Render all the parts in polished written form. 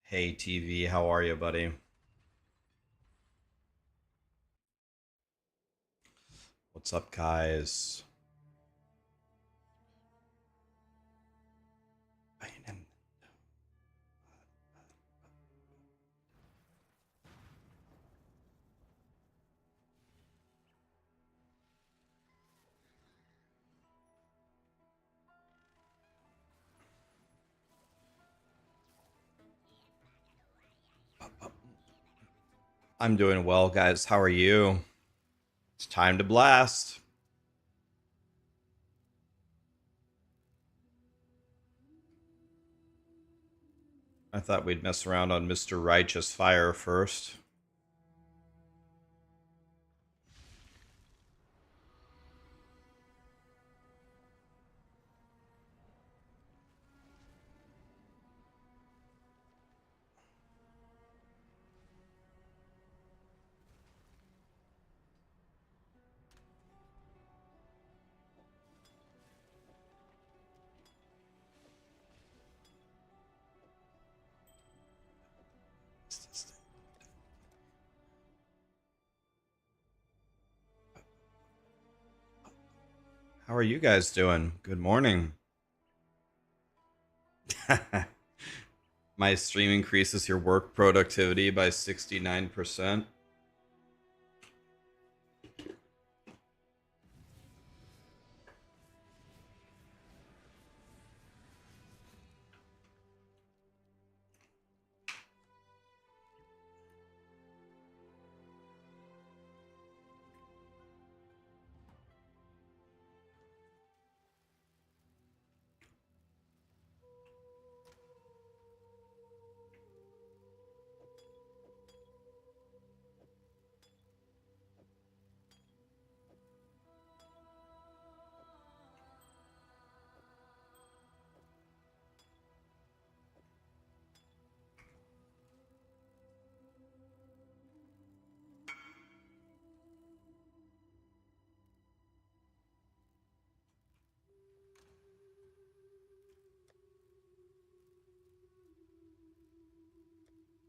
Hey TV, how are you, buddy? What's up, guys? I'm doing well, guys. How are you? It's time to blast. I thought we'd mess around on Mr. Righteous Fire first. How are you guys doing? Good morning. My stream increases your work productivity by 69%.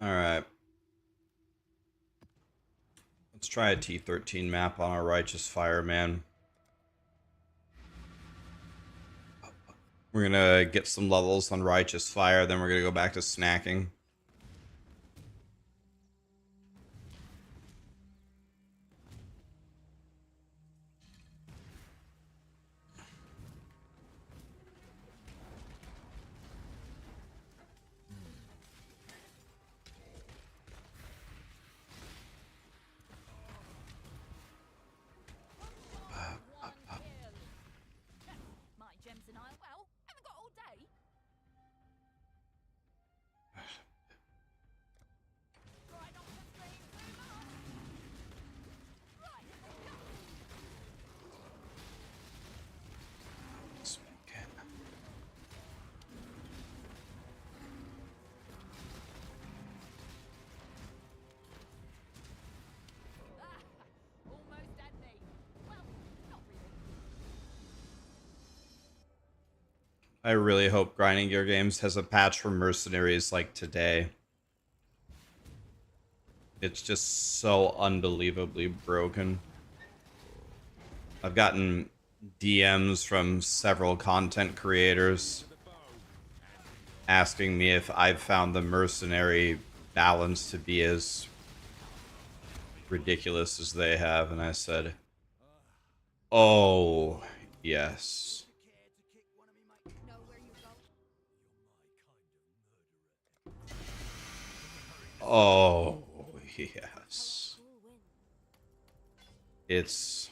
All right. Let's try a T13 map on our Righteous Fire, man. We're gonna get some levels on Righteous Fire, then we're gonna go back to snacking. I really hope Grinding Gear Games has a patch for mercenaries like today. It's just so unbelievably broken. I've gotten DMs from several content creators asking me if I've found the mercenary balance to be as ridiculous as they have, and I said, oh, yes. Oh, yes. It's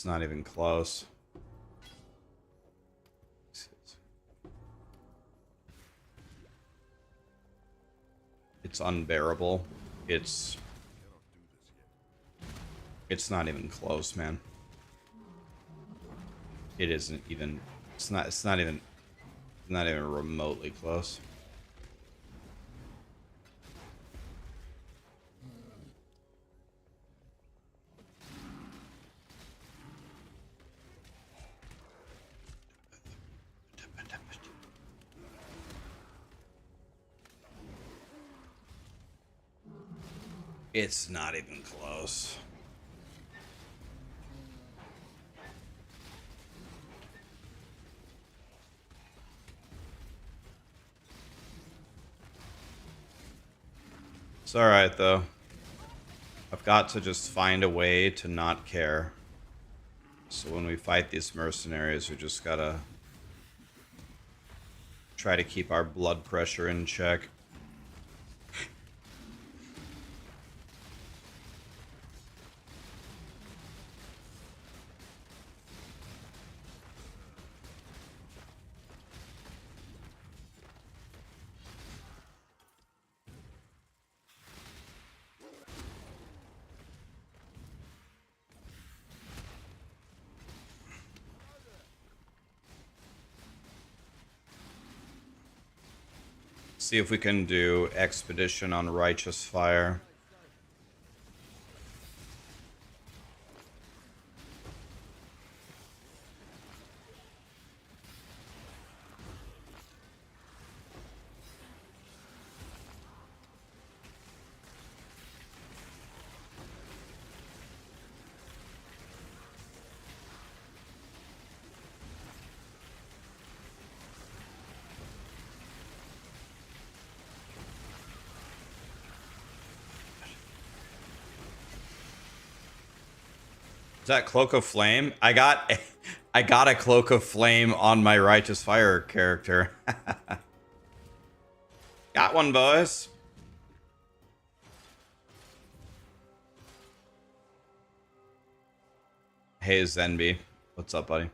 not even close. It's unbearable. It's not even close, man. It isn't even, it's not even remotely close. It's not even close. It's alright, though. I've got to just find a way to not care. So when we fight these mercenaries, we just gotta try to keep our blood pressure in check. See if we can do Expedition on Righteous Fire. Is that Cloak of Flame? I got a Cloak of Flame on my Righteous Fire character. Got one, boys. Hey, Zenby. What's up, buddy?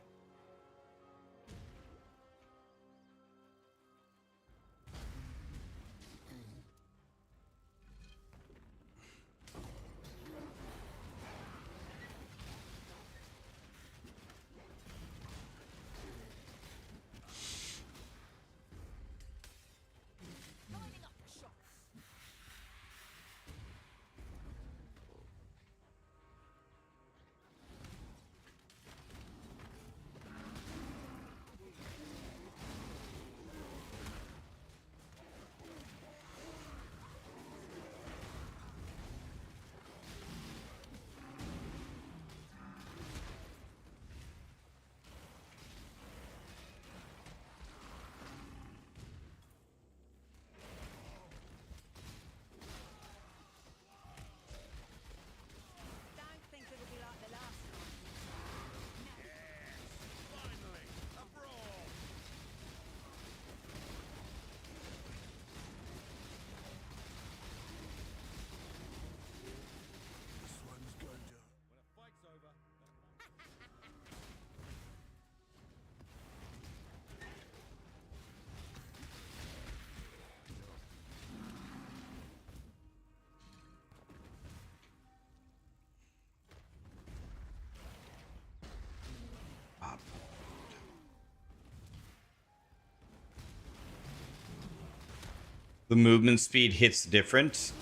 The movement speed hits different.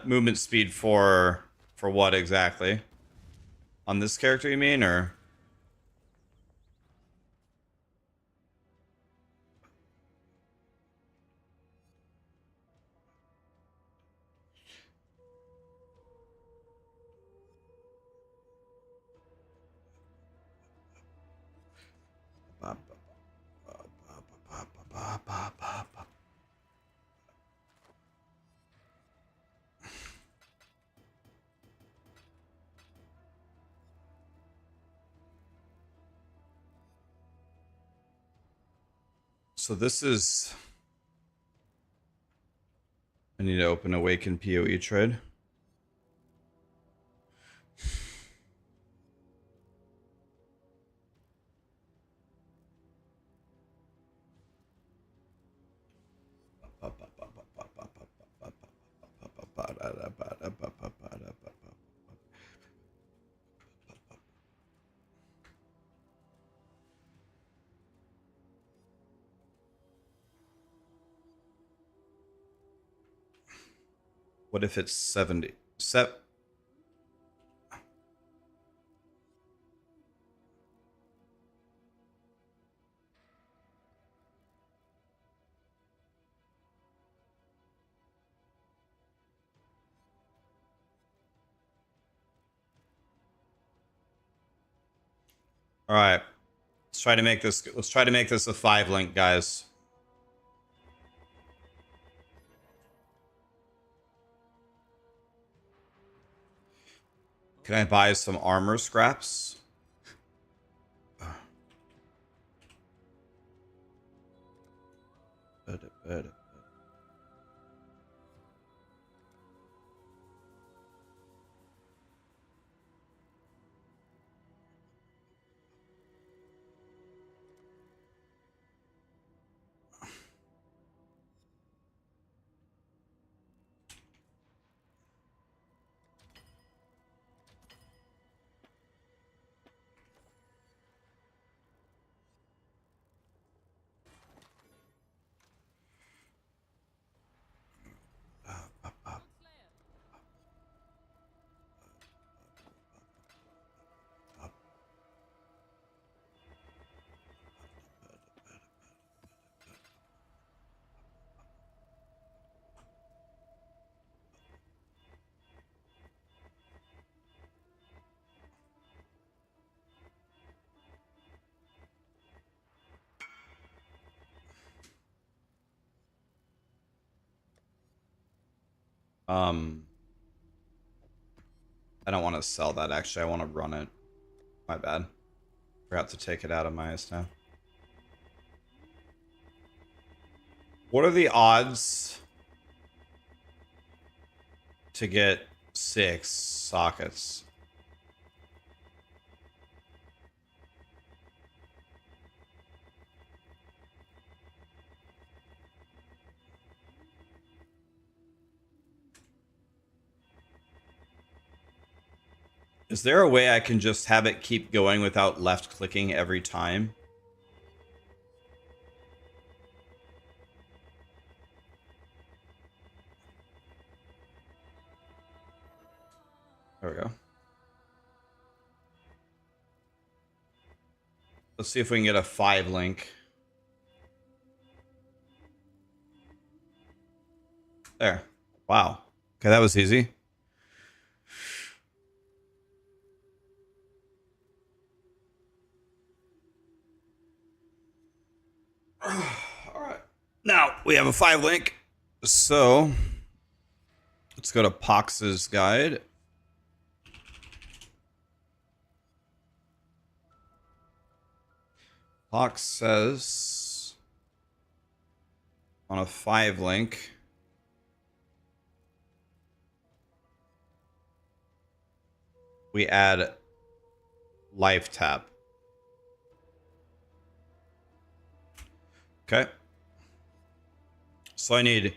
Movement speed for what exactly? On this character, you mean, or? So this is... I need to open Awaken POE trade. What if it's 70? All right. Let's try to make this. Let's try to make this a 5-link, guys. Can I buy some armor scraps? I don't want to sell that, actually. I want to run it. My bad. Forgot to take it out of my now. What are the odds to get 6 sockets? Is there a way I can just have it keep going without left clicking every time? There we go. Let's see if we can get a 5-link. There. Wow. Okay, that was easy. Alright. Now, we have a 5-link. So, let's go to Pox's guide. Pox says on a 5-link, we add life tap. Okay. So I need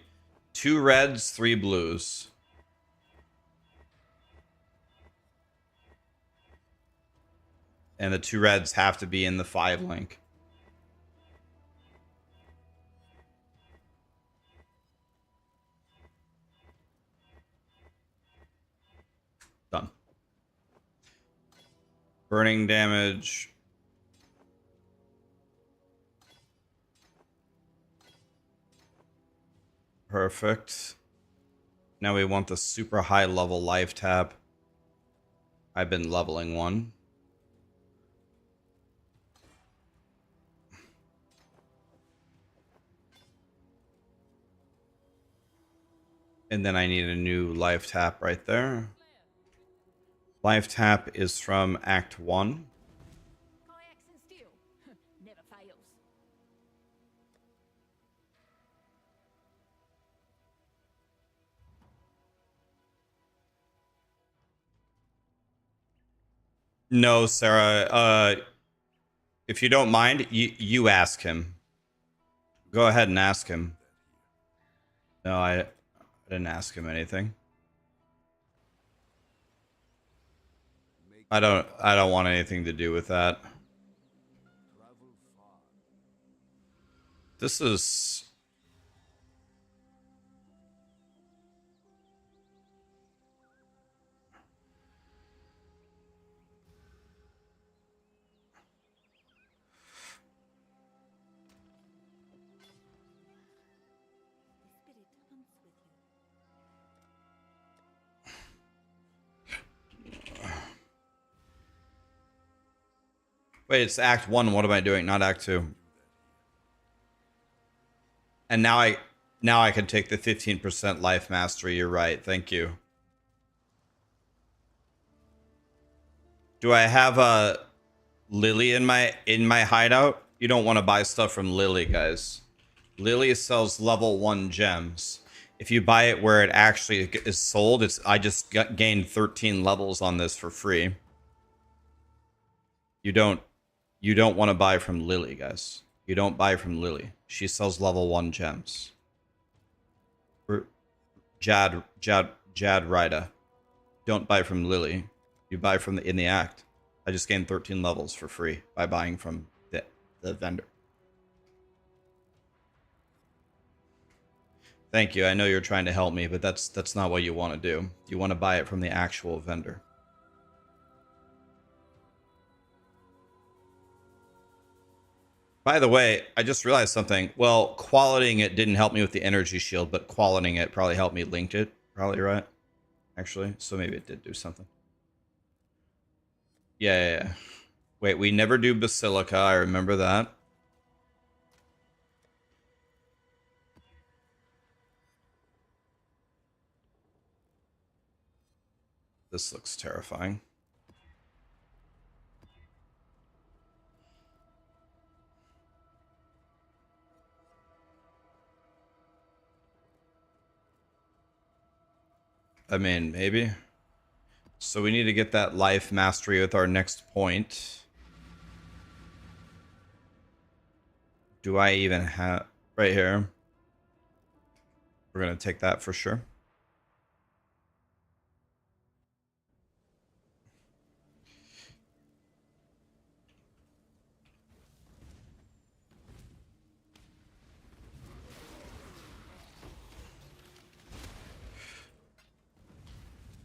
2 reds, 3 blues. And the 2 reds have to be in the 5-link. Done. Burning damage. Perfect. Now we want the super high level life tap. I've been leveling one. And then I need a new life tap right there. Life tap is from Act 1. No, Sarah. If you don't mind, you ask him. Go ahead and ask him. No, I didn't ask him anything. I don't want anything to do with that. This is... Wait, it's Act 1. What am I doing? Not Act 2. And now I can take the 15% life mastery. You're right. Thank you. Do I have a Lily in my hideout? You don't want to buy stuff from Lily, guys. Lily sells level 1 gems. If you buy it where it actually is sold, I just gained 13 levels on this for free. You don't want to buy from Lily, guys. You don't buy from Lily. She sells level 1 gems. Jad Rida. Don't buy from Lily. You buy from in the act. I just gained 13 levels for free by buying from the vendor. Thank you. I know you're trying to help me, but that's not what you want to do. You want to buy it from the actual vendor. By the way, I just realized something. Well, qualitying it didn't help me with the energy shield, but qualitying it probably helped me link it. Probably right. Actually, so maybe it did do something. Yeah. Wait, we never do Basilica. I remember that. This looks terrifying. I mean, maybe. So we need to get that life mastery with our next point. Do I even have... Right here. We're going to take that for sure.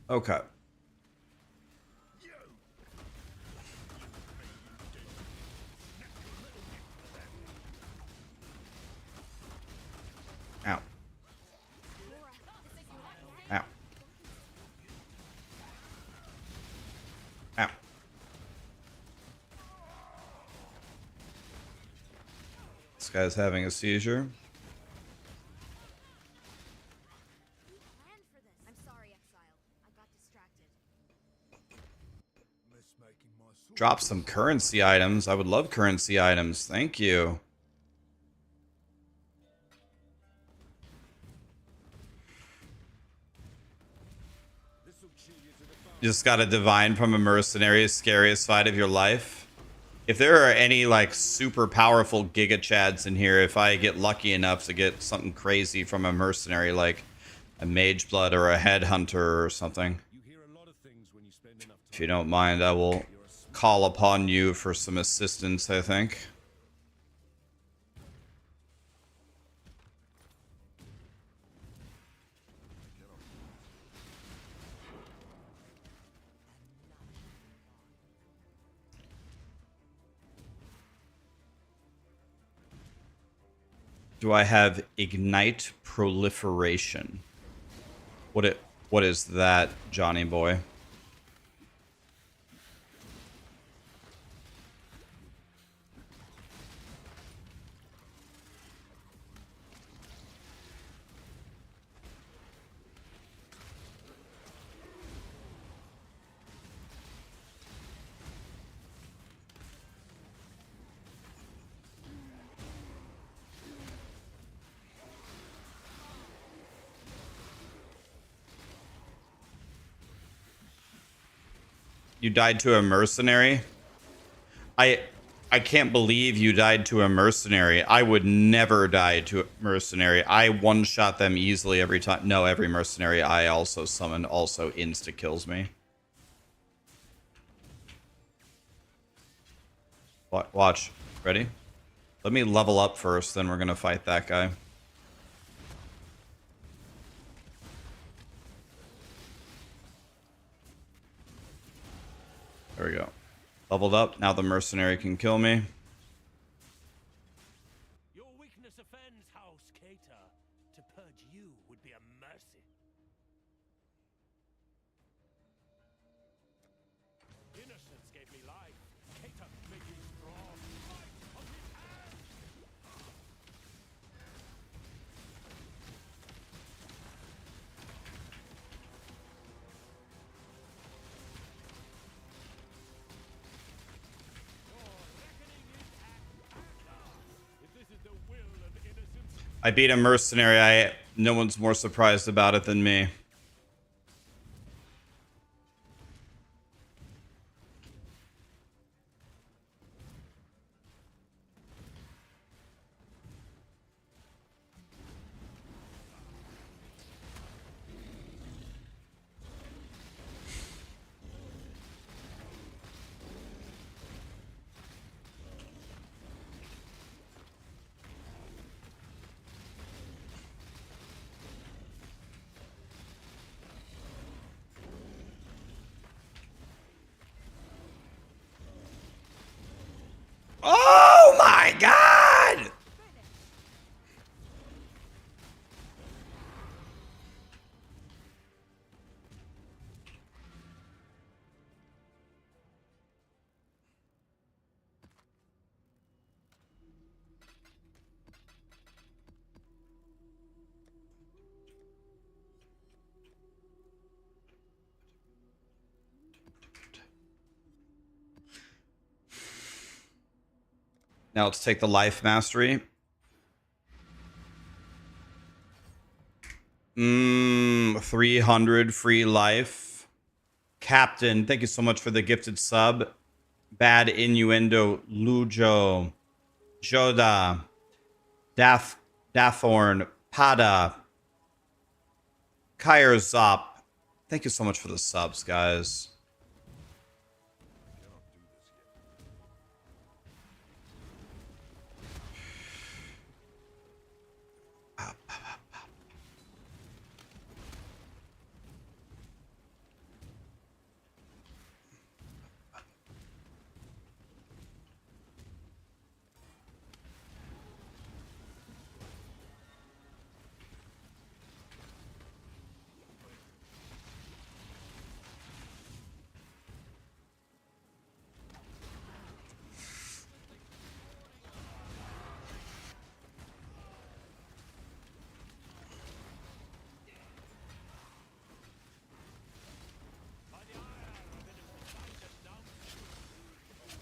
Okay. Ow. Ow. Ow. This guy's having a seizure. I'm sorry, Exile. I got distracted. Drop some currency items. I would love currency items. Thank you. You just got a divine from a mercenary, scariest fight of your life. If there are any like super powerful Giga Chads in here, if I get lucky enough to get something crazy from a mercenary like a Mage Blood or a Headhunter or something, if you don't mind, I will call upon you for some assistance, I think. Do I have Ignite Proliferation? What is that, Johnny boy? You died to a mercenary? I can't believe you died to a mercenary. I would never die to a mercenary. I one-shot them easily every time. No, every mercenary I also summon also insta-kills me. Watch. Ready? Let me level up first, then we're gonna fight that guy. There we go. Leveled up. Now the mercenary can kill me. Your weakness offends, House Cater. To purge you would be a mercy. Innocence gave me life. Cater made you I beat a mercenary. No one's more surprised about it than me. Oh my god! Now let's take the life mastery. 300 free life. Captain, thank you so much for the gifted sub. Bad innuendo. Lujo. Joda. Dathorn. Pada. Kairzop. Thank you so much for the subs, guys.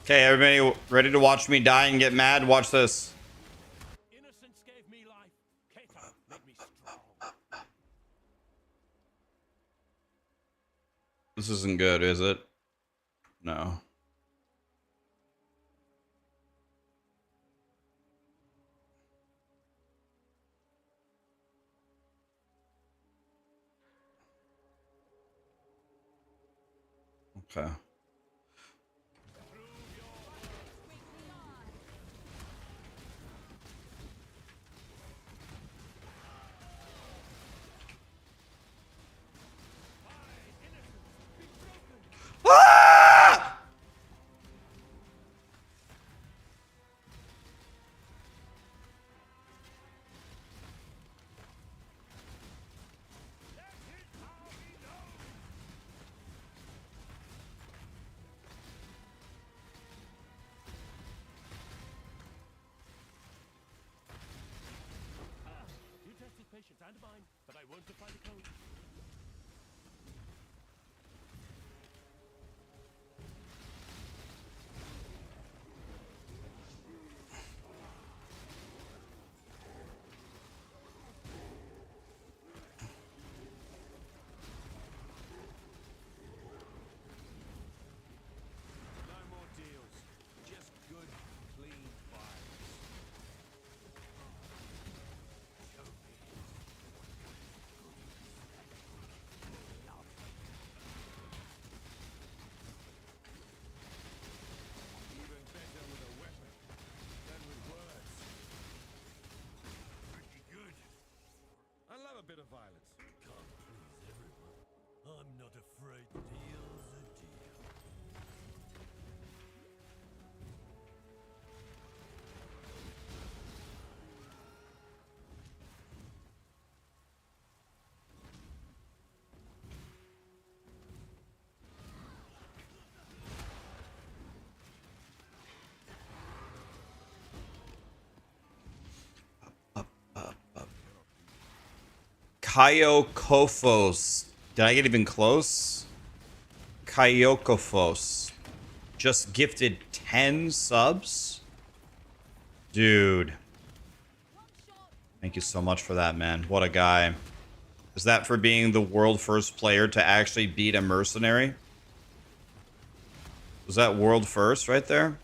Okay, everybody ready to watch me die and get mad? Watch this. Innocence gave me life. Keita made me strong. This isn't good, is it? No. Okay. Ah! You tested patience and mine, but I won't defy the code. No more deals. Just good, clean vibes. Even better with a weapon than with words. Pretty good. I love a bit of violence. Can't please everyone. I'm not afraid. Deal's a deal. Kyokofos. Did I get even close? Kyokofos. Just gifted 10 subs? Dude. Thank you so much for that, man. What a guy. Is that for being the world first player to actually beat a mercenary? Was that world first right there?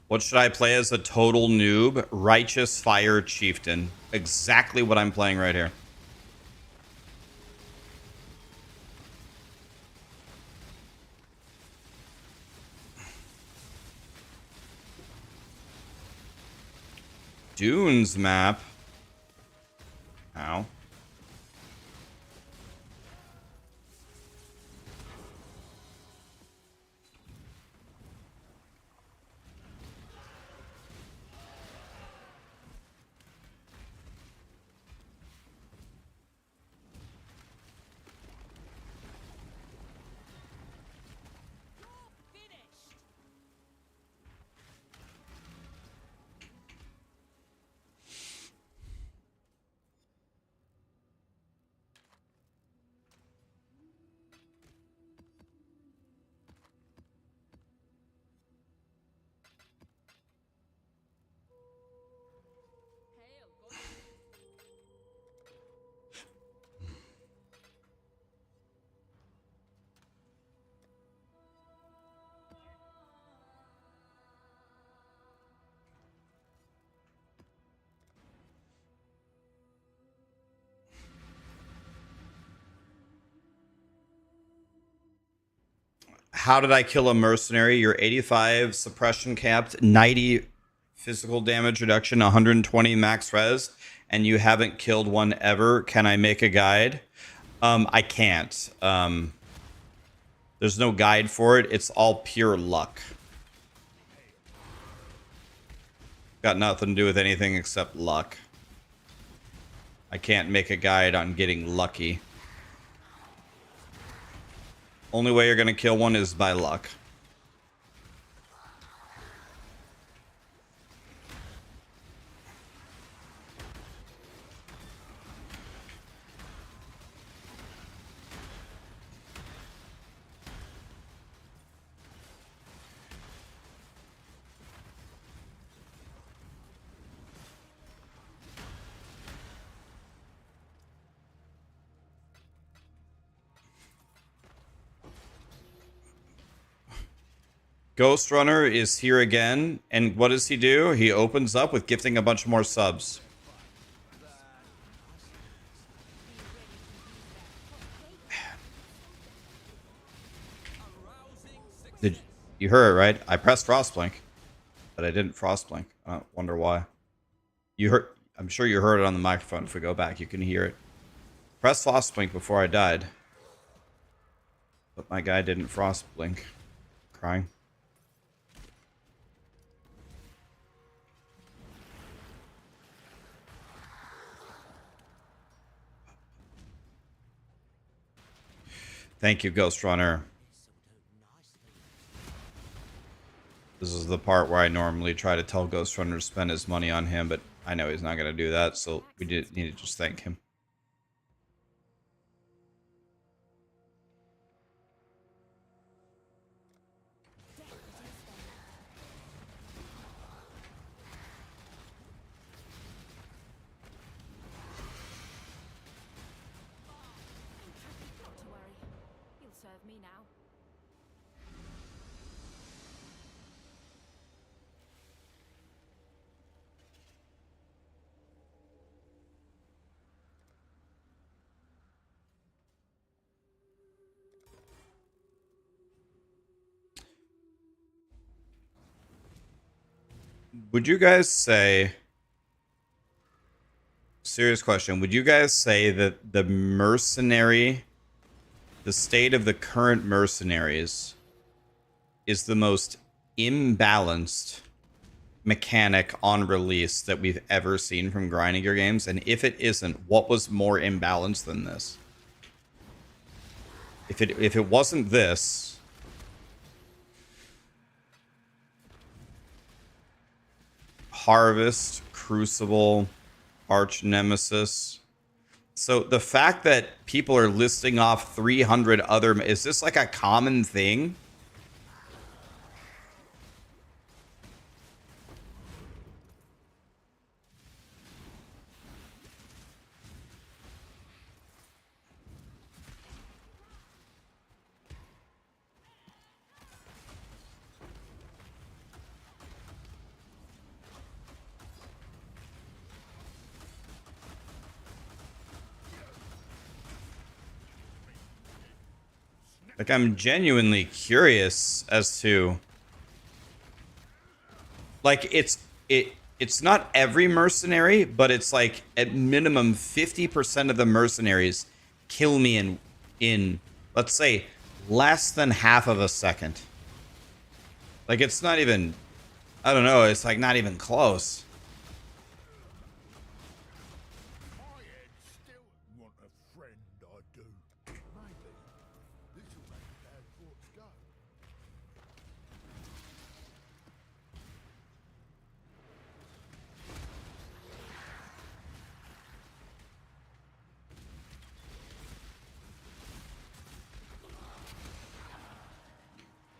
What should I play as a total noob? Righteous Fire Chieftain. Exactly what I'm playing right here. Dunes map. Ow. How did I kill a mercenary? You're 85 suppression capped, 90 physical damage reduction, 120 max res, and you haven't killed one ever. Can I make a guide? I can't. There's no guide for it. It's all pure luck. Got nothing to do with anything except luck. I can't make a guide on getting lucky. Only way you're going to kill one is by luck. Ghost Runner is here again, and what does he do? He opens up with gifting a bunch more subs. Did you heard it right? I pressed Frostblink, but I didn't Frostblink. I don't wonder why. You heard? I'm sure you heard it on the microphone. If we go back, you can hear it. Press Frostblink before I died, but my guy didn't Frostblink. Crying. Thank you, Ghost Runner. This is the part where I normally try to tell Ghost Runner to spend his money on him, but I know he's not going to do that, so we need to just thank him. Not to worry. You'll serve me now. Would you guys say, serious question, would you guys say that the mercenary, the state of the current mercenaries is the most imbalanced mechanic on release that we've ever seen from grinding gear games? And if it isn't, what was more imbalanced than this? If it wasn't this, Harvest, Crucible, Arch Nemesis. So the fact that people are listing off 300 other, is this like a common thing? Like, I'm genuinely curious as to, like, it's not every mercenary, but it's like at minimum 50% of the mercenaries kill me in let's say less than half of a second. Like, it's not even, I don't know, it's like not even close. I still want a friend, I do. Maybe this'll make bad thoughts go.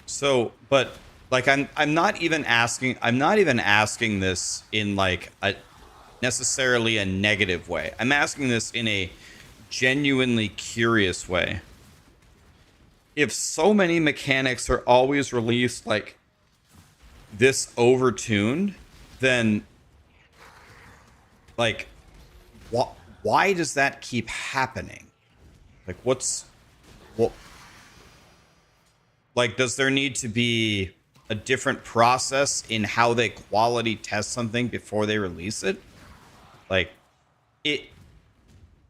So, but like, I'm not even asking this in like a necessarily a negative way. I'm asking this in a genuinely curious way. If so many mechanics are always released like this overtuned, then like why does that keep happening? Like, what, like, does there need to be a different process in how they quality test something before they release it? Like, it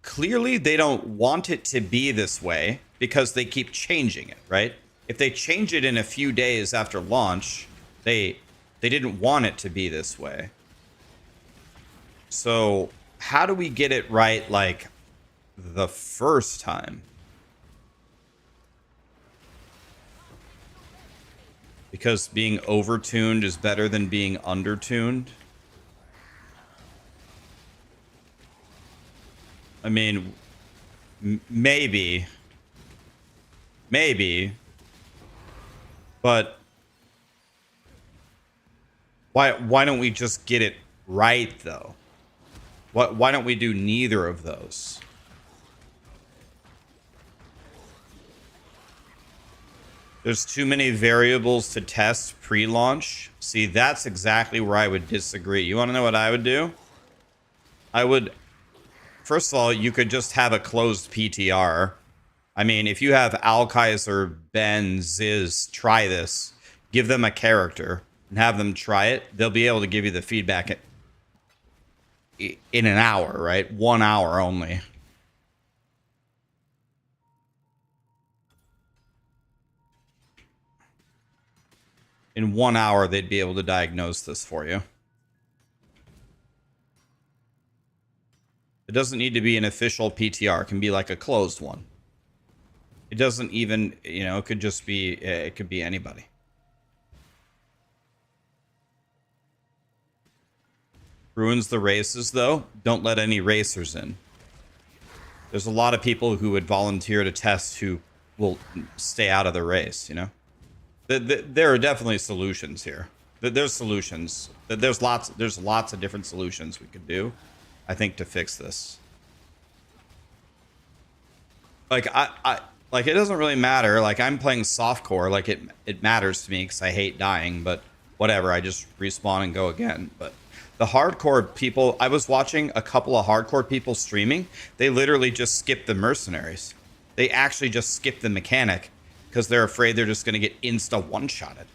clearly they don't want it to be this way because they keep changing it, right? If they change it in a few days after launch, they didn't want it to be this way. So how do we get it right like the first time? Because being overtuned is better than being undertuned. I mean, maybe, but why don't we just get it right though? Why don't we do neither of those? There's too many variables to test pre-launch. See, that's exactly where I would disagree. You want to know what I would do? I would, first of all, you could just have a closed PTR. I mean, if you have Alkaiser, Ben, Ziz try this, give them a character and have them try it, they'll be able to give you the feedback in an hour, right? 1 hour only. In 1 hour, they'd be able to diagnose this for you. It doesn't need to be an official PTR. It can be like a closed one. It doesn't even, you know, it could just be, it could be anybody. Ruins the races, though. Don't let any racers in. There's a lot of people who would volunteer to test who will stay out of the race, you know? There are definitely solutions here. There's solutions. There's lots of different solutions we could do, I think, to fix this. Like, like, it doesn't really matter. Like, I'm playing softcore. Like, it matters to me because I hate dying, but whatever. I just respawn and go again. But the hardcore people, I was watching a couple of hardcore people streaming. They literally just skip the mercenaries. They actually just skip the mechanic because they're afraid they're just going to get insta one-shotted,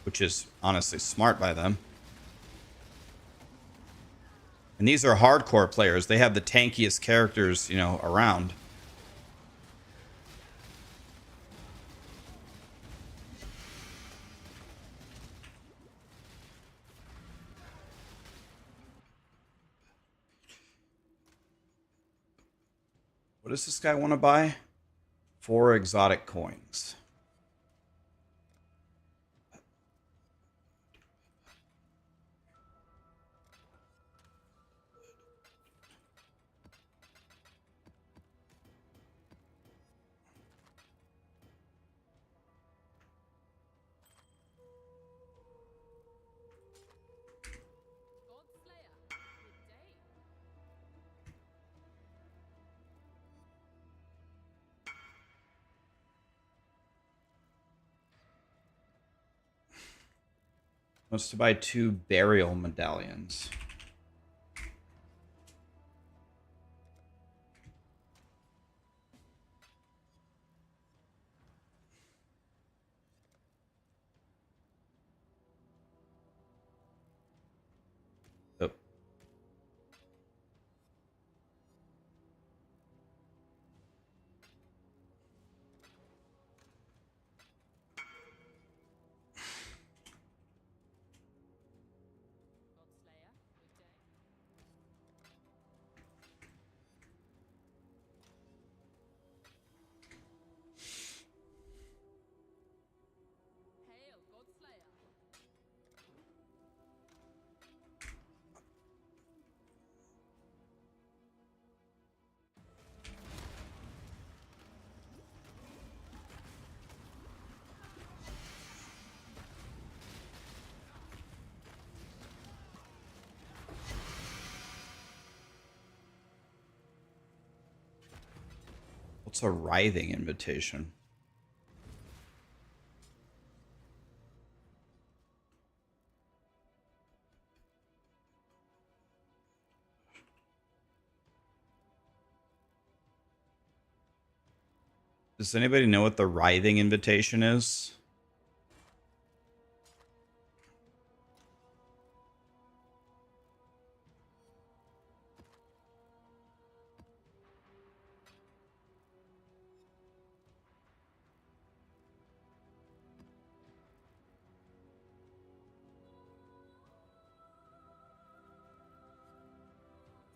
which is honestly smart by them. And these are hardcore players. They have the tankiest characters, you know, around. What does this guy want to buy? 4 exotic coins. Wants to buy 2 burial medallions. Oh. What's a writhing invitation? Does anybody know what the writhing invitation is?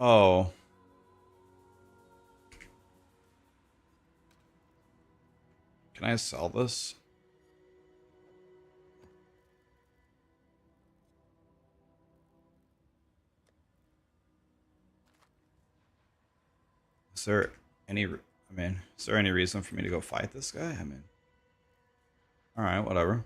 Oh. Can I sell this? Is there any, is there any reason for me to go fight this guy? I mean, all right, whatever.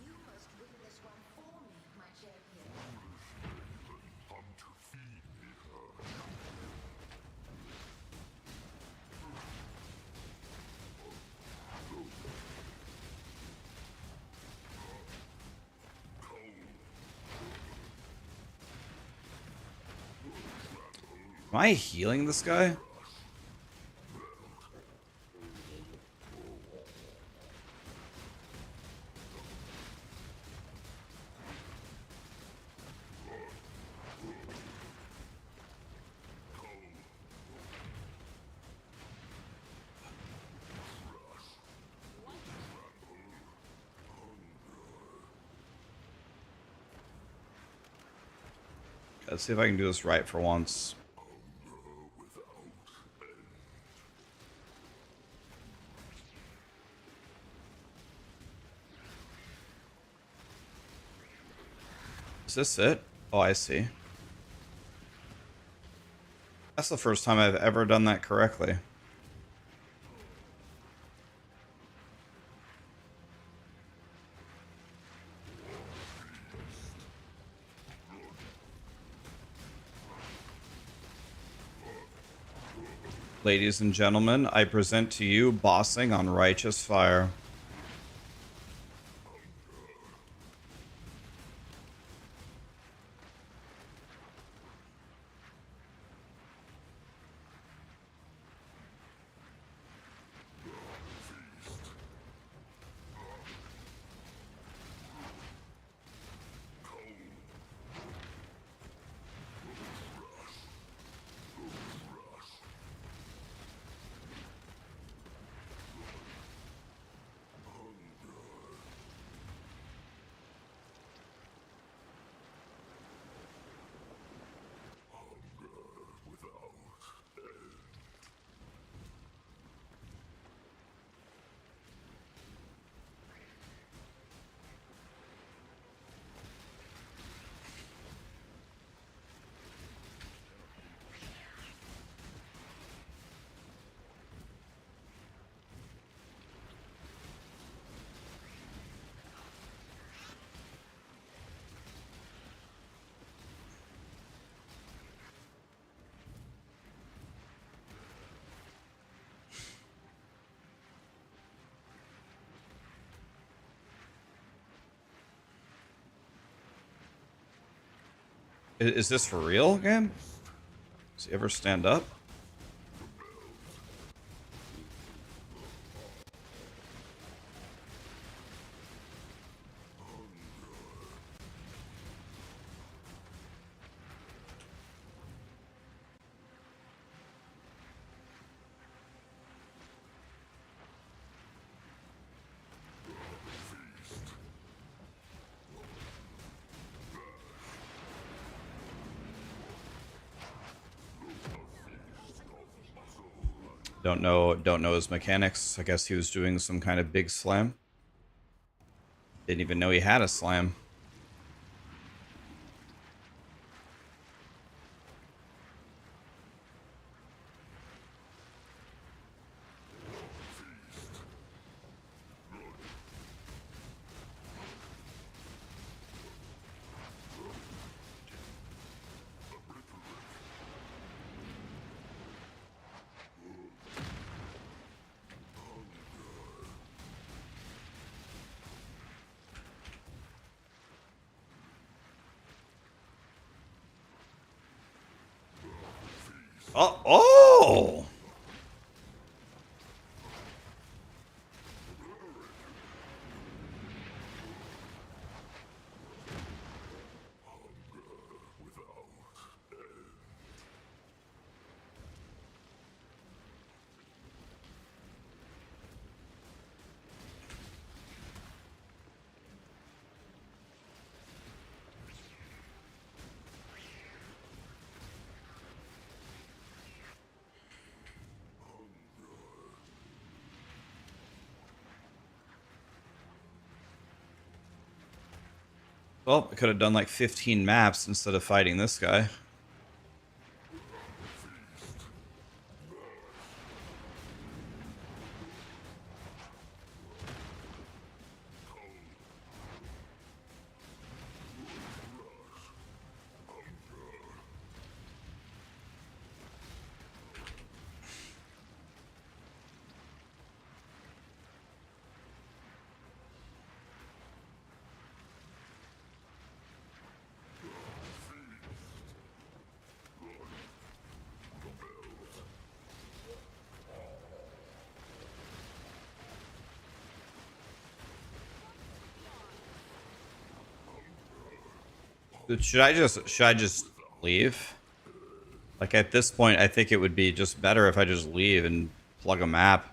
You must win this one for me, my champion. Am I healing this guy? Let's see if I can do this right for once. Is this it? Oh, I see. That's the first time I've ever done that correctly. Ladies and gentlemen, I present to you Bossing on Righteous Fire. Is this for real, game? Does he ever stand up? Don't know his mechanics. I guess he was doing some kind of big slam. Didn't even know he had a slam. Oh, oh! Well, I could have done like 15 maps instead of fighting this guy. Should I just leave? Like at this point, I think it would be just better if I just leave and plug a map.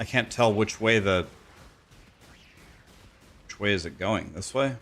I can't tell which way is it going? This way?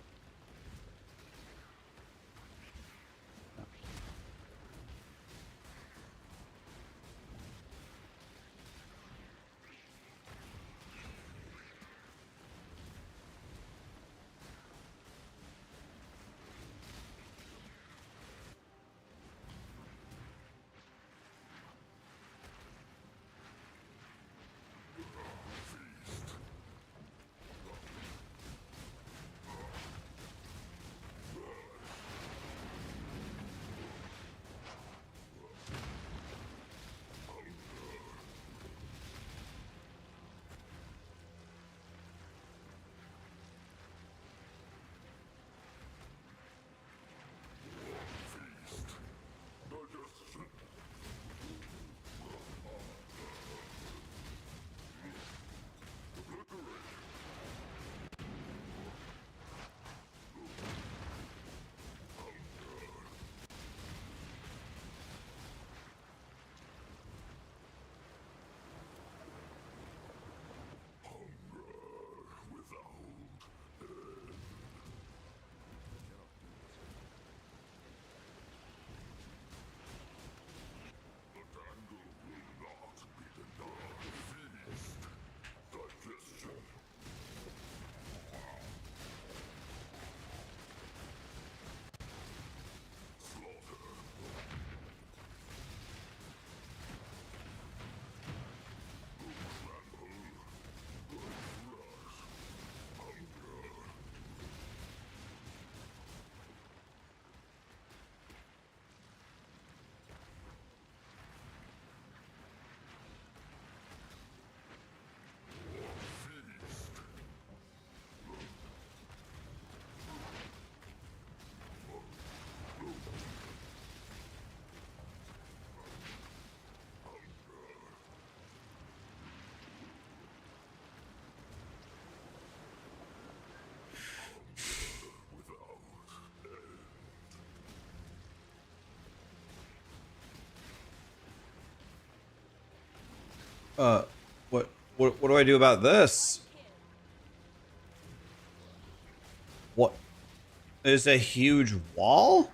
Uh, what do I do about this? What? There's a huge wall?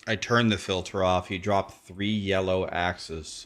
I turned the filter off. He dropped 3 yellow axes.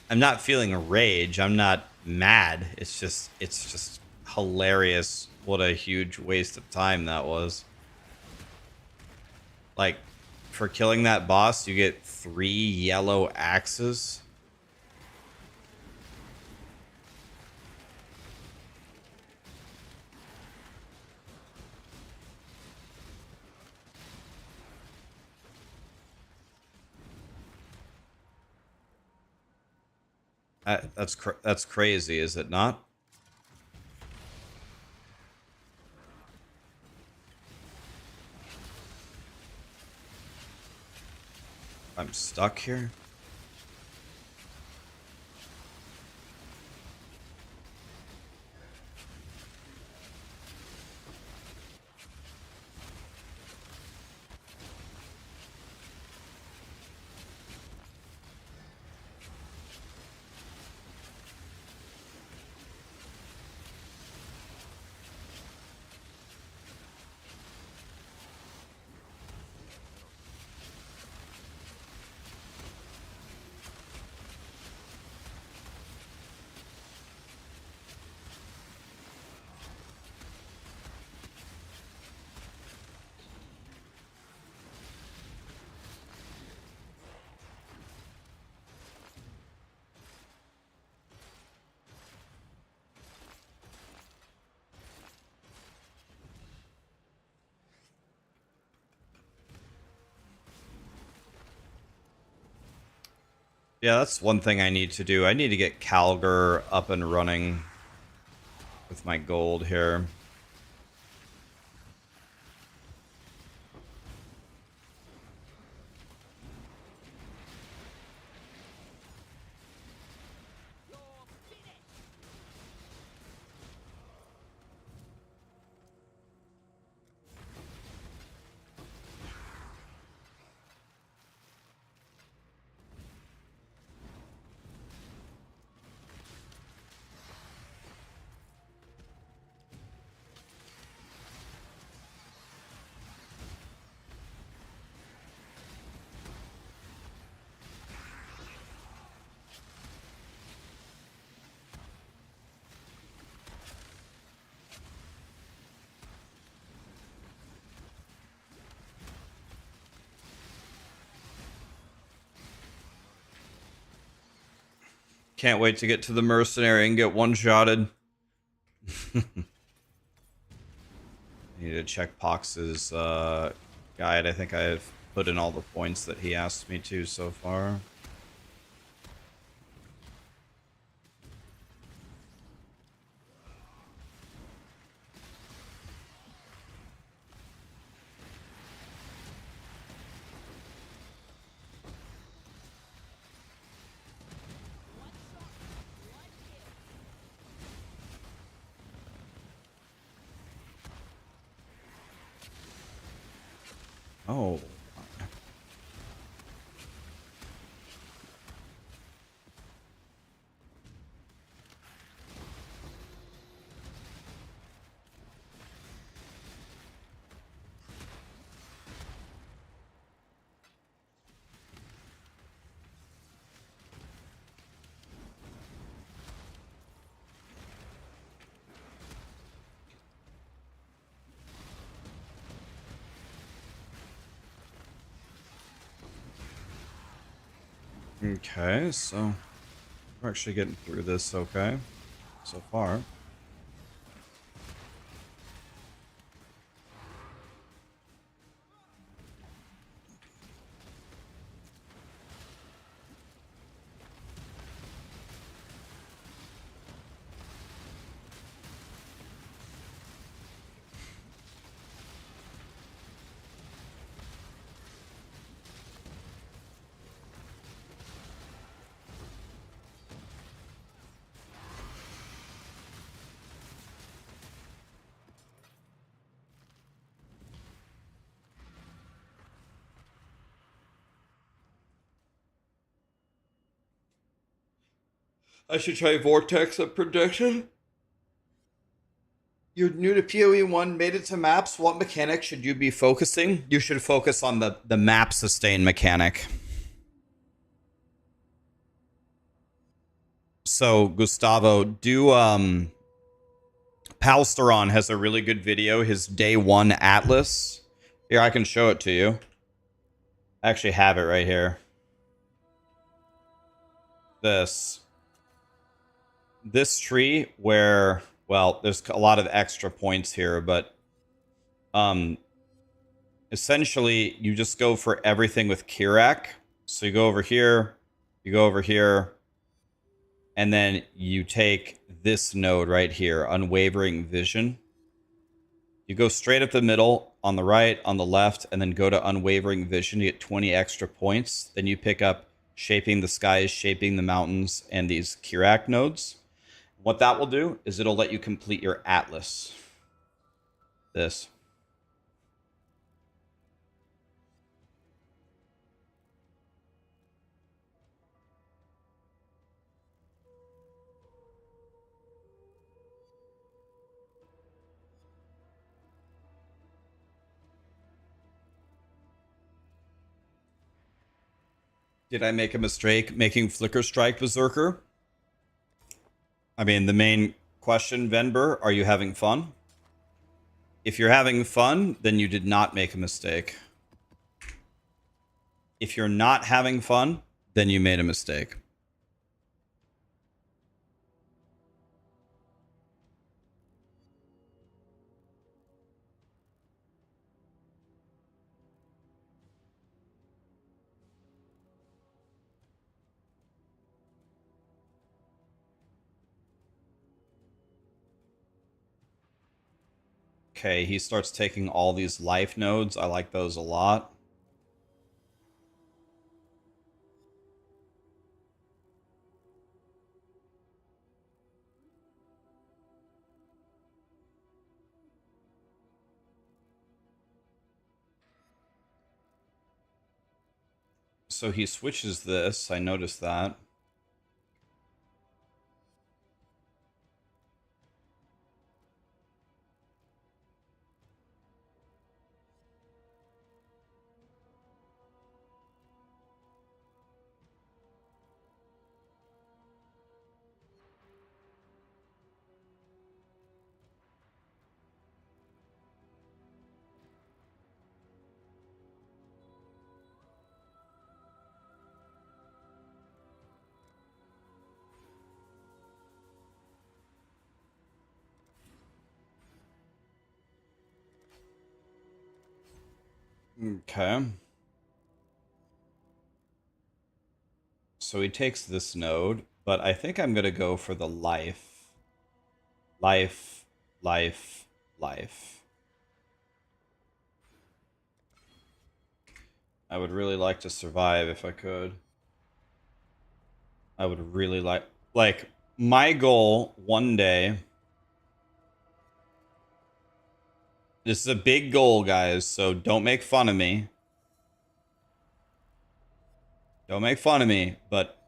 I'm not feeling a rage. I'm not mad. It's just hilarious. What a huge waste of time that was. Like, for killing that boss, you get 3 yellow axes. That's crazy, is it not? I'm stuck here. Yeah, that's one thing I need to do. I need to get Calgar up and running with my gold here. Can't wait to get to the mercenary and get one-shotted. Need to check Pox's guide. I think I've put in all the points that he asked me to so far. Oh. Okay, so we're actually getting through this okay so far. I should try Vortex of Prediction. You're new to POE1, made it to maps. What mechanic should you be focusing? You should focus on the map sustain mechanic. So, Gustavo, do Palsteron has a really good video, his day one atlas. Here, I can show it to you. I actually have it right here. This tree where, well, there's a lot of extra points here, but essentially you just go for everything with Kirak. So you go over here, you go over here, and then you take this node right here, Unwavering Vision. You go straight up the middle on the right, on the left, and then go to Unwavering Vision to get 20 extra points. Then you pick up Shaping the Skies, Shaping the Mountains, and these Kirak nodes. What that will do is it'll let you complete your Atlas. This. Did I make a mistake making Flicker Strike Berserker? I mean, the main question, Venber, are you having fun? If you're having fun, then you did not make a mistake. If you're not having fun, then you made a mistake. Okay, he starts taking all these life nodes. I like those a lot. So he switches this. I noticed that. Okay. So he takes this node, but I think I'm going to go for the life. Life, life, life. I would really like to survive if I could. I would really like, my goal one day. This is a big goal, guys, so don't make fun of me. Don't make fun of me, but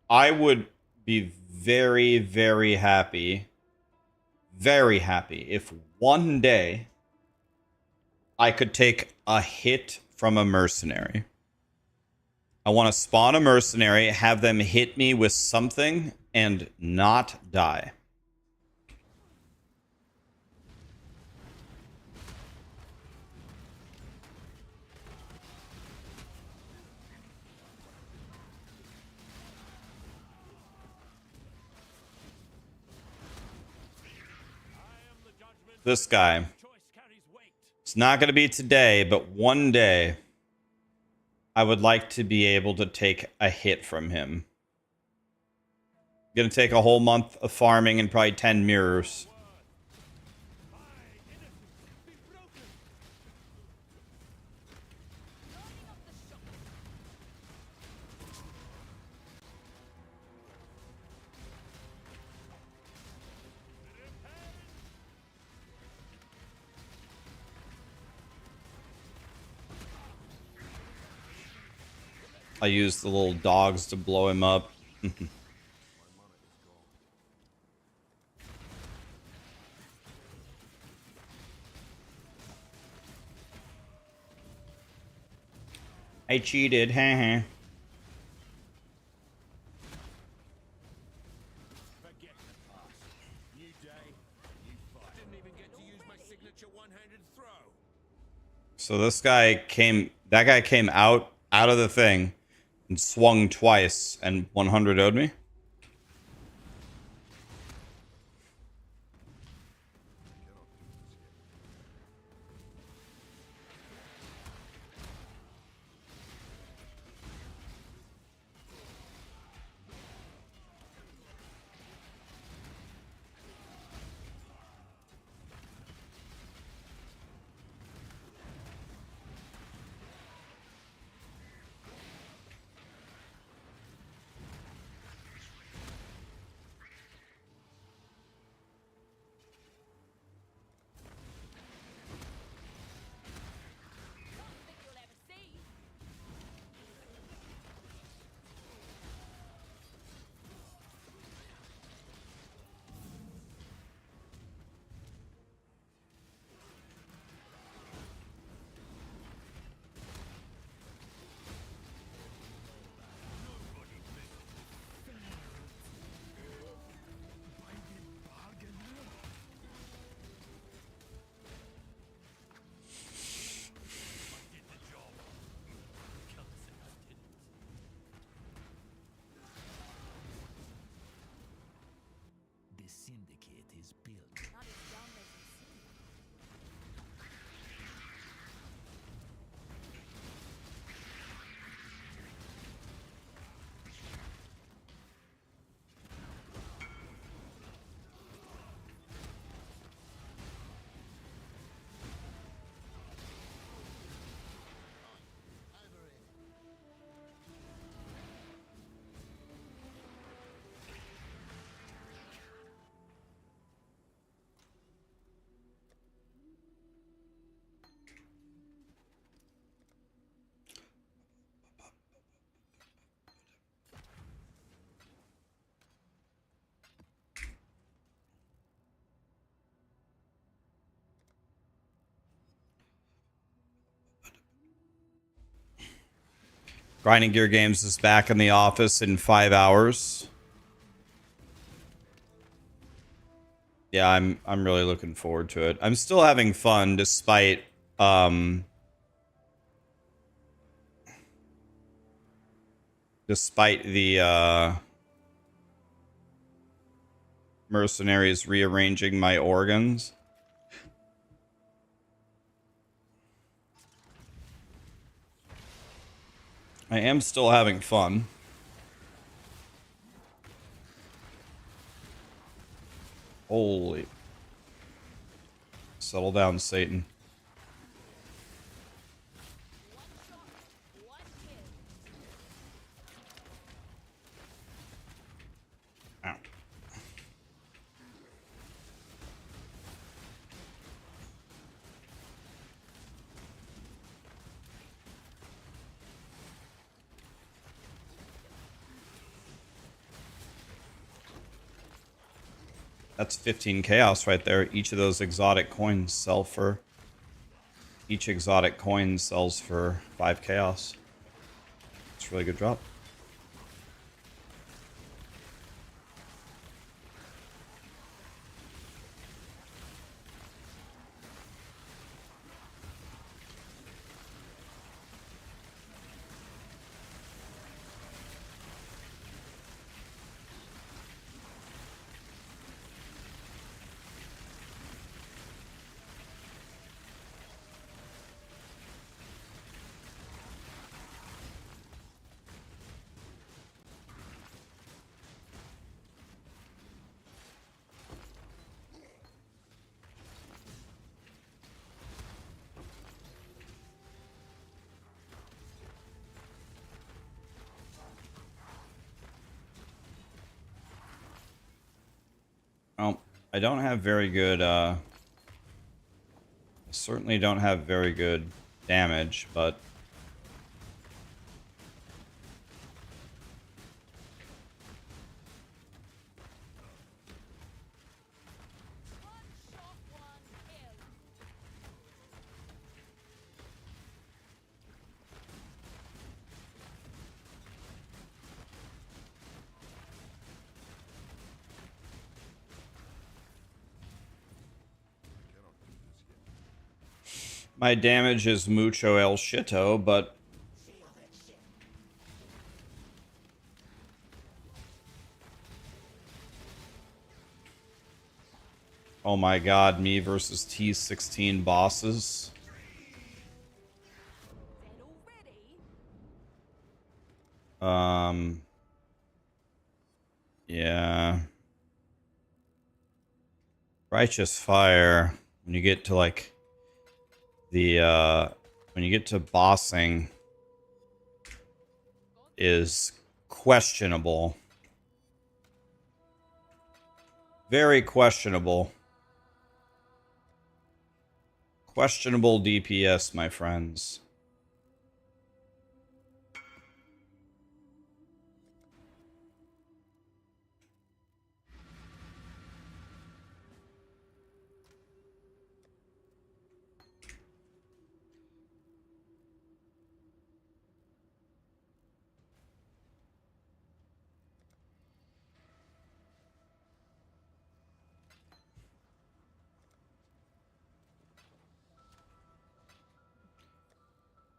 I would be very, very happy if one day I could take a hit from a mercenary. I want to spawn a mercenary, have them hit me with something, and not die. This guy. It's not going to be today, but one day I would like to be able to take a hit from him. Going to take a whole month of farming and probably 10 mirrors. I used the little dogs to blow him up. I cheated, haha. So this guy came, that guy came out of the thing and swung twice and 100 owed me. Grinding Gear Games is back in the office in 5 hours. Yeah, I'm really looking forward to it. I'm still having fun despite the mercenaries rearranging my organs. I am still having fun. Holy. Settle down, Satan. Ow. That's 15 chaos right there. Each of those exotic coins sell for... Each exotic coin sells for 5 chaos. It's a really good drop. Well, I don't have very good, I certainly don't have very good damage, but... My damage is mucho el shito, but... Oh my god, me versus T16 bosses. Yeah. Righteous Fire. When you get to like... when you get to bossing is questionable. Very questionable. Questionable DPS, my friends.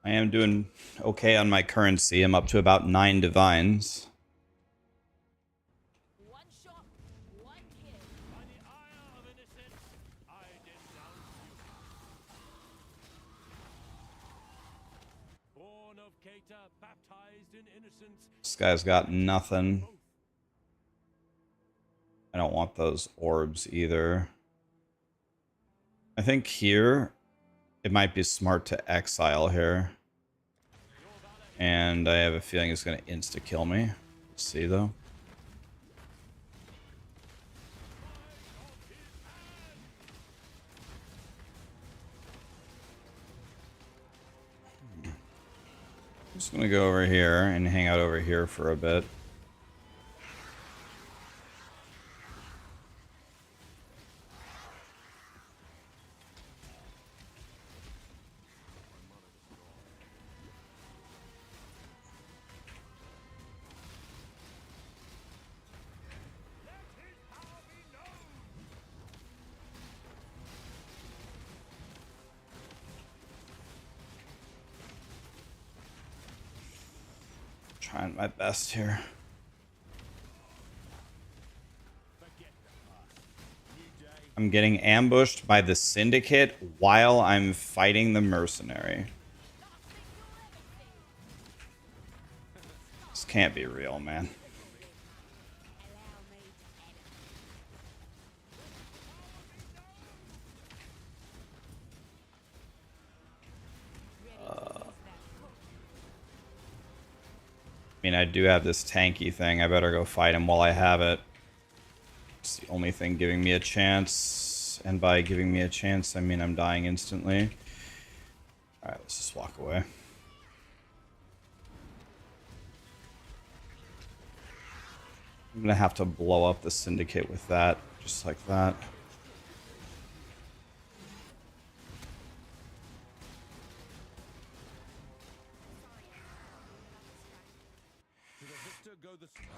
I am doing okay on my currency. I'm up to about 9 divines. One shot, one kill. By the ire of innocence, I denounce you. Born of Cater, baptized in innocence. This guy's got nothing. I don't want those orbs either. I think here it might be smart to exile here. And I have a feeling it's going to insta-kill me. Let's see, though. I'm just going to go over here and hang out over here for a bit. Trying my best here. I'm getting ambushed by the Syndicate while I'm fighting the Mercenary. This can't be real, man. I mean, I do have this tanky thing. I better go fight him while I have it. It's the only thing giving me a chance. And by giving me a chance, I mean I'm dying instantly. Alright, let's just walk away. I'm gonna have to blow up the Syndicate with that. Just like that. To the victor go the strong,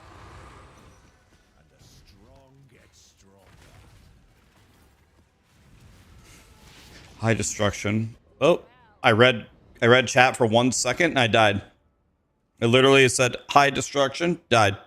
and the strong get stronger. High destruction. Oh, I read chat for 1 second and I died. It literally said high destruction, died.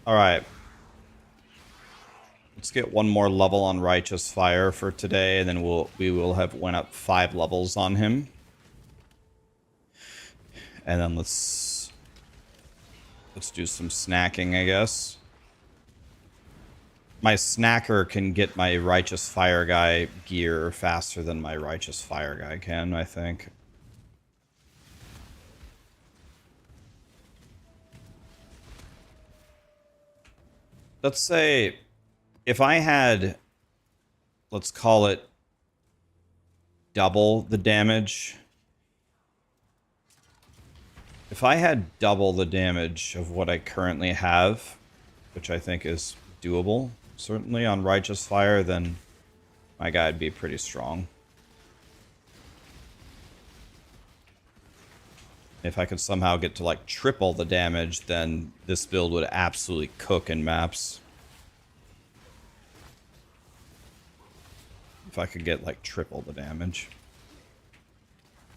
All right. Let's get one more level on Righteous Fire for today, and then we will have went up 5 levels on him. And then let's do some snacking, I guess. My snacker can get my Righteous Fire guy gear faster than my Righteous Fire guy can, I think. Let's say if I had, let's call it double the damage. If I had double the damage of what I currently have, which I think is doable, certainly on Righteous Fire, then my guy would be pretty strong. If I could somehow get to like triple the damage, then this build would absolutely cook in maps. If I could get like triple the damage.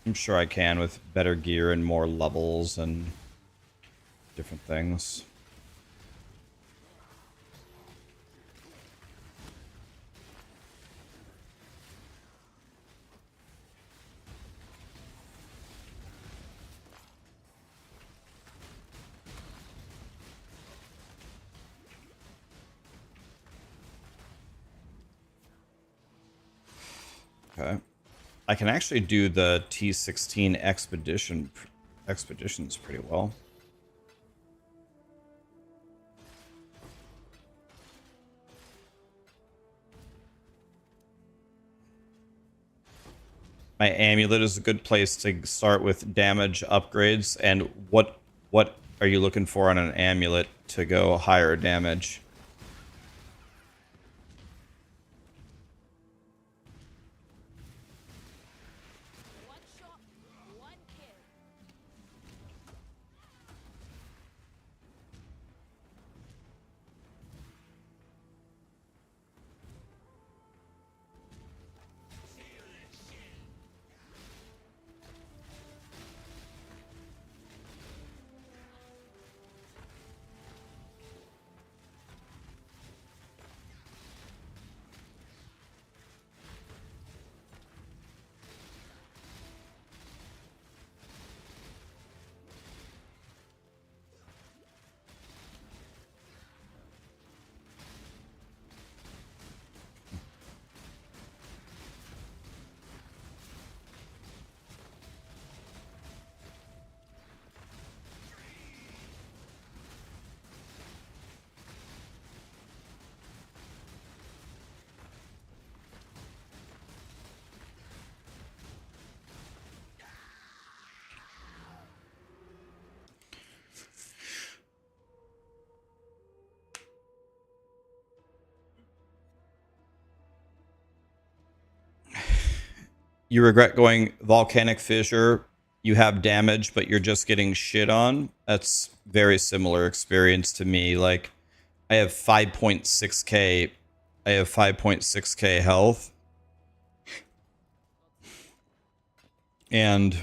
I'm sure I can with better gear and more levels and different things. Okay. I can actually do the T16 expeditions pretty well. My amulet is a good place to start with damage upgrades. And what are you looking for on an amulet to go higher damage? One shot, one kill. You regret going volcanic fissure. You have damage, but you're just getting shit on. That's very similar experience to me. Like, I have 5.6k. I have 5.6k health. And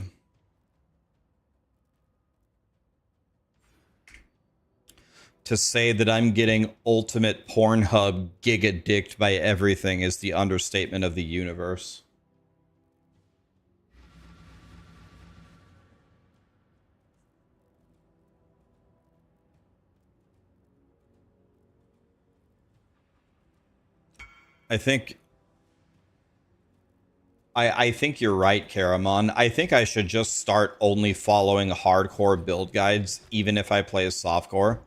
to say that I'm getting ultimate Pornhub giga dicked by everything is the understatement of the universe. I think I think you're right, Karamon. I think I should just start only following hardcore build guides, even if I play a softcore,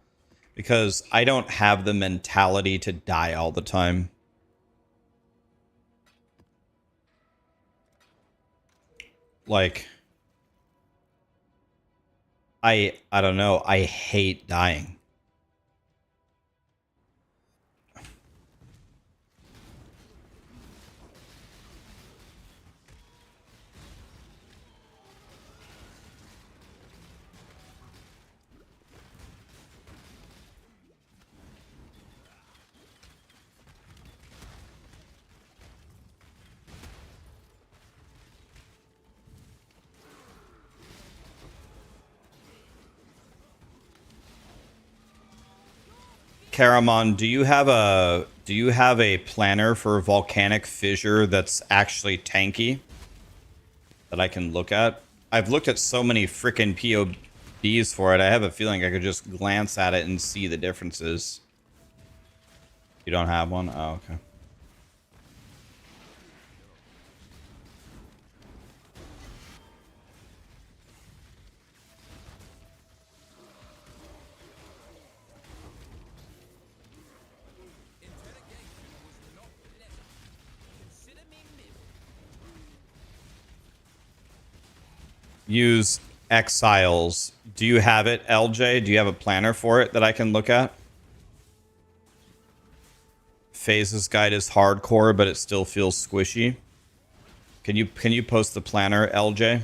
because I don't have the mentality to die all the time. Like, I don't know. I hate dying. Karamon, do you have a planner for volcanic fissure that's actually tanky that I can look at? I've looked at so many freaking POBs for it. I have a feeling I could just glance at it and see the differences. You don't have one? Oh, okay. Use Exiles. Do you have it, LJ? Do you have a planner for it that I can look at? Phases guide is hardcore, but it still feels squishy. Can you post the planner, LJ?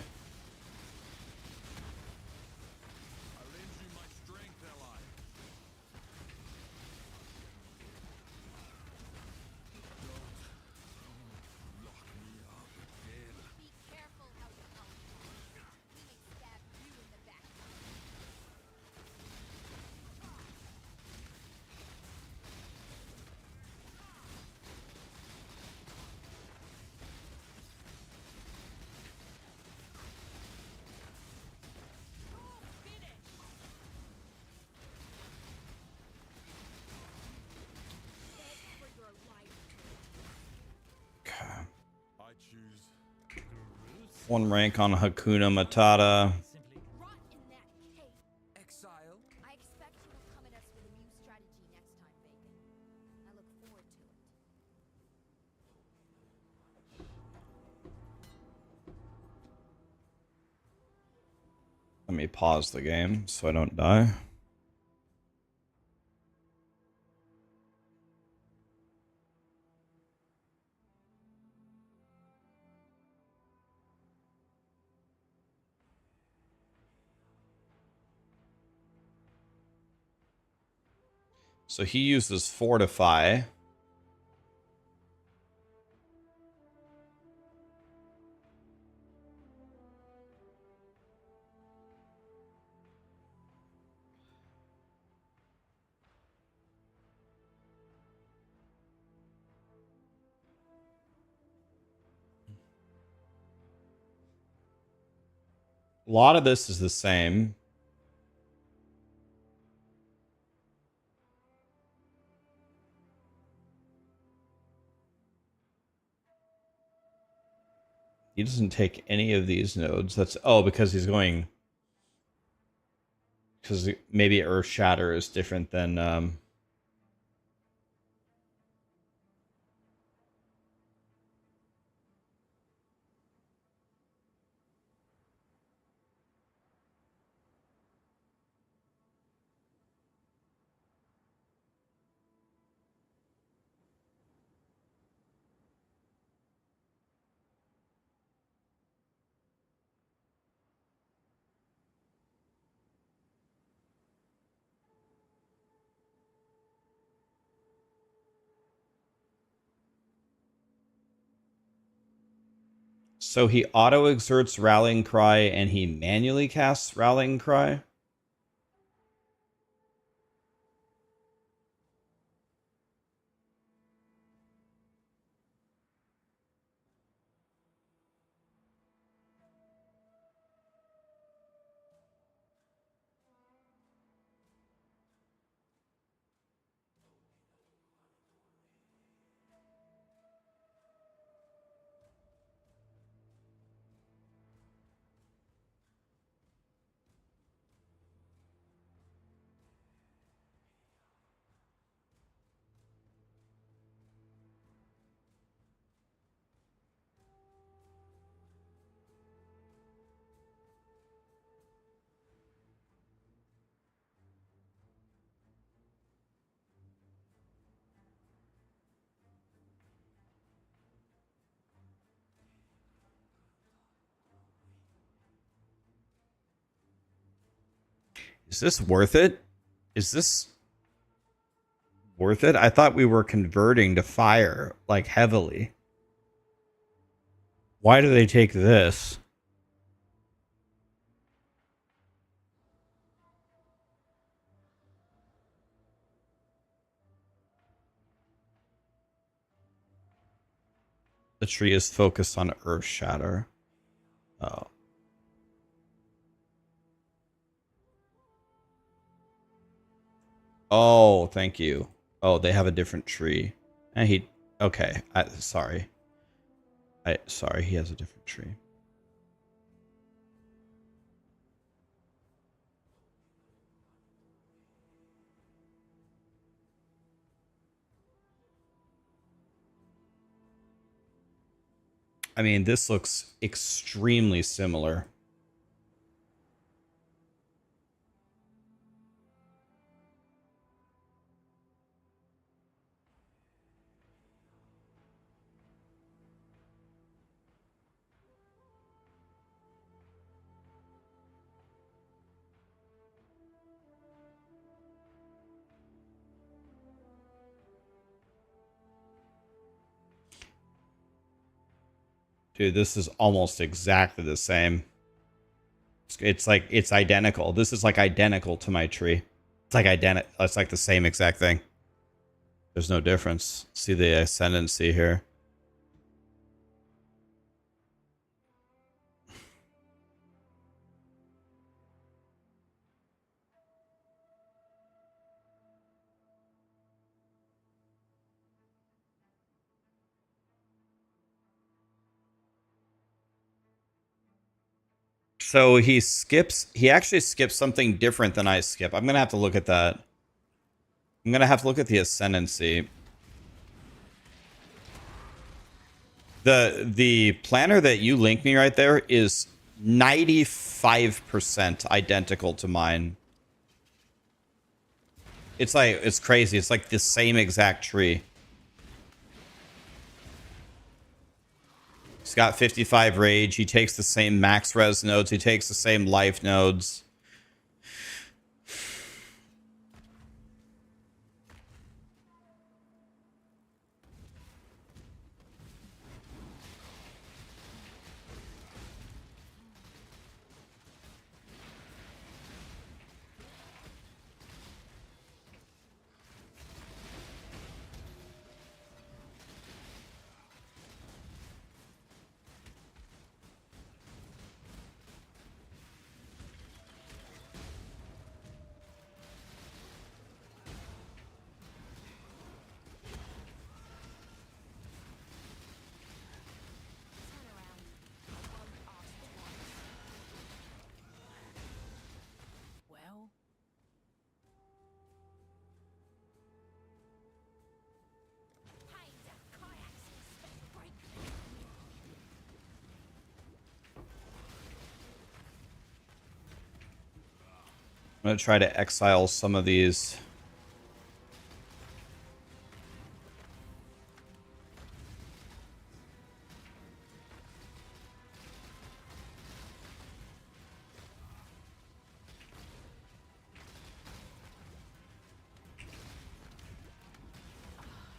One rank on Hakuna Matata. Rot in that cave. Exile. I expect you will come at us with a new strategy next time, Bacon. I look forward to it. Let me pause the game so I don't die. So he uses Fortify. A lot of this is the same. He doesn't take any of these nodes. That's because he's going, because maybe Earth Shatter is different than So he auto exerts Rallying Cry and he manually casts Rallying Cry. Is this worth it? Is this worth it? I thought we were converting to fire, like, heavily. Why do they take this? The tree is focused on Earth Shatter. Oh. Oh, thank you. Oh, they have a different tree. And he... Okay. Sorry. Sorry, he has a different tree. I mean, this looks extremely similar. Dude, this is almost exactly the same. It's like, it's identical. This is like identical to my tree. It's like identical. It's like the same exact thing. There's no difference. See the ascendancy here. So he actually skips something different than I skip. I'm going to have to look at that. I'm going to have to look at the ascendancy. The planner that you linked me right there is 95% identical to mine. It's like, it's crazy. It's like the same exact tree. He's got 55 rage. He takes the same max res nodes. He takes the same life nodes. Well, I'm going to try to exile some of these.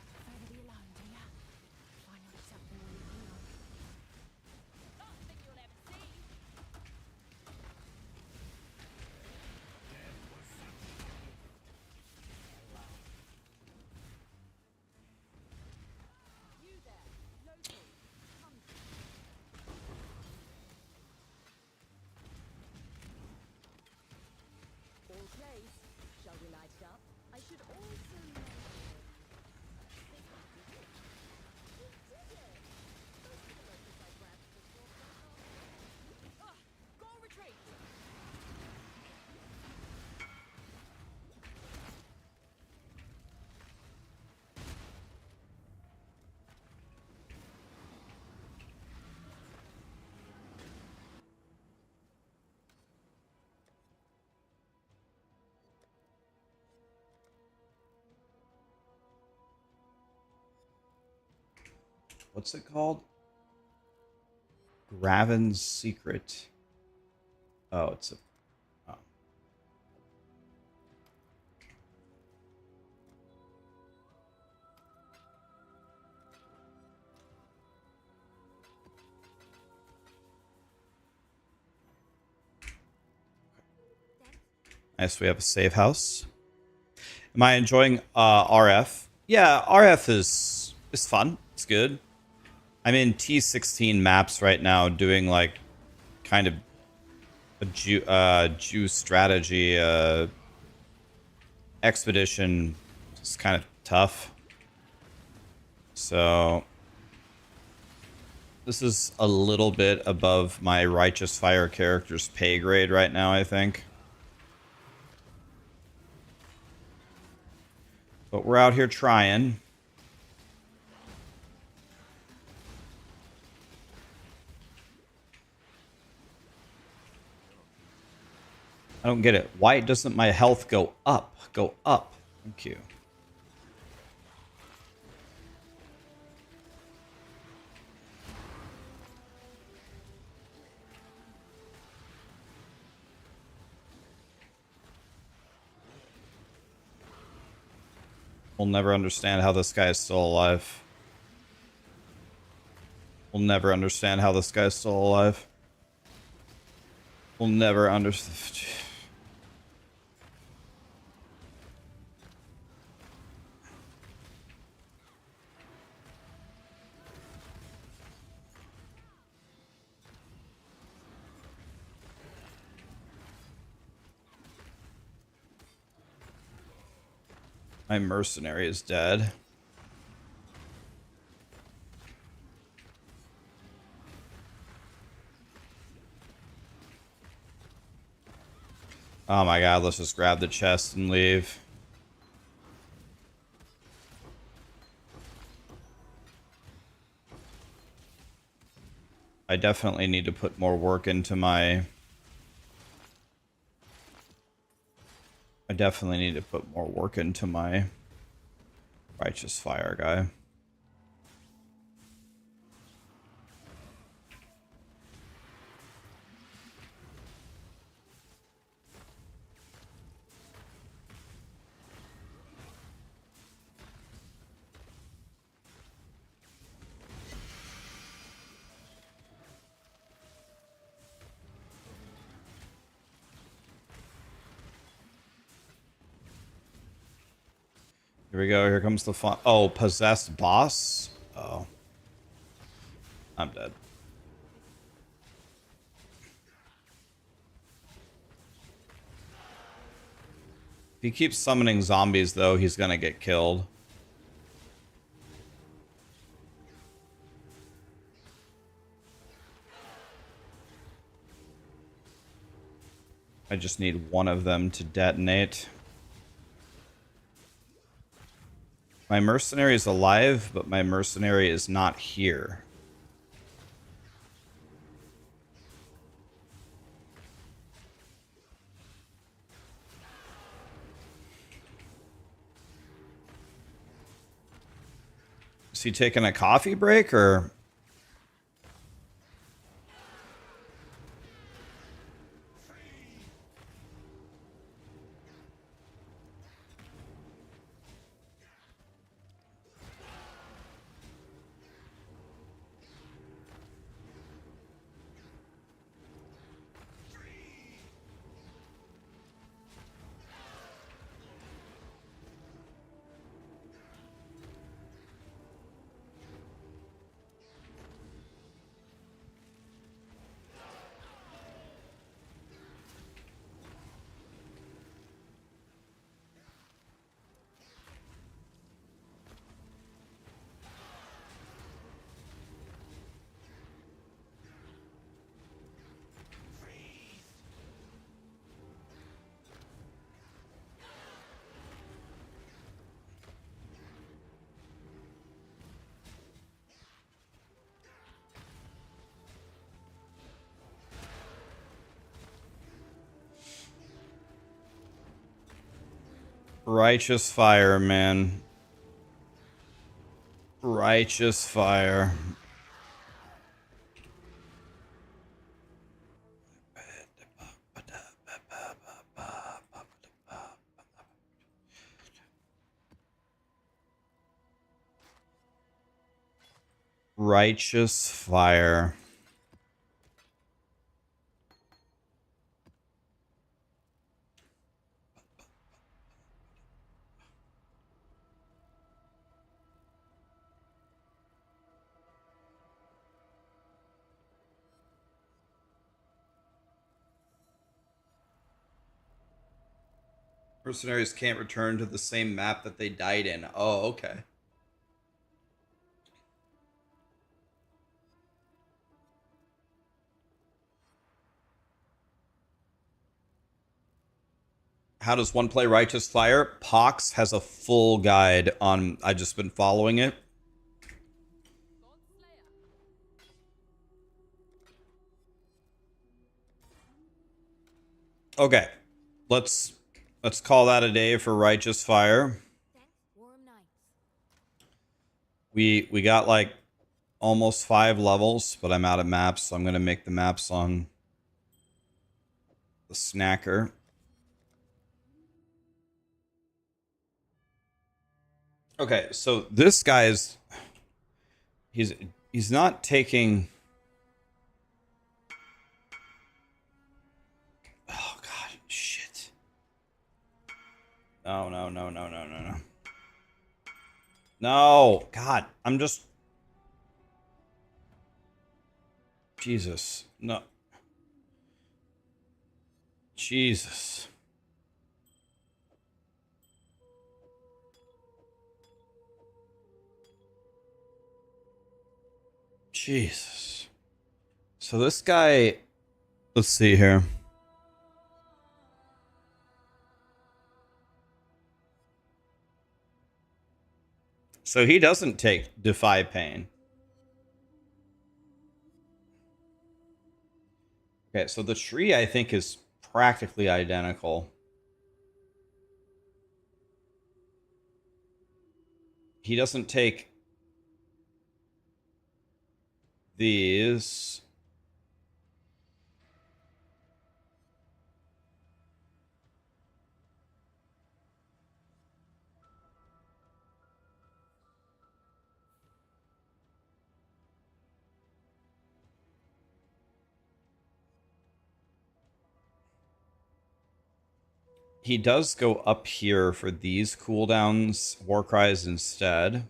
prefer to be alone, do ya? Find out something when you should also mention they can't do it. You did it! Most of the locals I grabbed before felt off. Go retreat! What's it called? Graven's Secret. Oh, it's a... Oh. Nice, we have a safe house. Am I enjoying RF? Yeah, RF is fun. It's good. I'm in T16 maps right now doing like kind of a Jew strategy expedition. It's kind of tough. So this is a little bit above my Righteous Fire character's pay grade right now, I think. But we're out here trying. I don't get it. Why doesn't my health go up? Go up. Thank you. We'll never understand how this guy is still alive. We'll never understand how this guy is still alive. We'll never understand. My mercenary is dead. Oh my god, let's just grab the chest and leave. I definitely need to put more work into my... Righteous Fire guy. Here we go. Here comes the fun. Oh, possessed boss? Oh. I'm dead. If he keeps summoning zombies, though, he's gonna get killed. I just need one of them to detonate. My mercenary is alive, but my mercenary is not here. Is he taking a coffee break, or... Righteous fire, man. Righteous fire. Righteous fire. Mercenaries can't return to the same map that they died in. Oh, okay. How does one play Righteous Fire? Pox has a full guide on. I've just been following it. Okay, let's call that a day for Righteous Fire. We got like almost 5 levels, but I'm out of maps, so I'm gonna make the maps on the snacker. Okay, so this guy's he's not taking. Oh god, shit. No. No, God, I'm just. Jesus, no. Jesus. Jesus. So this guy, let's see here. So he doesn't take Defy Pain. Okay, so the tree I think is practically identical. He doesn't take these. He does go up here for these cooldowns, War Cries instead.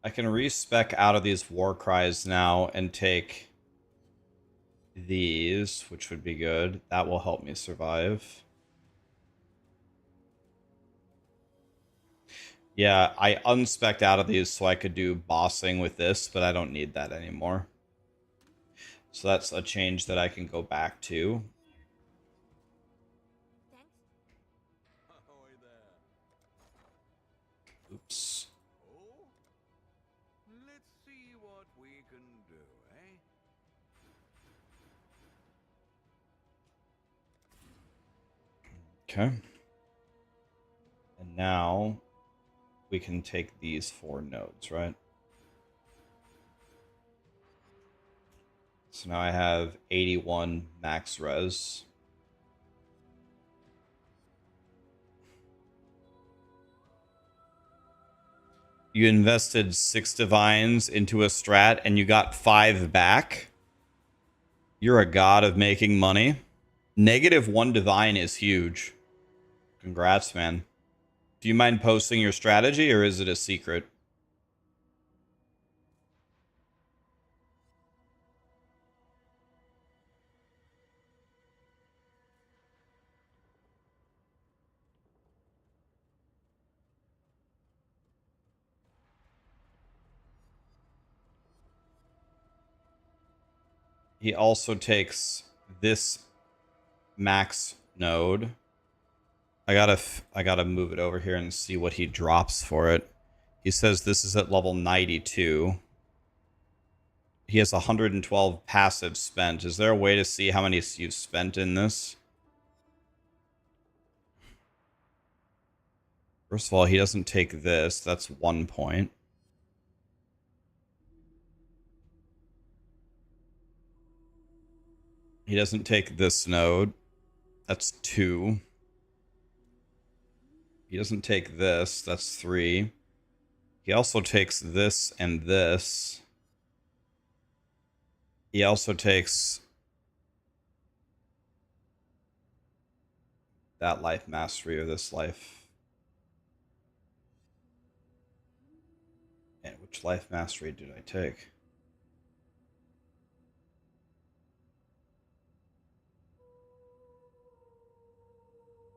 I can respec out of these War Cries now and take these, which would be good. That will help me survive. Yeah, I unspec'd out of these so I could do bossing with this, but I don't need that anymore. So that's a change that I can go back to. Ahoy there. Oops. Oh? Let's see what we can do, eh? Okay. And now we can take these 4 nodes, right? So now I have 81 max res. You invested 6 divines into a strat and you got 5 back. You're a god of making money. -1 divine is huge. Congrats, man. Do you mind posting your strategy or is it a secret? He also takes this max node. I gotta move it over here and see what he drops for it. He says this is at level 92. He has 112 passive spent. Is there a way to see how many you've spent in this? First of all, he doesn't take this. That's 1 point. He doesn't take this node. That's 2. He doesn't take this. That's 3. He also takes this and this. He also takes that life mastery or this life. And which life mastery did I take?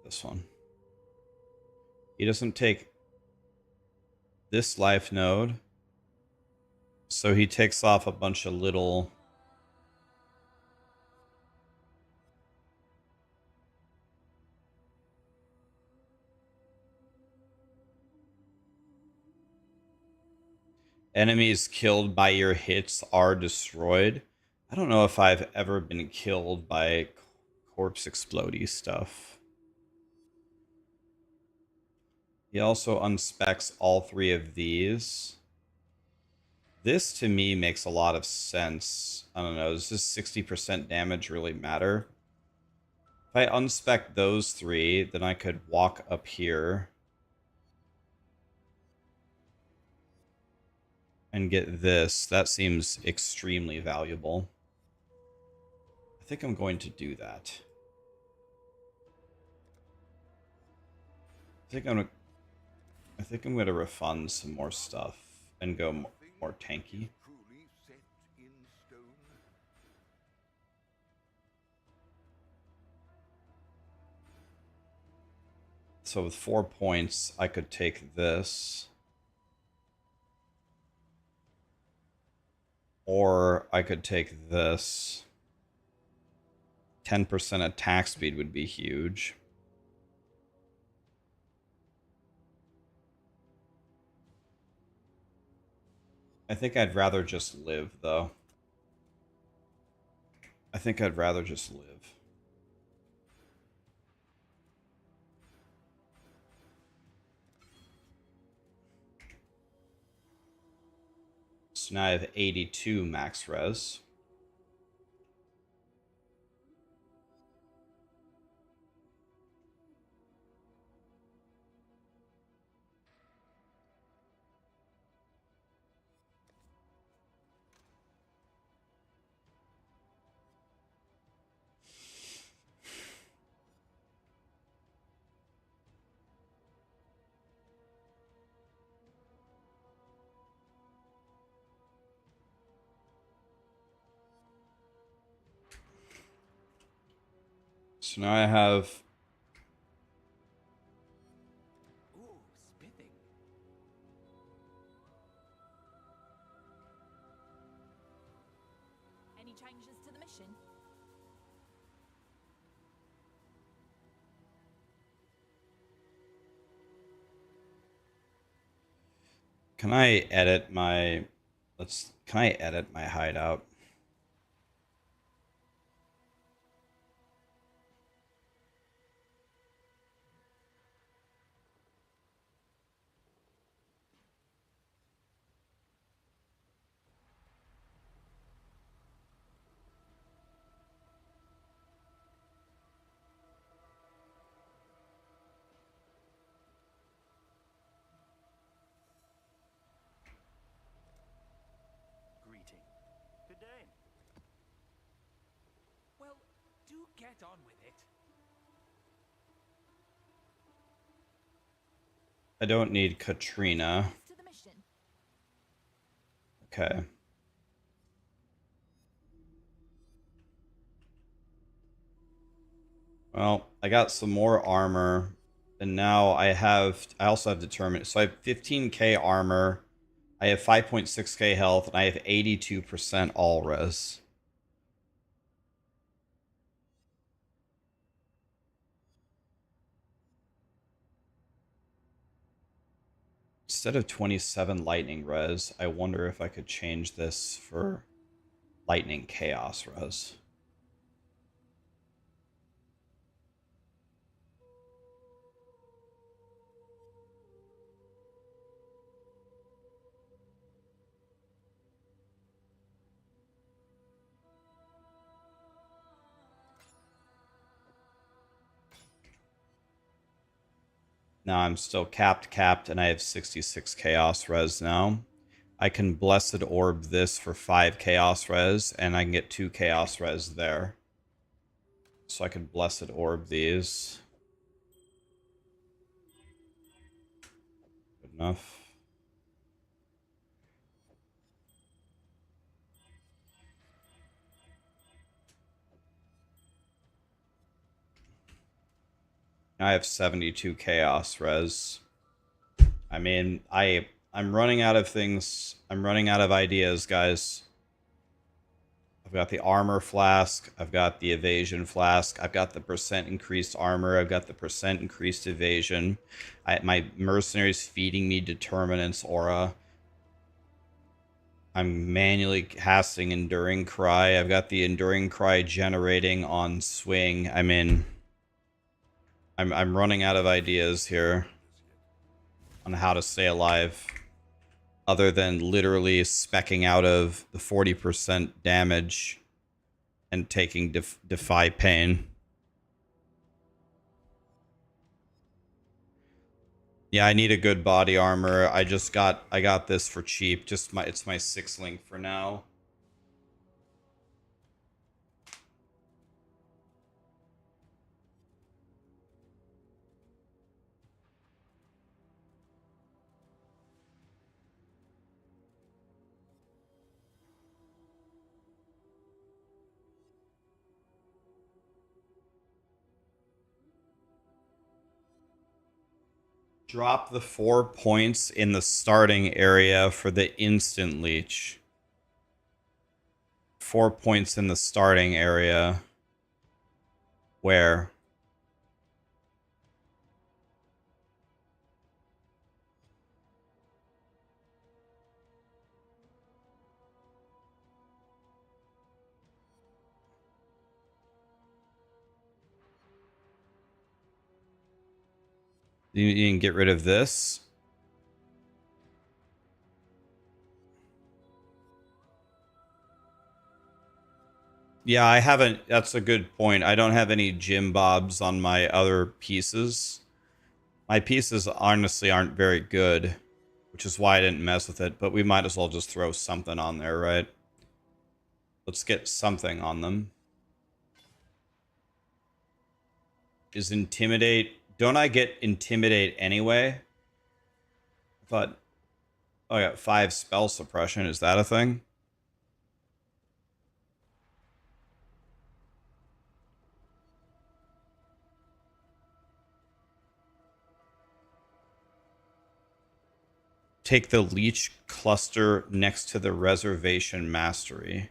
This one. He doesn't take this life node. So he takes off a bunch of little... Enemies killed by your hits are destroyed. I don't know if I've ever been killed by corpse explodey stuff. He also unspecs all 3 of these. This to me makes a lot of sense. I don't know, does this 60% damage really matter? If I unspec those 3, then I could walk up here and get this. That seems extremely valuable. I think I'm going to do that. I think I'm going to refund some more stuff and go more tanky. Truly set in stone. So with 4 points, I could take this. Or I could take this. 10% attack speed would be huge. I think I'd rather just live, though. I think I'd rather just live. So now I have 82 max res. So now I have... Ooh, spiffing. Any changes to the mission? Can I edit my... Can I edit my hideout? Greeting. Good day. Well, do get on with it. I don't need Katrina. To the mission. Okay. Well, I got some more armor, and now I also have determined. So I have 15k armor, I have 5.6k health, and I have 82% all res. Instead of 27 lightning res, I wonder if I could change this for lightning chaos res. Now I'm still capped, and I have 66 chaos res now. I can Blessed Orb this for 5 chaos res, and I can get 2 chaos res there. So I could Blessed Orb these. Good enough. I have 72 chaos res. I mean, I'm running out of things. I'm running out of ideas, guys. I've got the armor flask. I've got the evasion flask. I've got the percent increased armor. I've got the percent increased evasion. My mercenaries feeding me determinants aura. I'm manually casting Enduring Cry. I've got the Enduring Cry generating on swing. I mean, I'm running out of ideas here on how to stay alive, other than literally specking out of the 40% damage and taking Defy Pain. Yeah, I need a good body armor. I got this for cheap. It's my 6 link for now. Drop the 4 points in the starting area for the instant leech. 4 points in the starting area. Where? You can get rid of this. Yeah, I haven't. That's a good point. I don't have any Jim Bobs on my other pieces. My pieces honestly aren't very good, which is why I didn't mess with it. But we might as well just throw something on there, right? Let's get something on them. Is Intimidate... Don't I get Intimidate anyway? I thought... Oh, I got 5 spell suppression. Is that a thing? Take the leech cluster next to the reservation mastery.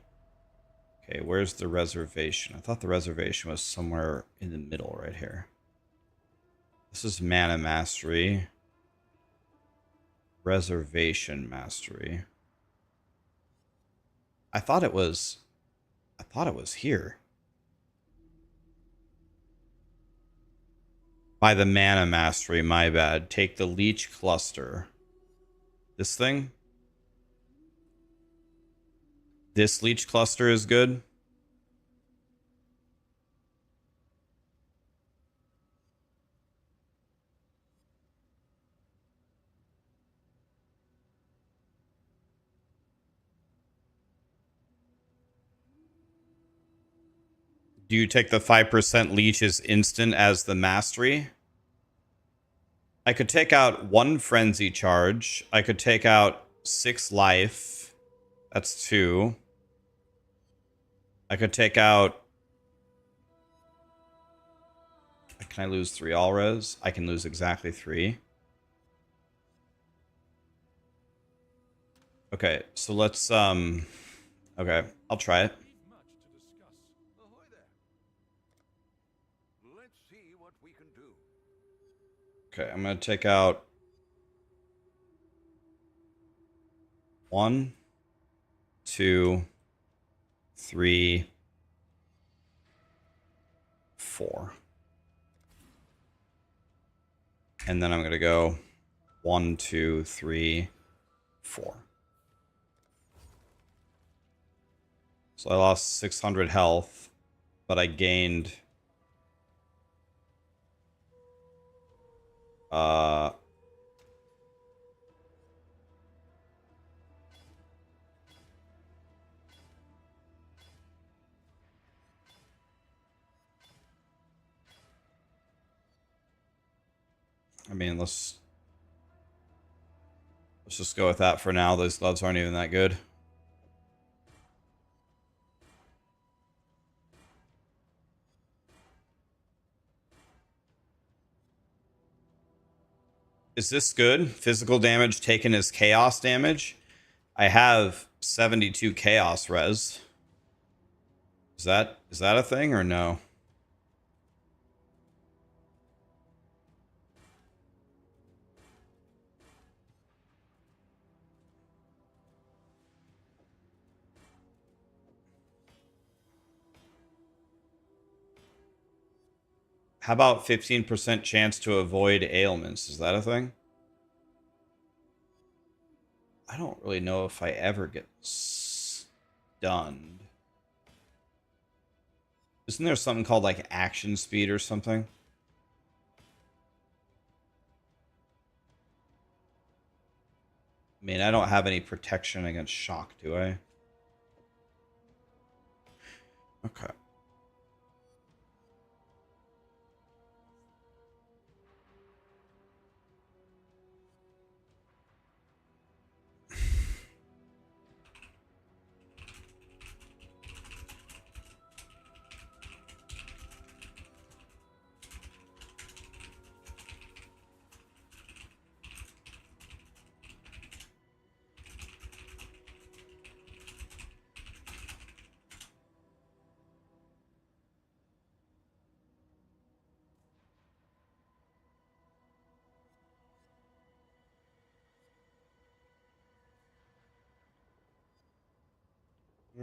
Okay, where's the reservation? I thought the reservation was somewhere in the middle right here. This is mana mastery. Reservation mastery. I thought it was here. By the mana mastery, my bad. Take the leech cluster. This thing? This leech cluster is good. Do you take the 5% leech as instant as the mastery? I could take out 1 frenzy charge. I could take out 6 life. That's 2. I could take out... Can I lose 3 all res? I can lose exactly 3. Okay, so let's okay, I'll try it. Much to discuss. Ahoy there. Let's see what we can do. Okay, I'm gonna take out 1, 2, 3, 4. And then I'm going to go 1, 2, 3, 4. So I lost 600 health, but I gained I mean, let's just go with that for now. Those gloves aren't even that good. Is this good? Physical damage taken as chaos damage. I have 72 chaos res. Is that a thing or no? How about 15% chance to avoid ailments? Is that a thing? I don't really know if I ever get stunned. Isn't there something called like action speed or something? I mean, I don't have any protection against shock, do I? Okay.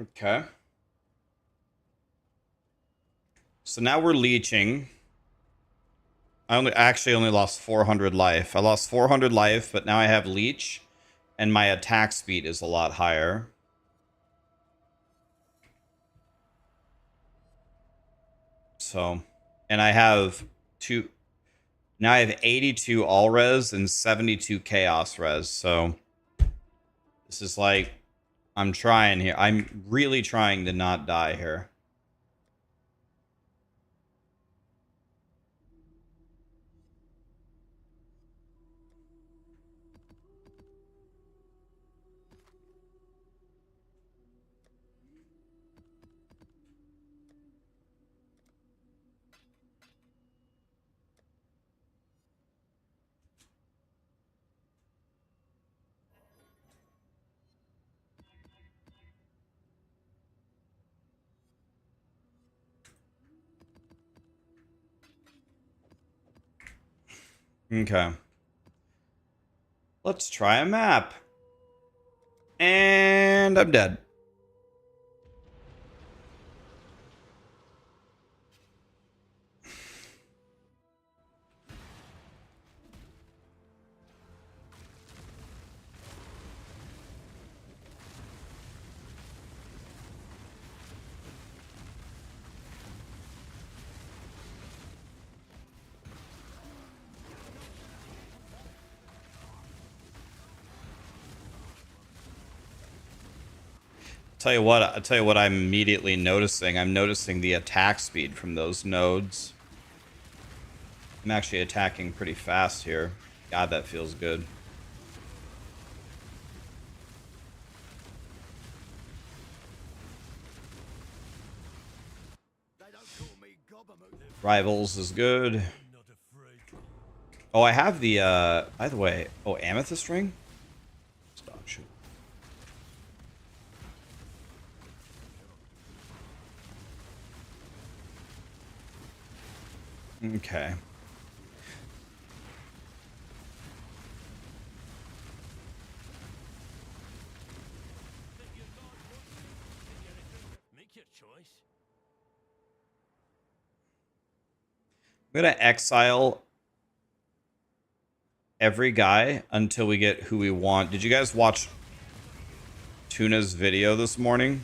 Okay. So now we're leeching. I actually only lost 400 life. I lost 400 life, but now I have leech, and my attack speed is a lot higher. So, and I have now I have 82 all res and 72 chaos res. So this is like, I'm trying here. I'm really trying to not die here. Okay. Let's try a map. And I'm dead. I'll tell you what I'm immediately noticing. I'm noticing the attack speed from those nodes. I'm actually attacking pretty fast here. God, that feels good. Rivals is good. Oh, I have the, by the way, oh, Amethyst Ring? Dog shit. Okay. choice. I'm gonna exile every guy until we get who we want. Did you guys watch Tuna's video this morning?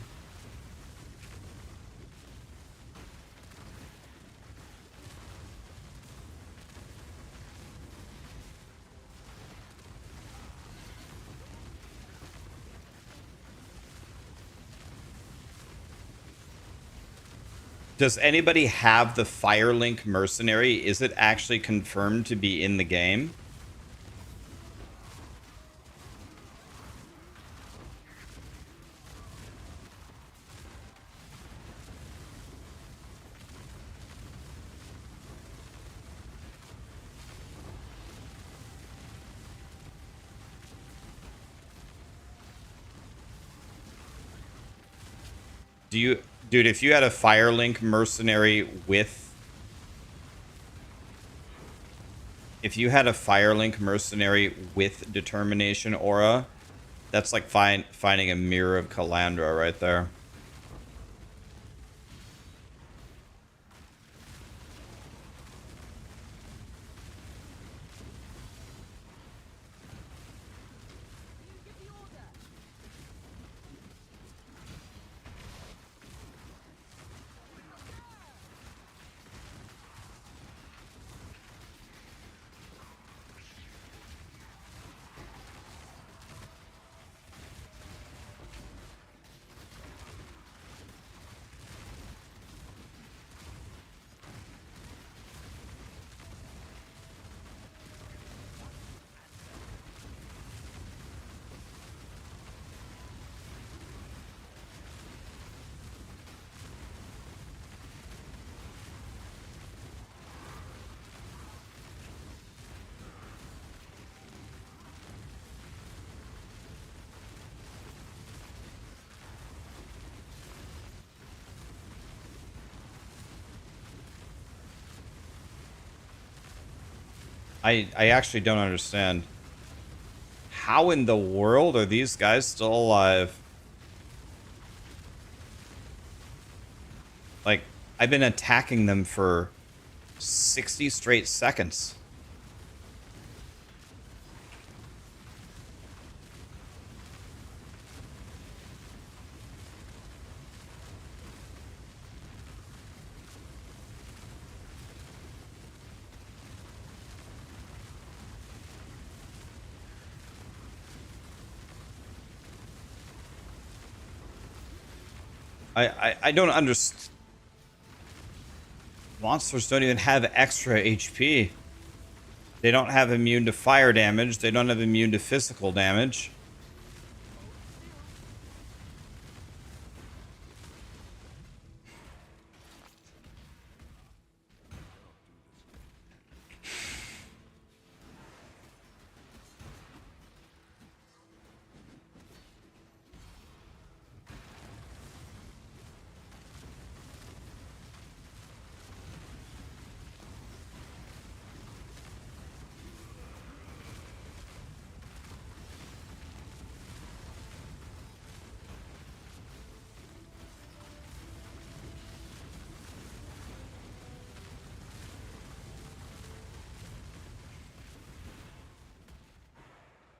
Does anybody have the Firelink Mercenary? Is it actually confirmed to be in the game? Do you, dude, if you had a Firelink Mercenary with... If you had a Firelink Mercenary with Determination Aura, that's like finding a Mirror of Calandra right there. I actually don't understand. How in the world are these guys still alive? Like, I've been attacking them for 60 straight seconds. I don't understand. Monsters don't even have extra HP. They don't have immune to fire damage. They don't have immune to physical damage.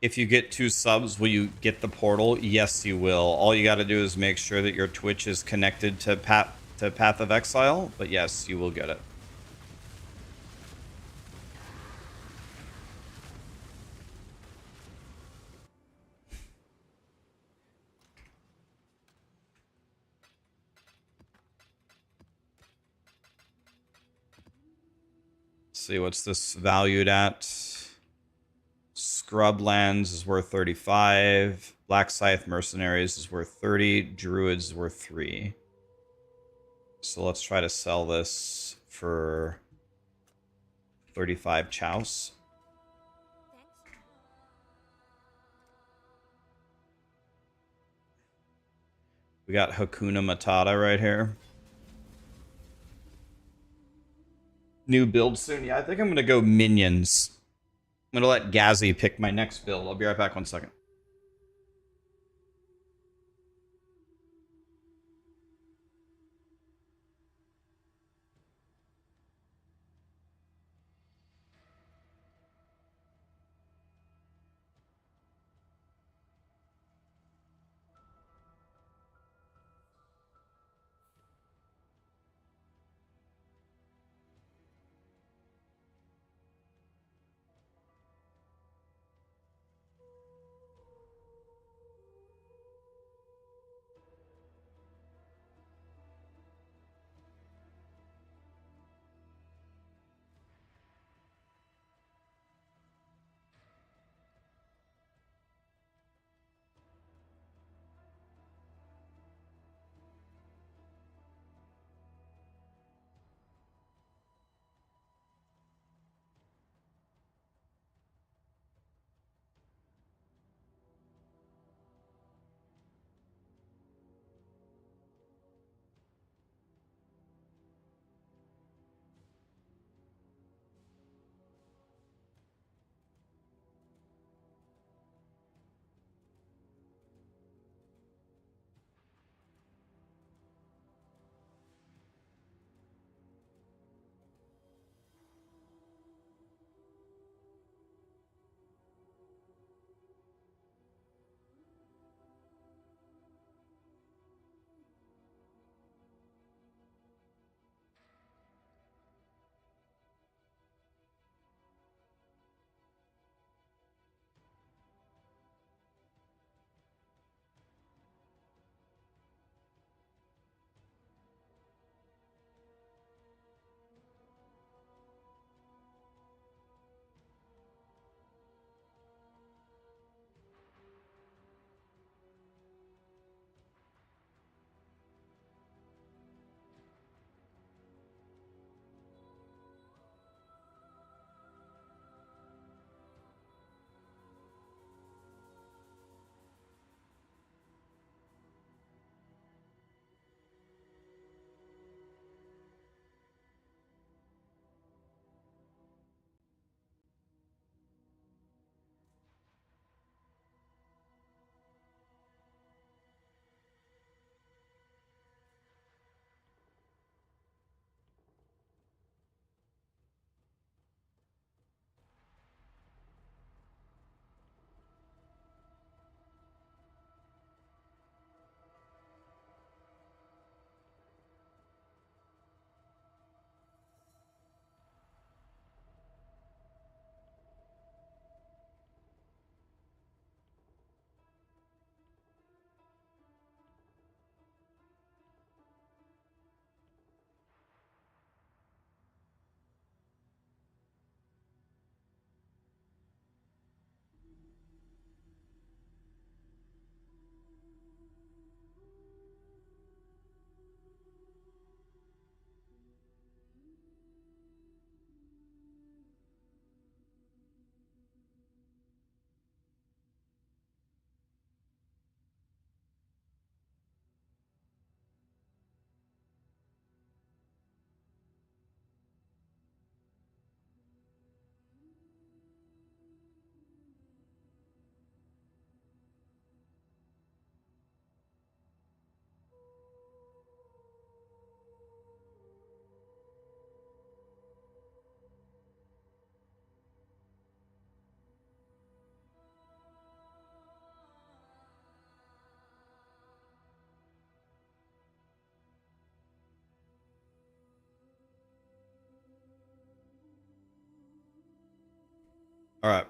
If you get 2 subs, will you get the portal? Yes, you will. All you got to do is make sure that your Twitch is connected to Path of Exile. But yes, you will get it. Let's see, what's this valued at? Scrublands is worth 35. Black Scythe Mercenaries is worth 30. Druids is worth 3. So let's try to sell this for 35 chouse. We got Hakuna Matata right here. New build soon? Yeah, I think I'm going to go minions. I'm going to let Gazzy pick my next build. I'll be right back 1 second. All right.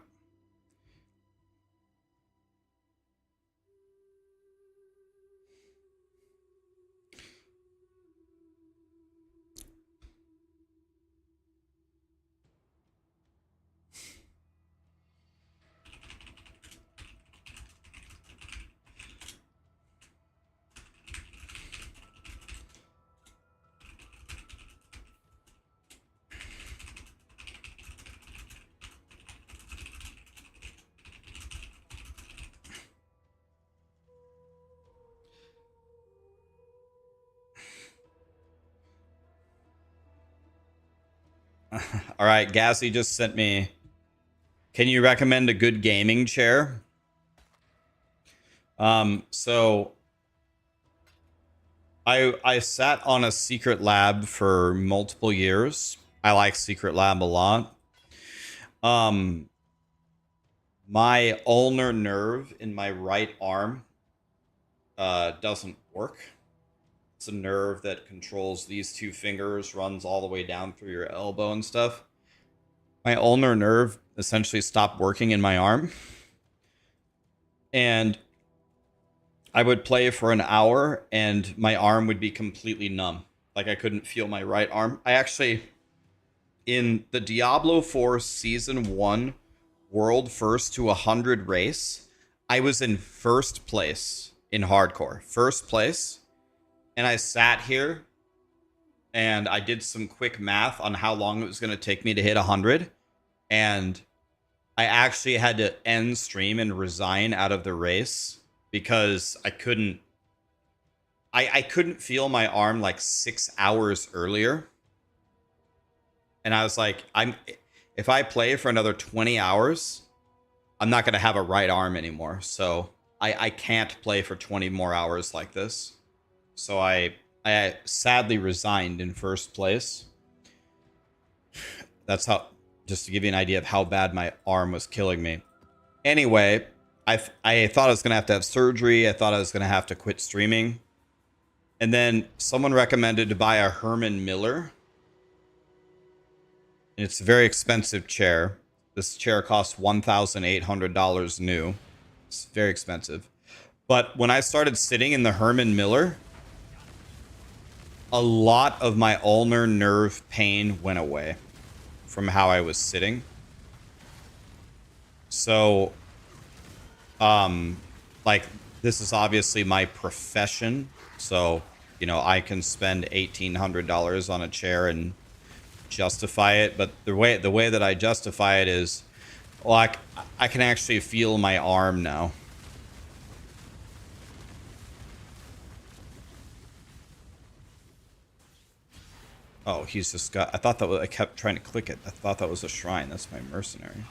All right, Gassy just sent me. Can you recommend a good gaming chair? So I sat on a secret lab for multiple years. I like secret lab a lot. My ulnar nerve in my right arm doesn't work. It's a nerve that controls these two fingers, runs all the way down through your elbow and stuff. My ulnar nerve essentially stopped working in my arm. And I would play for an hour and my arm would be completely numb. Like I couldn't feel my right arm. I actually, in the Diablo 4 Season 1 World First to 100 race, I was in first place in hardcore. First place. And I sat here and I did some quick math on how long it was going to take me to hit 100. And I actually had to end stream and resign out of the race because I couldn't feel my arm like 6 hours earlier. And I was like, if I play for another 20 hours, I'm not going to have a right arm anymore. So I can't play for 20 more hours like this. So I sadly resigned in first place. That's how, just to give you an idea of how bad my arm was killing me. Anyway, I thought I was going to have surgery. I thought I was going to have to quit streaming. And then someone recommended to buy a Herman Miller. It's a very expensive chair. This chair costs $1,800 new. It's very expensive. But when I started sitting in the Herman Miller, a lot of my ulnar nerve pain went away from how I was sitting. So, like, this is obviously my profession. So, you know, I can spend $1,800 on a chair and justify it. But the way that I justify it is, well, I can actually feel my arm now. Oh, he's just got... I thought that was... I kept trying to click it. I thought that was a shrine. That's my mercenary.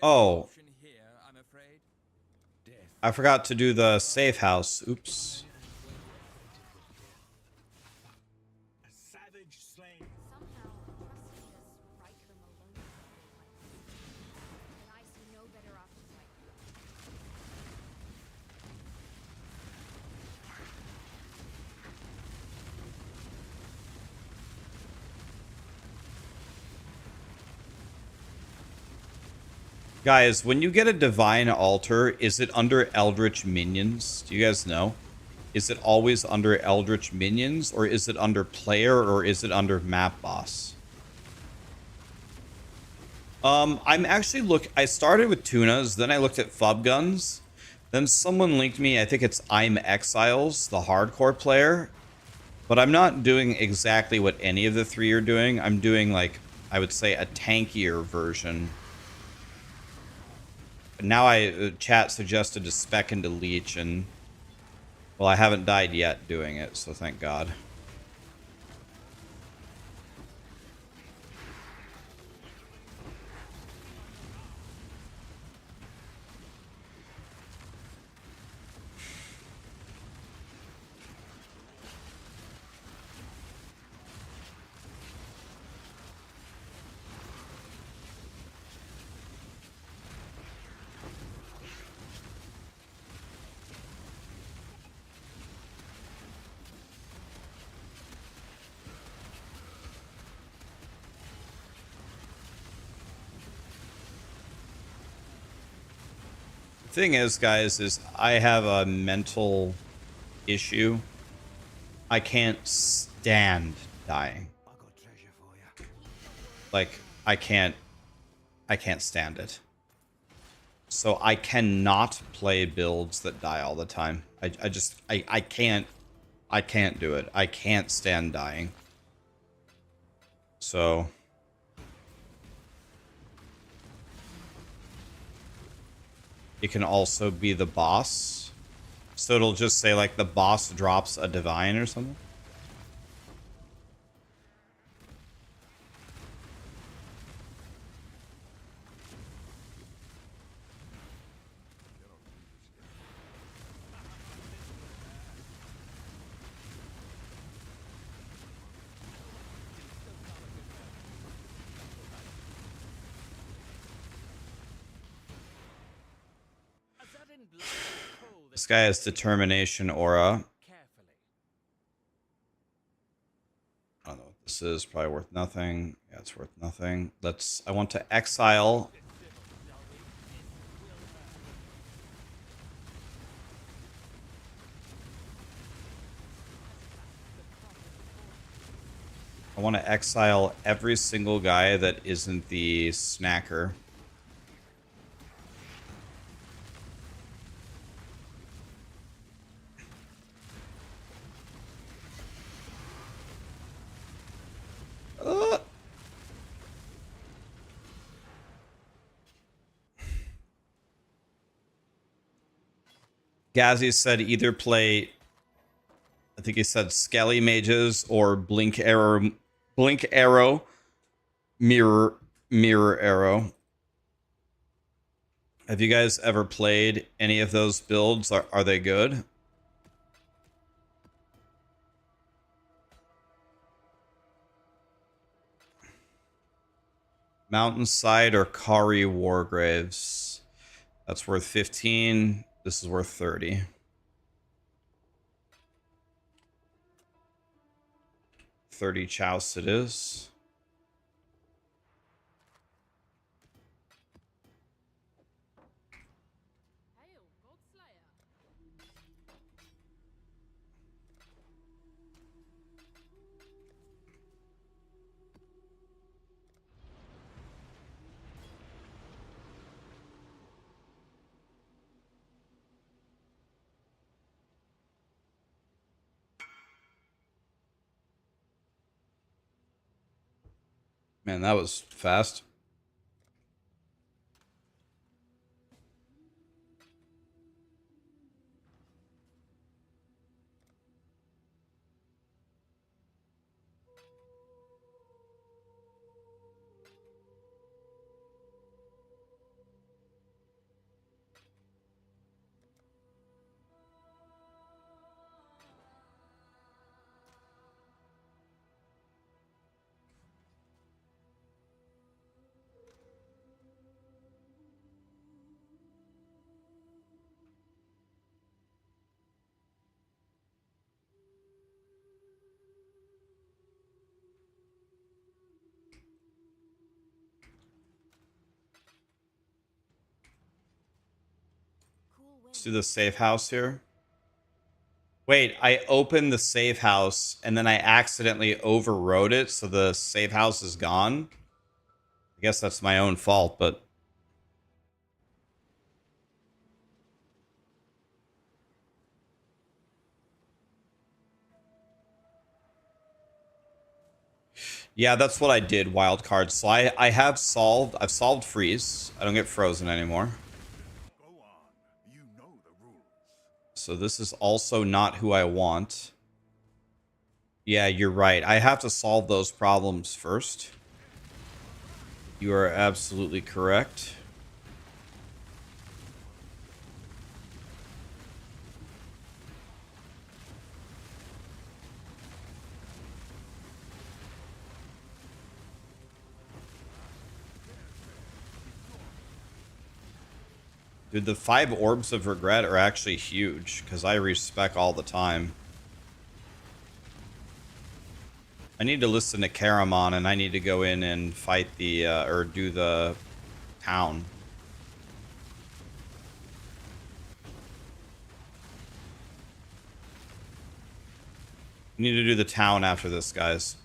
Oh, I forgot to do the safe house. Oops. Somehow, trusting this Riker Malone and I see no better option right now. Guys, when you get a divine altar, is it under eldritch minions? Do you guys know? Is it always under eldritch minions, or is it under player, or is it under map boss? I'm actually I started with tunas, then I looked at fub guns, then someone linked me, I think it's I'm Exiles, the hardcore player, but I'm not doing exactly what any of the three are doing. I'm doing, like, I would say a tankier version. Now chat suggested to spec into leech, and Well, I haven't died yet doing it, so thank God. Thing is, guys, is I have a mental issue. I can't stand dying. I got treasure for you. Like, I can't stand it. So I cannot play builds that die all the time. I can't do it. I can't stand dying. So it can also be the boss. So it'll just say like the boss drops a divine or something. As that in blood and coal that This guy has determination aura. carefully. I don't know what this is. Probably worth nothing. Yeah, it's worth nothing. I want to exile. I want to exile every single guy that isn't the snacker. Gazzy said either play, I think he said Skelly Mages or Blink Arrow, Mirror Arrow. Have you guys ever played any of those builds? Are they good? Mountainside or Kari Wargraves? That's worth 15. This is worth 30. $30 chouse it is. Hail, Godslayer. Man, that was fast. Cool wind. Let's do the safe house here. Wait, I opened the safe house and then I accidentally overrode it, so the safe house is gone. I guess that's my own fault, but yeah, that's what I did, wild card. So I've solved freeze. I don't get frozen anymore. Go on. You know the rules. So this is also not who I want. Yeah, you're right. I have to solve those problems first. You are absolutely correct. Dude, the 5 orbs of regret are actually huge because I respec all the time. I need to listen to Karamon, and I need to go in and fight the, or do the town. We need to do the town after this, guys.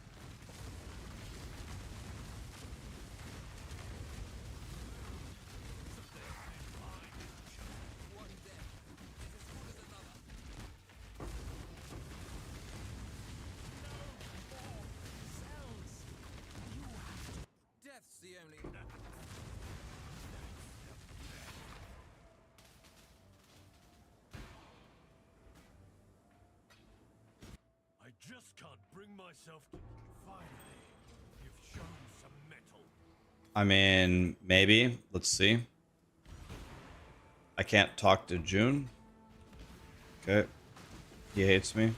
Death's the only. I just can't bring myself to. Finally, you've shown some metal. I mean, maybe. Let's see. I can't talk to June. Okay. He hates me.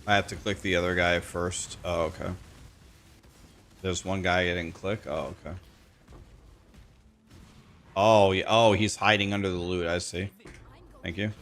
I have to click the other guy first. Oh, okay. There's one guy I didn't click. Oh, okay. Oh, yeah. Oh, he's hiding under the loot. I see. Thank you.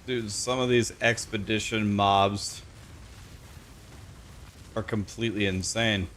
Dude, some of these expedition mobs are completely insane.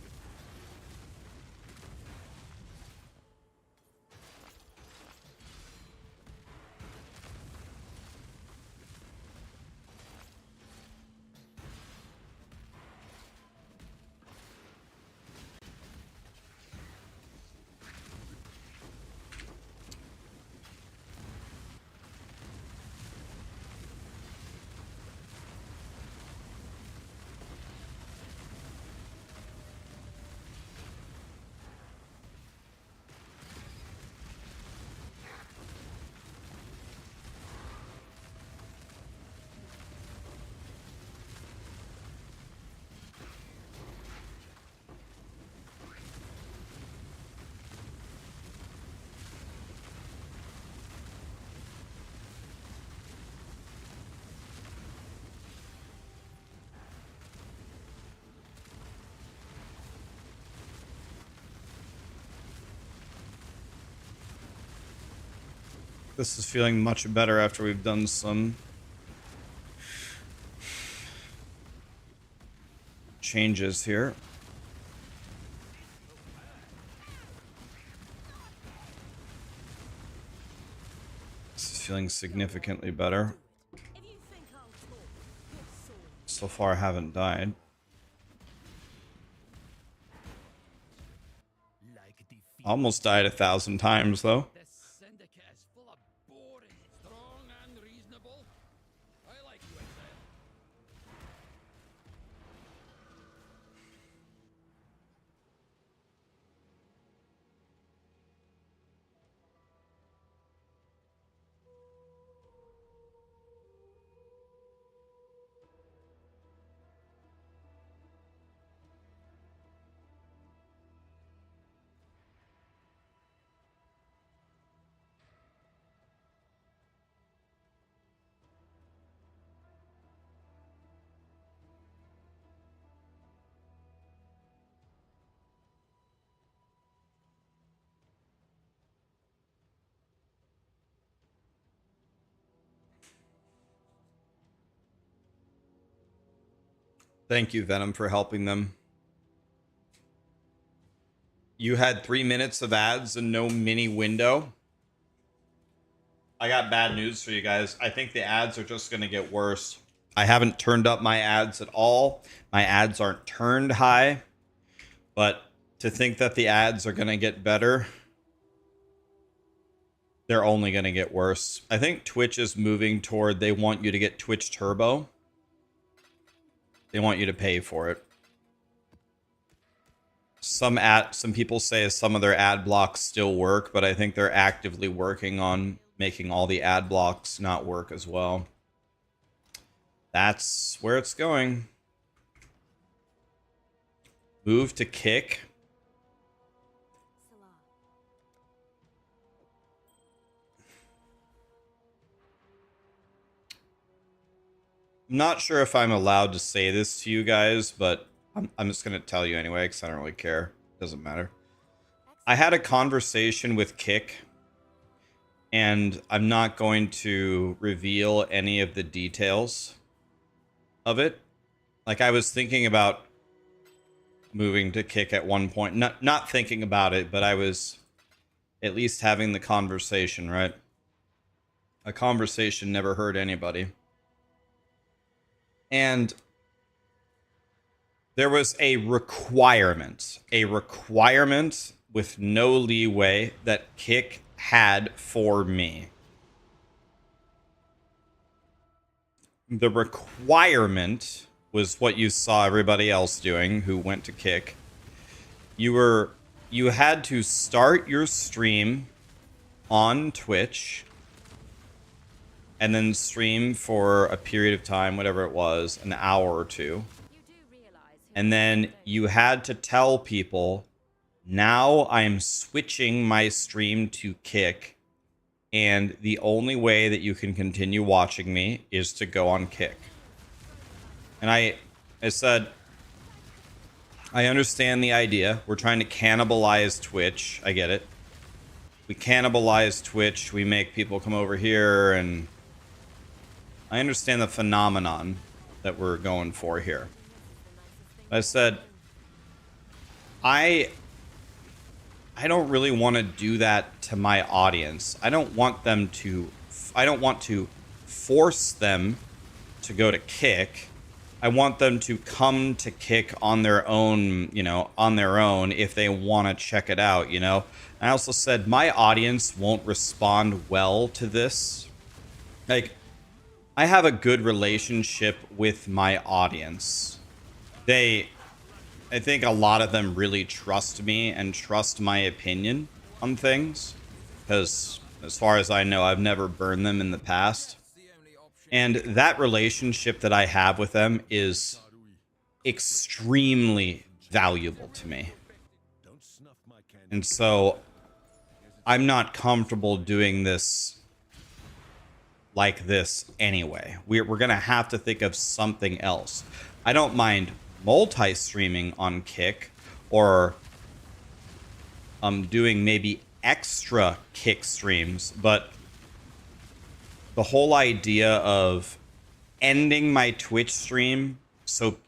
This is feeling much better after we've done some changes here. This is feeling significantly better. So far, I haven't died. Almost died 1,000 times, though. The Syndicate is full of boring, strong and reasonable. Thank you, Venom, for helping them. You had 3 minutes of ads and no mini window. I got bad news for you guys. I think the ads are just going to get worse. I haven't turned up my ads at all. My ads aren't turned high. But to think that the ads are going to get better, they're only going to get worse. I think Twitch is moving toward they want you to get Twitch Turbo. They want you to pay for it. Some people say some of their ad blocks still work, but I think they're actively working on making all the ad blocks not work as well. That's where it's going. Move to kick. I'm not sure if I'm allowed to say this to you guys, but I'm just going to tell you anyway because I don't really care. Doesn't matter. I had a conversation with Kick, and I'm not going to reveal any of the details of it. Like, I was thinking about moving to Kick at one point. Not thinking about it, but I was at least having the conversation, right? A conversation never hurt anybody. And there was a requirement with no leeway that Kick had for me. The requirement was what you saw everybody else doing who went to Kick. You had to start your stream on Twitch and then stream for a period of time, whatever it was, an hour or two. And then you had to tell people, now I'm switching my stream to Kick, and the only way that you can continue watching me is to go on Kick. And I said, I understand the idea. We're trying to cannibalize Twitch. I get it. We cannibalize Twitch. We make people come over here, and I understand the phenomenon that we're going for here. I said, I don't really want to do that to my audience. I don't want to force them to go to Kick. I want them to come to Kick on their own, if they want to check it out, I also said my audience won't respond well to this. Like, I have a good relationship with my audience. I think a lot of them really trust me and trust my opinion on things, because as far as I know, I've never burned them in the past. And that relationship that I have with them is extremely valuable to me. And so I'm not comfortable doing this like this anyway. We're going to have to think of something else. I don't mind multi-streaming on Kick, or doing maybe extra Kick streams, but the whole idea of ending my Twitch stream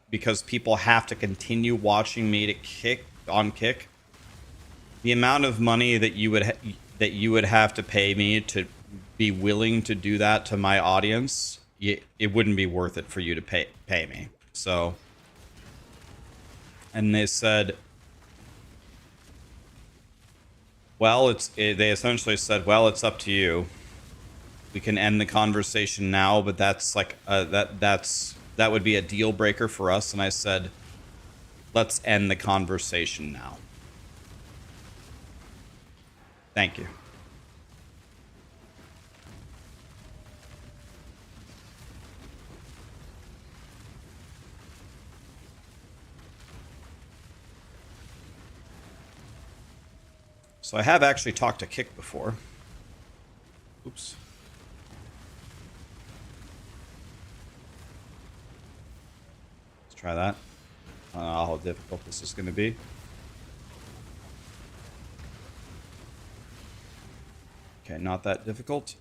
because people have to continue watching me to Kick on Kick, the amount of money that you would have to pay me to be willing to do that to my audience, it wouldn't be worth it for you to pay me. So, and they said, well, they essentially said, well, it's up to you. We can end the conversation now, but that's like that would be a deal breaker for us. And I said, let's end the conversation now. Thank you. So I have actually talked to Kick before. Oops. Let's try that. I don't know how difficult this is going to be. Okay, not that difficult.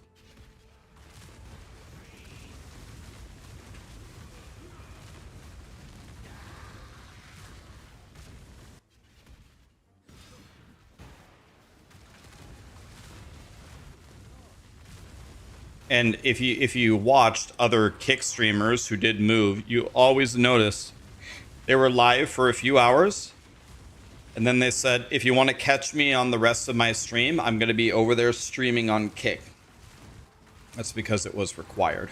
And if you watched other kick streamers who did move, you always notice they were live for a few hours, and then they said, if you want to catch me on the rest of my stream, I'm going to be over there streaming on kick. That's because it was required.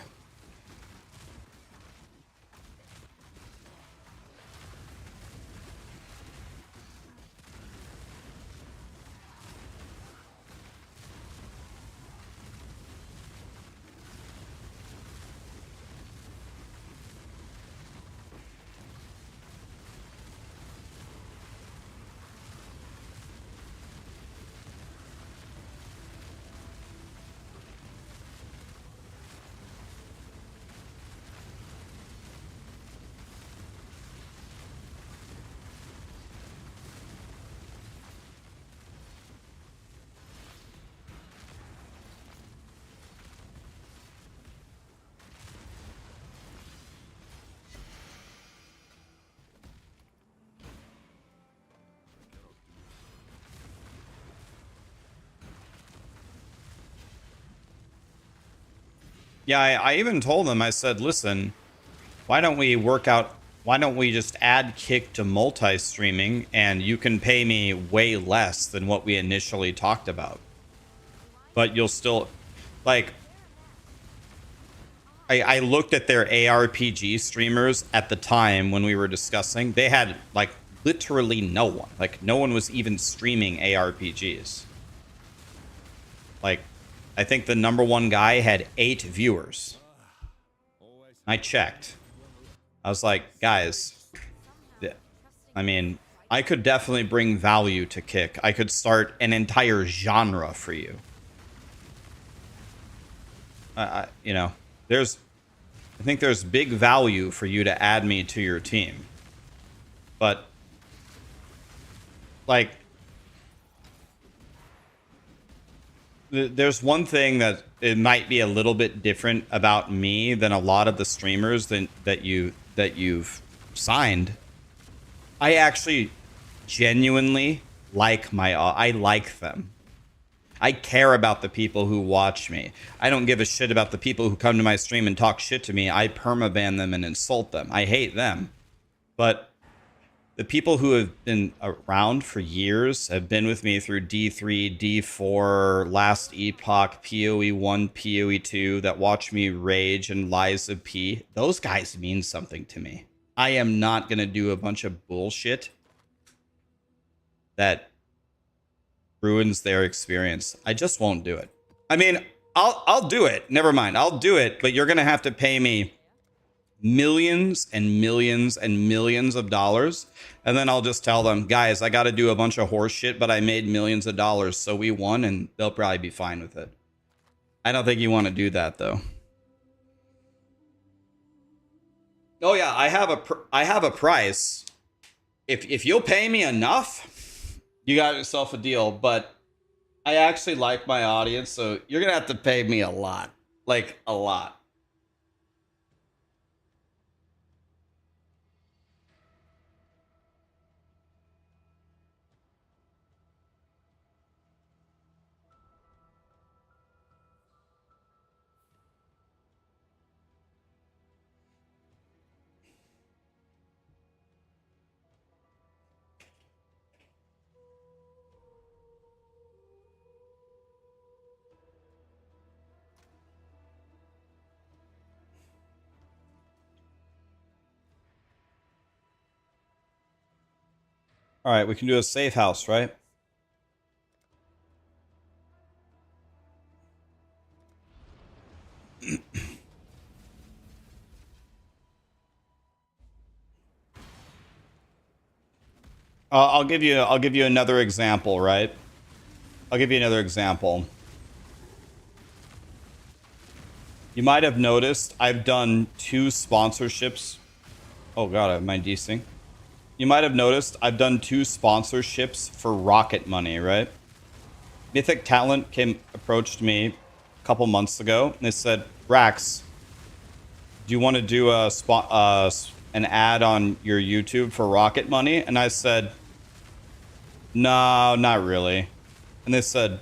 Yeah, I even told them, I said, listen, why don't we just add kick to multi-streaming and you can pay me way less than what we initially talked about. But you'll still, like, I looked at their ARPG streamers at the time when we were discussing. They had, like, literally no one. Like, no one was even streaming ARPGs. Like, I think the number one guy had 8 viewers. I checked. I was like, guys, I mean, I could definitely bring value to kick. I could start an entire genre for you. You know, I think there's big value for you to add me to your team. But, like, there's one thing that it might be a little bit different about me than a lot of the streamers that you've signed. I actually genuinely like I like them. I care about the people who watch me. I don't give a shit about the people who come to my stream and talk shit to me. I permaban them and insult them. I hate them. But the people who have been around for years, have been with me through D3, D4, last Epoch, POE1, POE2, that watch me rage and Lies of P, those guys mean something to me. I am not going to do a bunch of bullshit that ruins their experience. I just won't do it. I mean, I'll do it. Never mind. I'll do it, but you're going to have to pay me millions and millions and millions of dollars, and then I'll just tell them, guys, I got to do a bunch of horse shit, but I made millions of dollars, so we won, and they'll probably be fine with it. I don't think you want to do that, though. Oh yeah, I have a price. If you'll pay me enough, you got yourself a deal. But I actually like my audience, so you're gonna have to pay me a lot, like a lot. All right, we can do a safe house, right? I'll give you another example, right? I'll give you another example. You might have noticed I've done 2 sponsorships. Oh god, I have my desync. You might have noticed I've done 2 sponsorships for Rocket Money, right? Mythic Talent approached me a couple months ago, and they said, Rax, do you want to do an ad on your YouTube for Rocket Money? And I said, no, not really. And they said,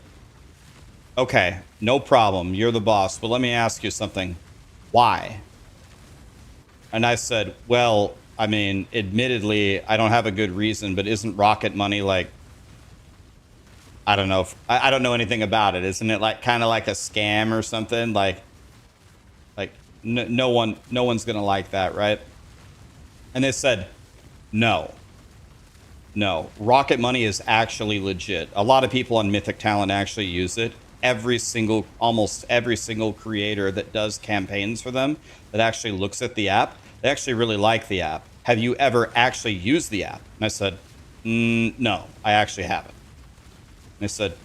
Okay, no problem. You're the boss. But let me ask you something. Why? And I said, well, I mean, admittedly, I don't have a good reason, but isn't Rocket Money like, I don't know. I don't know anything about it. Isn't it like kind of like a scam or something? Like no one's going to like that, right? And they said, no. No, Rocket Money is actually legit. A lot of people on Mythic Talent actually use it. Almost every single creator that does campaigns for them, that actually looks at the app, they actually really like the app. Have you ever actually used the app? And I said, no, I actually haven't. And they said,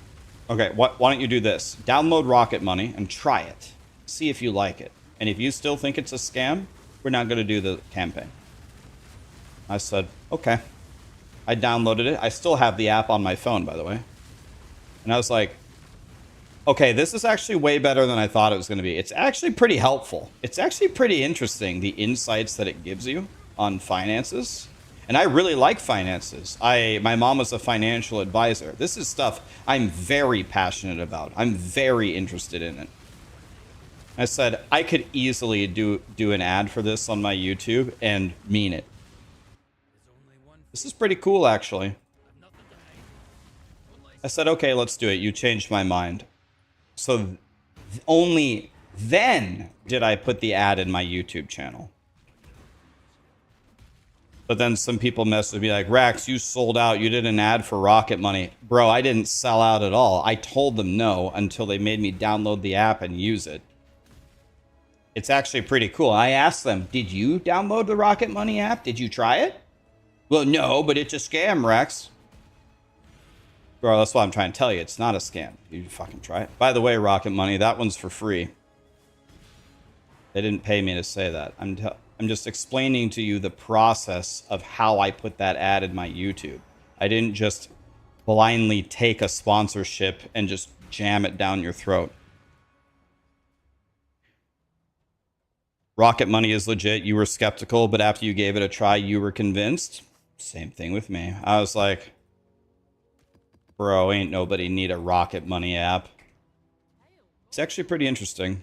okay, why don't you do this? Download Rocket Money and try it. See if you like it. And if you still think it's a scam, we're not going to do the campaign. I said, okay. I downloaded it. I still have the app on my phone, by the way. And I was like, okay, this is actually way better than I thought it was going to be. It's actually pretty helpful. It's actually pretty interesting, the insights that it gives you on finances. And I really like finances. My mom was a financial advisor. This is stuff I'm very passionate about. I'm very interested in it. I said, I could easily do an ad for this on my YouTube and mean it. This is pretty cool, actually. I said, okay, let's do it. You changed my mind. So only then did I put the ad in my YouTube channel. But then some people messaged me like, Rax, you sold out. You did an ad for Rocket Money. Bro, I didn't sell out at all. I told them no until they made me download the app and use it. It's actually pretty cool. I asked them, did you download the Rocket Money app? Did you try it? Well, no, but it's a scam, Rex. Bro, that's what I'm trying to tell you. It's not a scam. You fucking try it. By the way, Rocket Money, that one's for free. They didn't pay me to say that. I'm just explaining to you the process of how I put that ad in my YouTube. I didn't just blindly take a sponsorship and just jam it down your throat. Rocket Money is legit. You were skeptical, but after you gave it a try, you were convinced. Same thing with me. I was like, bro, ain't nobody need a Rocket Money app. It's actually pretty interesting.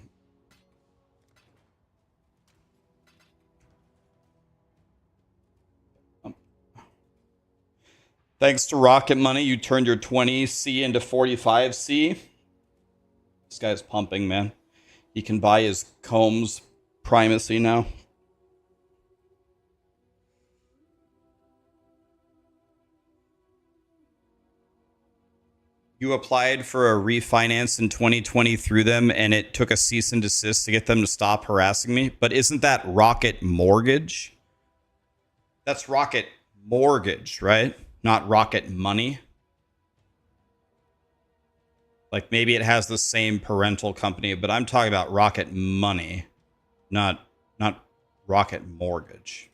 Thanks to Rocket Money, you turned your 20C into 45C. This guy's pumping, man. He can buy his Combs primacy now. You applied for a refinance in 2020 through them, and it took a cease and desist to get them to stop harassing me. But isn't that Rocket Mortgage? That's Rocket Mortgage, right? Not Rocket Money. Like maybe it has the same parental company, but I'm talking about Rocket Money, not Rocket Mortgage.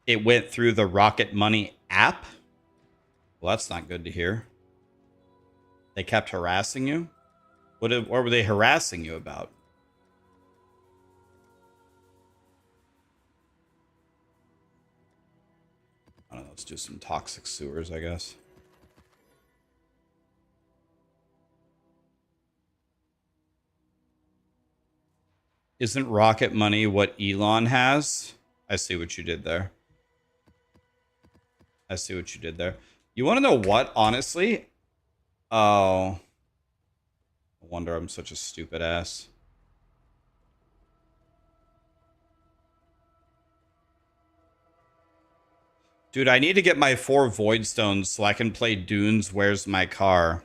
It went through the Rocket Money app. Well, that's not good to hear. They kept harassing you? What were they harassing you about? I don't know. Let's do some toxic sewers, I guess. Isn't Rocket Money what Elon has? I see what you did there. I see what you did there. You want to know what, honestly? Oh. No wonder I'm such a stupid ass. Dude, I need to get my 4 Void Stones so I can play Dunes Where's My Car.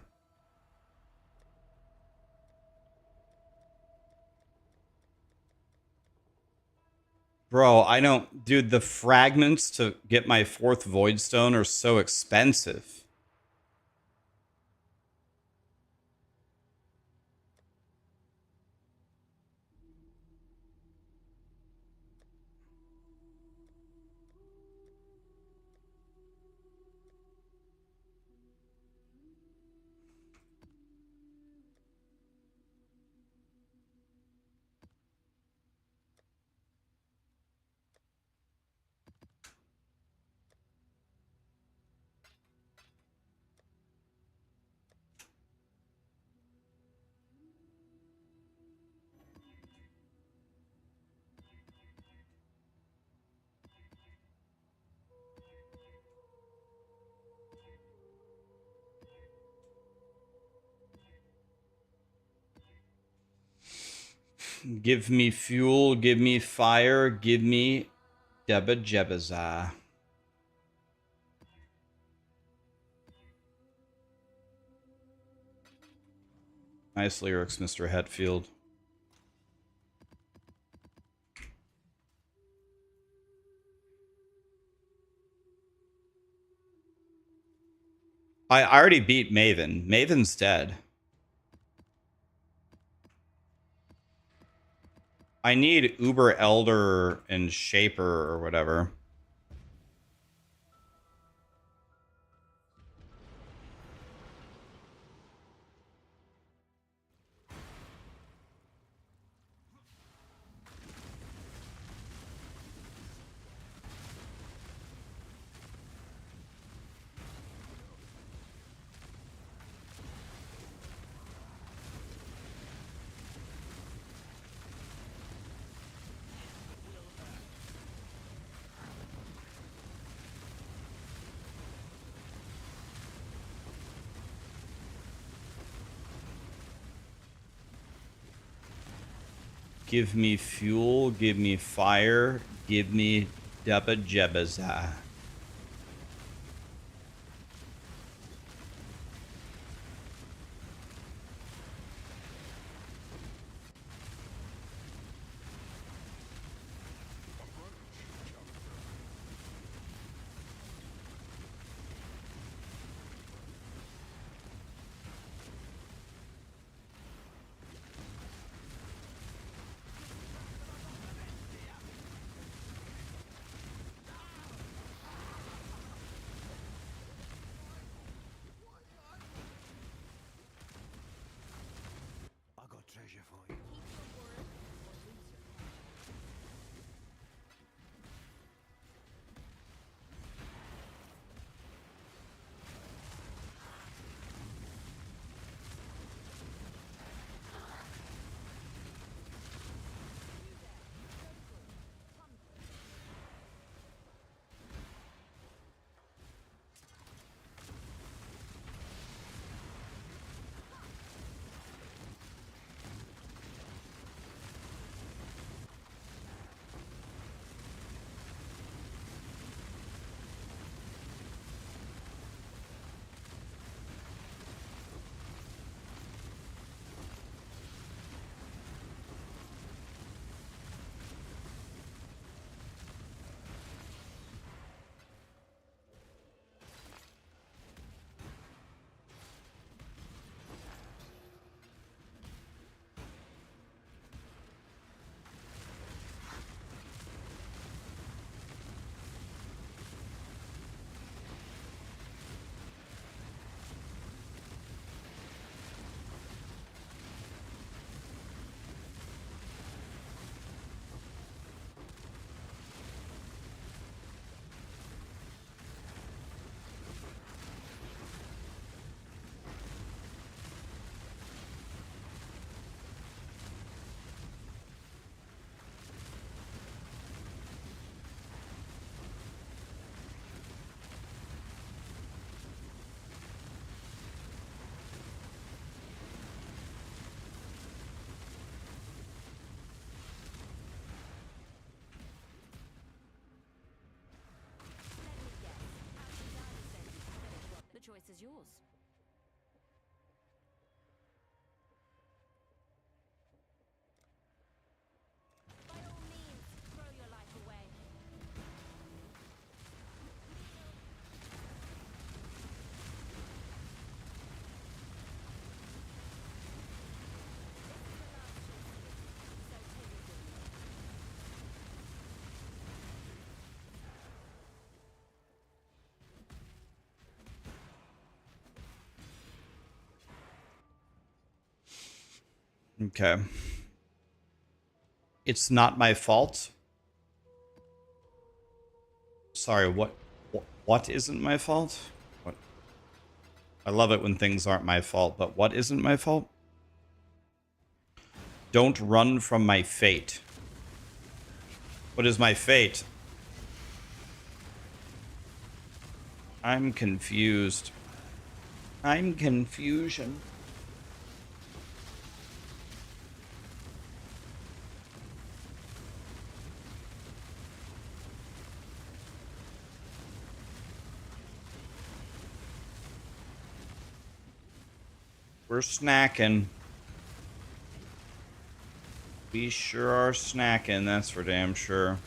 Bro, I don't... Dude, the fragments to get my 4th Void Stone are so expensive. Give me fuel, give me fire, give me Deba Jebaza. Nice lyrics, Mr. Hetfield. I already beat Maven. Maven's dead. I need Uber Elder and Shaper or whatever. Give me fuel, give me fire, give me Deba Jebaza. I got treasure for you. The choice is yours. By all means, throw your life away. Okay. It's not my fault. Sorry, what isn't my fault? What? I love it when things aren't my fault, but what isn't my fault? Don't run from my fate. What is my fate? I'm confused. I'm confusion. We're snacking. We sure are snacking, that's for damn sure.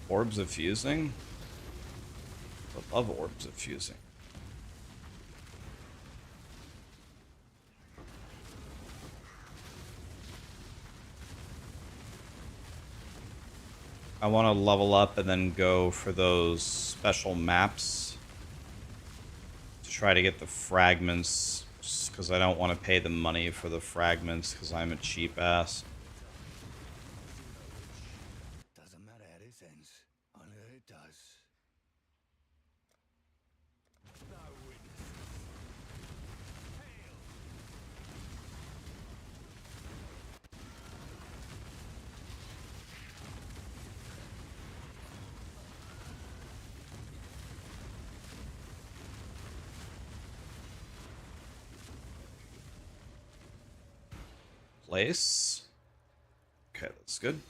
Orbs of fusing? I love orbs of fusing. I want to level up and then go for those special maps to try to get the fragments, because I don't want to pay the money for the fragments because I'm a cheap ass. Doesn't matter how this ends, only that it does. No witnesses. Hail! Place. Okay, that's good.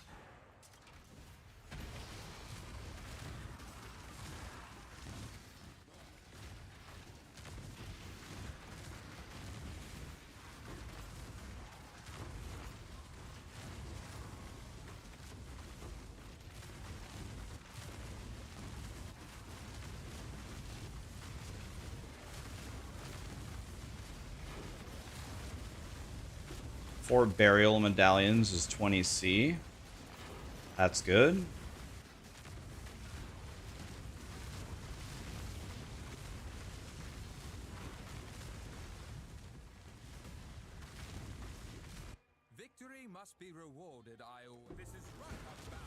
Four burial medallions is 20C. That's good. Victory must be rewarded, This is right up bound.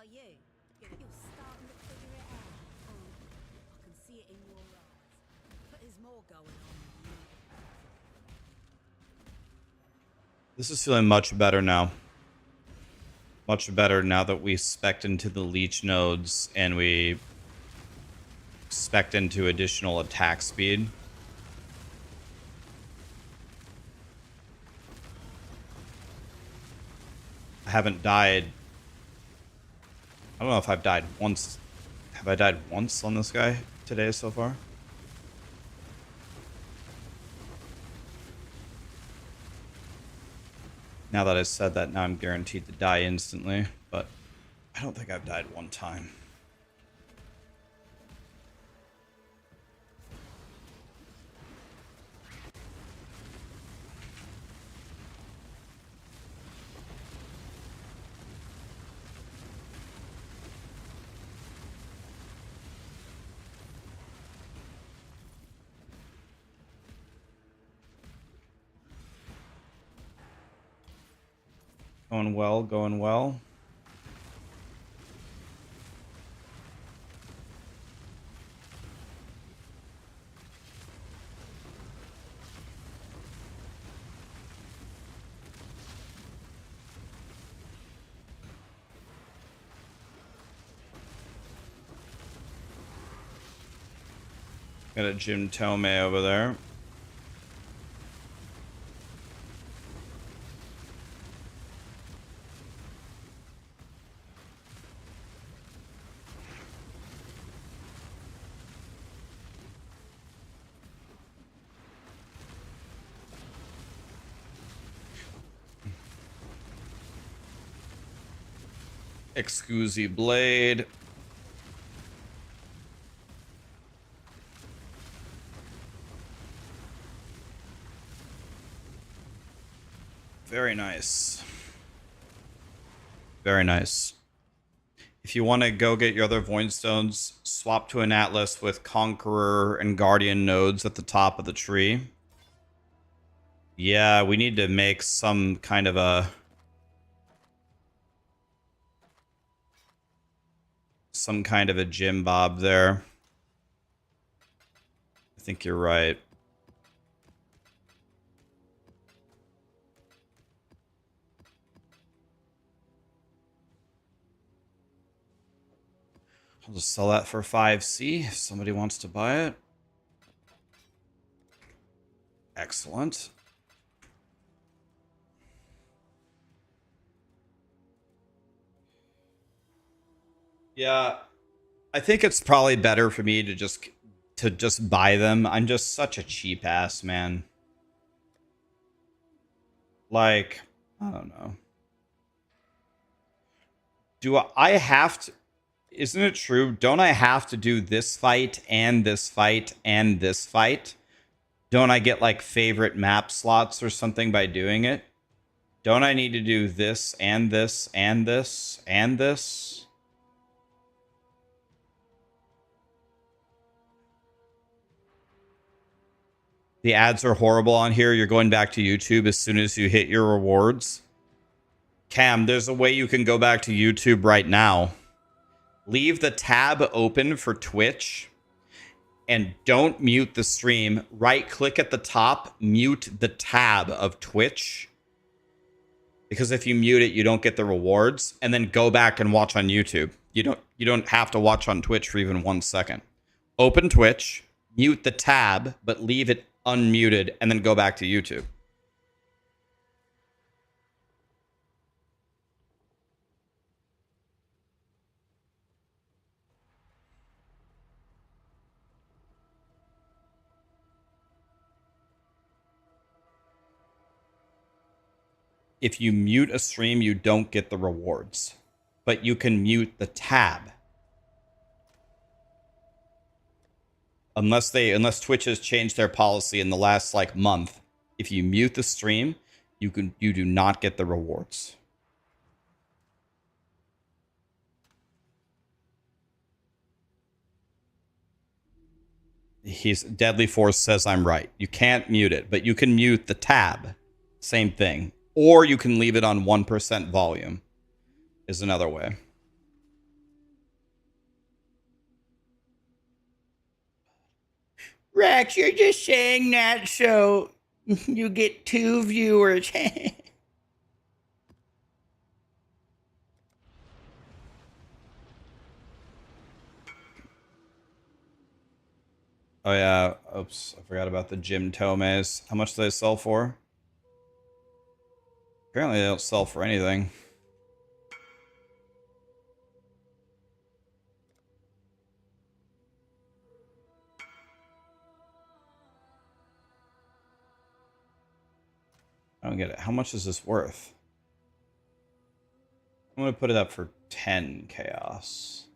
Are you? You're starting to figure it out. I can see it in your eyes. But there's more going on. This is feeling much better now. Much better now that we spec'd into the leech nodes and we spec'd into additional attack speed. I haven't died. I don't know if I've died once. Have I died once on this guy today so far? Now that I said that, now I'm guaranteed to die instantly, but I don't think I've died one time. Going well, going well. Got a Jim Tomei over there. Excusi Blade. Very nice. Very nice. If you want to go get your other Void Stones, swap to an Atlas with Conqueror and Guardian nodes at the top of the tree. Yeah, we need to make some kind of a... some kind of a Jim Bob there. I think you're right. I'll just sell that for 5C if somebody wants to buy it. Excellent. Yeah, I think it's probably better for me to just buy them. I'm just such a cheap ass, man. Like, I don't know. Do I have to... Isn't it true? Don't I have to do this fight and this fight and this fight? Don't I get like favorite map slots or something by doing it? Don't I need to do this and this and this and this? The ads are horrible on here. You're going back to YouTube as soon as you hit your rewards. Cam, there's a way you can go back to YouTube right now. Leave the tab open for Twitch and don't mute the stream. Right click at the top, mute the tab of Twitch. Because if you mute it, you don't get the rewards, and then go back and watch on YouTube. You don't have to watch on Twitch for even 1 second. Open Twitch, mute the tab, but leave it unmuted, and then go back to YouTube. If you mute a stream, you don't get the rewards, but you can mute the tab. Unless Twitch has changed their policy in the last like month, if you mute the stream, you do not get the rewards. Deadly Force says I'm right. You can't mute it, but you can mute the tab. Same thing. Or you can leave it on 1% volume is another way. Rex, you're just saying that so you get 2 viewers. Oh yeah, oops, I forgot about the Jim Tomes. How much do they sell for? Apparently they don't sell for anything. I don't get it. How much is this worth? I'm gonna put it up for 10 chaos.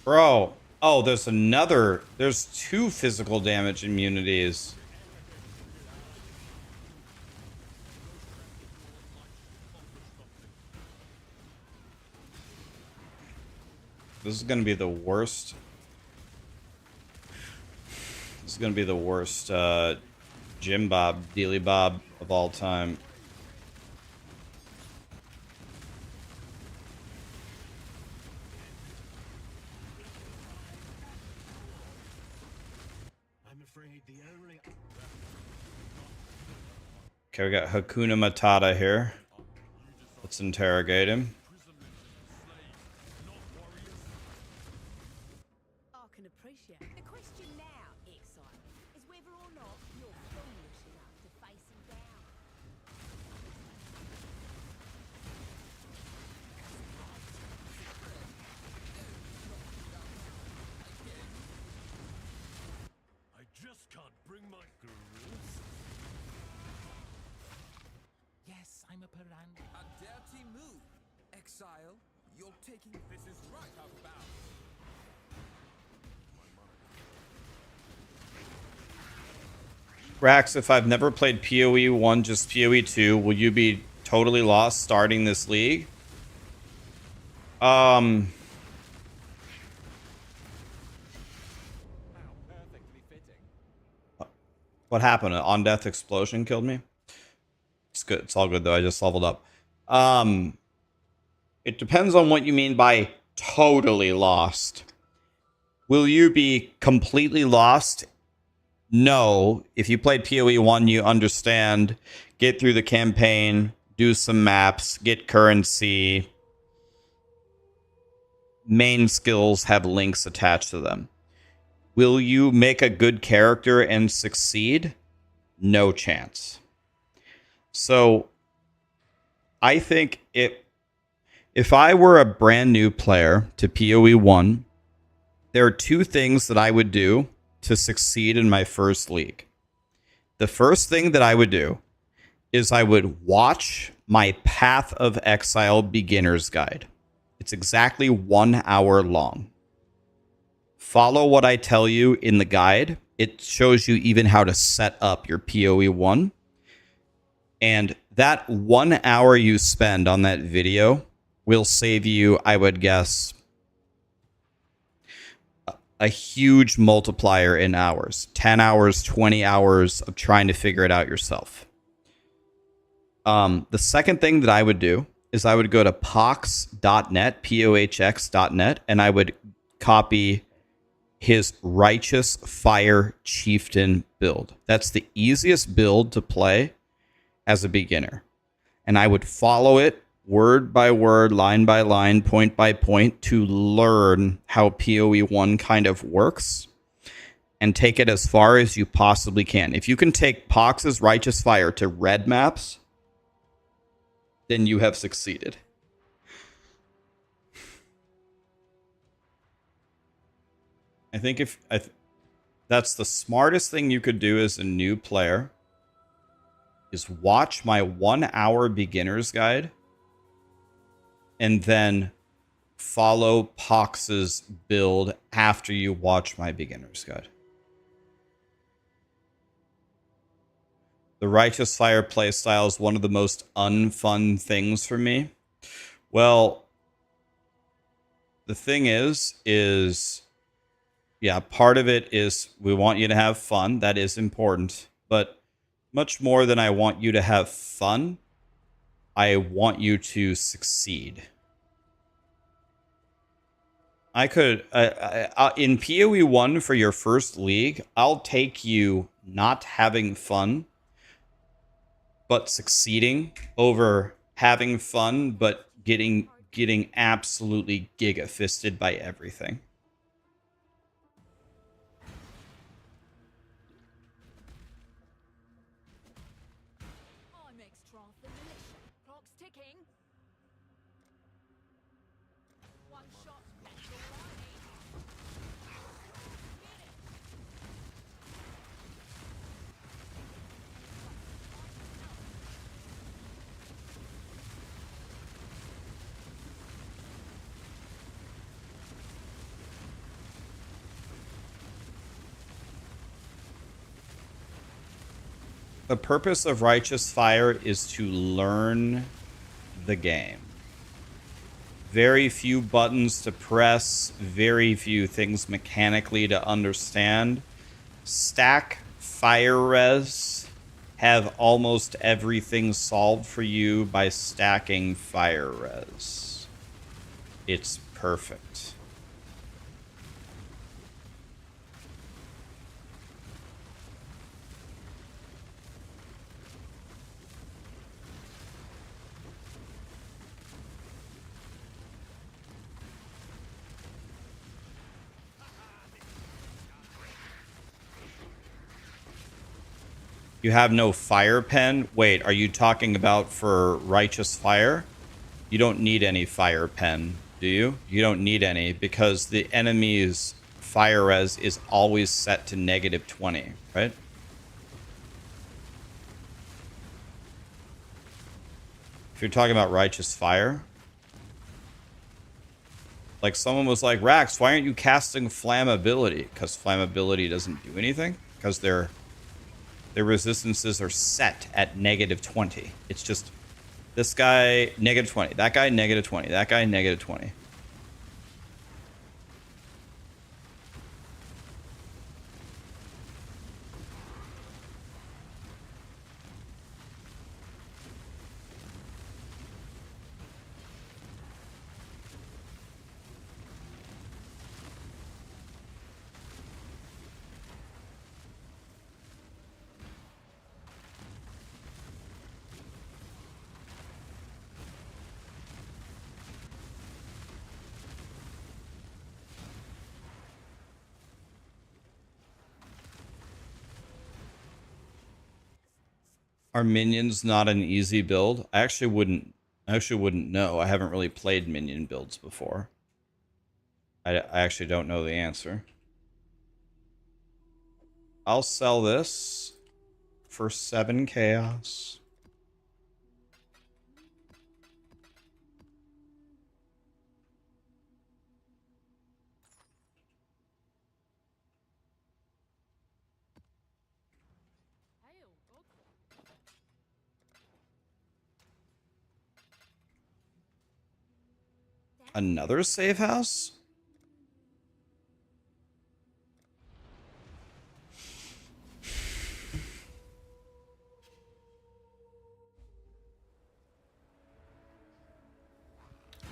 Bro. Oh, there's 2 physical damage immunities. This is gonna be the worst. This is gonna be the worst Jim Bob, Dealy Bob of all time. I'm afraid the only... Okay, we got Hakuna Matata here. Let's interrogate him. I can appreciate. The question now, Exile, is whether or not you're foolish enough to face him down. I just can't bring my gurus. Yes, I'm a piranha. A dirty move. Exile, you're taking this is right out of bounds. Rax, if I've never played POE1, just POE2, will you be totally lost starting this league? How perfectly fitting. What happened? An on-death explosion killed me? It's good. It's all good, though. I just leveled up. It depends on what you mean by totally lost. Will you be completely lost? No. If you played POE1, you understand. Get through the campaign, do some maps, get currency. Main skills have links attached to them. Will you make a good character and succeed? No chance. So, I think if I were a brand new player to POE1, there are two things that I would do to succeed in my first league. The first thing that I would do is I would watch my Path of Exile beginner's guide. It's exactly 1 hour long. Follow what I tell you in the guide. It shows you even how to set up your POE1. And that 1 hour you spend on that video will save you, I would guess, a huge multiplier in hours. 10 hours, 20 hours of trying to figure it out yourself. The second thing that I would do is I would go to pox.net, POHX.net, and I would copy his Righteous Fire Chieftain build. That's the easiest build to play as a beginner. And I would follow it word by word, line by line, point by point to learn how POE1 kind of works and take it as far as you possibly can. If you can take Pox's Righteous Fire to red maps, then you have succeeded. I think that's the smartest thing you could do as a new player is watch my 1 hour beginner's guide and then follow Pox's build after you watch my beginner's guide. The Righteous Fire playstyle is one of the most unfun things for me. Well, the thing is, yeah, part of it is we want you to have fun. That is important. But much more than I want you to have fun, I want you to succeed. I could, in POE1 for your first league, I'll take you not having fun, but succeeding over having fun, but getting absolutely giga-fisted by everything. I'm extra for militia. Clock's ticking. One shot, that's all I need. The purpose of Righteous Fire is to learn the game. Very few buttons to press, very few things mechanically to understand. Stack fire res, have almost everything solved for you by stacking fire res. It's perfect. You have no fire pen? Wait, are you talking about for Righteous Fire? You don't need any fire pen, do you? You don't need any because the enemy's fire res is always set to -20, right? If you're talking about Righteous Fire. Like someone was like, Rax, why aren't you casting Flammability? Because Flammability doesn't do anything? Because their resistances are set at -20. It's just this guy -20, that guy -20, that guy -20. Are minions not an easy build? I actually wouldn't know. I haven't really played minion builds before. I actually don't know the answer. I'll sell this for 7 chaos. Another safe house?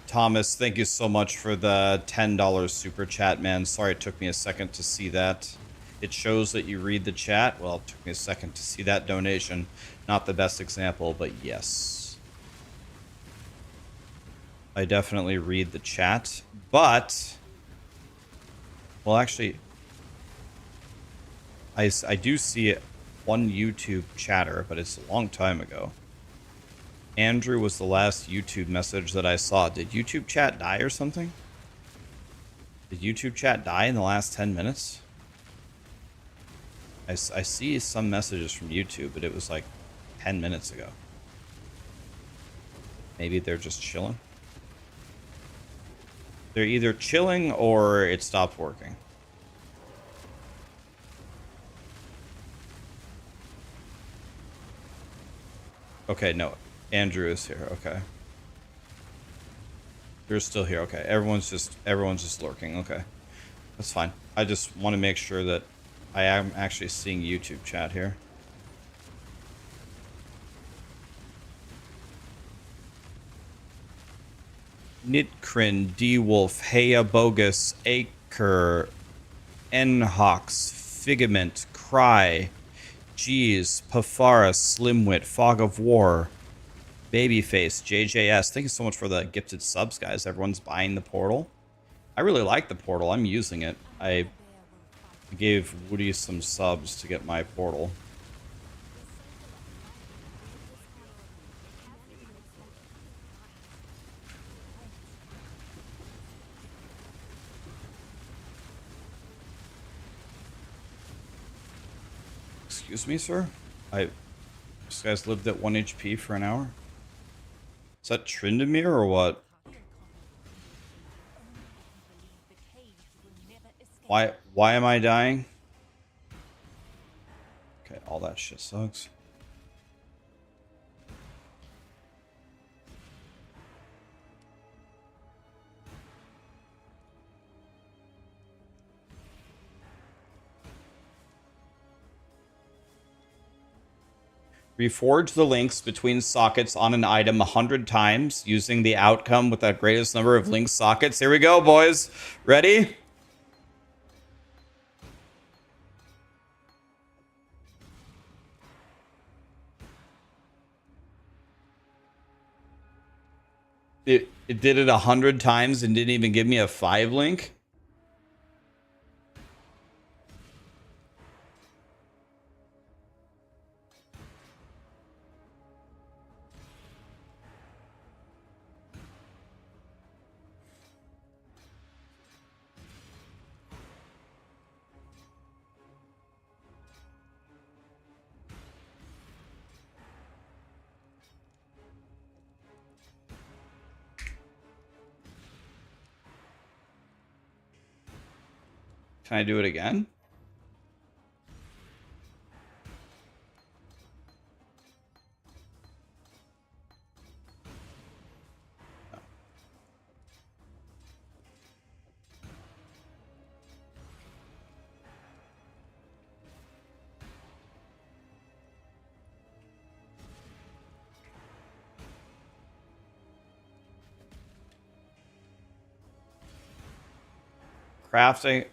Thomas, thank you so much for the $10 super chat, man. Sorry it took me a second to see that. It shows that you read the chat. Well, it took me a second to see that donation. Not the best example, but yes. I definitely read the chat, but... Well, actually... I do see one YouTube chatter, but it's a long time ago. Andrew was the last YouTube message that I saw. Did YouTube chat die or something? Did YouTube chat die in the last 10 minutes? I see some messages from YouTube, but it was like 10 minutes ago. Maybe they're just chilling. They're either chilling or it stopped working. Okay, no. Andrew is here. Okay. You're still here. Okay. Everyone's just lurking. Okay. That's fine. I just want to make sure that I am actually seeing YouTube chat here. Nitkrin, D-Wolf, Heya Bogus, Acre, Enhox, Figament, Cry, Jeez, Pafara, Slimwit, Fog of War, Babyface, JJS. Thank you so much for the gifted subs, guys. Everyone's buying the portal. I really like the portal. I'm using it. I gave Woody some subs to get my portal. Excuse me, sir? This guy's lived at 1 HP for an hour? Is that Trindamir or what? Why am I dying? Okay, all that shit sucks. Reforge the links between sockets on an item 100 times using the outcome with that greatest number of linked sockets. Here we go, boys. Ready? It did it 100 times and didn't even give me a 5 link. Can I do it again?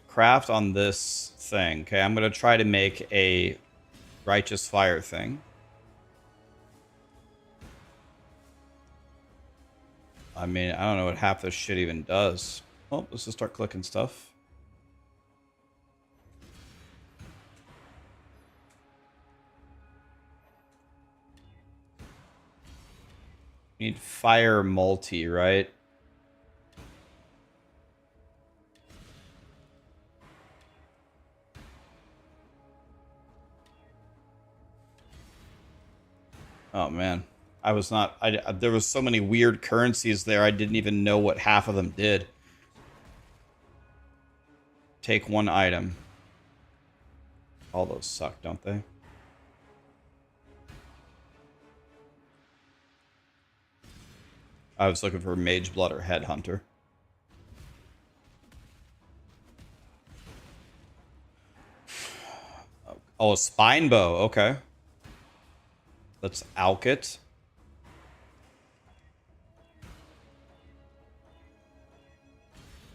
Craft on this thing. Okay, I'm gonna try to make a righteous fire thing. I mean, I don't know what half this shit even does. Oh, let's just start clicking stuff. Need fire multi, right? Oh man, I was not. There was so many weird currencies there. I didn't even know what half of them did. Take one item. All those suck, don't they? I was looking for Mage Blood or Headhunter. Oh, a Spine Bow. Okay. Let's alk it.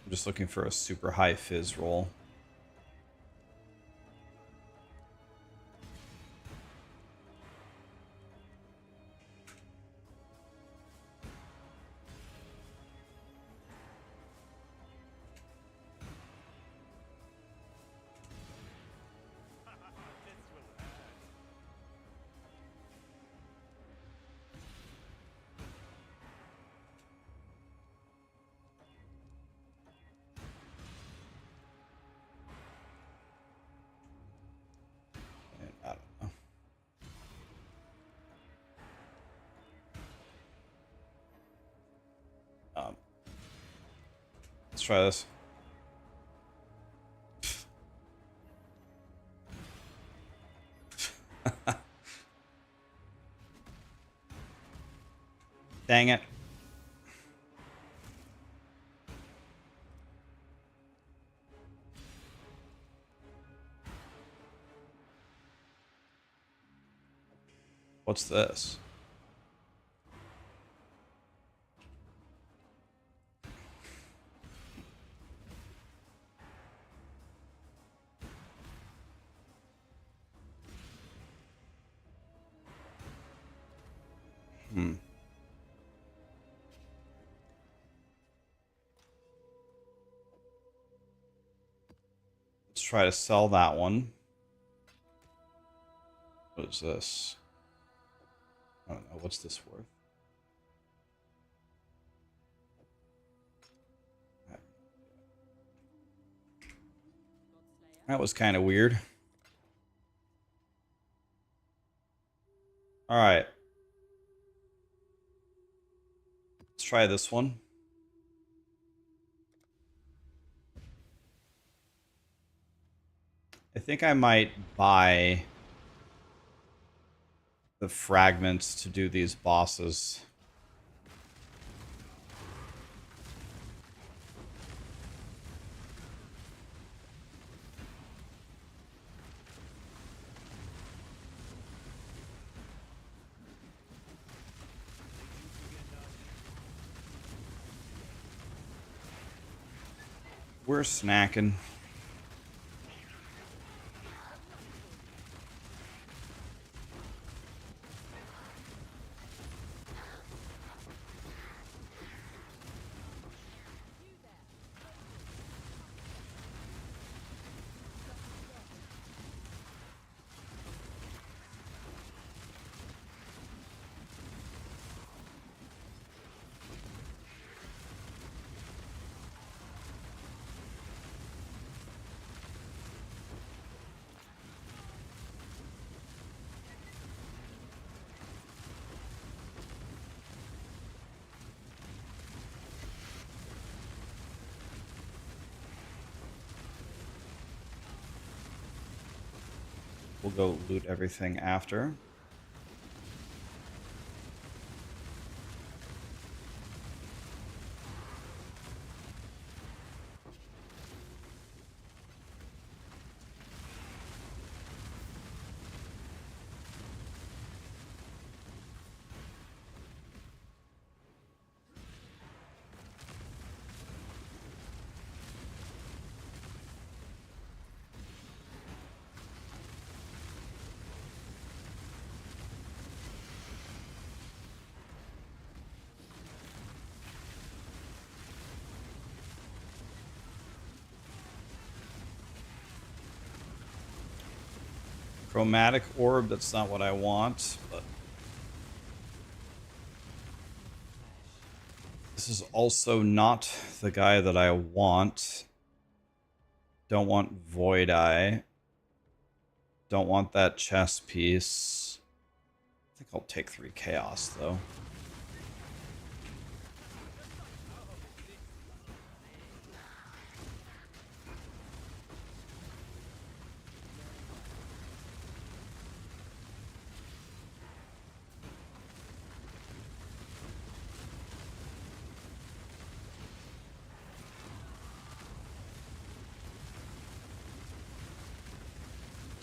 I'm just looking for a super high fizz roll. I don't know. Let's try this. Dang it. What's this? Let's try to sell that one. What is this? I don't know. What's this worth? That was kind of weird. All right. Let's try this one. I think I might buy the fragments to do these bosses. We're snacking. We'll go loot everything after. Chromatic orb, that's not what I want, but this is also not the guy that I want. Don't want Void Eye. Don't want that chess piece. I think I'll take 3 Chaos, though.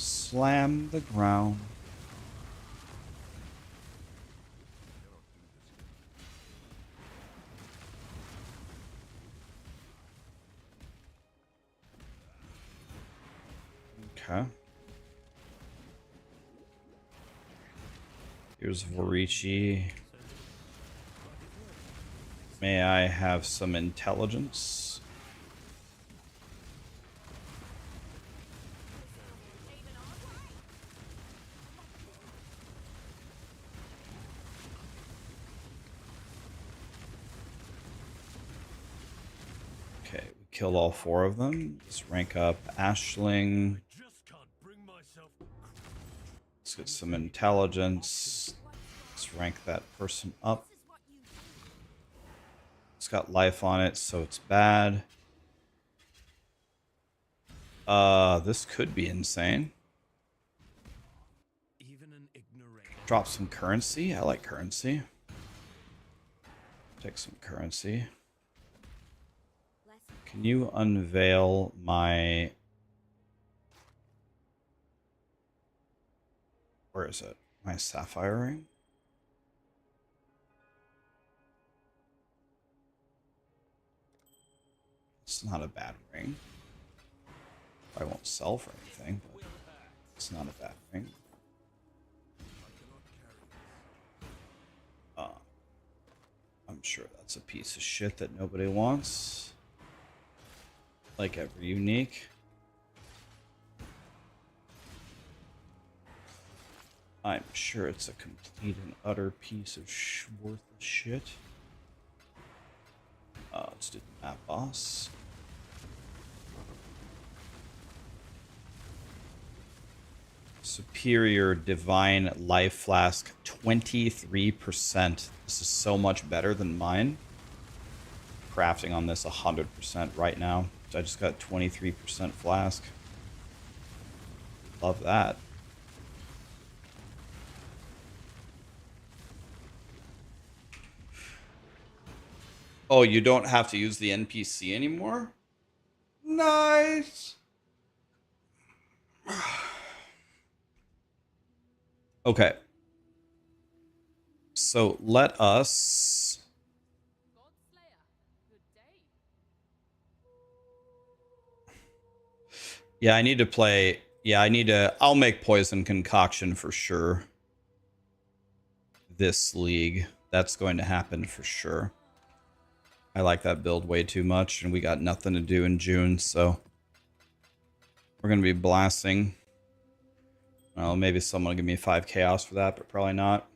Slam the ground. Okay. Here's Vorici. May I have some intelligence? Okay, we killed all 4 of them. Let's rank up Ashling. Let's get some intelligence. Let's rank that person up. It's got life on it, so it's bad. This could be insane. Drop some currency. I like currency. Take some currency. Can you unveil my... Where is it? My sapphire ring? It's not a bad ring. I won't sell for anything, but it's not a bad ring. I'm sure that's a piece of shit that nobody wants. Like every unique. I'm sure it's a complete and utter piece of worthless shit. Let's do the map boss. Superior Divine Life Flask, 23%. This is so much better than mine. Crafting on this 100% right now. I just got 23% flask. Love that. Oh, you don't have to use the NPC anymore? Nice. Okay. So let us... Yeah, I need to play. Yeah, I need to. I'll make Poison Concoction for sure. This league. That's going to happen for sure. I like that build way too much, and we got nothing to do in June, so we're going to be blasting. Well, maybe someone will give me 5 chaos for that, but probably not.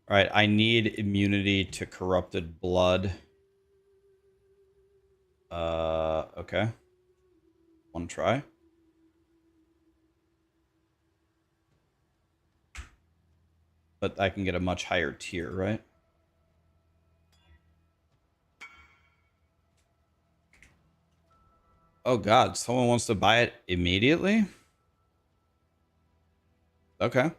All right, I need immunity to corrupted blood. Okay. One try. But I can get a much higher tier, right? Oh god, someone wants to buy it immediately? Okay.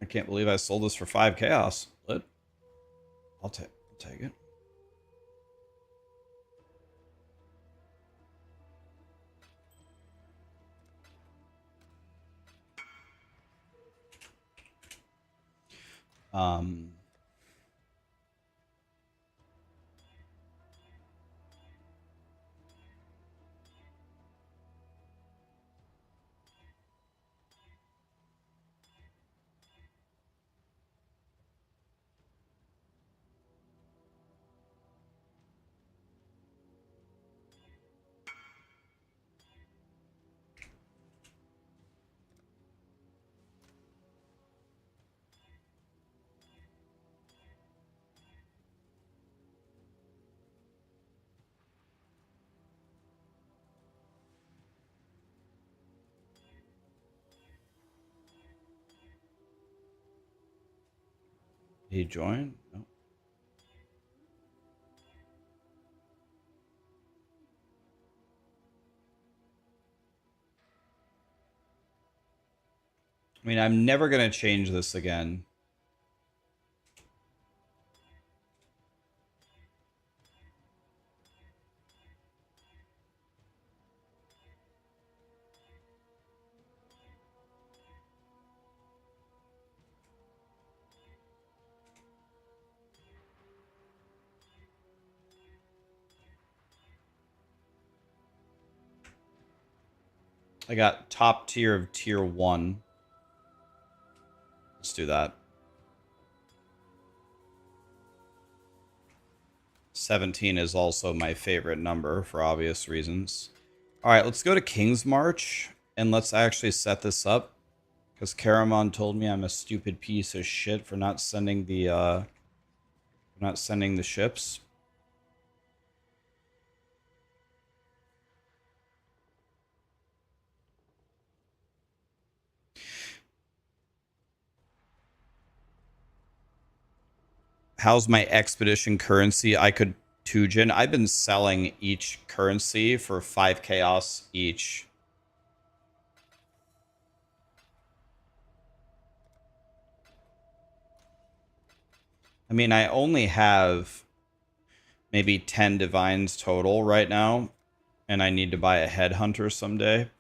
I can't believe I sold this for 5 chaos. What? I'll take it. Um he joined? No. I mean, I'm never going to change this again. I got top tier of tier 1. Let's do that. 17 is also my favorite number for obvious reasons. All right, let's go to King's March and let's actually set this up because Karamon told me I'm a stupid piece of shit for not sending the ships. How's my expedition currency? I could Tujin. I've been selling each currency for 5 chaos each. I mean, I only have maybe 10 divines total right now, and I need to buy a headhunter someday.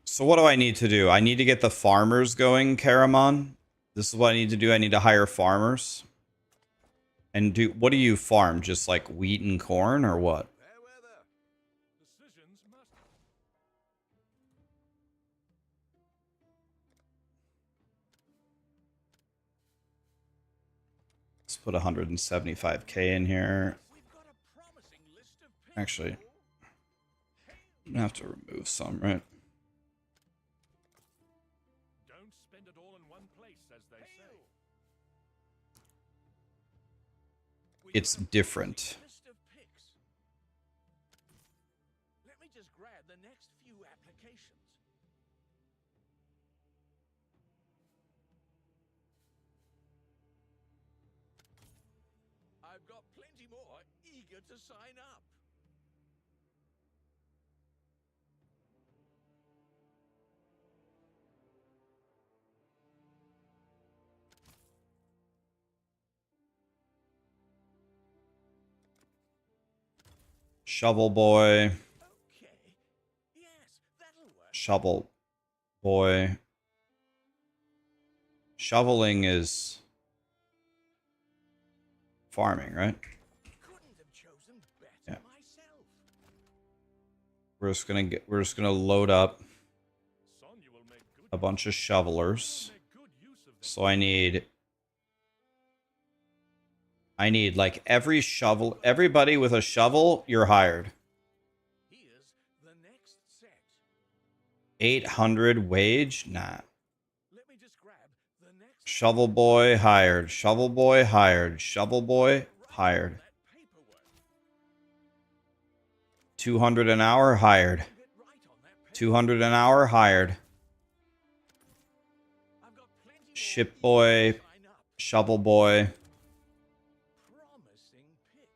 So what do I need to do? I need to get the farmers going, Karamon. This is what I need to do. I need to hire farmers. And what do you farm? Just like wheat and corn or what? Fair weather. Decisions must. Let's put 175k in here. We've got a promising list of picks. Actually, I'm gonna have to remove some, right? Don't spend it all in one place, as they say. It's different. List of picks. Let me just grab the next few applications. I've got plenty more eager to sign up. Shovel boy. Okay. Yes, that'll work. Shovel boy. Shoveling is farming, right? Couldn't have chosen better Yeah. myself. We're just gonna load up Sonya will make good a bunch of shovelers. make good use of them. So I need like every shovel, everybody with a shovel, you're hired. Here's the next set. 800 wage? Nah. Let me just grab the next Shovel boy hired. Shovel boy hired. Shovel boy hired. that paperwork. 200 an hour hired. Get right on that paper. 200 an hour hired. I've got plenty more Ship eager boy, to sign up. shovel boy. Promising pick.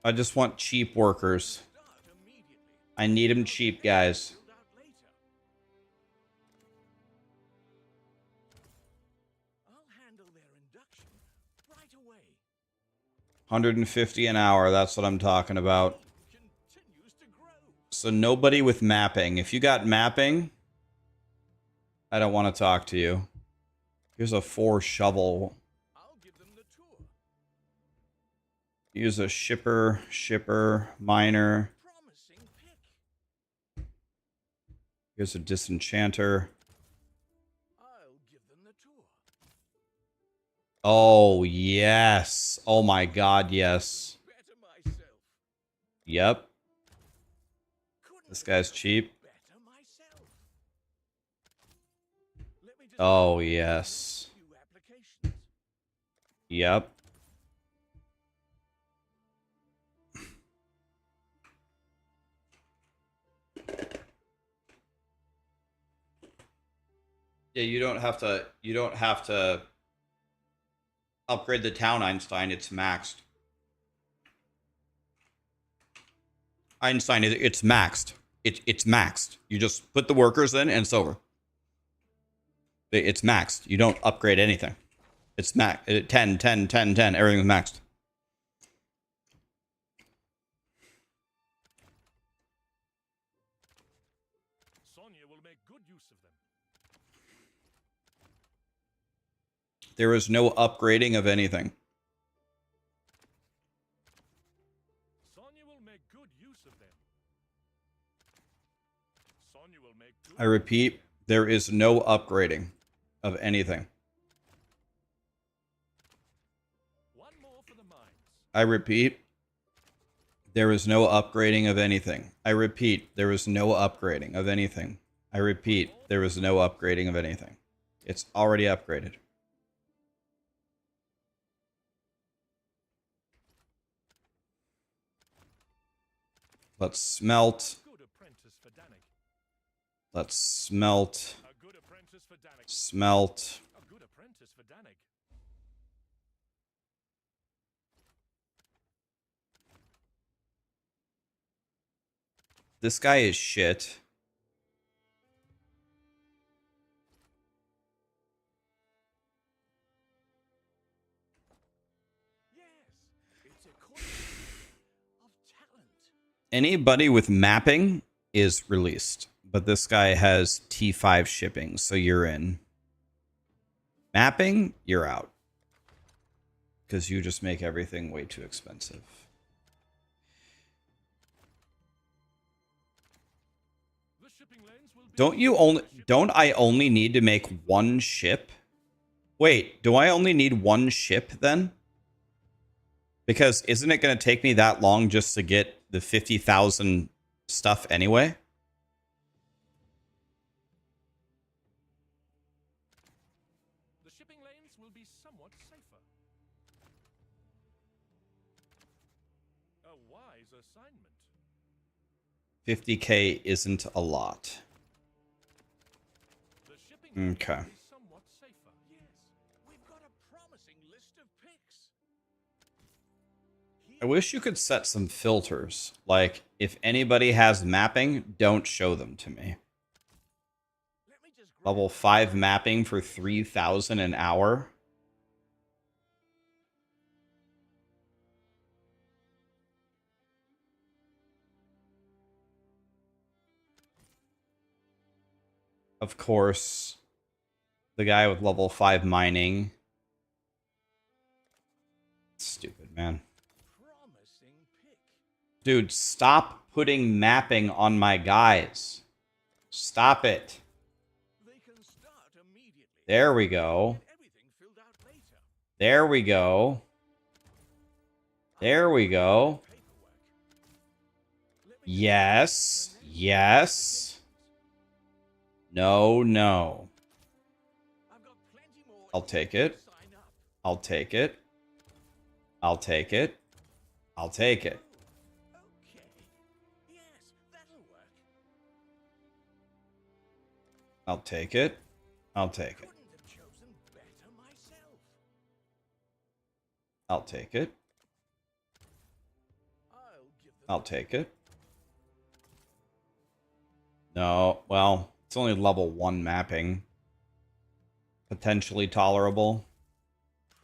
I just want cheap workers. Start immediately. I need them cheap, guys. Filled out later. I'll handle their induction right away. 150 an hour, that's what I'm talking about. Continues to grow. So nobody with mapping. If you got mapping, I don't want to talk to you. Here's a 4 shovel. I'll give them the tour. Use a shipper, miner. Promising pick. Here's a disenchanter. I'll give them the tour. Oh, yes. Oh my god, yes. Better myself. Yep. Couldn't This have guy's done cheap. better myself. Let me just Oh, grab yes. a few applications. Yep. Yeah, you don't have to upgrade the town, Einstein. It's maxed. Einstein, it's maxed. It's maxed. You just put the workers in and it's over. It's maxed. You don't upgrade anything. It's max 10, 10, 10, 10. Everything's maxed. Sonya will make good use of them. There is no upgrading of anything. Sonya will make good use of them. Sonya will make good I repeat, there is no upgrading of anything. One more for the mines. I repeat, there is no upgrading of anything. I repeat, there is no upgrading of anything. I repeat, there is no upgrading of anything. It's already upgraded. Let's smelt. Good apprentice for Danik. Let's smelt. A good apprentice for Danik. Smelt. A good apprentice for Danik. This guy is shit. Yes, it's a question of talent. Anybody with mapping is released. But this guy has T5 shipping, so you're in. Mapping, you're out. Because you just make everything way too expensive. The shipping lanes will be Don't I only need to make one ship? Wait, do I only need one ship then? Because isn't it going to take me that long just to get the 50,000 stuff anyway? The shipping lanes will be somewhat safer. A wise assignment. 50k isn't a lot. The shipping lanes Okay. will be somewhat safer. Yes, we've got a promising list of picks. I wish you could set some filters. Like, if anybody has mapping, don't show them to me. Let me just grab Level 5 mapping for 3,000 an hour. Of course, the guy with level 5 mining Stupid, man. Promising pick. Dude, stop putting mapping on my guys. Stop it. They can start immediately. There we go. Get everything filled out later. There we go. There we go. Paperwork. Let me Yes. Yes. No, no. I've got plenty more. I'll take it. Sign up. I'll take it. I'll take it. I'll take it. Okay. Yes, that'll work. I'll take it. I'll take it. Couldn't have chosen better myself. I'll take it. I'll give them I'll take it. No, well, it's only level 1 mapping. Potentially tolerable.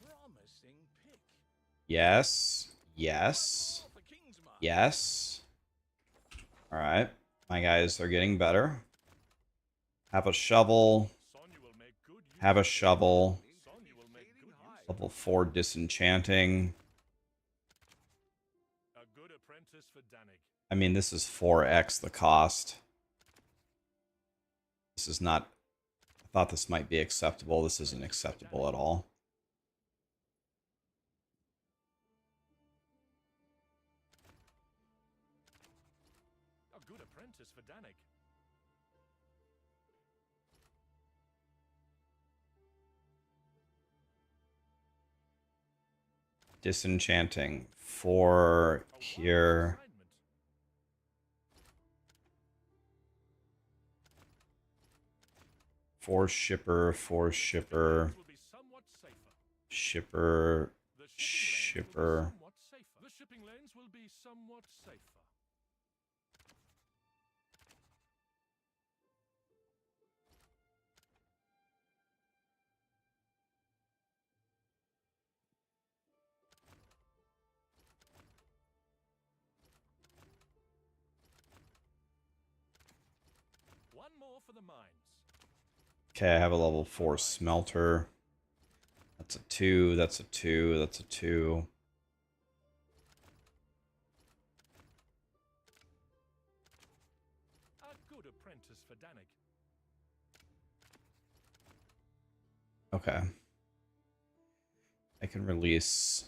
promising pick. Yes. Yes. All for Kingsmark. Yes. Alright. My guys are getting better. Have a shovel. Sonya will make good use. Have a shovel. Sonya will make good use. Level 4 disenchanting. A good apprentice for Danik. I mean, this is 4x the cost. This is not... I thought this might be acceptable. This isn't acceptable at all. A good apprentice for Danik. Disenchanting. 4 A wise here. assignment. Four shipper. Will be somewhat safer. Shipper. The shipping lanes will be Shipper. somewhat safer. The shipping lanes will be somewhat safer. One more for the mines. Okay, I have a level 4 smelter. That's a 2. That's a 2. That's a 2. A good apprentice for Danik. Okay. I can release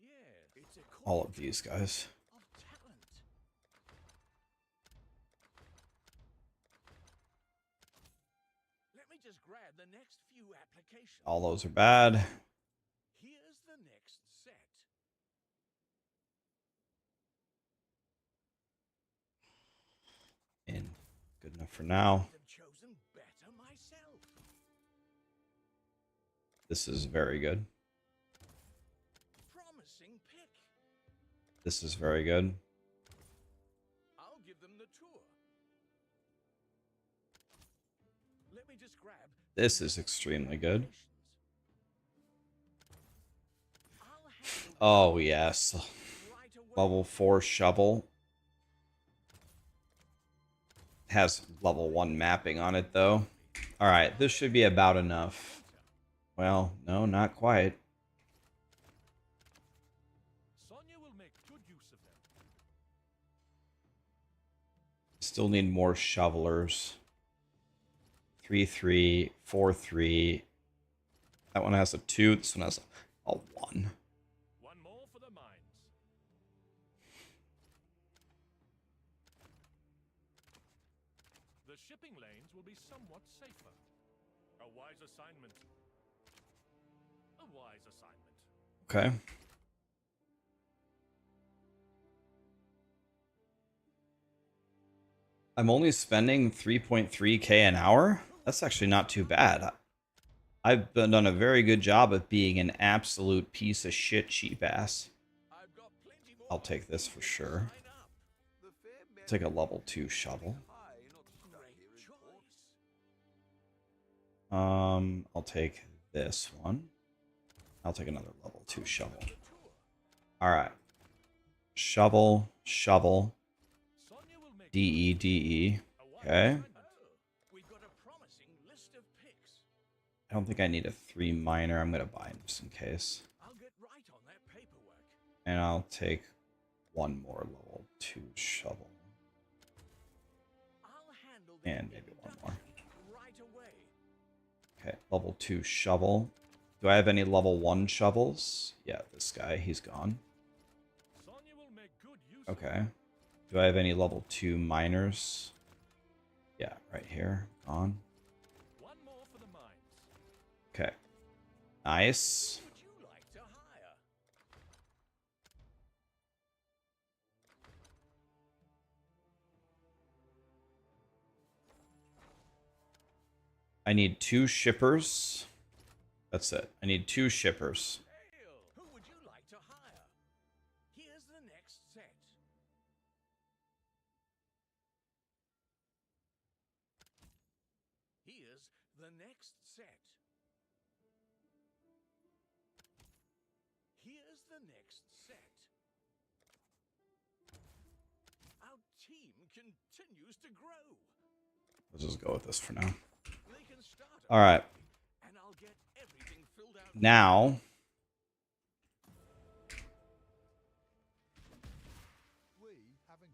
Yeah, it's a all of these guys. of talent. Let me just grab the next few applications. All those are bad. Here's the next set. And good enough for now. I've chosen better myself. This is very good. Promising pick. This is very good. I'll give them the tour. Let me just grab This is extremely good. applications. I'll handle Oh, yes. right away. Level 4 shovel. Has level 1 mapping on it, though. Alright, this should be about enough. Well, no, not quite. Sonya will make good use of them. Still need more shovelers. 3-3, 4-3. That one has a 2. This one has a 1. One more for the mines. The shipping lanes will be somewhat safer. A wise assignment. A wise assignment. Okay. I'm only spending 3.3k an hour? That's actually not too bad. I've done a very good job of being an absolute piece of shit cheap ass. I've got plenty more. I'll take this for sure. Sign up. I'll take a level 2 shovel. Great choice. I'll take this one. I'll take another level 2 shovel. The tour. Alright. Shovel, shovel, Sonya will make DE, DE. a wise Okay. assignment. We've got a promising list of picks. I don't think I need a 3 miner. I'm going to buy him just in case. I'll get right on And I'll take one more level 2 shovel. I'll handle the And maybe one more. right away. Okay, level 2 shovel. Do I have any level 1 shovels? Yeah, this guy, he's gone. Sonya will make good use of Okay. Do I have any level 2 miners? Yeah, right here. Gone. one more for the mines. Okay. Nice. Would you like to hire? I need 2 shippers. That's it. I need 2 shippers. Hail! Who would you like to hire? Here's the next set. Here's the next set. Here's the next set. Our team continues to grow. Let's just go with this for now. They can start All right. and I'll get everything filled out.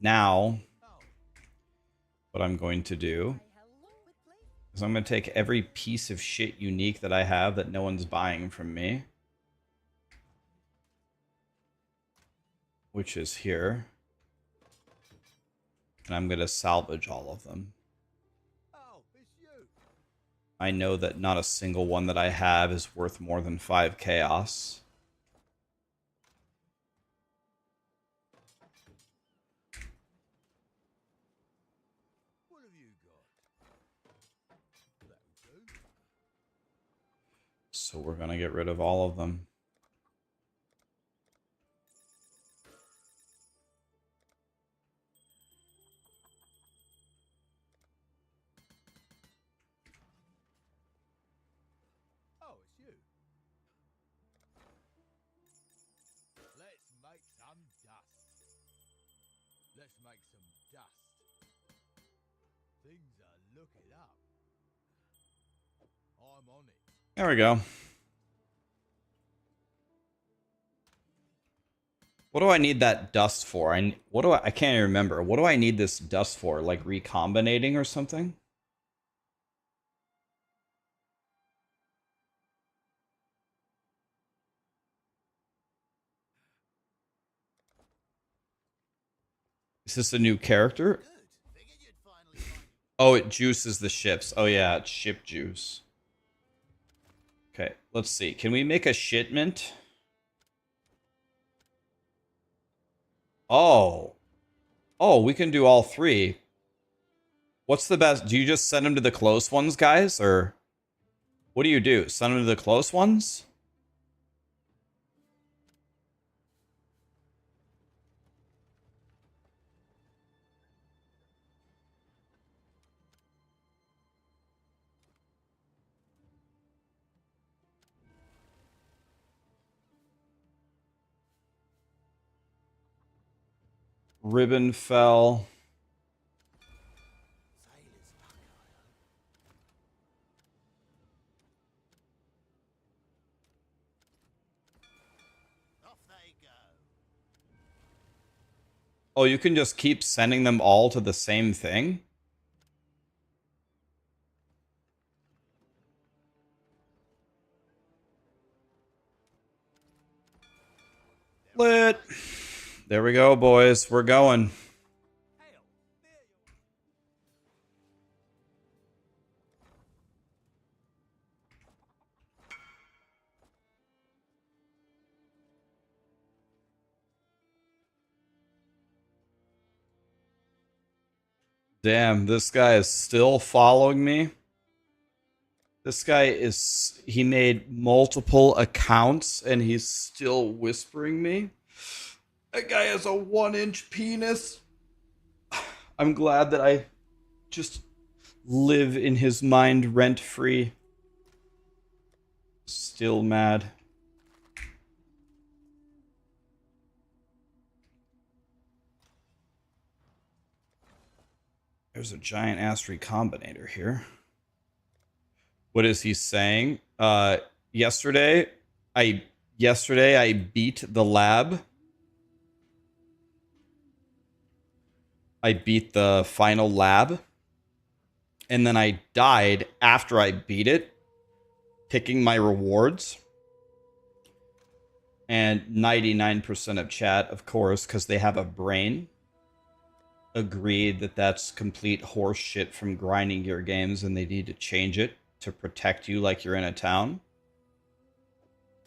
Now, what I'm going to do is I'm going to take every piece of shit unique that I have that no one's buying from me, which is here, and I'm going to salvage all of them. Oh, it's you. I know that not a single one that I have is worth more than 5 chaos. What have you got? That'll do. So we're going to get rid of all of them. Oh, it's you. Let's make some dust. Let's make some dust. Things are looking up. I'm on it. There we go. What do I need that dust for? I can't even remember. What do I need this dust for? Like recombinating or something? Is this a new character? Oh, it juices the ships. Oh yeah, it's ship juice. Okay, let's see. Can we make a shipment? Oh. Oh, we can do all 3. What's the best? Do you just send them to the close ones, guys? Or what do you do? Send them to the close ones? Ribbon fell. Oh, you can just keep sending them all to the same thing? Lit. There we go, boys. We're going. Damn, this guy is still following me. This guy is... He made multiple accounts and he's still whispering me. That guy has a 1-inch penis. I'm glad that I just live in his mind rent-free. Still mad. There's a giant ass recombinator here. What is he saying? Yesterday I beat the lab I beat the final lab, and then I died after I beat it, picking my rewards. And 99% of chat, of course, because they have a brain, agreed that that's complete horse shit from grinding your games and they need to change it to protect you like you're in a town.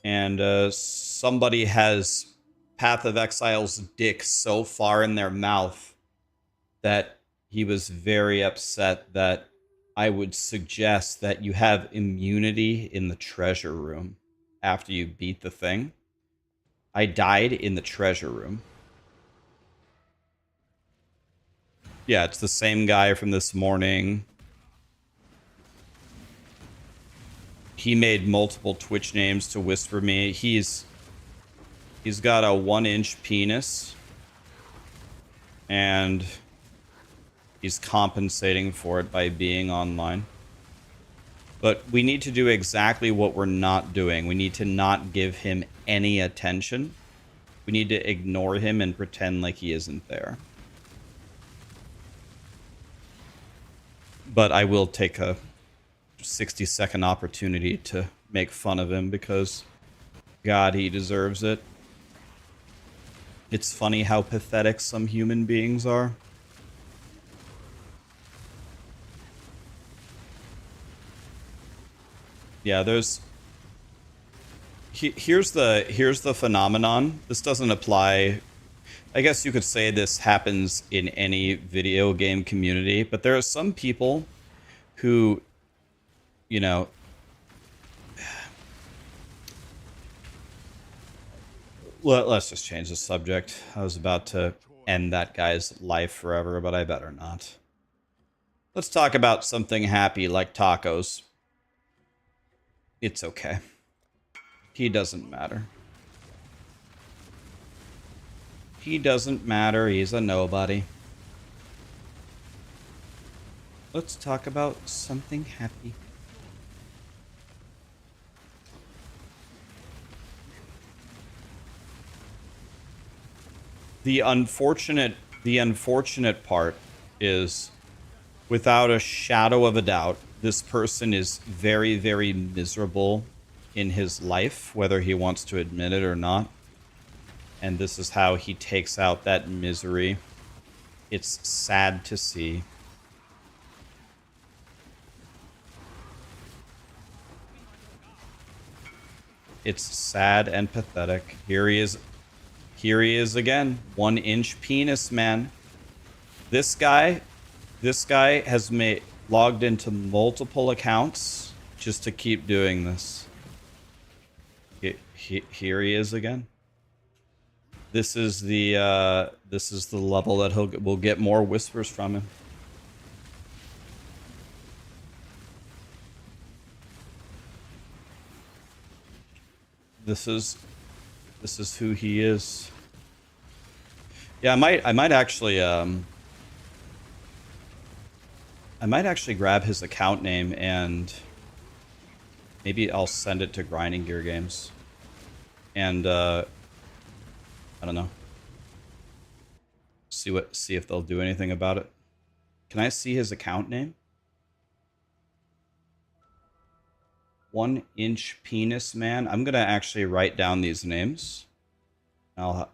And somebody has Path of Exile's dick so far in their mouth that he was very upset that I would suggest that you have immunity in the treasure room after you beat the thing. I died in the treasure room. Yeah, it's the same guy from this morning. He made multiple Twitch names to whisper me. He's got a 1-inch penis. And he's compensating for it by being online. But we need to do exactly what we're not doing. We need to not give him any attention. We need to ignore him and pretend like he isn't there. But I will take a 60-second opportunity to make fun of him because, God, he deserves it. It's funny how pathetic some human beings are. Yeah, there's... Here's the phenomenon. This doesn't apply... I guess you could say this happens in any video game community, but there are some people who, you know... Let's just change the subject. I was about to end that guy's life forever, but I better not. Let's talk about something happy like tacos. It's okay. He doesn't matter. He doesn't matter. He's a nobody. Let's talk about something happy. The unfortunate part is, without a shadow of a doubt, this person is very, very miserable in his life, whether he wants to admit it or not. And this is how he takes out that misery. It's sad to see. It's sad and pathetic. Here he is. Here he is again. 1-inch penis man. This guy has logged into multiple accounts just to keep doing this. Here he is again. This is the level that we'll get more whispers from him. This is who he is. Yeah, I might actually grab his account name and maybe I'll send it to Grinding Gear Games. And I don't know. See if they'll do anything about it. Can I see his account name? 1-inch penis man. I'm gonna actually write down these names. I'm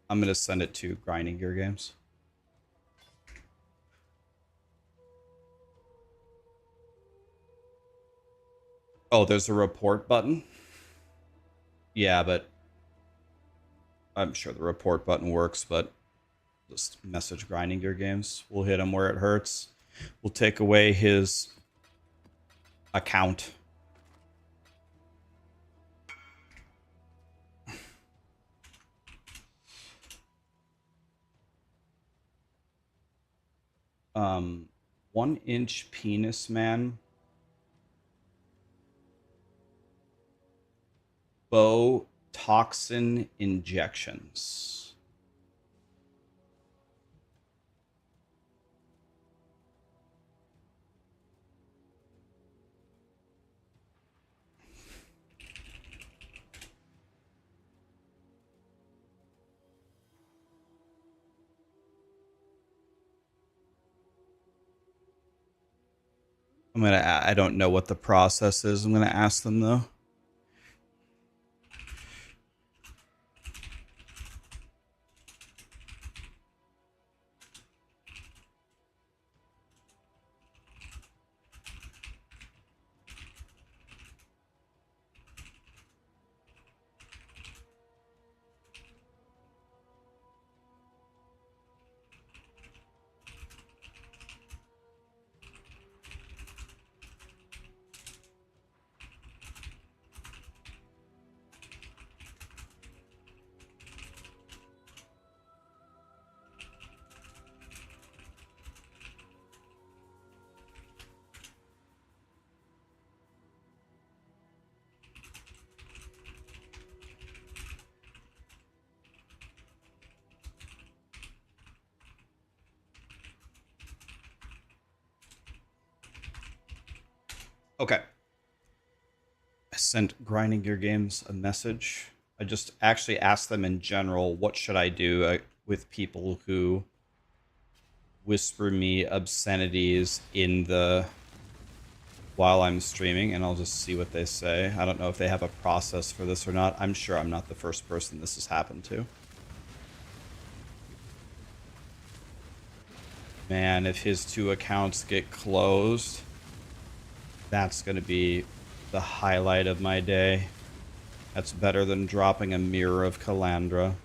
gonna send it to Grinding Gear Games. Oh, there's a report button. Yeah, but I'm sure the report button works, but just message Grinding Gear Games. We'll hit him where it hurts. We'll take away his account. Um, 1-inch penis man. Bow toxin injections. I don't know what the process is. I'm gonna ask them though. Okay. I sent Grinding Gear Games a message. I just actually asked them in general, what should I do with people who whisper me obscenities in the while I'm streaming, and I'll just see what they say. I don't know if they have a process for this or not. I'm sure I'm not the first person this has happened to. Man, if his 2 accounts get closed, that's going to be the highlight of my day. That's better than dropping a Mirror of Calandra.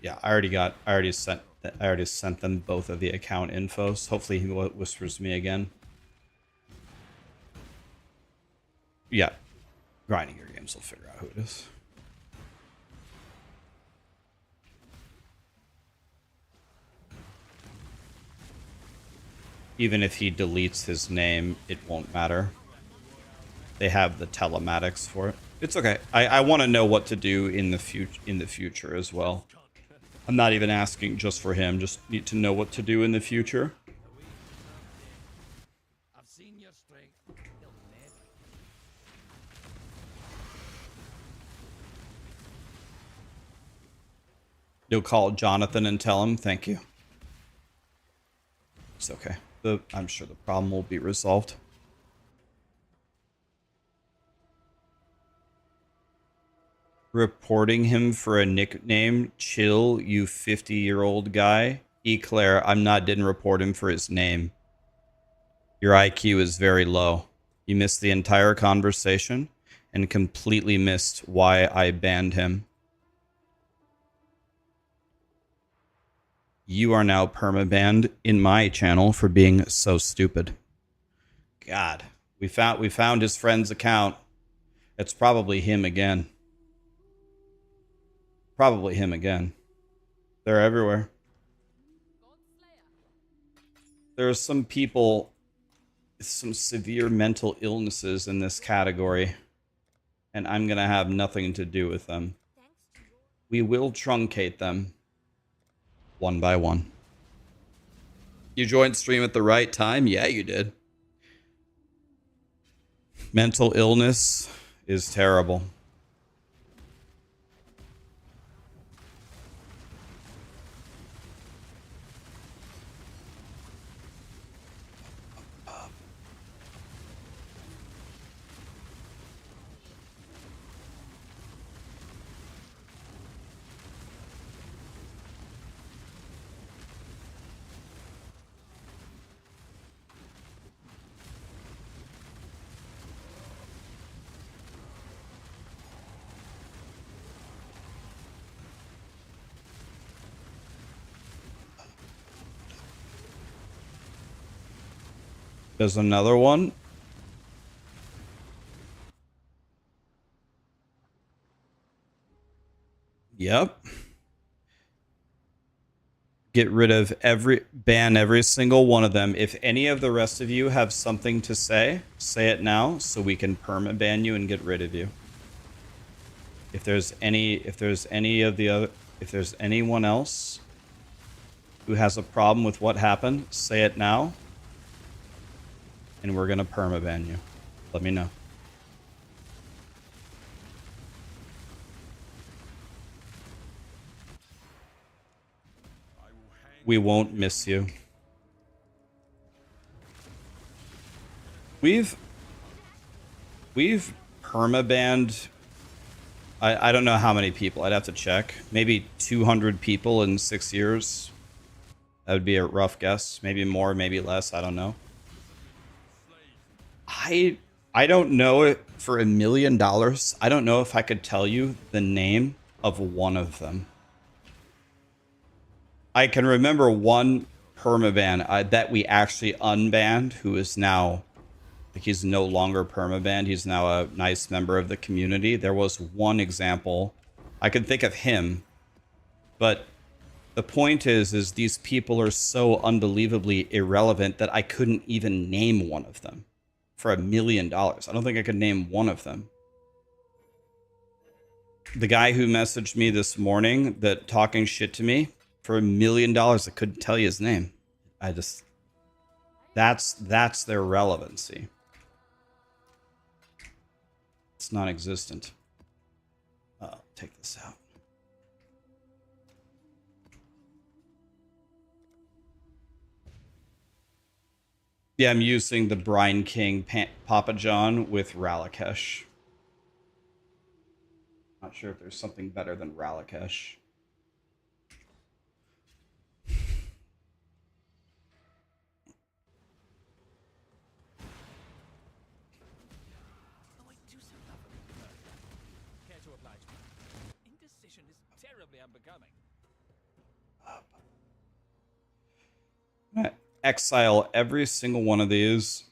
Yeah, I already sent them both of the account infos. Hopefully he whispers me again. Yeah, Grinding Your Games will figure out who it is. Even if he deletes his name, it won't matter. They have the telematics for it. It's okay. I want to know what to do in the future as well. I'm not even asking just for him. Just need to know what to do in the future. I've seen your strength. You'll call Jonathan and tell him thank you. It's okay. I'm sure the problem will be resolved. Reporting him for a nickname. Chill, you 50-year-old guy. Eclair, didn't report him for his name. Your IQ is very low. You missed the entire conversation and completely missed why I banned him. You are now permabanned in my channel for being so stupid. God, we found his friend's account. It's probably him again. Probably him again. They're everywhere. There are some people with some severe mental illnesses in this category, and I'm gonna have nothing to do with them. We will truncate them one by one. You joined stream at the right time? Yeah, you did. Mental illness is terrible. There's another one. Yep. Get rid of ban every single one of them. If any of the rest of you have something to say it now so we can perma-ban you and get rid of you. If there's anyone else who has a problem with what happened, say it now. And we're gonna perma-ban you. Let me know. We won't miss you. We've permabanned. I don't know how many people. I'd have to check. Maybe 200 people in 6 years. That would be a rough guess. Maybe more, maybe less. I don't know. I don't know it for $1 million. I don't know if I could tell you the name of one of them. I can remember one permaban that we actually unbanned, who is now, like, he's no longer permabanned. He's now a nice member of the community. There was one example. I could think of him, but the point is these people are so unbelievably irrelevant that I couldn't even name one of them for $1 million. I don't think I could name one of them. The guy who messaged me this morning that talking shit to me for $1 million, I couldn't tell you his name. I just, that's their relevancy. It's non-existent. I'll take this out. Yeah, I'm using the Brine King Papa John with Ralakesh. Not sure if there's something better than Ralakesh. Oh, I do so love a bit further. Care to oblige me? Indecision is terribly unbecoming. I'm gonna exile every single one of these.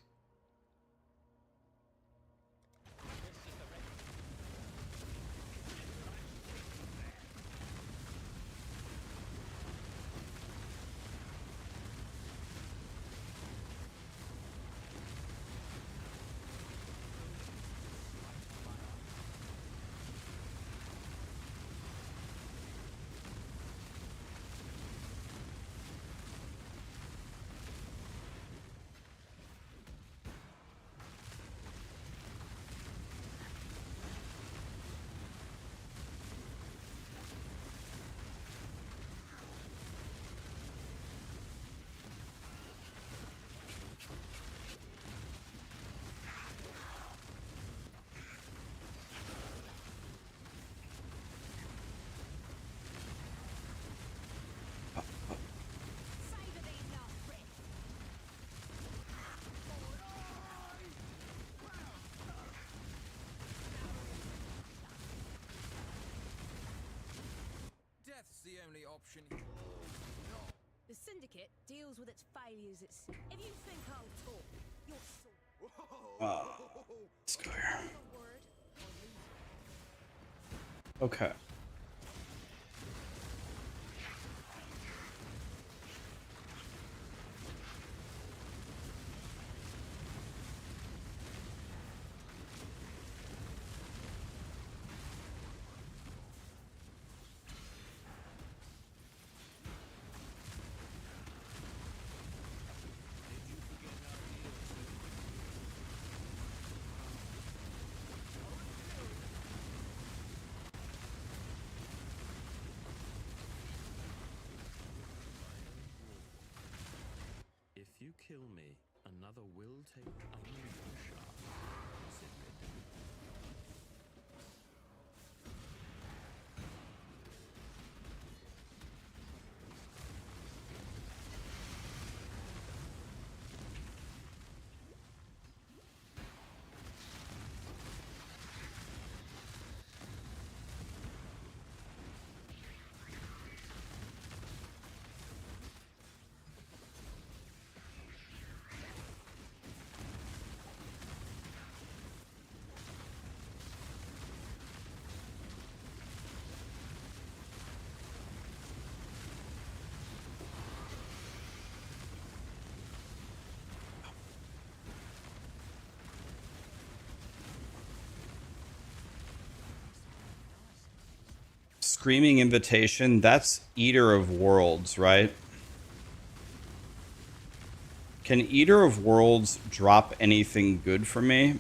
Death's the only option. The Syndicate deals with its failures. If you think I'll talk, you're Let's go here. the word or lose it. Okay. If you kill me, another will take unusual shot. Syndicate. Screaming Invitation, that's Eater of Worlds, right? Can Eater of Worlds drop anything good for me?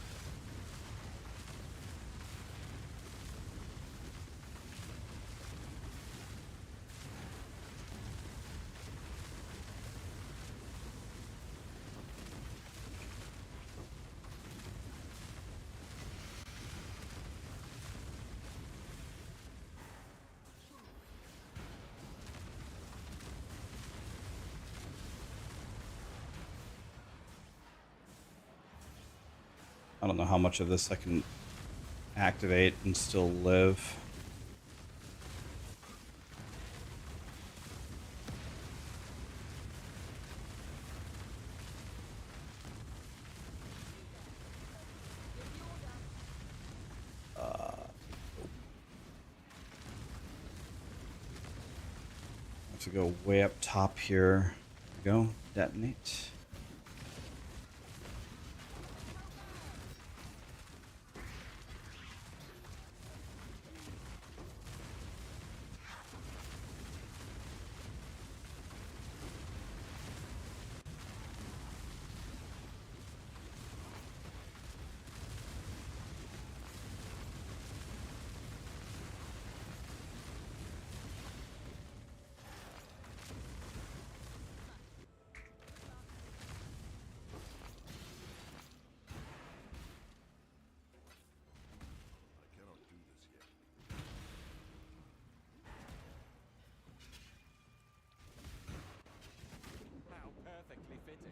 I don't know how much of this I can activate and still live. To go way up top here. There we go. Detonate. How perfectly fitting.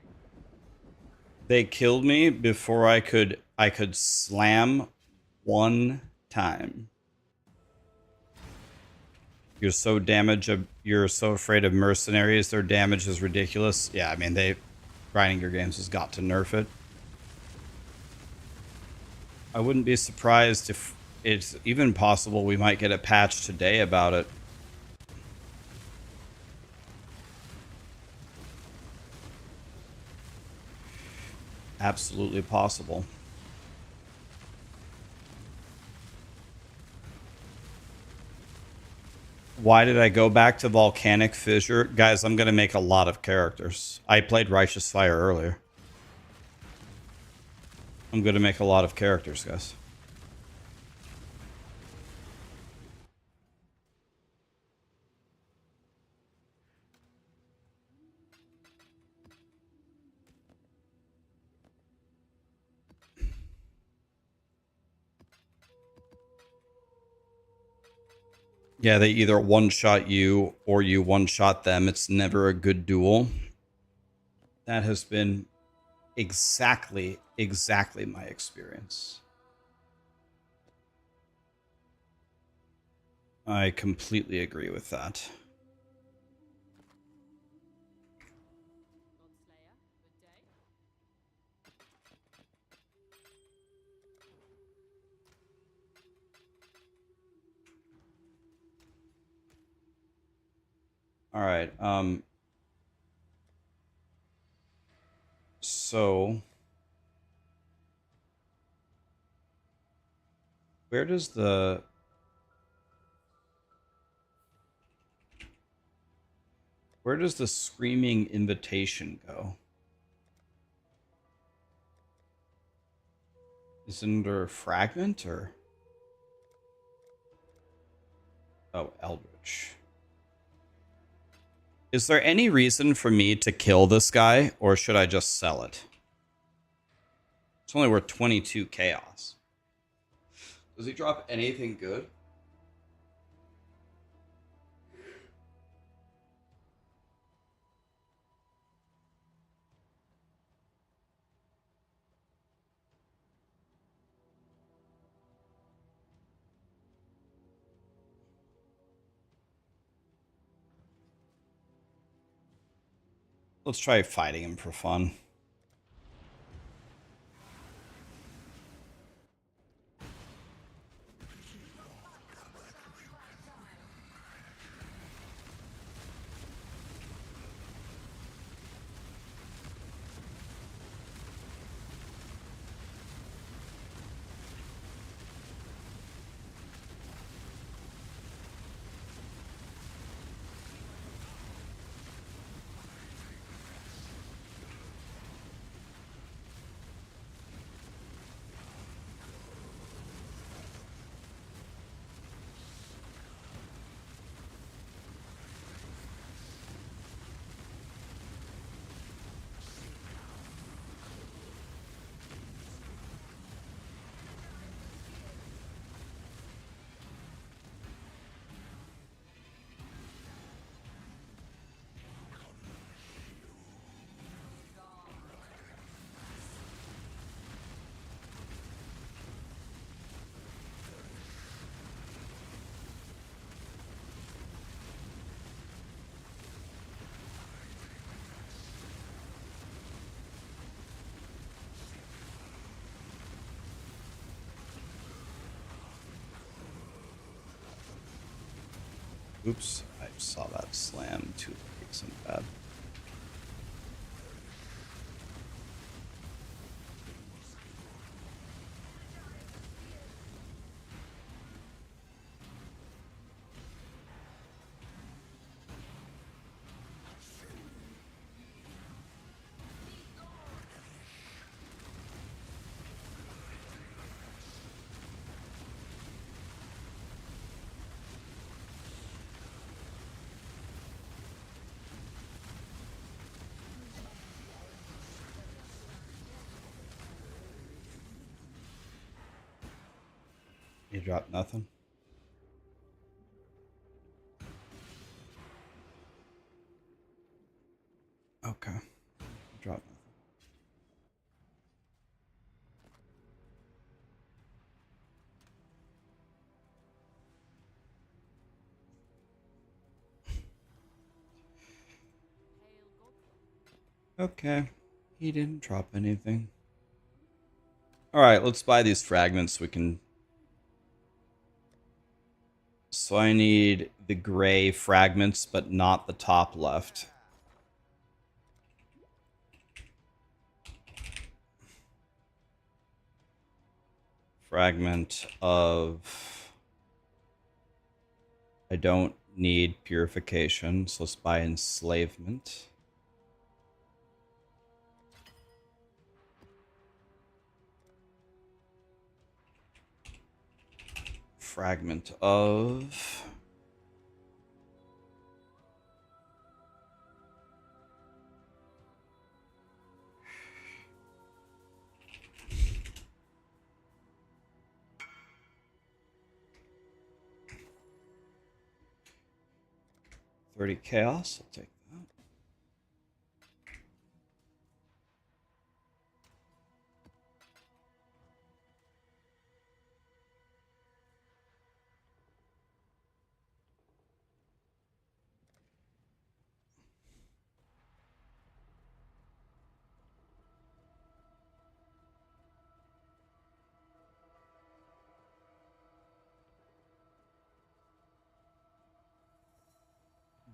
They killed me before I could slam one time. You're so you're so afraid of mercenaries, their damage is ridiculous. Yeah, I mean grinding your games has got to nerf it. I wouldn't be surprised if it's even possible we might get a patch today about it. Absolutely possible. Why did I go back to Volcanic Fissure? Guys, I'm going to make a lot of characters. I played Righteous Fire earlier. I'm going to make a lot of characters, guys. Yeah, they either one-shot you or you one-shot them. It's never a good duel. That has been exactly my experience. I completely agree with that. Godslayer, good day. All right. So where does the screaming invitation go? Is it under fragment or? Oh, Eldritch. Is there any reason for me to kill this guy, or should I just sell it? It's only worth 22 chaos. Does he drop anything good? Let's try fighting him for fun. Oops, I saw that slam too late. Something bad. You dropped nothing? Okay. Drop nothing. Okay. He didn't drop anything. Alright, let's buy these fragments. We can... So I need the gray fragments, but not the top left. Fragment of... I don't need purification, so let's buy enslavement. Fragment of... $30 chaos, I'll take that.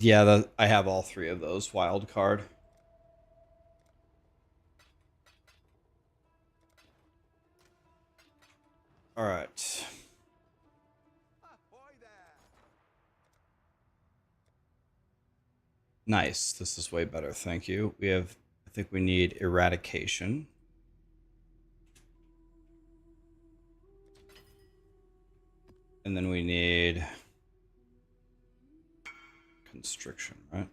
Yeah, I have all three of those wild card. All right. Nice. This is way better. Thank you. We have, I think we need eradication. And then we need constriction, right?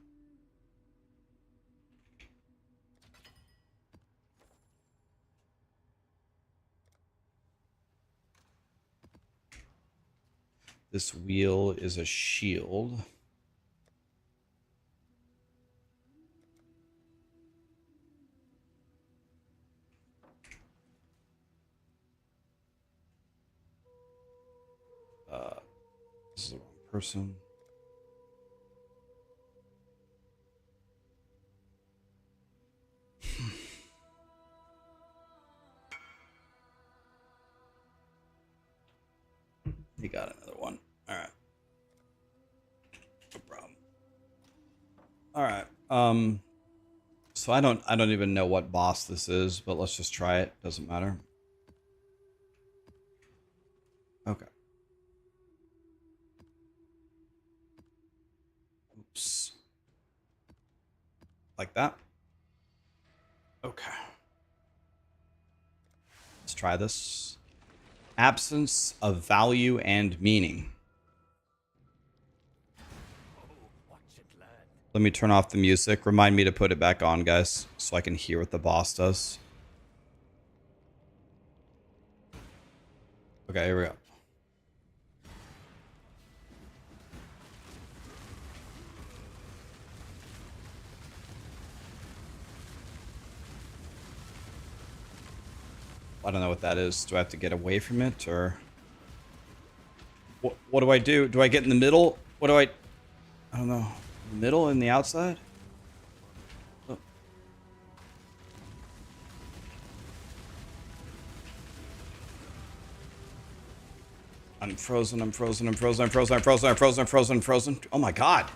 This wheel is a shield. This is the wrong person. He got another one. All right. No problem. All right. So I don't even know what boss this is, but let's just try it. Doesn't matter. Okay. Oops. Like that. Okay. Let's try this. Absence of value and meaning. Let me turn off the music. Remind me to put it back on, guys, so I can hear what the boss does. Okay, here we go. I don't know what that is. Do I have to get away from it, or... What do I do? Do I get in the middle? What do I don't know. The middle and the outside? Oh. I'm frozen, I'm frozen, I'm frozen, I'm frozen, I'm frozen, I'm frozen, I'm frozen, I'm frozen. Oh my god.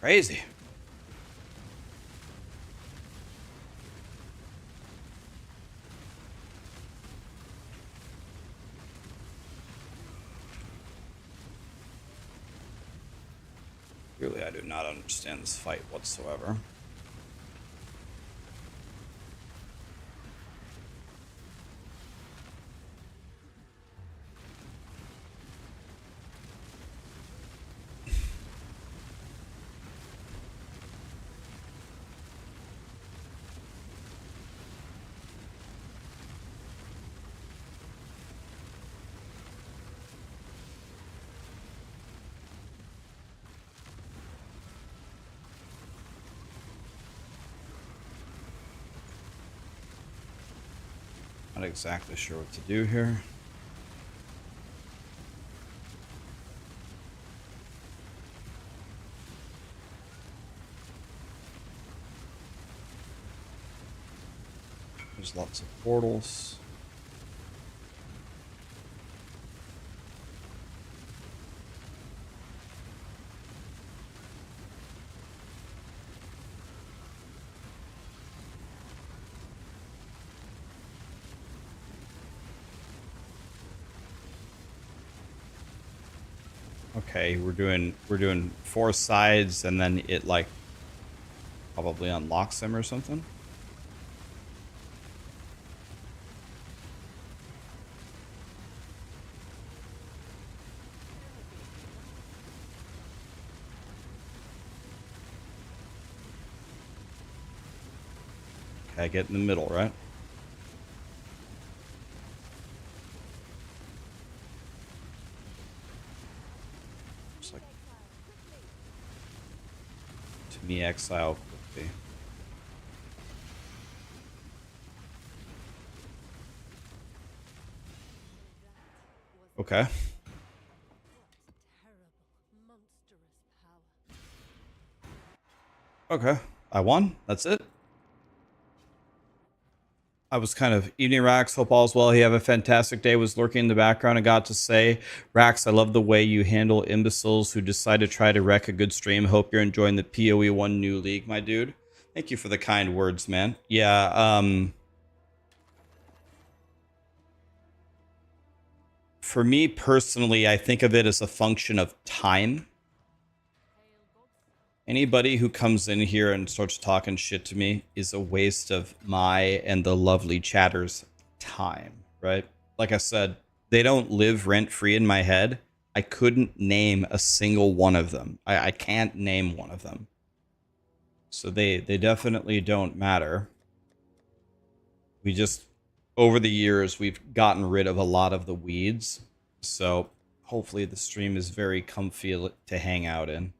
Crazy. Really, I do not understand this fight whatsoever. Not exactly sure what to do here. There's lots of portals. Okay, we're doing 4 sides and then it like probably unlocks them or something. Okay, I get in the middle, right? Just like to me, exile quickly. Okay. Terrible, monstrous power. Okay. I won. That's it. I was kind of evening Rax. Hope all's well. You have a fantastic day. Was lurking in the background and got to say, Rax, I love the way you handle imbeciles who decide to try to wreck a good stream. Hope you're enjoying the POE1 new league, my dude. Thank you for the kind words, man. Yeah, for me personally, I think of it as a function of time. Anybody who comes in here and starts talking shit to me is a waste of my and the lovely chatter's time, right? Like I said, they don't live rent-free in my head. I couldn't name a single one of them. I can't name one of them. So they definitely don't matter. We just, over the years, we've gotten rid of a lot of the weeds. So hopefully the stream is very comfy to hang out in.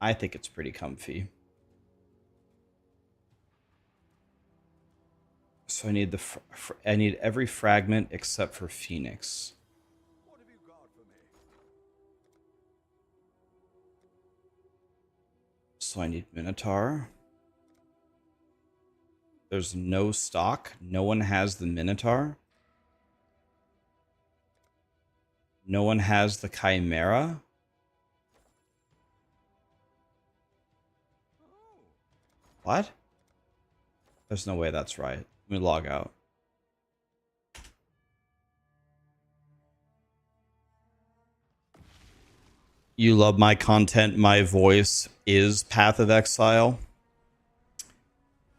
I think it's pretty comfy. So I need I need every fragment except for Phoenix. What have you got for me? So I need Minotaur. There's no stock. No one has the Minotaur. No one has the Chimera. What? There's no way that's right. Let me log out. You love my content. My voice is Path of Exile.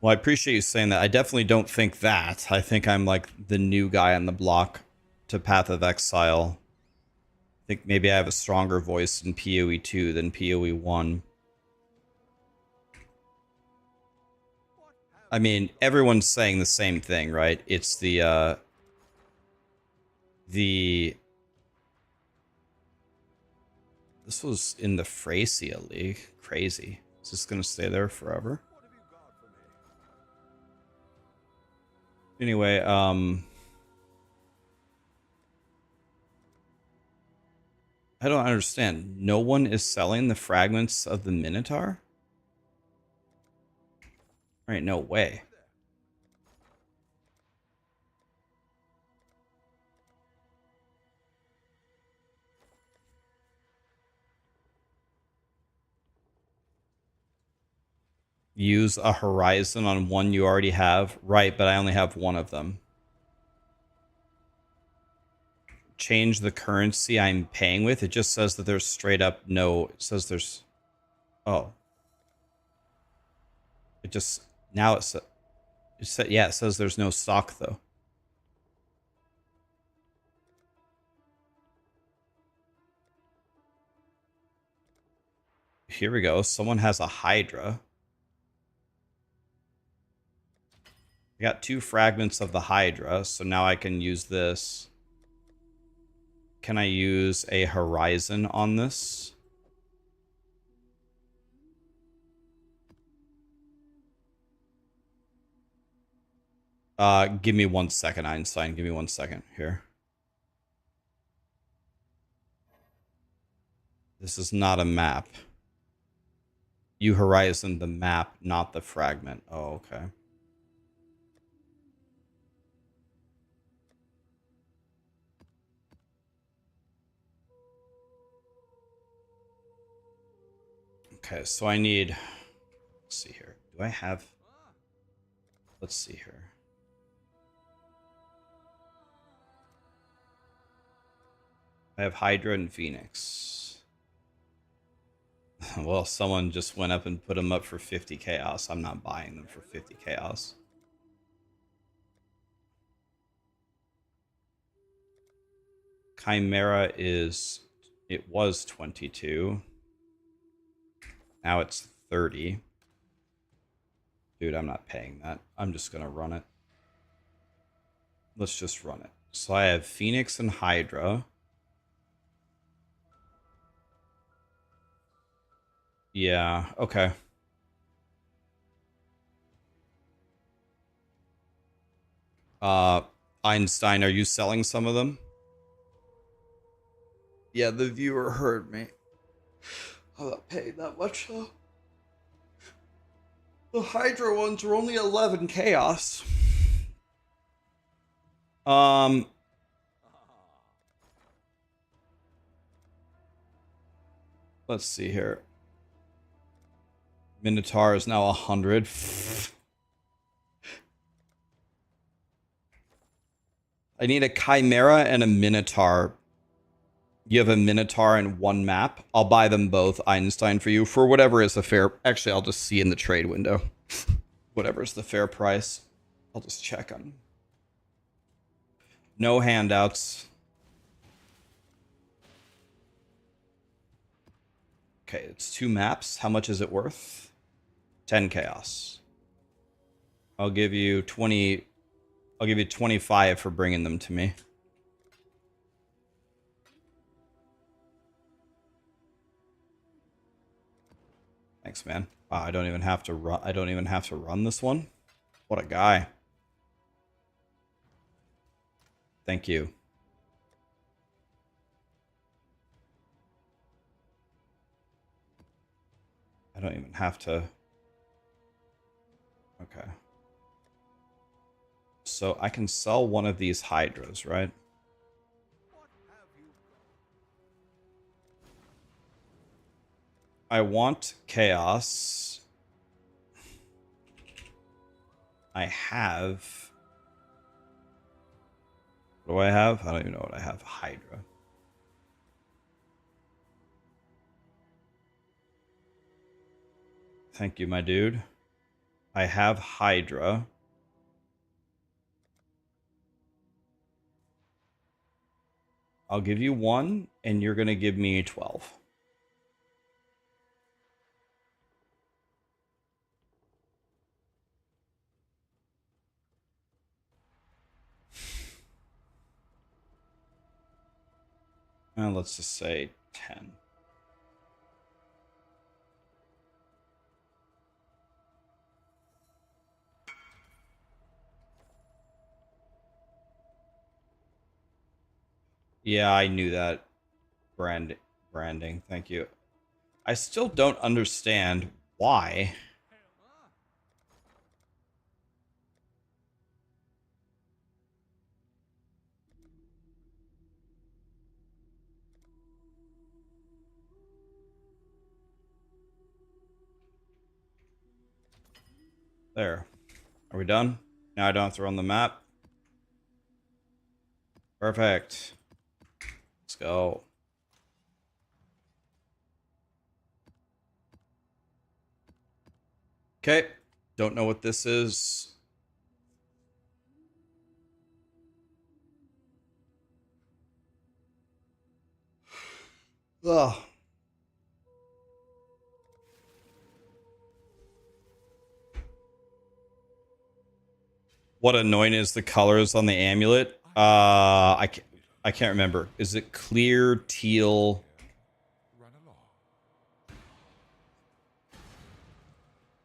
Well, I appreciate you saying that. I definitely don't think that. I think I'm like the new guy on the block to Path of Exile. I think maybe I have a stronger voice in POE2 than POE1. I mean, everyone's saying the same thing, right? It's the this was in the Fracia League. Crazy. Is this gonna stay there forever? What have you got for me? Anyway, I don't understand. No one is selling the fragments of the Minotaur? Right, no way. Use a horizon on one you already have. Right, but I only have one of them. Change the currency I'm paying with. It just says that there's straight up no. It says there's. Oh. It just. Now it says. Yeah, it says there's no stock though. Here we go. Someone has a Hydra. I got 2 fragments of the Hydra, so now I can use this. Can I use a horizon on this? Give me 1 second, Einstein. Give me 1 second here. This is not a map. You horizon the map, not the fragment. Oh, okay. Okay, so I need... Let's see here. Do I have... Let's see here. I have Hydra and Phoenix. Well, someone just went up and put them up for 50 chaos. I'm not buying them for 50 chaos. Chimera is... It was 22. Now it's 30. Dude, I'm not paying that. I'm just going to run it. Let's just run it. So I have Phoenix and Hydra. Yeah, okay. Einstein, are you selling some of them? Yeah, the viewer heard me. I'm not paying that much though. The Hydra ones were only 11 chaos. Let's see here. Minotaur is now 100. I need a Chimera and a Minotaur. You have a Minotaur and 1 map. I'll buy them both, Einstein, for you for whatever is the fair. Actually, I'll just see in the trade window. Whatever's the fair price. I'll just check on. No handouts. Okay, it's 2 maps. How much is it worth? 10 chaos. I'll give you 20. I'll give you 25 for bringing them to me. Thanks, man. Wow, I don't even have to run. I don't even have to run this one. What a guy. Thank you. I don't even have to. Okay. So I can sell one of these Hydras, right? I want chaos. I have... What do I have? I don't even know what I have. Hydra. Thank you, my dude. I have Hydra. I'll give you 1, and you're going to give me 12. And let's just say 10. Yeah, I knew that. Branding. Thank you. I still don't understand why. There. Are we done? Now I don't have to run the map. Perfect. Let's go. Okay. Don't know what this is. Ugh. What annoying is the colors on the amulet? I can't remember. Is it clear, teal? Run along.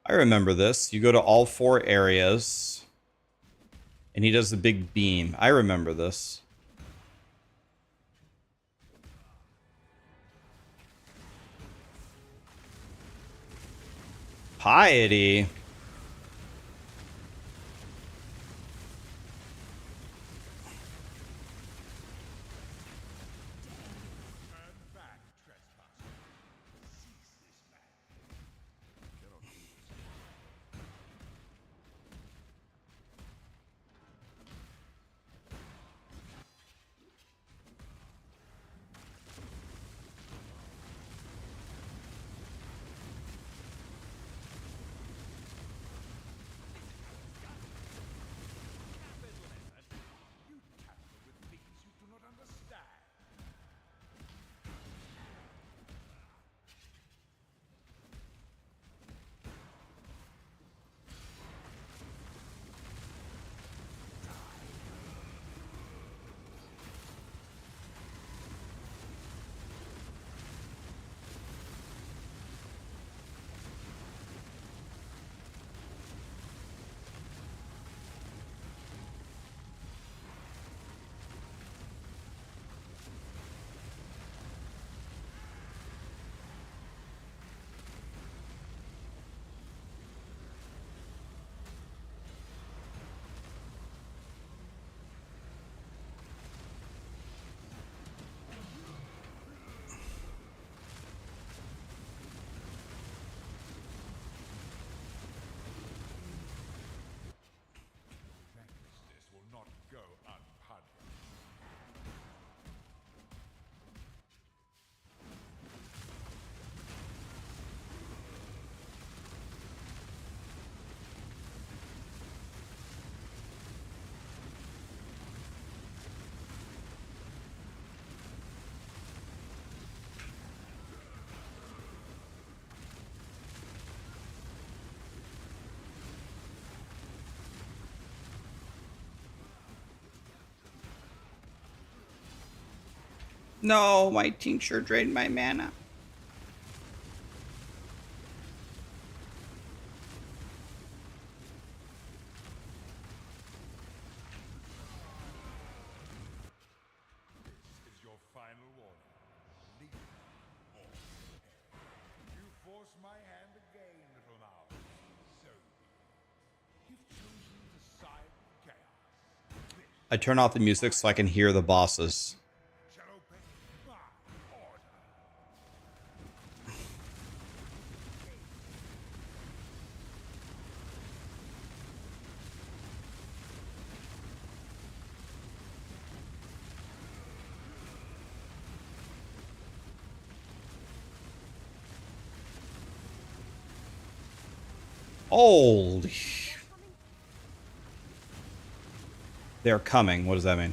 I remember this. You go to all 4 areas, and he does the big beam. I remember this. Piety. Turn back, trespasser. Seize this man. Cannot do this. You tamper with things you do not understand. This will not go unpunished. No, my tincture drained my mana. This is your final warning. Leave or prepare. You force my hand again, little mouse. So be it. You've chosen the side of chaos. This I turn off the music so I can hear the bosses. shall obey my order. Holy. They're coming. What does that mean?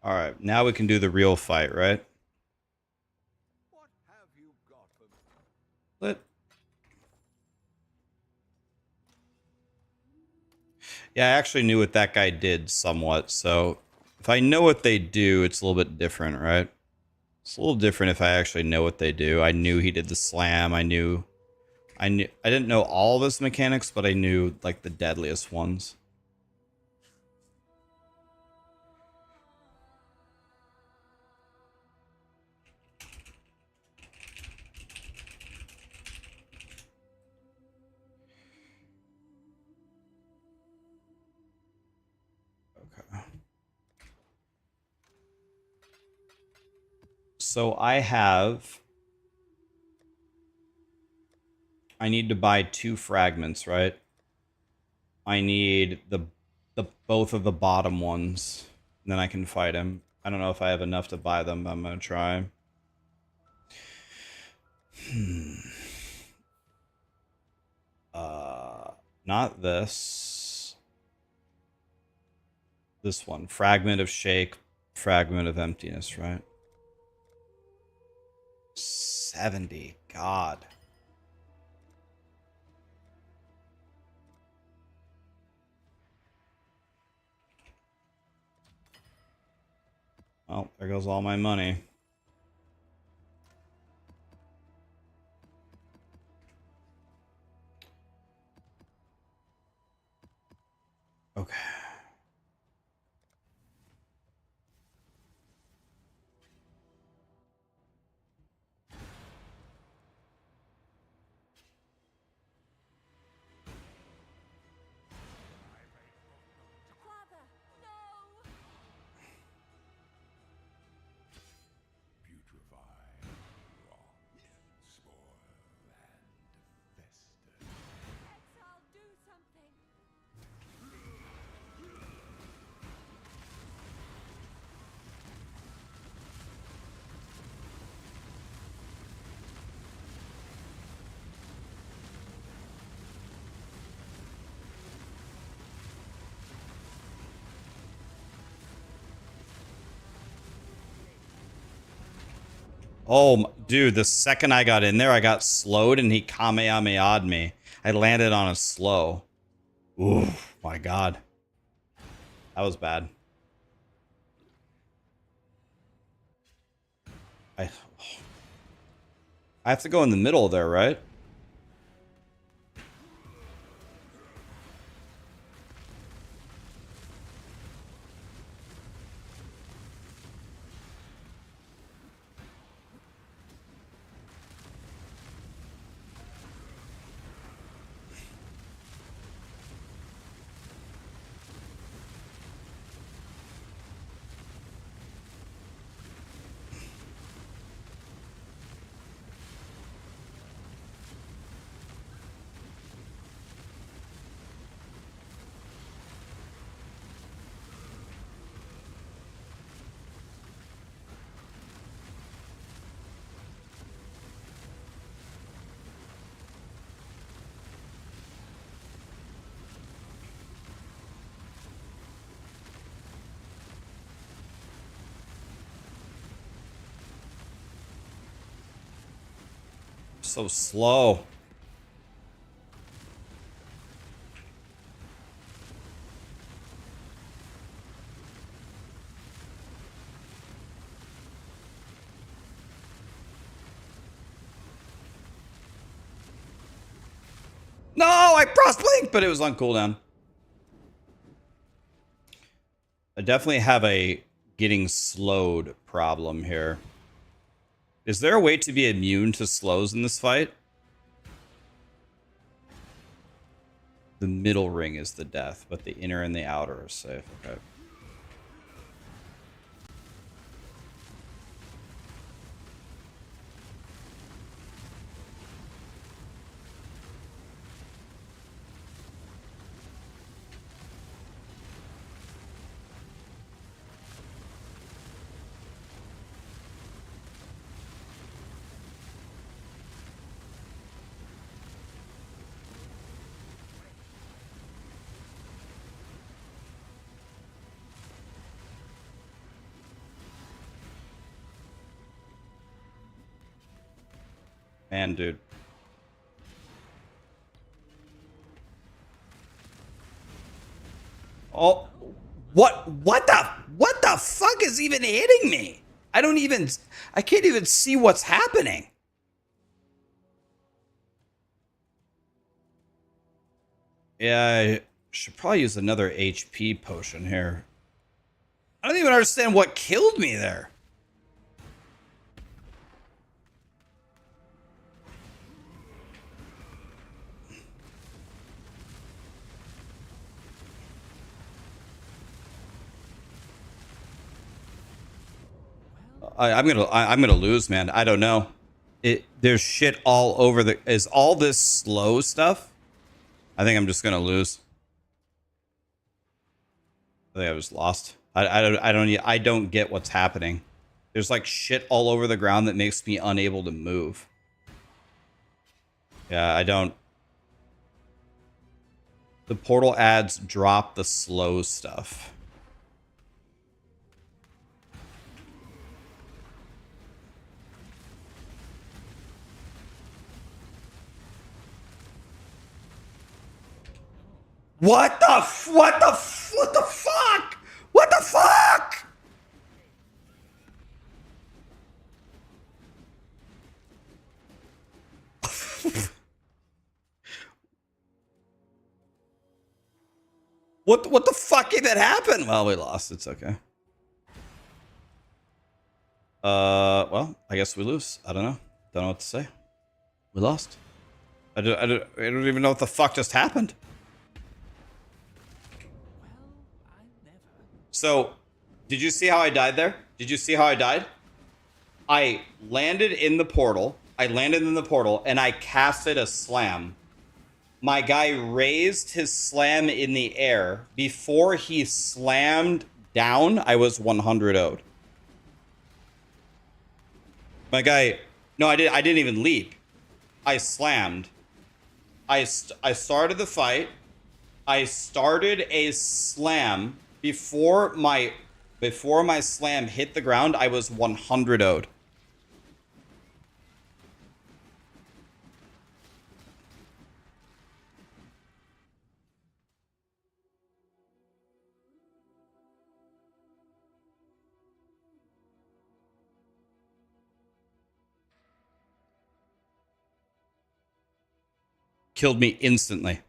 All right, now we can do the real fight, right? What have you got for me? Let. Yeah, I actually knew what that guy did somewhat. So if I know what they do, it's a little bit different, right? It's a little different if I actually know what they do. I knew he did the slam. I didn't know all of his mechanics, but I knew like the deadliest ones. Okay. So I need to buy 2 fragments, right? I need the both of the bottom ones. And then I can fight him. I don't know if I have enough to buy them, but I'm gonna try. Not this. This one. Fragment of shake, fragment of emptiness, right? 70. God. Well, there goes all my money. Okay. Father, no! Putrefy, rot, spoil, and fester. Exile, do something! Oh, dude, the second I got in there, I got slowed and he Kamehameha'd me. I landed on a slow. Ooh, my God. That was bad. I have to go in the middle there, right? So slow. No, I pressed blink, but it was on cooldown. I definitely have a getting slowed problem here. Is there a way to be immune to slows in this fight? The middle ring is the death, but the inner and the outer are safe. Okay. Man, dude. Oh, what the fuck is even hitting me? I can't even see what's happening. Yeah, I should probably use another HP potion here. I don't even understand what killed me there. I'm gonna lose, man. I don't know. There's shit all over the. Is all this slow stuff? I think I'm just gonna lose. I think I was lost. I don't get what's happening. There's like shit all over the ground that makes me unable to move. Yeah, I don't. The portal ads drop the slow stuff. What the fuck? What the fuck? What the fuck even happened? Well, we lost. It's okay. Well, I guess we lose. I don't know. Don't know what to say. We lost. I don't even know what the fuck just happened. So, did you see how I died there? Did you see how I died? I landed in the portal. And I casted a slam. My guy raised his slam in the air. Before he slammed down, I was 100 0'd. My guy... No, I didn't even leap. I slammed. I started the fight. I started a slam. Before my slam hit the ground, I was 100 0'd. Killed me instantly.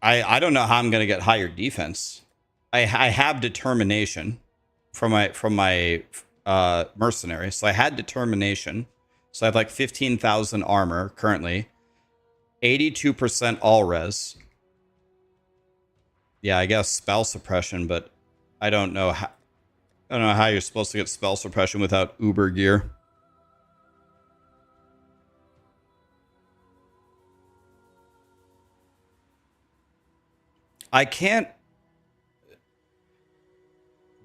I don't know how I'm gonna get higher defense. I have determination from my mercenary, so I had determination. So I have like 15,000 armor currently, 82% all res. Yeah, I guess spell suppression, but I don't know how you're supposed to get spell suppression without uber gear. I can't.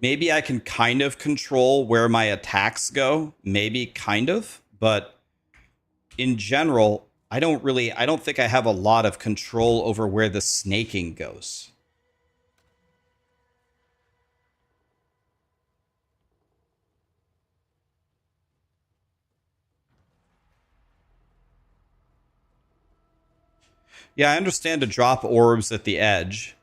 Maybe I can kind of control where my attacks go. Maybe kind of. But in general, I don't think I have a lot of control over where the snaking goes. Yeah, I understand to drop orbs at the edge.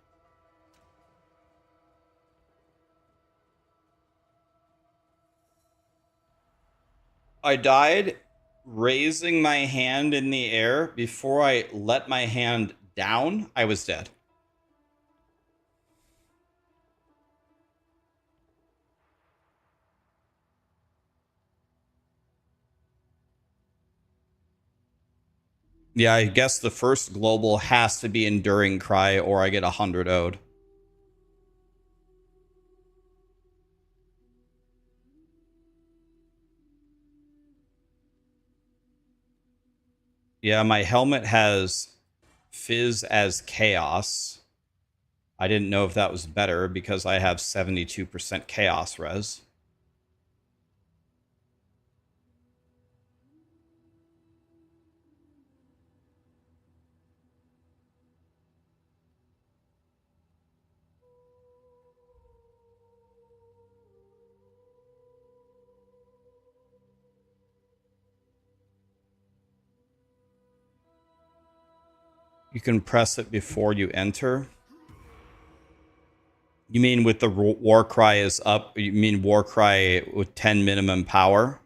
I died raising my hand in the air. Before I let my hand down, I was dead. Yeah, I guess the first global has to be Enduring Cry or I get 100 ode. Yeah, my helmet has Fizz as Chaos. I didn't know if that was better because I have 72% Chaos res. You can press it before you enter. You mean with the war cry is up? You mean war cry with 10 minimum power?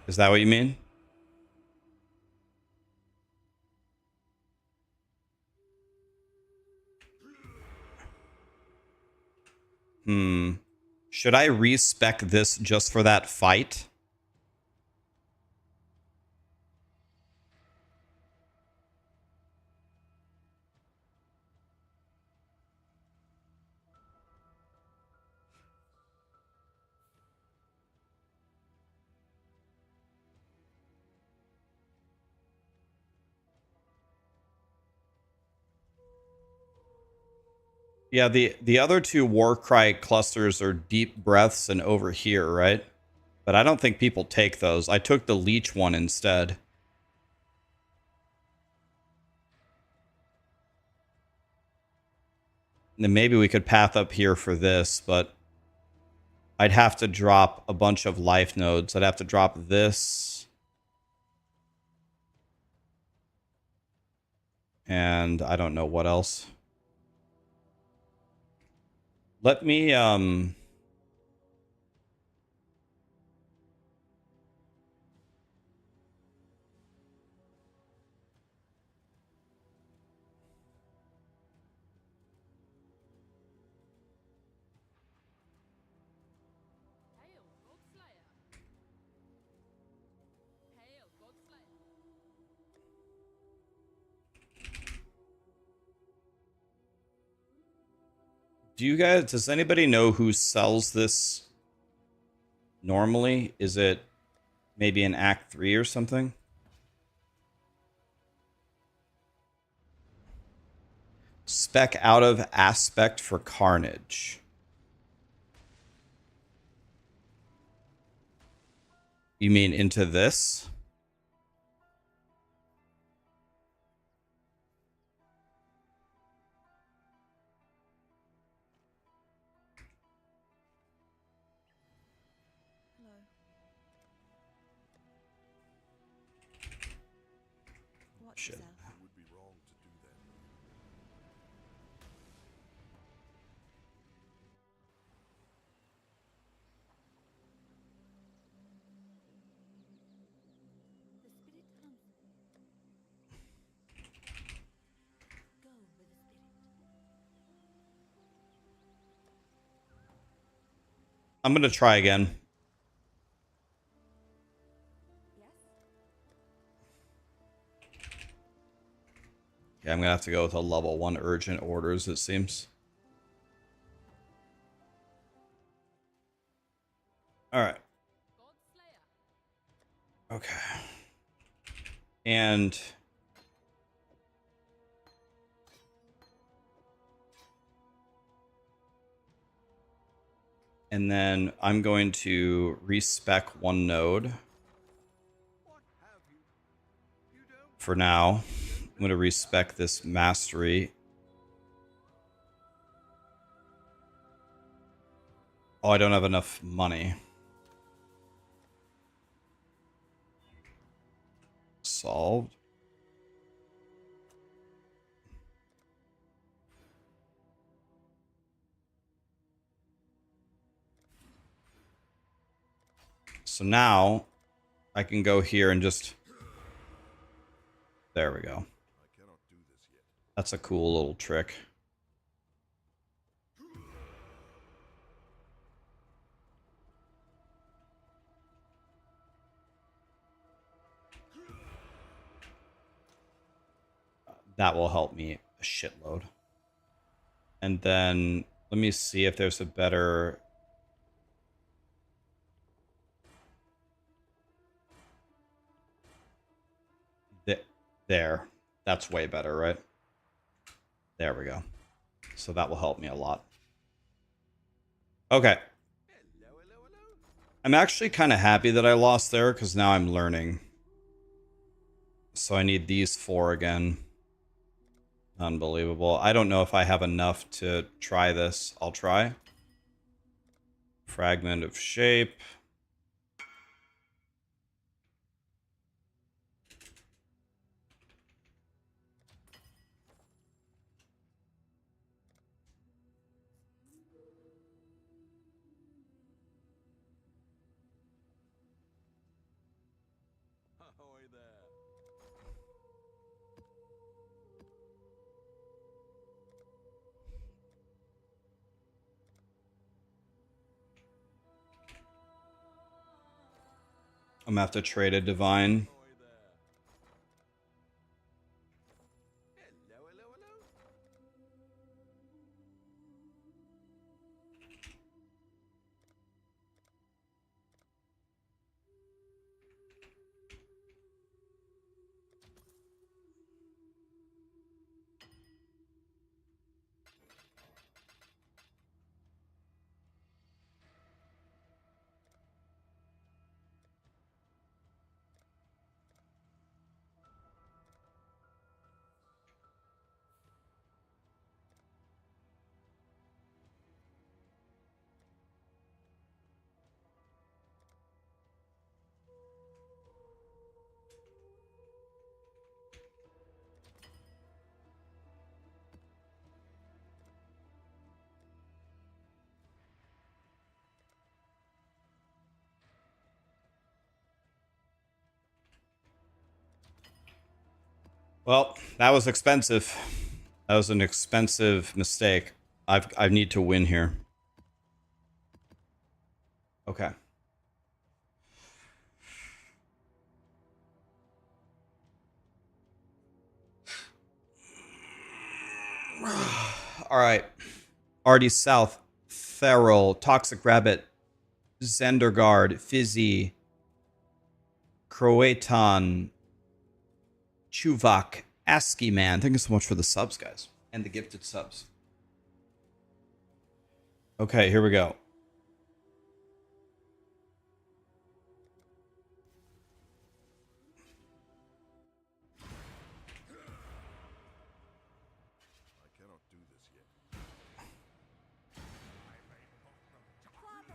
Is that what you mean? Should I respec this just for that fight? Yeah, the other two Warcry clusters are Deep Breaths and over here, right? But I don't think people take those. I took the Leech one instead. And then maybe we could path up here for this, but I'd have to drop a bunch of life nodes. I'd have to drop this. And I don't know what else. Let me, Hail, Godslayer! Hail, Godslayer! does anybody know who sells this normally? Is it maybe in Act 3 or something? Spec out of aspect for Carnage. You mean into this? Hello. Watch Shit. yourself. The spirit hunts. Go with the spirit. I'm going to try again. Yes? Yeah, I'm going to have to go with a level 1 urgent orders, it seems. All right. Godslayer. Okay. And then I'm going to respec one node for now. I'm going to respec this mastery. Oh, I don't have enough money. Solved. So now I can go here and just... There we go. That's a cool little trick. That will help me a shitload. And then let me see if there's a better... There. That's way better, right? There we go. So that will help me a lot. Okay. I'm actually kind of happy that I lost there because now I'm learning. So I need these 4 again. Unbelievable. I don't know if I have enough to try this. I'll try. Fragment of shape. I'm gonna have to trade a divine. Well, that was expensive. That was an expensive mistake. I need to win here. Okay. All right. Artie South, Feral, Toxic Rabbit, Zendergaard, Fizzy, Croatan, Chuvak, ASCII Man. Thank you so much for the subs, guys. And the gifted subs. Okay, here we go. I cannot do this yet. Father,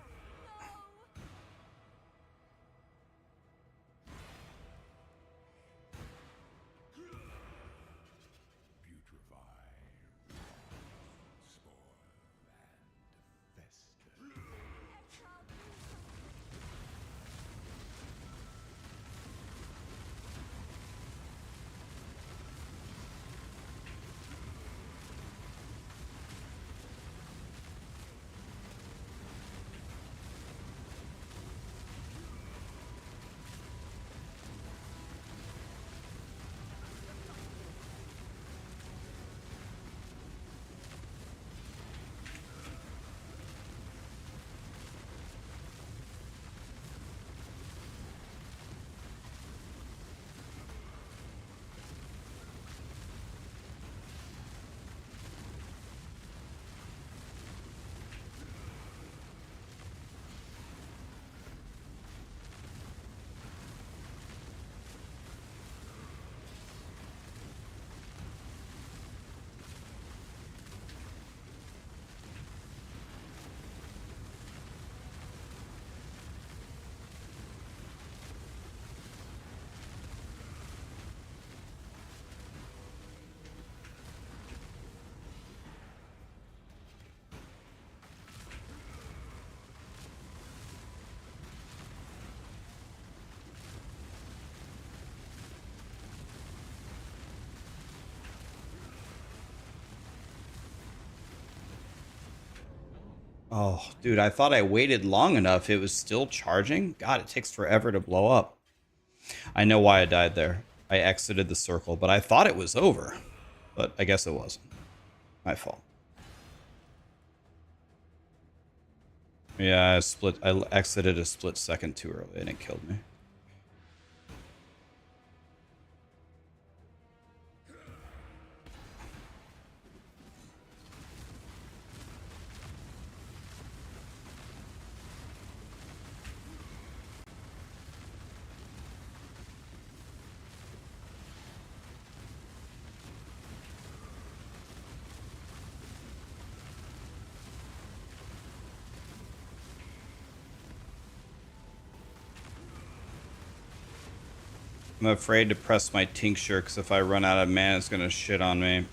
no! Putrefy, spoil, and fester. Oh, dude, I thought I waited long enough. It was still charging? God, it takes forever to blow up. I know why I died there. I exited the circle, but I thought it was over. But I guess it wasn't. My fault. Yeah, I exited a split second too early and it killed me. I'm afraid to press my tincture because if I run out of mana, it's going to shit on me.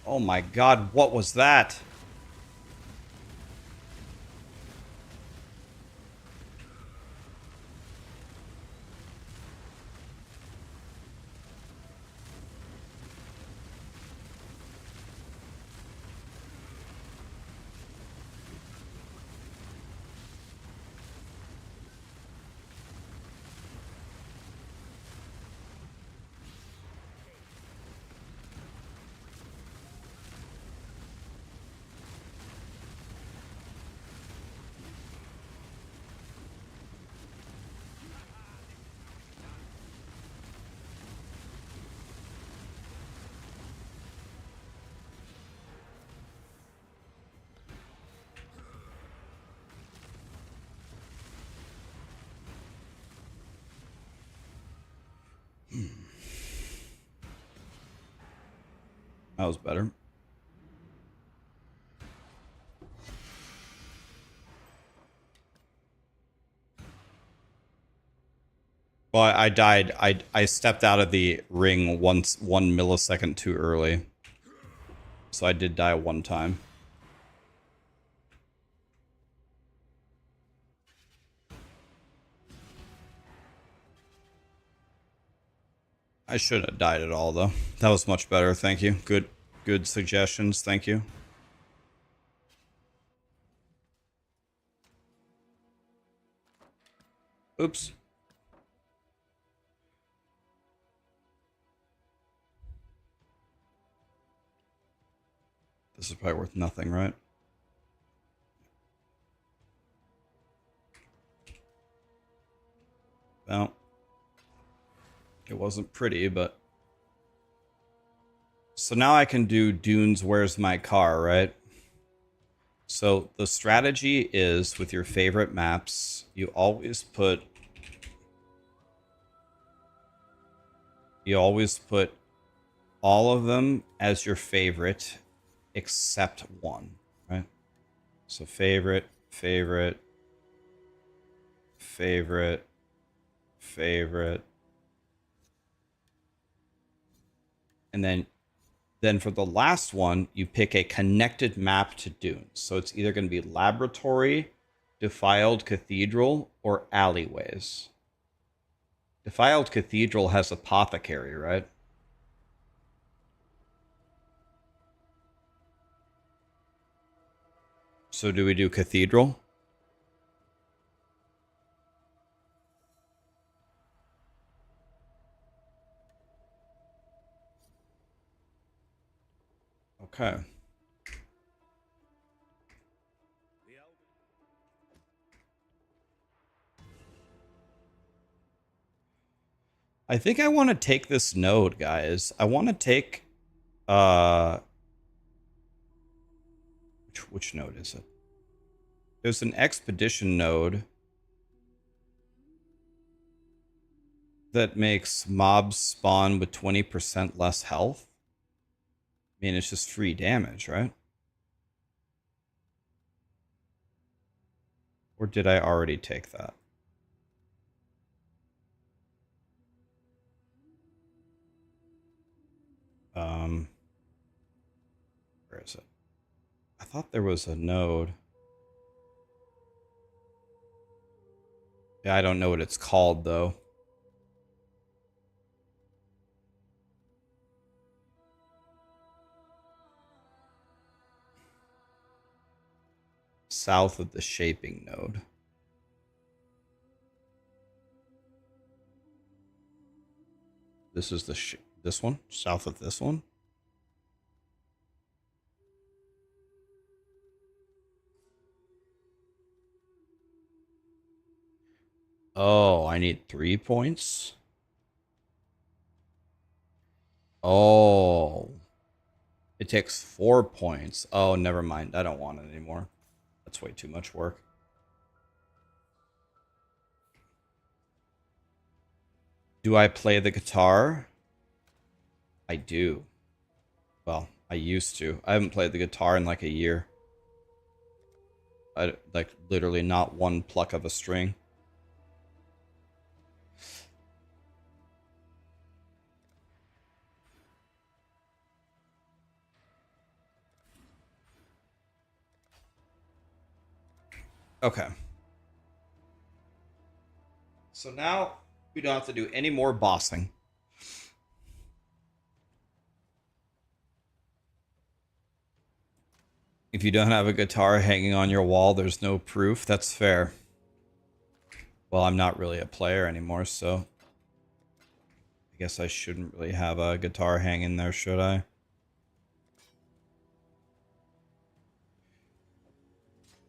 Oh my god, what was that? That was better. Well, I died. I stepped out of the ring one millisecond too early. So I did die one time. I shouldn't have died at all, though. That was much better. Thank you. Good suggestions. Thank you. Oops. This is probably worth nothing, right? Well, it wasn't pretty, but... So now I can do Dune's Where's My Car, right? So the strategy is, with your favorite maps, you always put all of them as your favorite, except one, right? So favorite, favorite, favorite, favorite. And then for the last one, you pick a connected map to Dune. So it's either going to be Laboratory, Defiled Cathedral, or Alleyways. Defiled Cathedral has Apothecary, right? So do we do Cathedral? Okay. I think I want to take this node, guys. I want to take which node is it? There's an expedition node that makes mobs spawn with 20% less health. I mean, it's just free damage, right? Or did I already take that? Where is it? I thought there was a node. Yeah, I don't know what it's called, though. South of the shaping node. This is this one? South of this one? Oh, I need 3 points? Oh. It takes 4 points. Oh, never mind. I don't want it anymore. That's way too much work. Do I play the guitar? I do. Well, I used to. I haven't played the guitar in like a year. Like literally not one pluck of a string. Okay. So now we don't have to do any more bossing. If you don't have a guitar hanging on your wall, there's no proof. That's fair. Well, I'm not really a player anymore, so I guess I shouldn't really have a guitar hanging there, should I?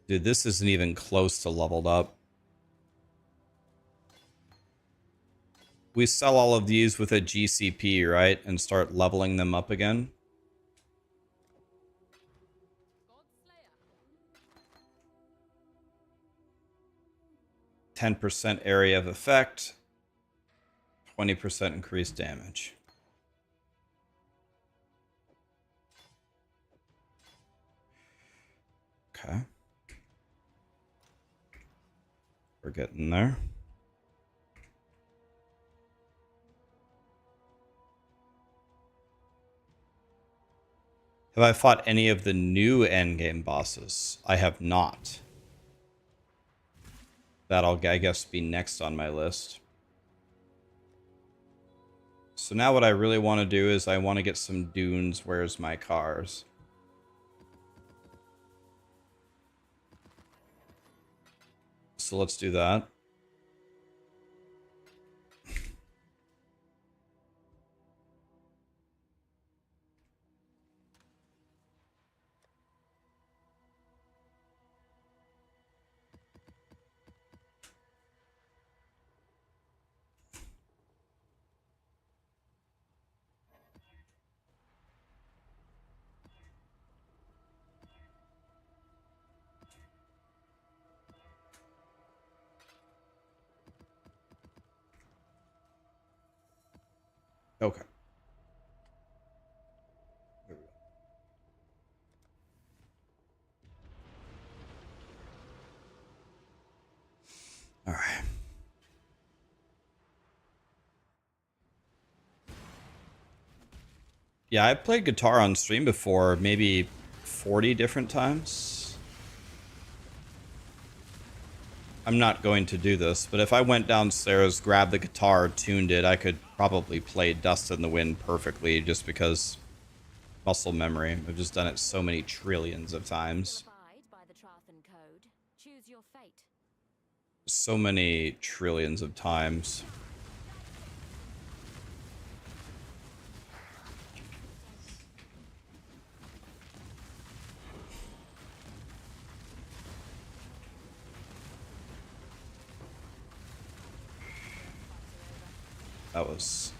Dude, this isn't even close to leveled up. We sell all of these with a GCP, right? And start leveling them up again. 10% area of effect. 20% increased damage. Okay. We're getting there. Have I fought any of the new endgame bosses? I have not. That'll, I guess, be next on my list. So now what I really want to do is I want to get some dunes. Where's my cars? So let's do that. Okay. There we go. All right. Yeah, I played guitar on stream before, maybe 40 different times. I'm not going to do this, but if I went downstairs, grabbed the guitar, tuned it, I could probably play Dust in the Wind perfectly just because muscle memory. I've just done it so many trillions of times. Abide by the Trarthan code. Choose your fate. So many trillions of times. That was...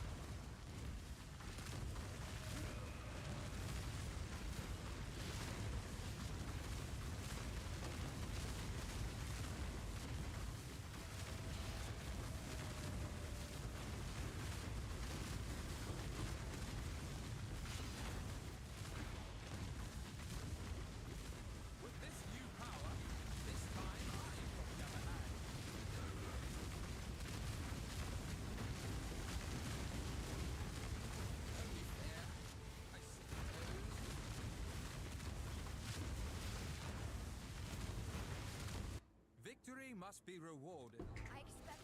With this new power, this time I from the other hand. Only fair, I suppose. Victory must be rewarded. I expect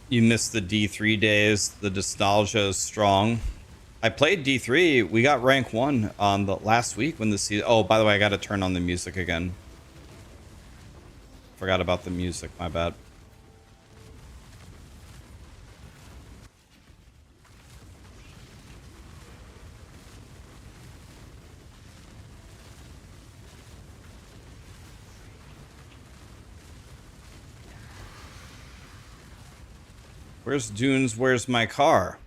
You missed the D3 days. The nostalgia is strong. I played D3. We got rank 1 on the last week when the season... Oh, by the way, I got to turn on the music again. Forgot about the music. My bad. Where's Dunes? Where's my car?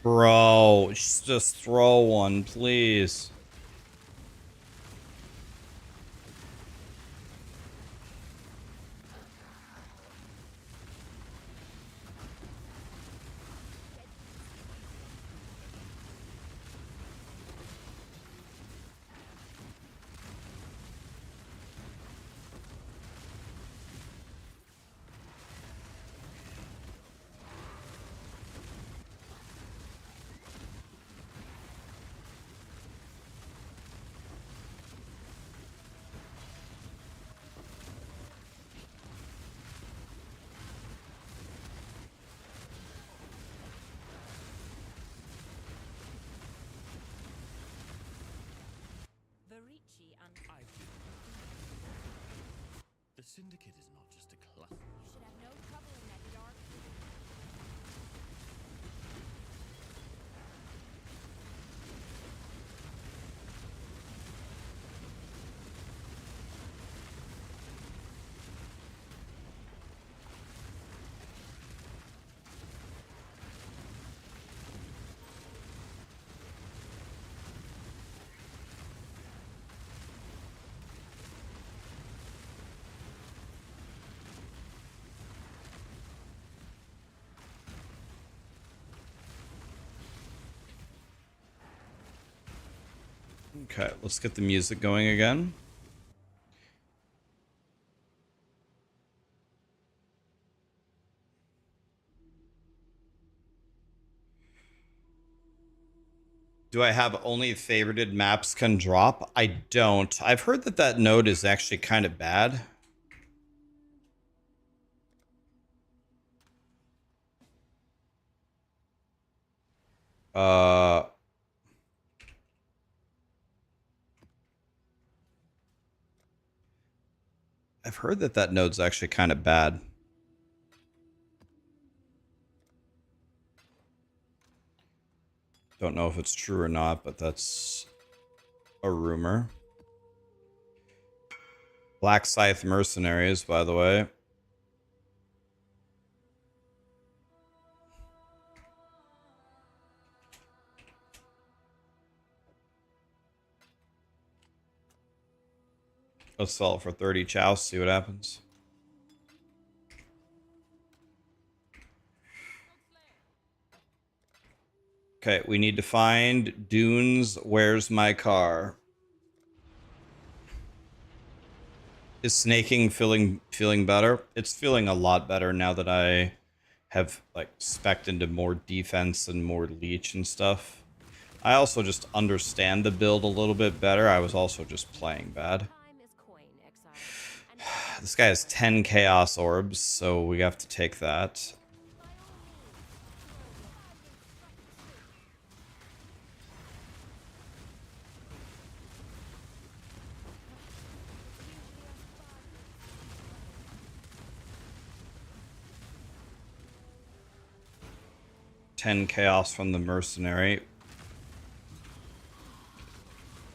Bro, just throw one, please. Varici and The Syndicate is not just a class. you should have no trouble in that dark. Okay, let's get the music going again. Do I have only favorited maps can drop? I don't. I've heard that that node is actually kind of bad. Uh... I've heard that that node's actually kind of bad. Don't know if it's true or not, but that's a rumor. Black Scythe mercenaries, by the way. Let's sell it for 30 chow, see what happens. Okay, we need to find Dunes. Where's my car? Is snaking feeling better? It's feeling a lot better now that I have like spec'd into more defense and more leech and stuff. I also just understand the build a little bit better. I was also just playing bad. Time is coin, Exile. And This guy has 10 chaos orbs, so we have to take that. by all means, 10 chaos from the mercenary.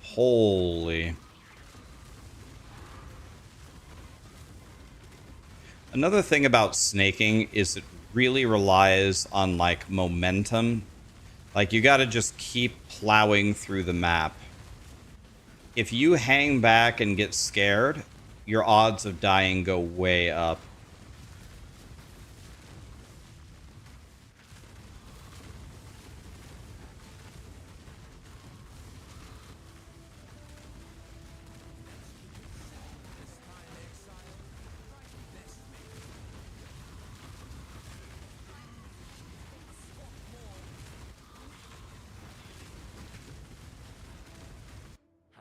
Holy. Another thing about snaking is it really relies on like momentum. Like you got to just keep plowing through the map. If you hang back and get scared, your odds of dying go way up.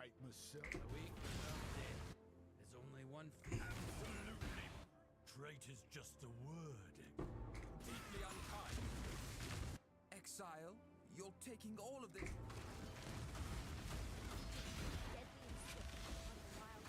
Hate myself. A week without death. There's only one thing. Absolutely. Traitor's just a word. Deeply unkind. Exile, you're taking all of this. deadly and swift on the wild.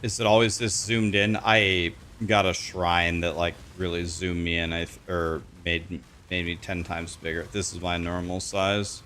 Is it always this zoomed in? I got a shrine that like really zoomed me in. Or made me 10 times bigger. This is my normal size.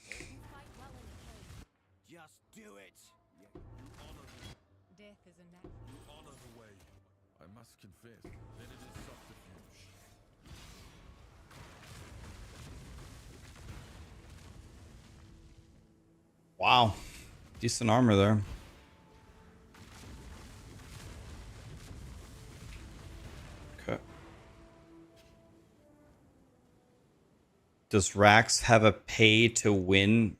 You fight well in a cave. Just do it. You honor me. Death is a natural. You honor the way. I must confess, then it is subterfuge. Wow. Decent armor there. Okay. Does Rax have a pay to win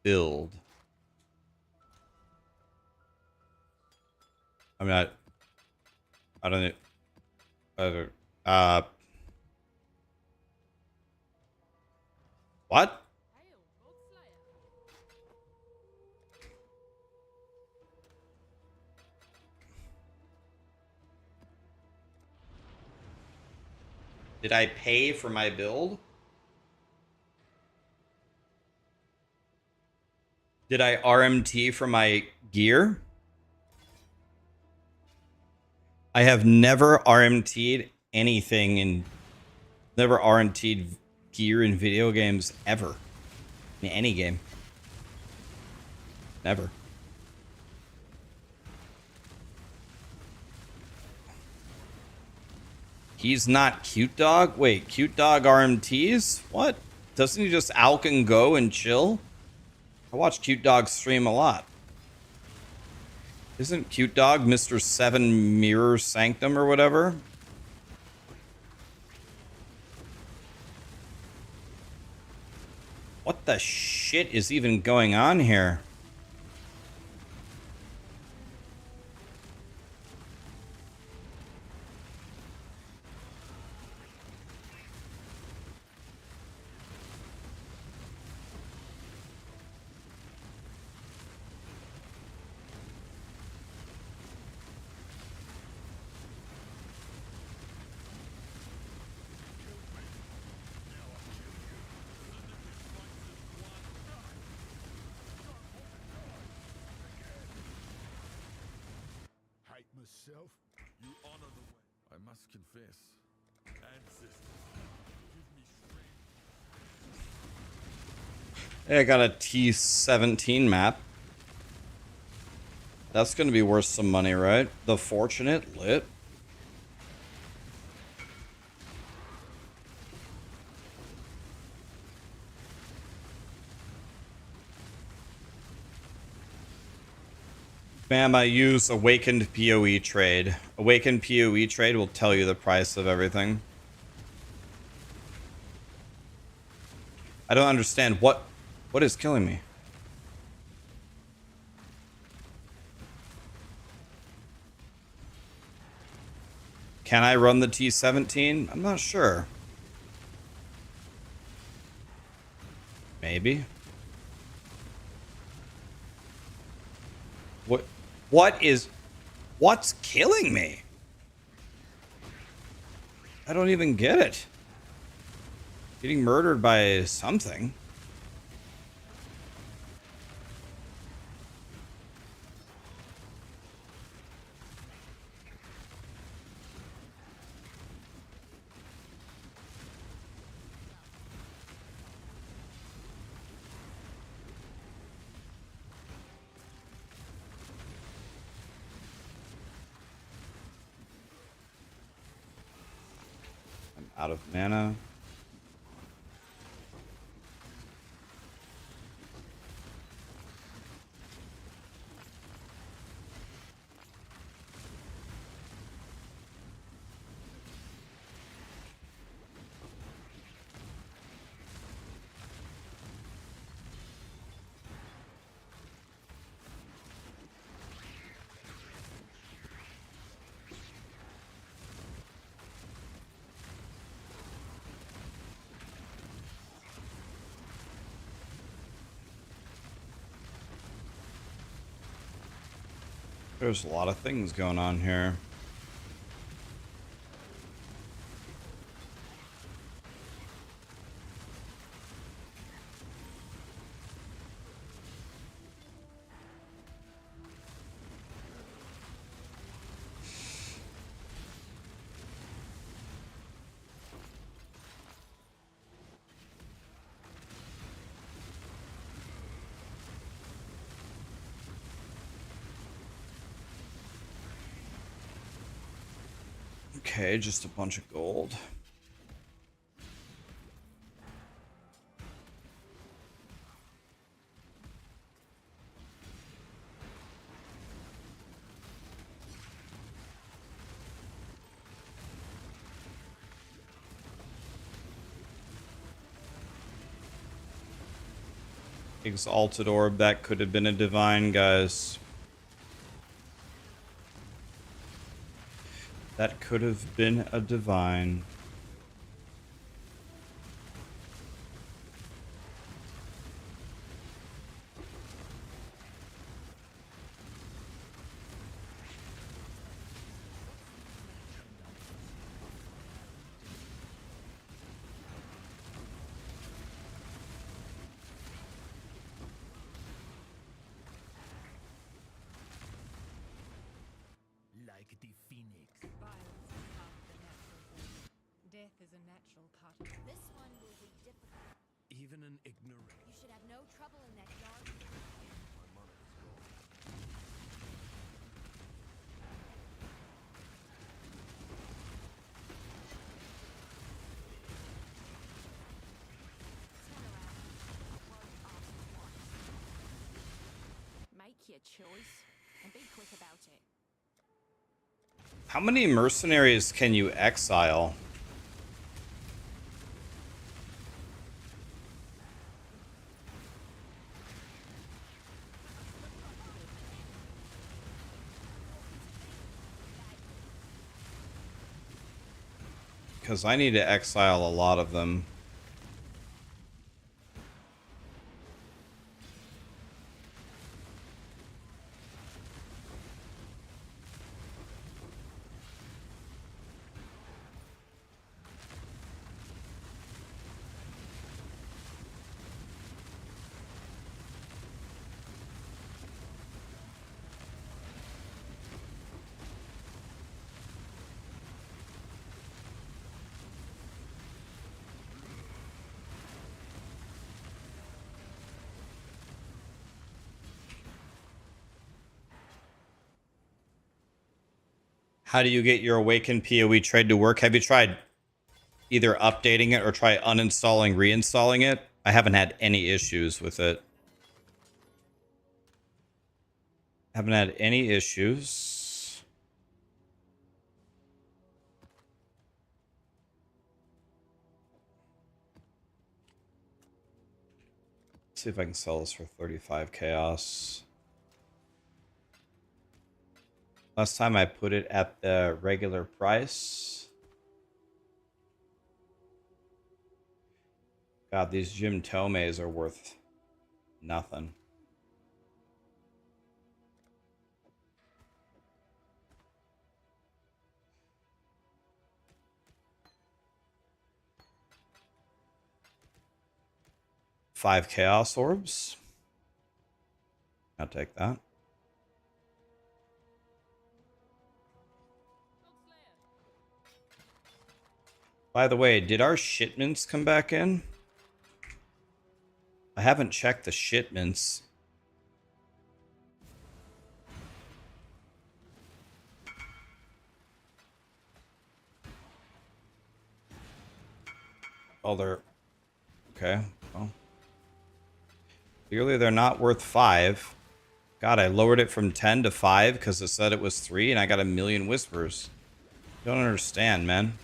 build? I mean, I don't know. What? Hail, Rogueslayer. Did I pay for my build? Did I RMT for my gear? I have never RMT'd anything in... Never RMT'd gear in video games ever. In any game. Never. He's not Cute Dog? Wait, Cute Dog RMTs? What? Doesn't he just alk and go and chill? I watch Cute Dog stream a lot. Isn't Cute Dog Mr. 7 Mirror Sanctum or whatever? What the shit is even going on here? Hate myself? You honor the way. I must confess. Ancestors, give me strength. Hey, I got a T16 map. That's gonna be worth some money, right? The Fortunate, lit. Ma'am, I use Awakened POE trade. Awakened POE trade will tell you the price of everything. I don't understand what is killing me. Can I run the T17? I'm not sure. Maybe. What's killing me? I don't even get it. Getting murdered by something. I'm out of mana. There's a lot of things going on here. Okay, just a bunch of gold. Exalted orb, that could have been a divine, guys. That could have been a divine. Like the phoenix. Violence is part of the natural order. Death is a natural part of it. This one will be difficult. Even an ignorant. You should have no trouble in that yard. Make your choice and be quick about it. How many mercenaries can you exile? Because I need to exile a lot of them. How do you get your Awakened PoE trade to work? Have you tried either updating it or try uninstalling, reinstalling it? I haven't had any issues with it. Haven't had any issues. Let's see if I can sell this for 35 chaos. Last time I put it at the regular price. God, these Jim Tomes are worth nothing. 5 chaos orbs. I'll take that. By the way, did our shipments come back in? I haven't checked the shipments. Oh, they're... Okay, well. Clearly they're not worth 5. God, I lowered it from 10 to 5 because it said it was 3 and I got a million whispers. Don't understand, man.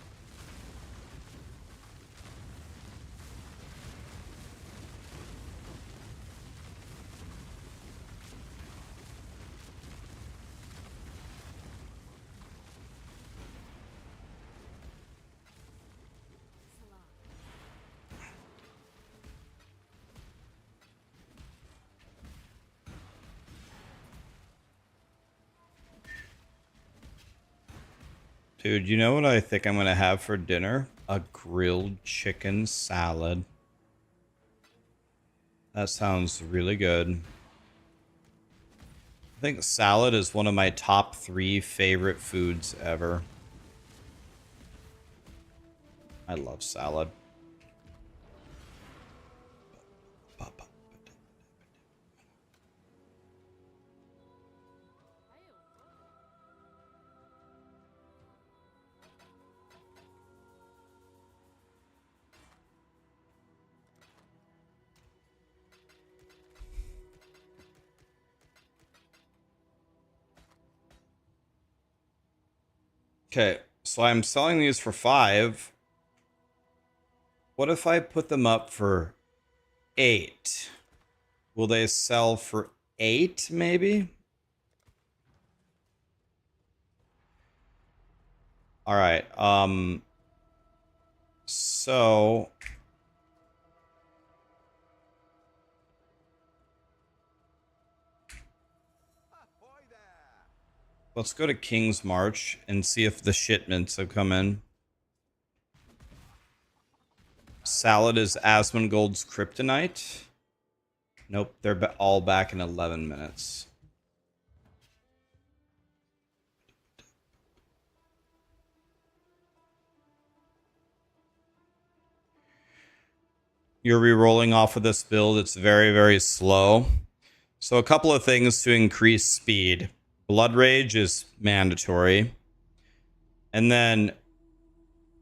Dude, you know what I think I'm going to have for dinner? A grilled chicken salad. That sounds really good. I think salad is one of my top 3 favorite foods ever. I love salad. Okay, so I'm selling these for 5. What if I put them up for 8? Will they sell for 8, maybe? Alright, so... let's go to King's March and see if the shipments have come in. Salad is Asmongold's kryptonite. Nope, they're all back in 11 minutes. You're re-rolling off of this build. It's very, very slow. So a couple of things to increase speed. Blood Rage is mandatory. And then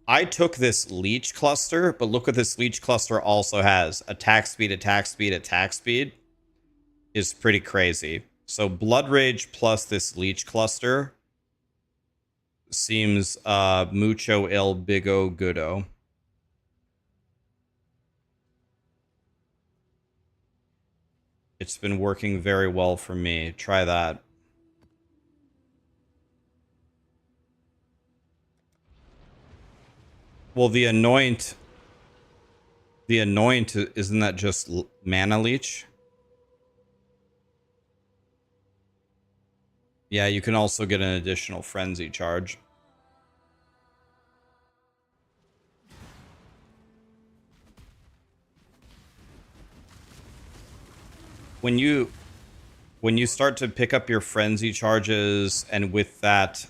I took this leech cluster, but look what this leech cluster also has. Attack speed, attack speed, attack speed is pretty crazy. So Blood Rage plus this leech cluster seems mucho el bigo goodo. It's been working very well for me. Try that. Well, the anoint, isn't that just mana leech? Yeah, you can also get an additional frenzy charge. When you start to pick up your frenzy charges, and with that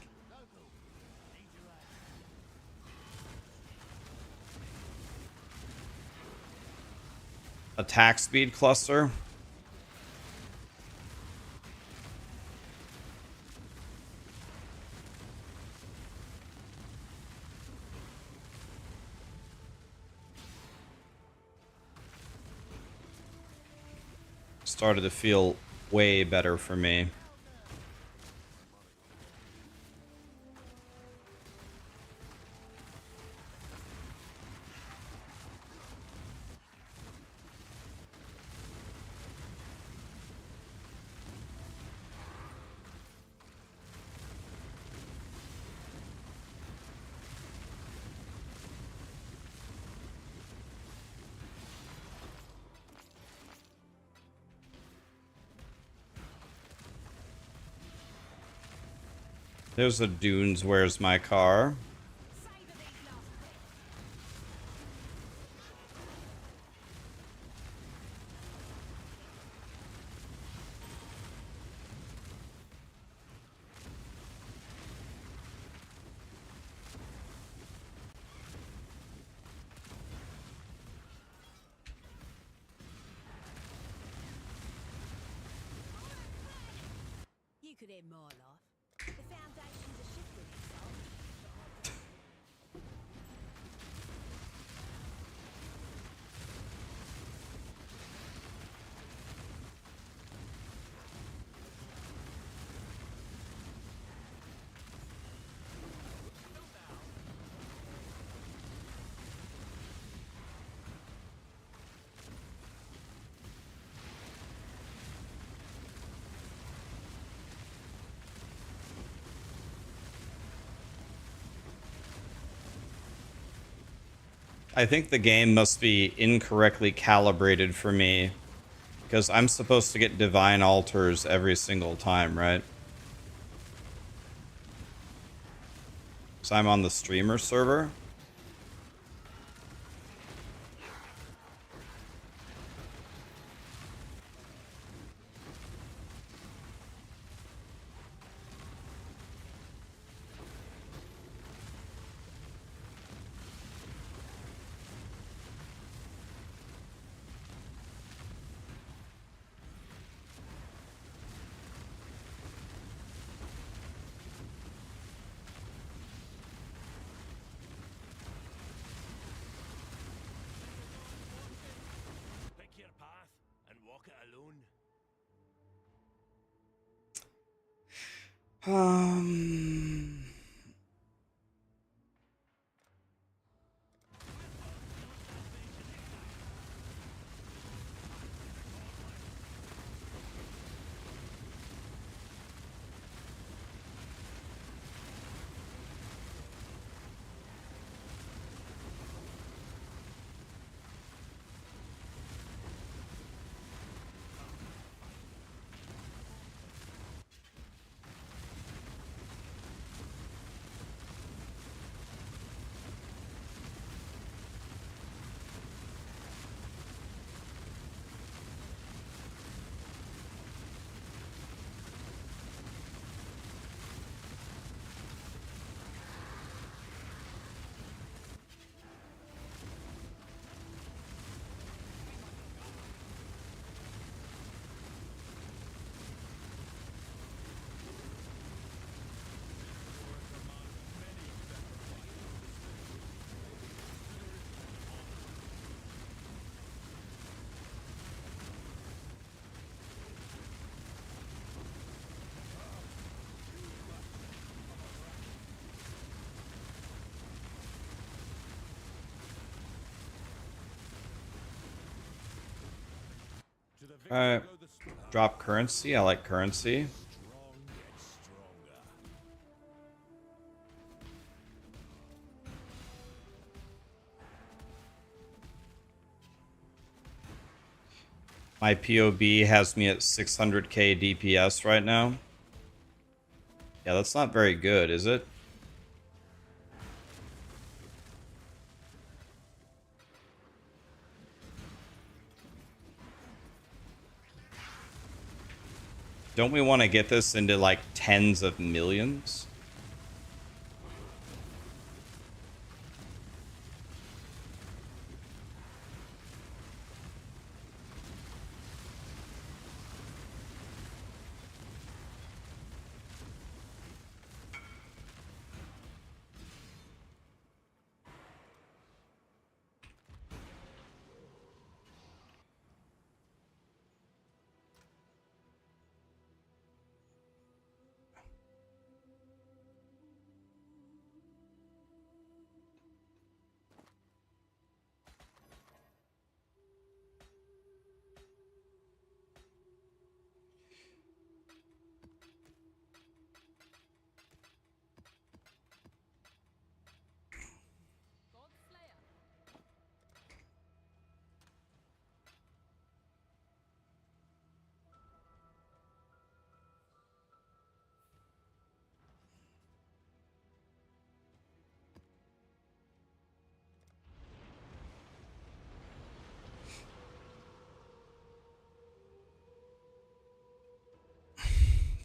attack speed cluster, started to feel way better for me. There's a Dunes, where's my car? could hear more, love. The foundations are shifting, Exile. I think the game must be incorrectly calibrated for me because I'm supposed to get divine altars every single time, right? So I'm on the streamer server. Pick your path and walk it alone. Um, Alright. Drop currency. I like currency. My POB has me at 600k DPS right now. Yeah, that's not very good, is it? Don't we want to get this into like tens of millions?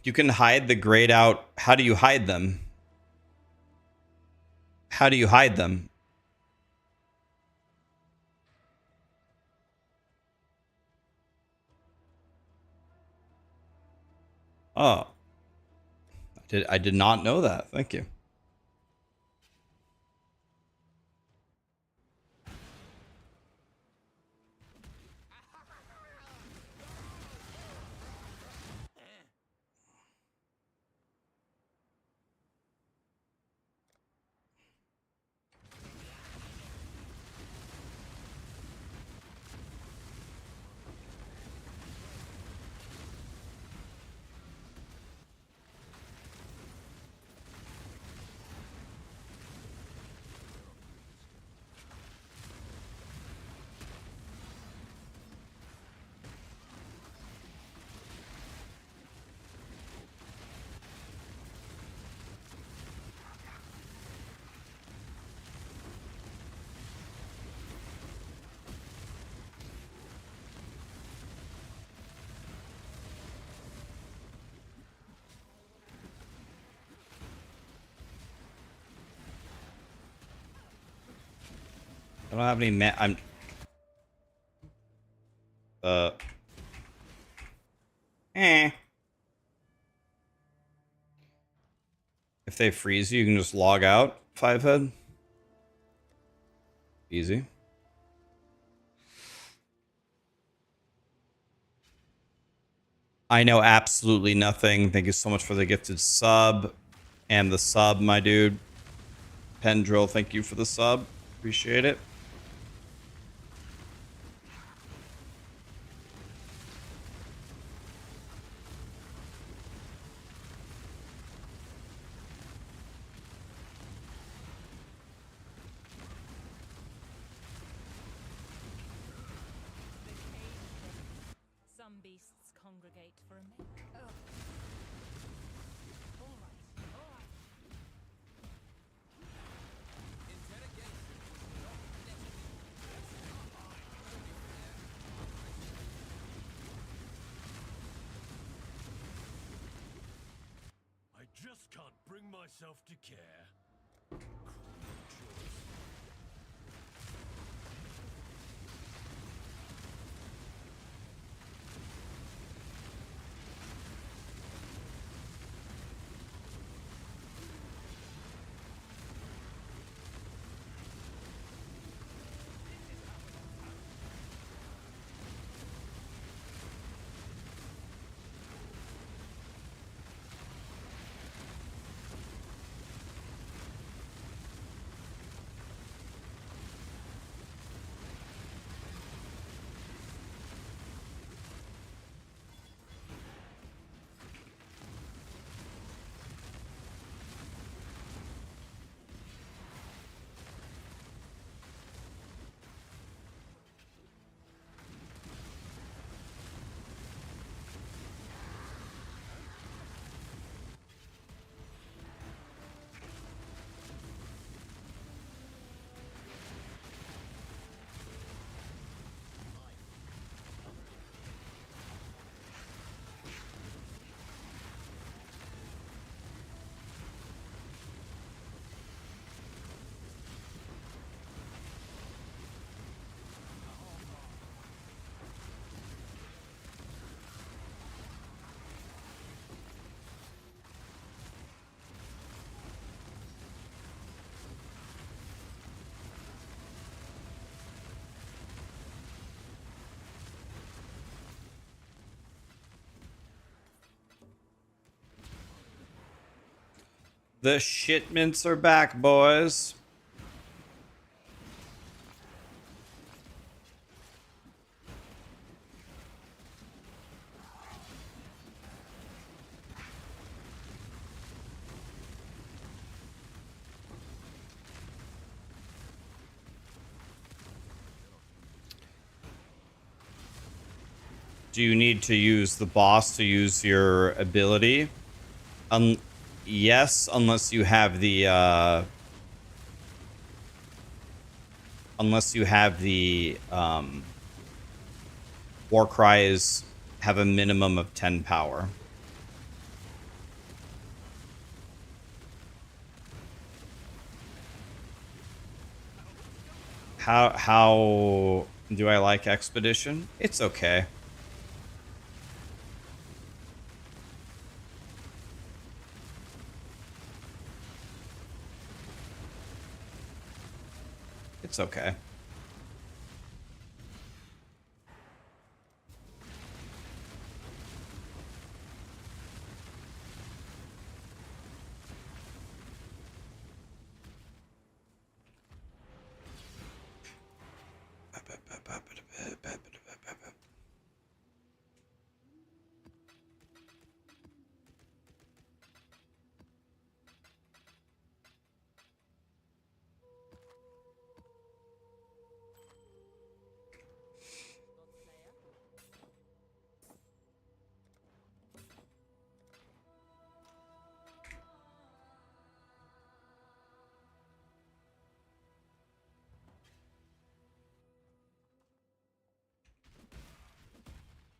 You can hide the grayed out. How do you hide them? How do you hide them? Oh. I did not know that. Thank you. I don't have any I'm If they freeze you, you can just log out, 5-head. Easy. I know absolutely nothing. Thank you so much for the gifted sub. And the sub, my dude. Pendrill, thank you for the sub. Appreciate it. Some beasts congregate for a mate. All right, all right. Interrogation was not necessary. I just can't bring myself to care. The shipments are back, boys. Do you need to use the boss to use your ability? Yes, unless you have the war cries have a minimum of 10 power. How do I like Expedition? It's okay. It's okay.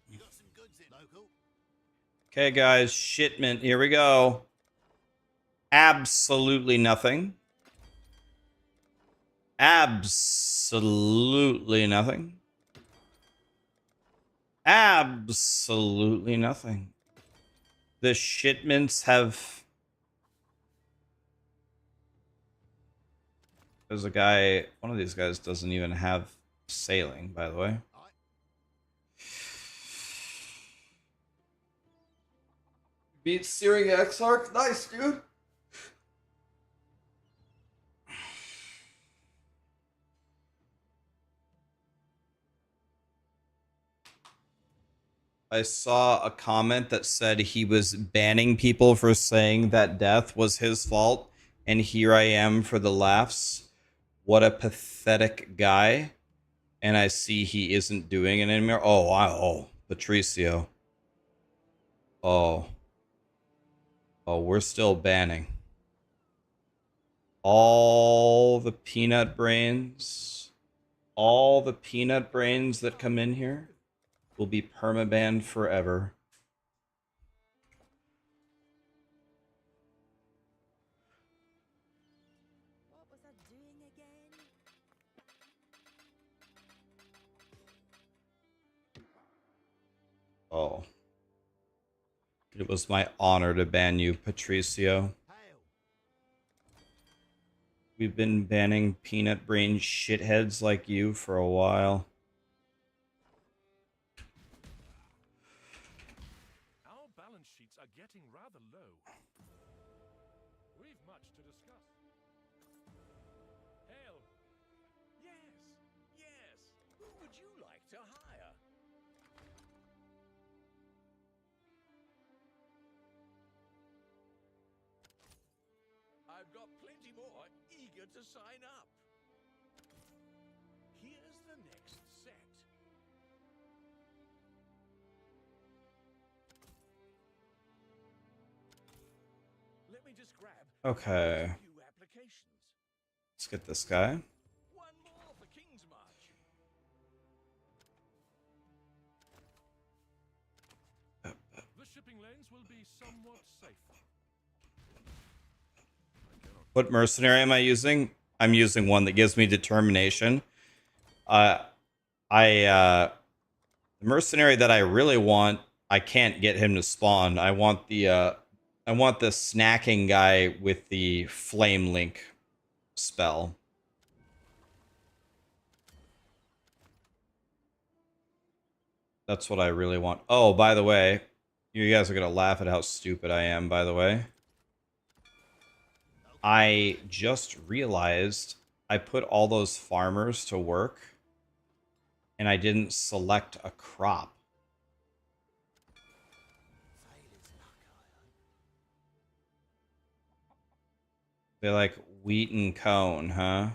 You got some goods in local? Okay, guys, shipment. Here we go. Absolutely nothing. Absolutely nothing. Absolutely nothing. The shipments have... There's a guy... One of these guys doesn't even have sailing, by the way. Beat Searing Exarch? Nice, dude. I saw a comment that said he was banning people for saying that death was his fault, and here I am for the laughs. What a pathetic guy. And I see he isn't doing it anymore. Oh, wow. Oh, Patricio. Oh. Oh, we're still banning. All the peanut brains. All the peanut brains that come in here will be permabanned forever. What was I doing again? Oh. It was my honor to ban you, Patricio. We've been banning peanut brain shitheads like you for a while. Our balance sheets are getting rather low. We've much to discuss. Hail! Yes, yes. Who would you like to hire? I've got plenty more eager to sign up. Here's the next set. Let me just grab Okay. a few applications. Let's get this guy. One more for King's March. The shipping lanes will be somewhat safer. What mercenary am I using? I'm using one that gives me determination. The mercenary that I really want, I can't get him to spawn. I want the snacking guy with the flame link spell. That's what I really want. Oh, by the way, you guys are gonna laugh at how stupid I am, by the way. I just realized I put all those farmers to work and I didn't select a crop. They like wheat and cone, huh?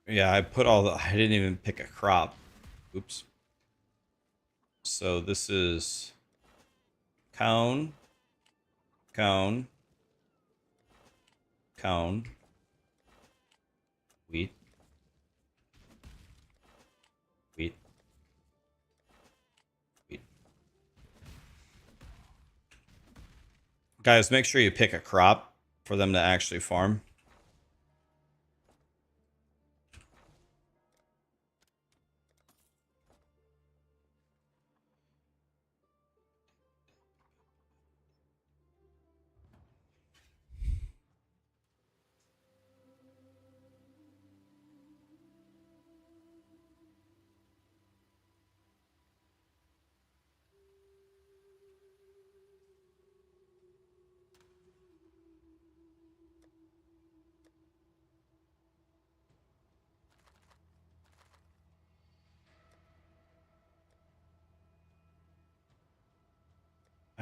Yeah, I put all the... I didn't even pick a crop. Oops. So this is... Cone. Cone. Cone. Wheat. Wheat. Wheat. Guys, make sure you pick a crop for them to actually farm.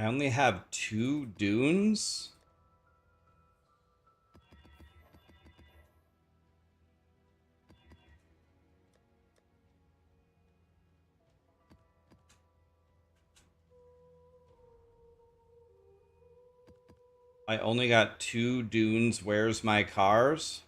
I only have 2 dunes? I only got 2 dunes. Where's my cars?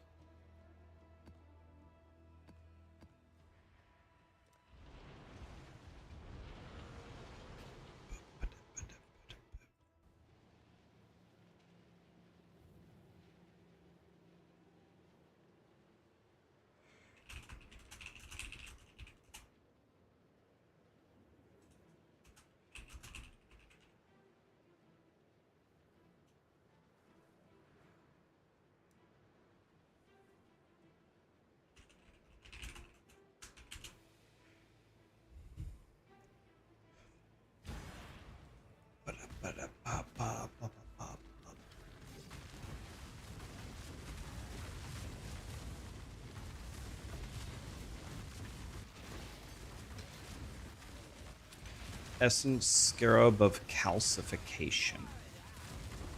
Essence Scarab of Calcification.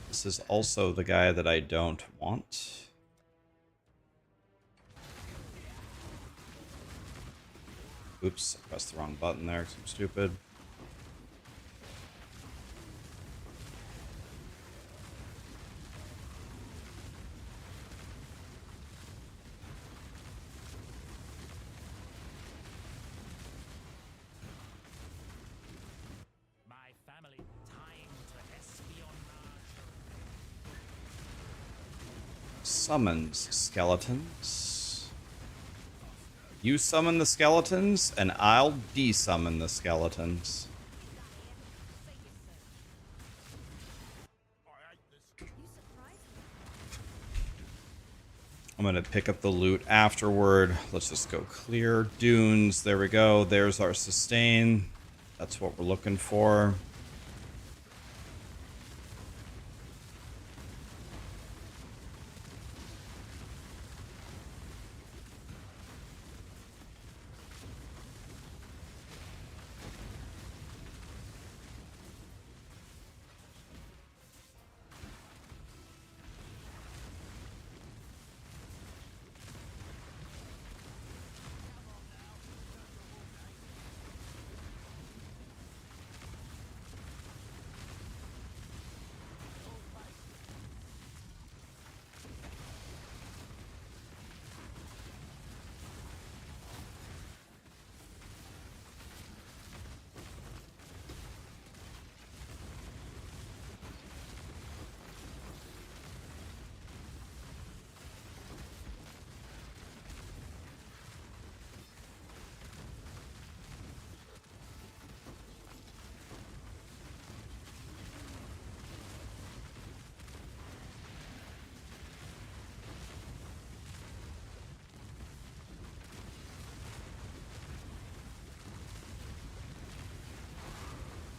This is also the guy that I don't want. Oops, I pressed the wrong button there because I'm stupid. My family, time to espionage. Summons skeletons. You summon the skeletons, and I'll desummon the skeletons. I'm gonna pick up the loot afterward. Let's just go clear dunes. There we go. There's our sustain. That's what we're looking for.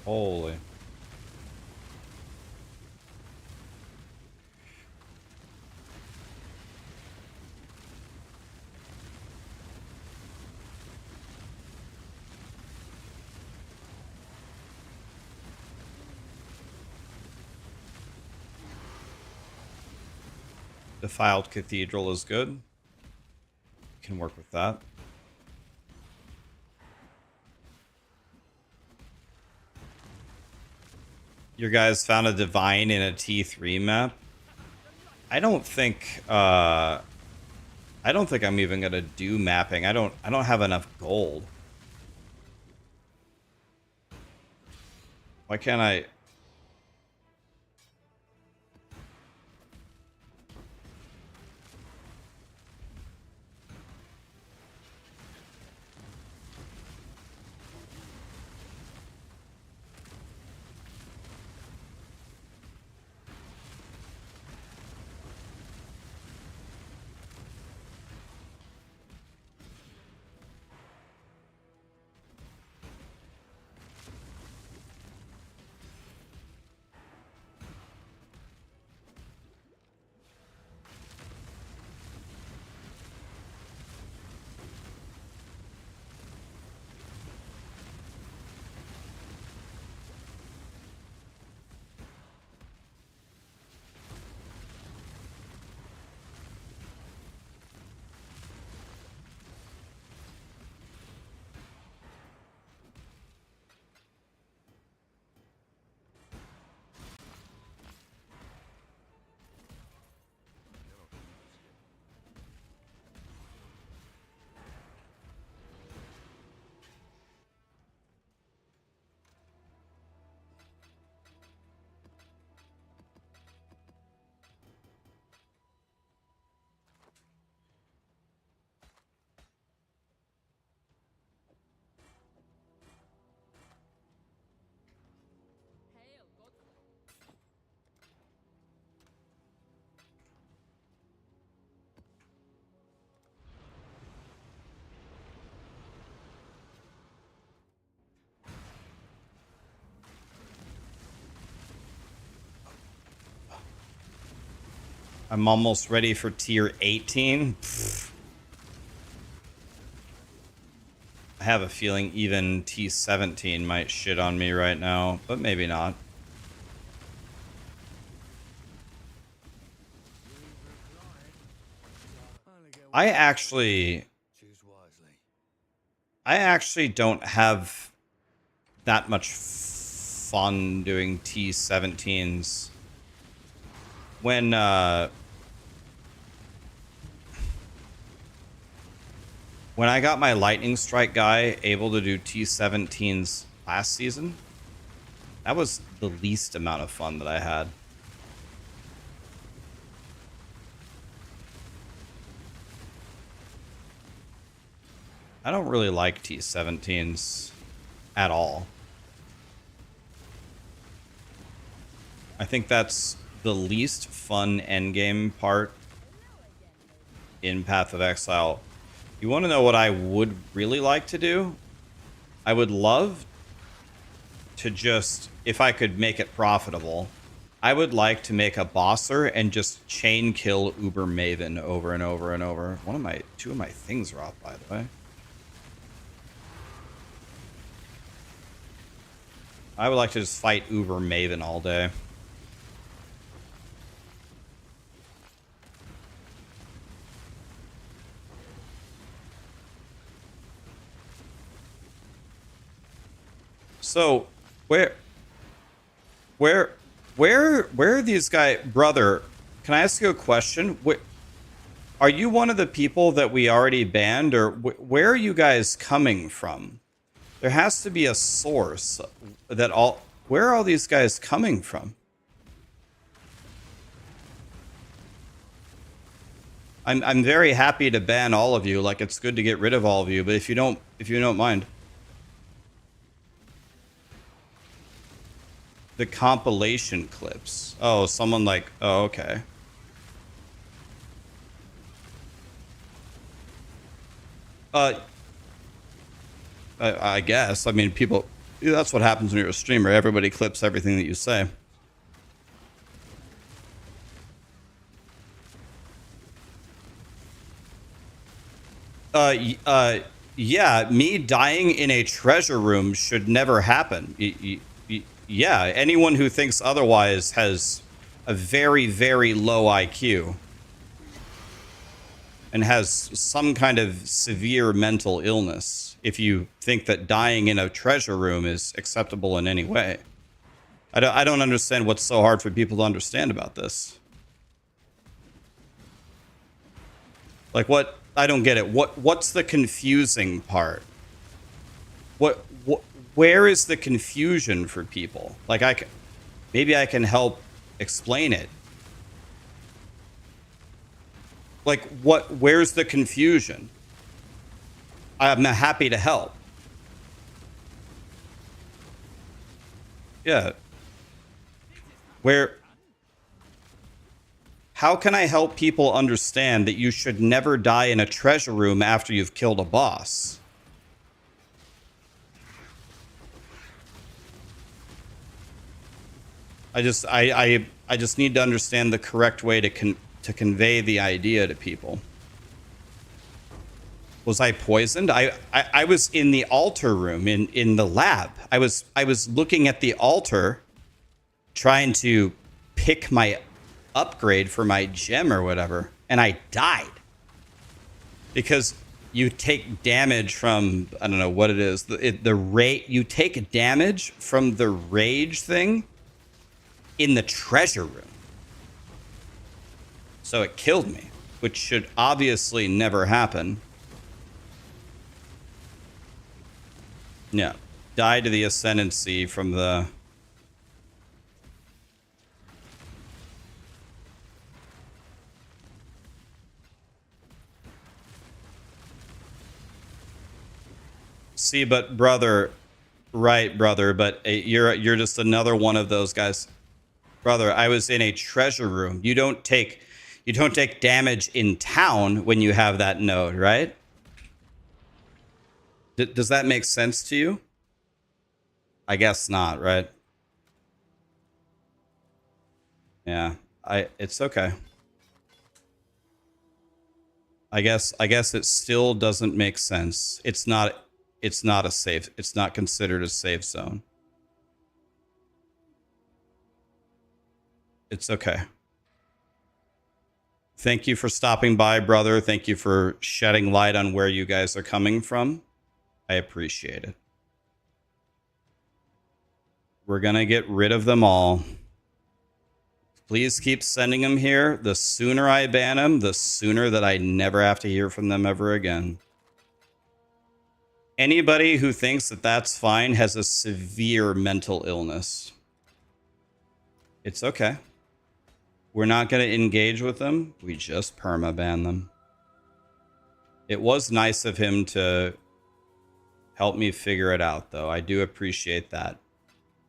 Holy. Defiled Cathedral is good. Can work with that. Your guys found a divine in a T3 map. I don't think I'm even gonna do mapping. I don't have enough gold. Why can't I? I'm almost ready for tier 18. Pfft. I have a feeling even T17 might shit on me right now, but maybe not. I actually don't have that much fun doing T17s. When I got my lightning strike guy able to do T17s last season, that was the least amount of fun that I had. I don't really like T17s at all. I think that's the least fun endgame part in Path of Exile. You want to know what I would really like to do? I would love to just, if I could make it profitable, I would like to make a bosser and just chain kill Uber Maven over and over and over. Two of my things are off, by the way. I would like to just fight Uber Maven all day. So, where are these guys? Brother, can I ask you a question? Are you one of the people that we already banned, or where are you guys coming from? There has to be a source that where are all these guys coming from? I'm very happy to ban all of you. Like, it's good to get rid of all of you, but if you don't mind. The compilation clips. Oh, someone like, oh, okay. I guess. I mean, people, that's what happens when you're a streamer. Everybody clips everything that you say. Yeah, me dying in a treasure room should never happen. Yeah, anyone who thinks otherwise has a very, very low IQ and has some kind of severe mental illness if you think that dying in a treasure room is acceptable in any way. I don't understand what's so hard for people to understand about this. Like, what? I don't get it. What's the confusing part? Where is the confusion for people? Like, maybe I can help explain it. Like, where's the confusion? I'm happy to help. Yeah. How can I help people understand that you should never die in a treasure room after you've killed a boss? I just need to understand the correct way to convey the idea to people. Was I poisoned? I was in the altar room in the lab. I was looking at the altar, trying to pick my upgrade for my gem or whatever, and I died because you take damage from, I don't know what it is, you take damage from the rage thing in the treasure room. So it killed me, which should obviously never happen. Yeah, die to the ascendancy from the... See, but brother, right, brother, but you're just another one of those guys. Brother, I was in a treasure room. You don't take damage in town when you have that node, right? Does that make sense to you? I guess not, right? Yeah, it's okay. I guess it still doesn't make sense. It's not a safe. It's not considered a safe zone. It's okay. Thank you for stopping by, brother. Thank you for shedding light on where you guys are coming from. I appreciate it. We're going to get rid of them all. Please keep sending them here. The sooner I ban them, the sooner that I never have to hear from them ever again. Anybody who thinks that that's fine has a severe mental illness. It's okay. We're not going to engage with them. We just permaban them. It was nice of him to help me figure it out, though. I do appreciate that.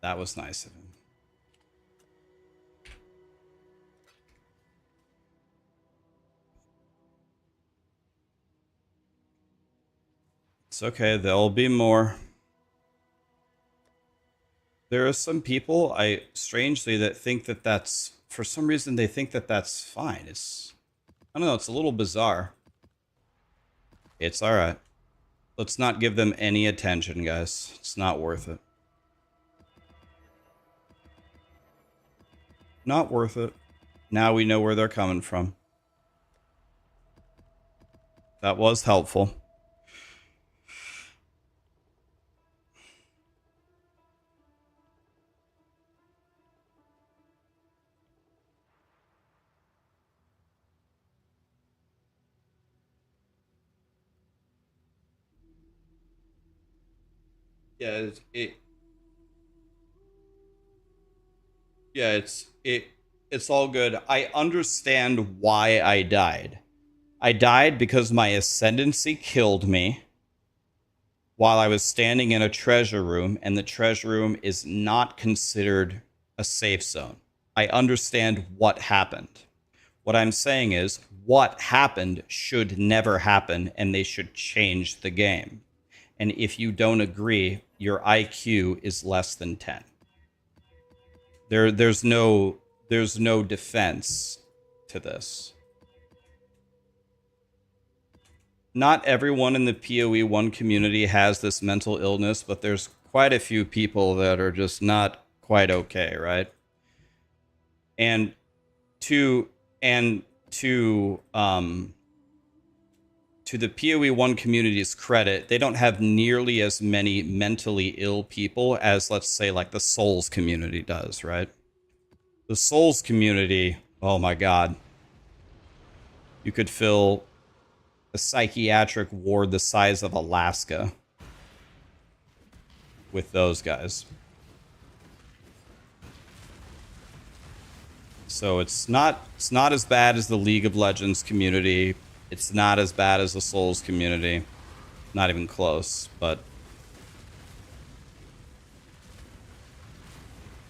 That was nice of him. It's okay. There'll be more. There are some people, strangely, that think that that's, for some reason, they think that that's fine. I don't know, it's a little bizarre. It's all right. Let's not give them any attention, guys. It's not worth it. Not worth it. Now we know where they're coming from. That was helpful. Yeah, it's all good. I understand why I died. I died because my ascendancy killed me while I was standing in a treasure room, and the treasure room is not considered a safe zone. I understand what happened. What I'm saying is, what happened should never happen, and they should change the game. And if you don't agree, your IQ is less than 10. There's no defense to this. Not everyone in the POE1 community has this mental illness, but there's quite a few people that are just not quite okay, right? And to the POE1 community's credit, they don't have nearly as many mentally ill people as, let's say, like the Souls community does, right? The Souls community, oh my god. You could fill a psychiatric ward the size of Alaska with those guys. So it's not as bad as the League of Legends community. It's not as bad as the Souls community. Not even close, but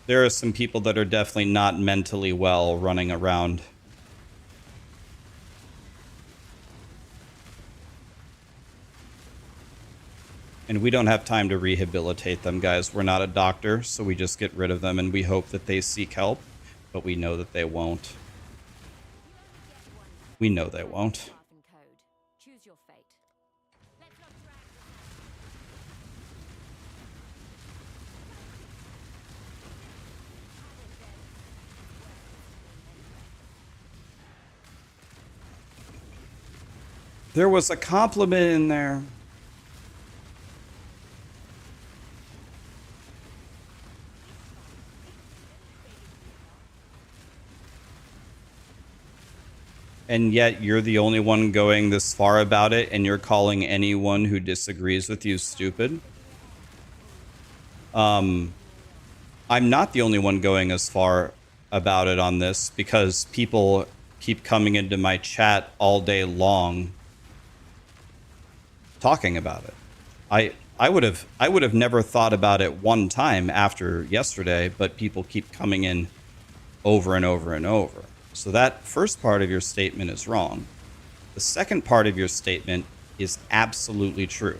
there are some people that are definitely not mentally well running around. And we don't have time to rehabilitate them, guys. We're not a doctor, so we just get rid of them and we hope that they seek help, but we know that they won't. We know they won't. Choose your fate. Let's not drag There was a compliment in there. And yet you're the only one going this far about it, and you're calling anyone who disagrees with you stupid. I'm not the only one going as far about it on this, because people keep coming into my chat all day long talking about it. I would have never thought about it one time after yesterday, but people keep coming in over and over and over. So that first part of your statement is wrong. The second part of your statement is absolutely true.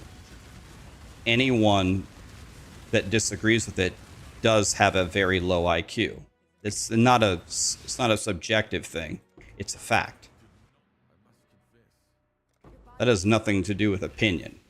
Anyone that disagrees with it does have a very low IQ. It's not a subjective thing. It's a fact. That has nothing to do with opinion.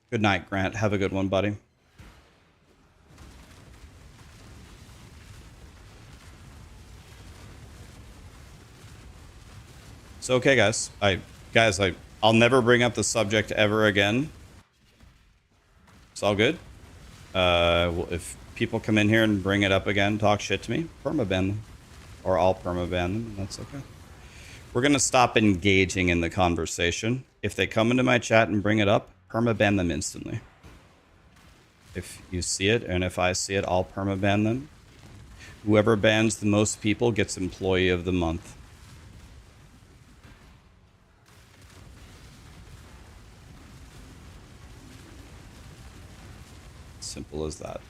Good night, Grant. Have a good one, buddy. So okay, guys. I'll never bring up the subject ever again. It's all good. Well, if people come in here and bring it up again, talk shit to me, permaban them, or I'll permaban them. That's okay. We're gonna stop engaging in the conversation. If they come into my chat and bring it up, permaban them instantly. If you see it, and if I see it, I'll permaban them. Whoever bans the most people gets Employee of the Month. Simple as that.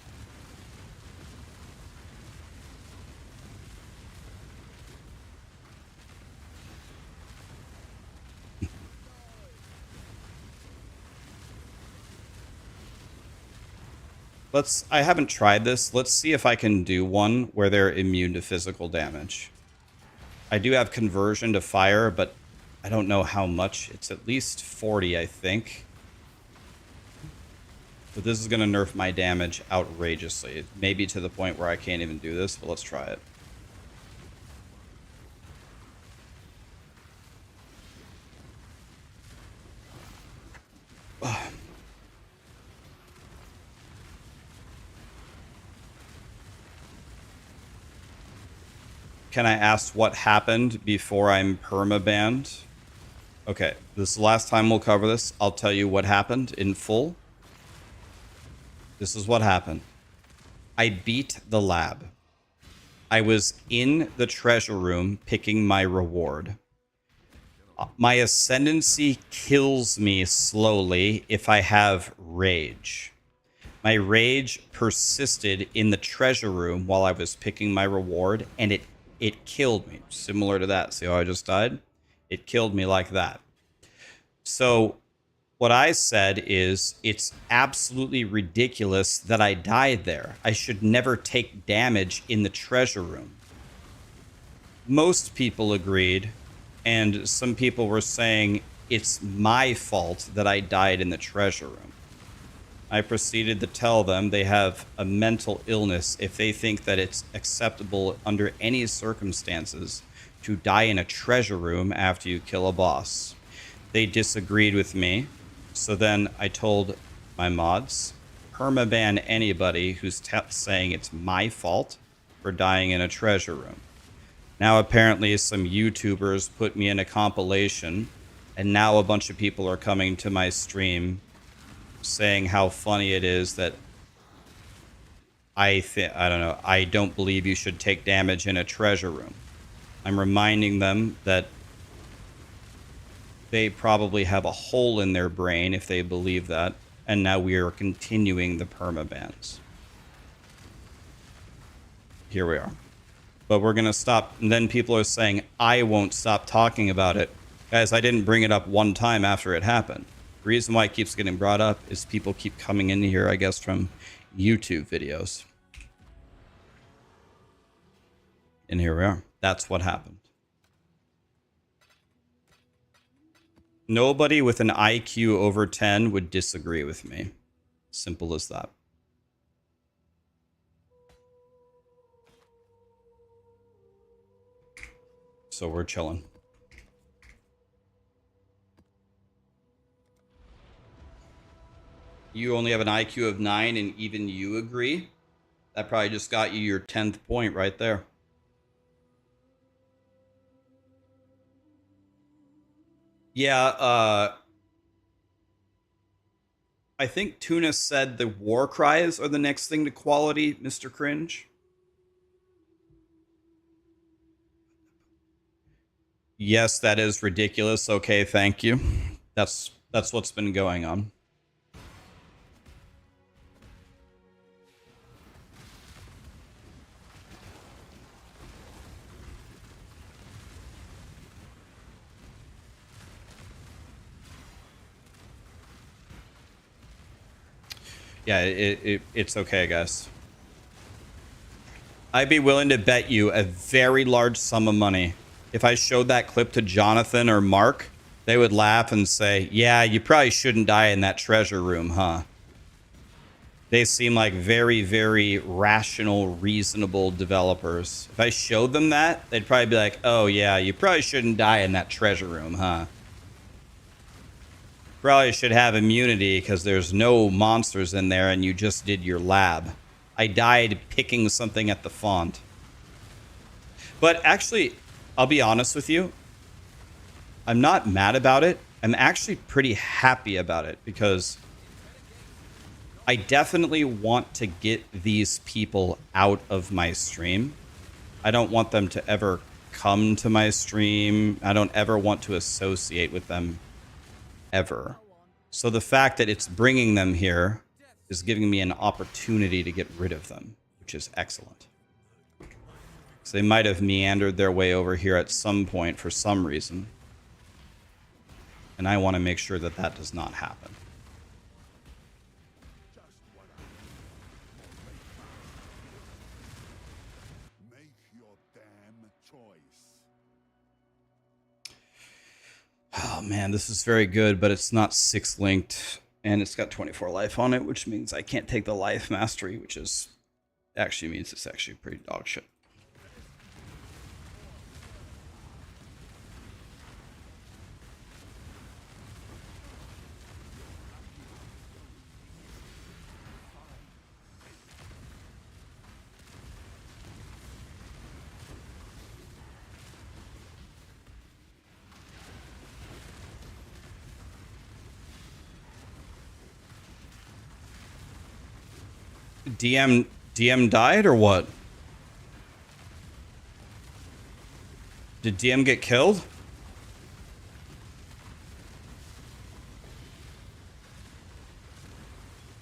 I haven't tried this. Let's see if I can do one where they're immune to physical damage. I do have conversion to fire, but I don't know how much. It's at least 40, I think. But this is going to nerf my damage outrageously. Maybe to the point where I can't even do this, but let's try it. Can I ask what happened before I'm perma-banned? Okay, this is the last time we'll cover this. I'll tell you what happened in full. This is what happened. I beat the lab. I was in the treasure room picking my reward. My ascendancy kills me slowly if I have rage. My rage persisted in the treasure room while I was picking my reward, and it killed me. Similar to that. See how I just died? It killed me like that. So what I said is, it's absolutely ridiculous that I died there. I should never take damage in the treasure room. Most people agreed, and some people were saying it's my fault that I died in the treasure room. I proceeded to tell them they have a mental illness if they think that it's acceptable under any circumstances to die in a treasure room after you kill a boss. They disagreed with me, so then I told my mods, permaban anybody who's saying it's my fault for dying in a treasure room. Now apparently some YouTubers put me in a compilation, and now a bunch of people are coming to my stream saying how funny it is that I don't know, I don't believe you should take damage in a treasure room. I'm reminding them that they probably have a hole in their brain if they believe that, and now we are continuing the permabans. Here we are. But we're going to stop, and then people are saying, I won't stop talking about it. Guys, I didn't bring it up one time after it happened. The reason why it keeps getting brought up is people keep coming in here, I guess, from YouTube videos. And here we are. That's what happened. Nobody with an IQ over 10 would disagree with me. Simple as that. So we're chilling. You only have an IQ of 9 and even you agree? That probably just got you your 10th point right there. Yeah, I think Tuna said the war cries are the next thing to quality, Mr. Cringe. Yes, that is ridiculous. Okay, thank you. That's That's what's been going on. Yeah, it's okay, guys. I'd be willing to bet you a very large sum of money. If I showed that clip to Jonathan or Mark, they would laugh and say, yeah, you probably shouldn't die in that treasure room, huh? They seem like very, very rational, reasonable developers. If I showed them that, they'd probably be like, oh, yeah, you probably shouldn't die in that treasure room, huh? Probably should have immunity because there's no monsters in there and you just did your lab. I died picking something at the font. But actually, I'll be honest with you. I'm not mad about it. I'm actually pretty happy about it because I definitely want to get these people out of my stream. I don't want them to ever come to my stream. I don't ever want to associate with them ever. So the fact that it's bringing them here is giving me an opportunity to get rid of them, which is excellent. So they might have meandered their way over here at some point for some reason. And I want to make sure that that does not happen. Make your damn choice. Oh man, this is very good, but it's not 6 linked and it's got 24 life on it, which means I can't take the life mastery, which is actually means it's actually pretty dog shit. DM died or what? Did DM get killed?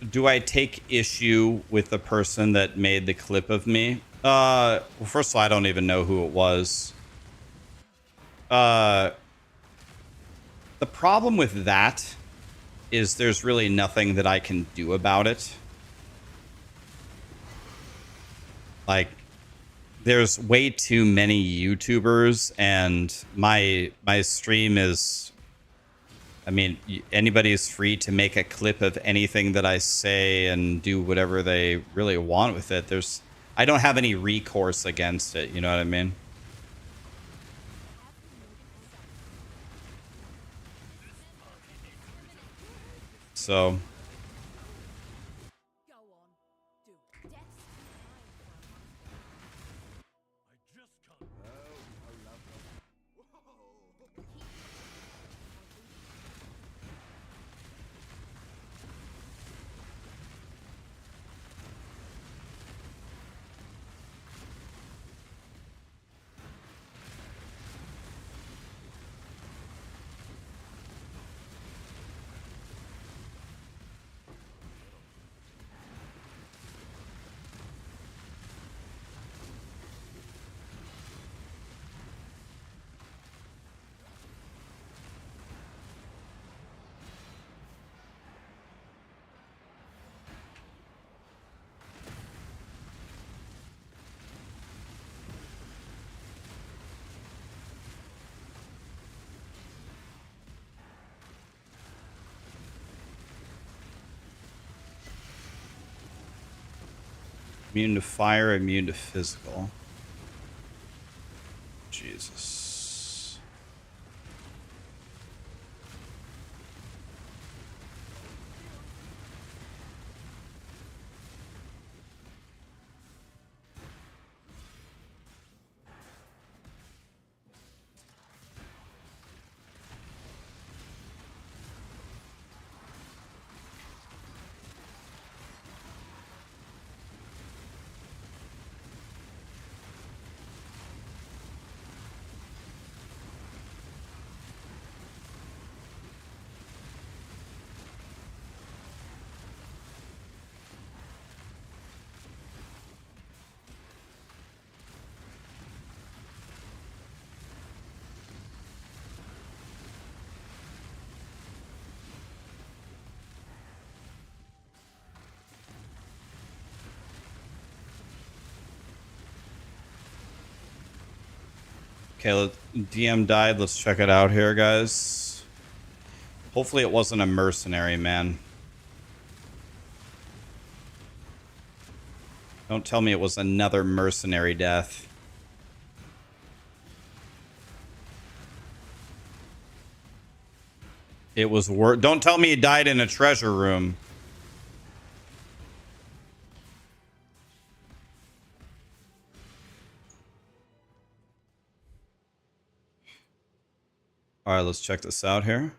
Do I take issue with the person that made the clip of me? Well, first of all, I don't even know who it was. The problem with that is there's really nothing that I can do about it. Like, there's way too many YouTubers, and my stream is, I mean, anybody's free to make a clip of anything that I say and do whatever they really want with it. I don't have any recourse against it, you know what I mean? So Go on. Do death's I just can't. immune to fire, immune to physical. Jesus. Okay, DM died. Let's check it out here, guys. Hopefully it wasn't a mercenary, man. Don't tell me it was another mercenary death. It was Don't tell me he died in a treasure room. All right, let's check this out here.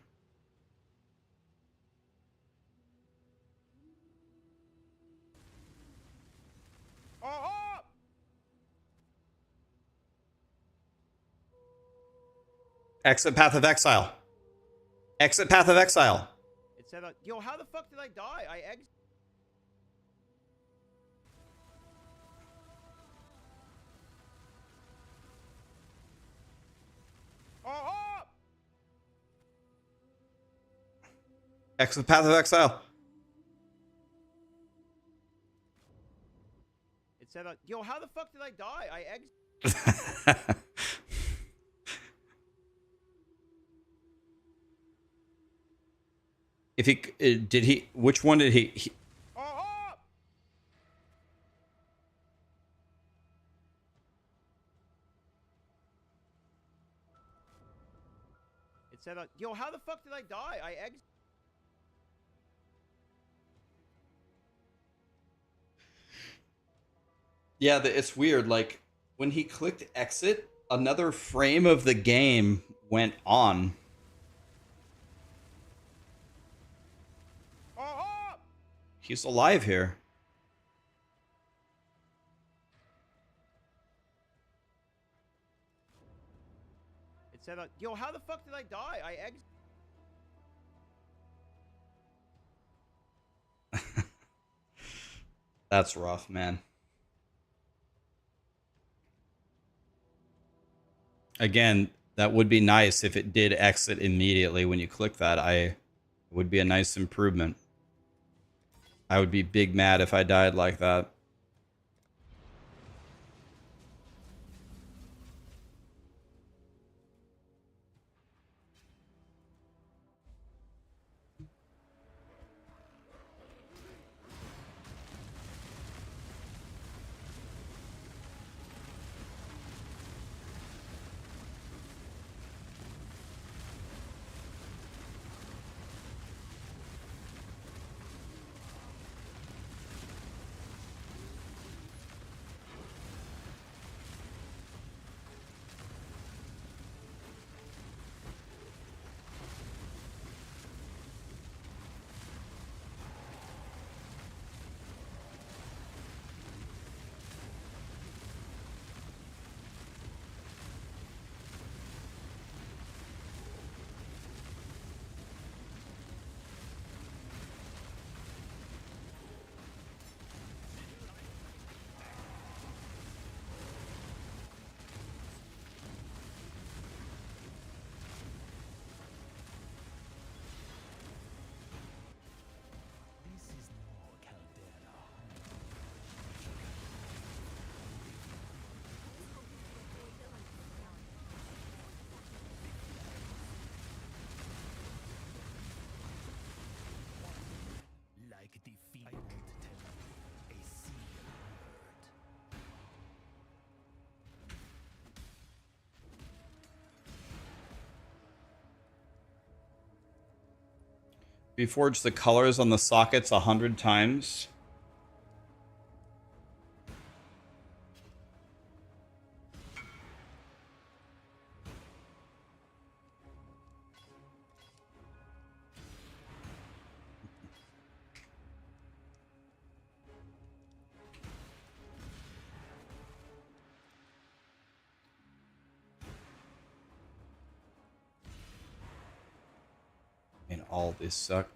Exit path of exile. Exit path of exile. It said, yo, how the fuck did I die? I ex. Exit path of exile. It said, yo, how the fuck did I die? I ex. If he did he, which one did he It said, yo, how the fuck did I die? I ex. Yeah, it's weird. Like when he clicked exit, another frame of the game went on. He's alive here. It said, yo, how the fuck did I die? I ex. That's rough, man. Again, that would be nice if it did exit immediately when you click that. It would be a nice improvement. I would be big mad if I died like that. Reforge the colors on the sockets 100 times. And all these suck.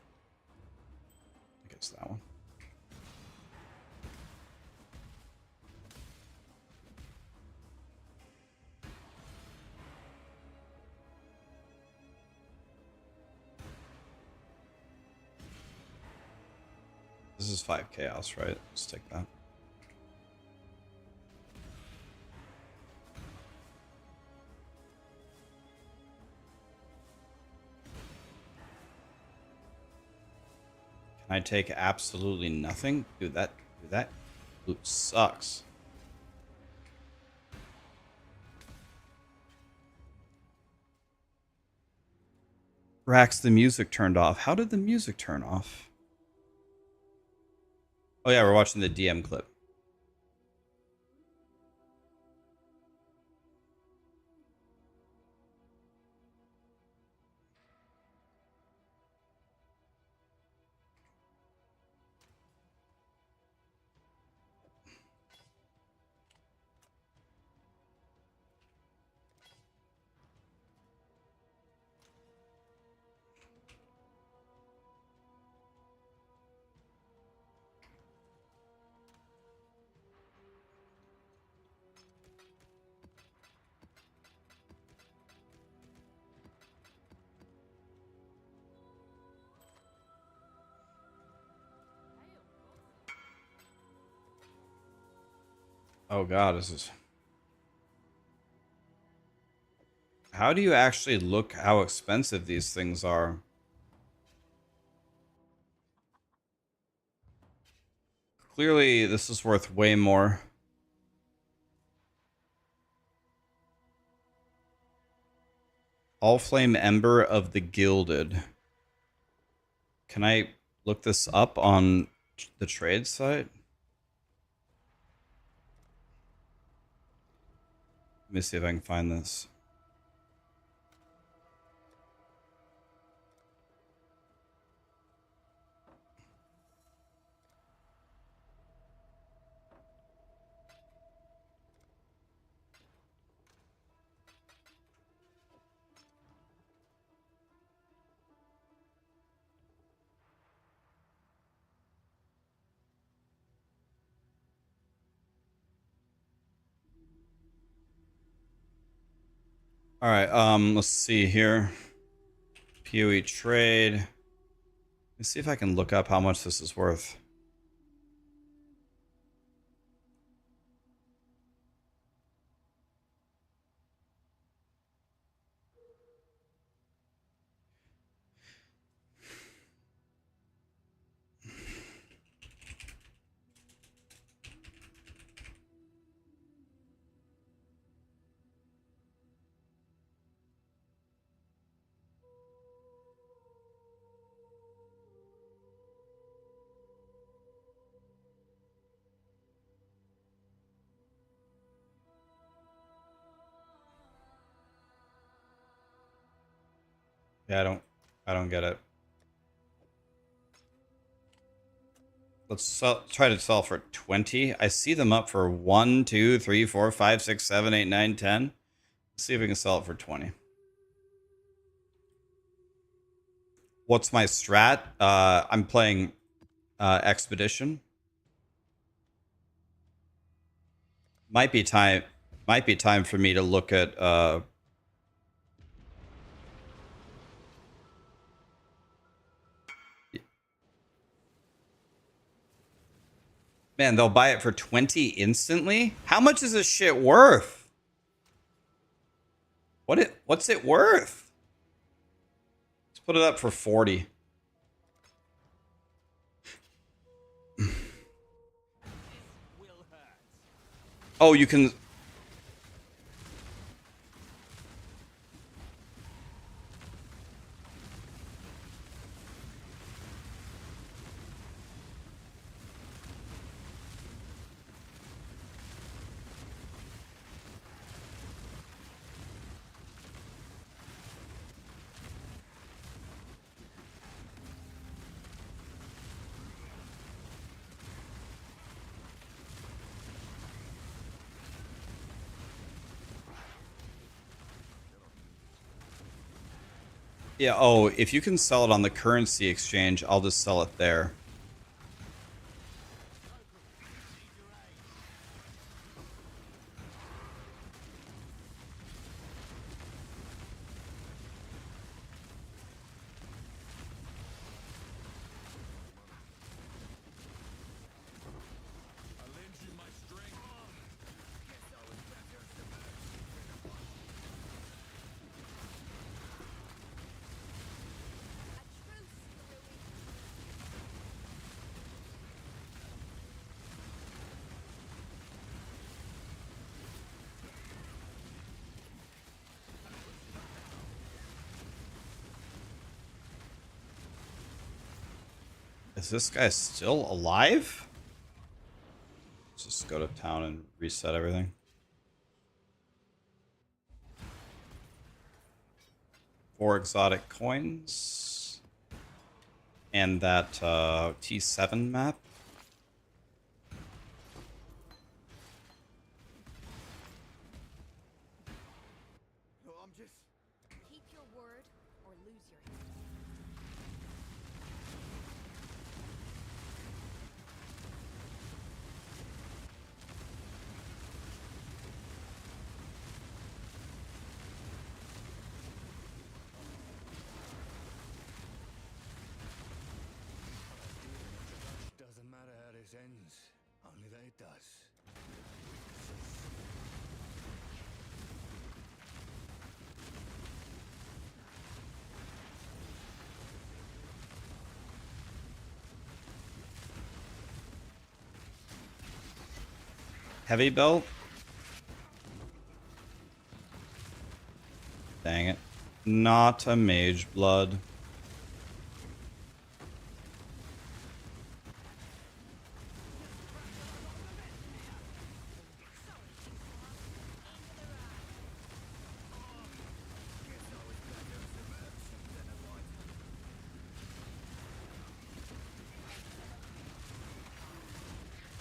I guess that one. This is 5 chaos, right? Let's take that. I take absolutely nothing? Dude, that loot sucks. Rax, the music turned off. How did the music turn off? Oh yeah, we're watching the DM clip. Oh god, this is... How do you actually look how expensive these things are? Clearly, this is worth way more. All Flame Ember of the Gilded. Can I look this up on the trade site? Let me see if I can find this. All right, let's see here. POE trade. Let's see if I can look up how much this is worth. Yeah, I don't get it. Let's try to sell for 20. I see them up for 1, 2, 3, 4, 5, 6, 7, 8, 9, 10. Let's see if we can sell it for 20. What's my strat? I'm playing Expedition. Might be time for me to look at Man, they'll buy it for 20 instantly? How much is this shit worth? What's it worth? Let's put it up for 40. Oh, you can... Yeah, oh, if you can sell it on the currency exchange, I'll just sell it there. Is this guy still alive? Let's just go to town and reset everything. Four exotic coins. And that T7 map. I'm just. Keep your word or lose your head. Doesn't matter how this ends, only that it does. Heavy belt. Dang it. Not a mage blood.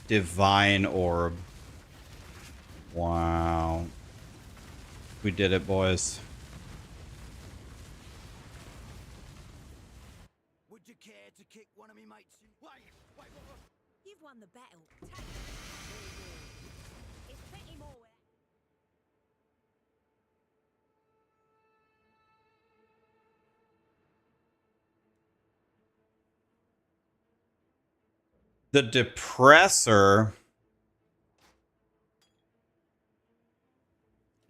Divine orb. Wow. We did it, boys. Would you care to kick one of me mates? Wait, what? You've won the battle. Take it. It's plenty more where The depressor.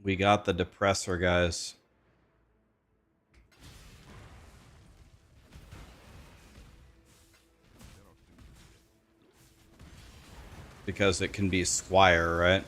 We got the depressor, guys. Because it can be Squire, right?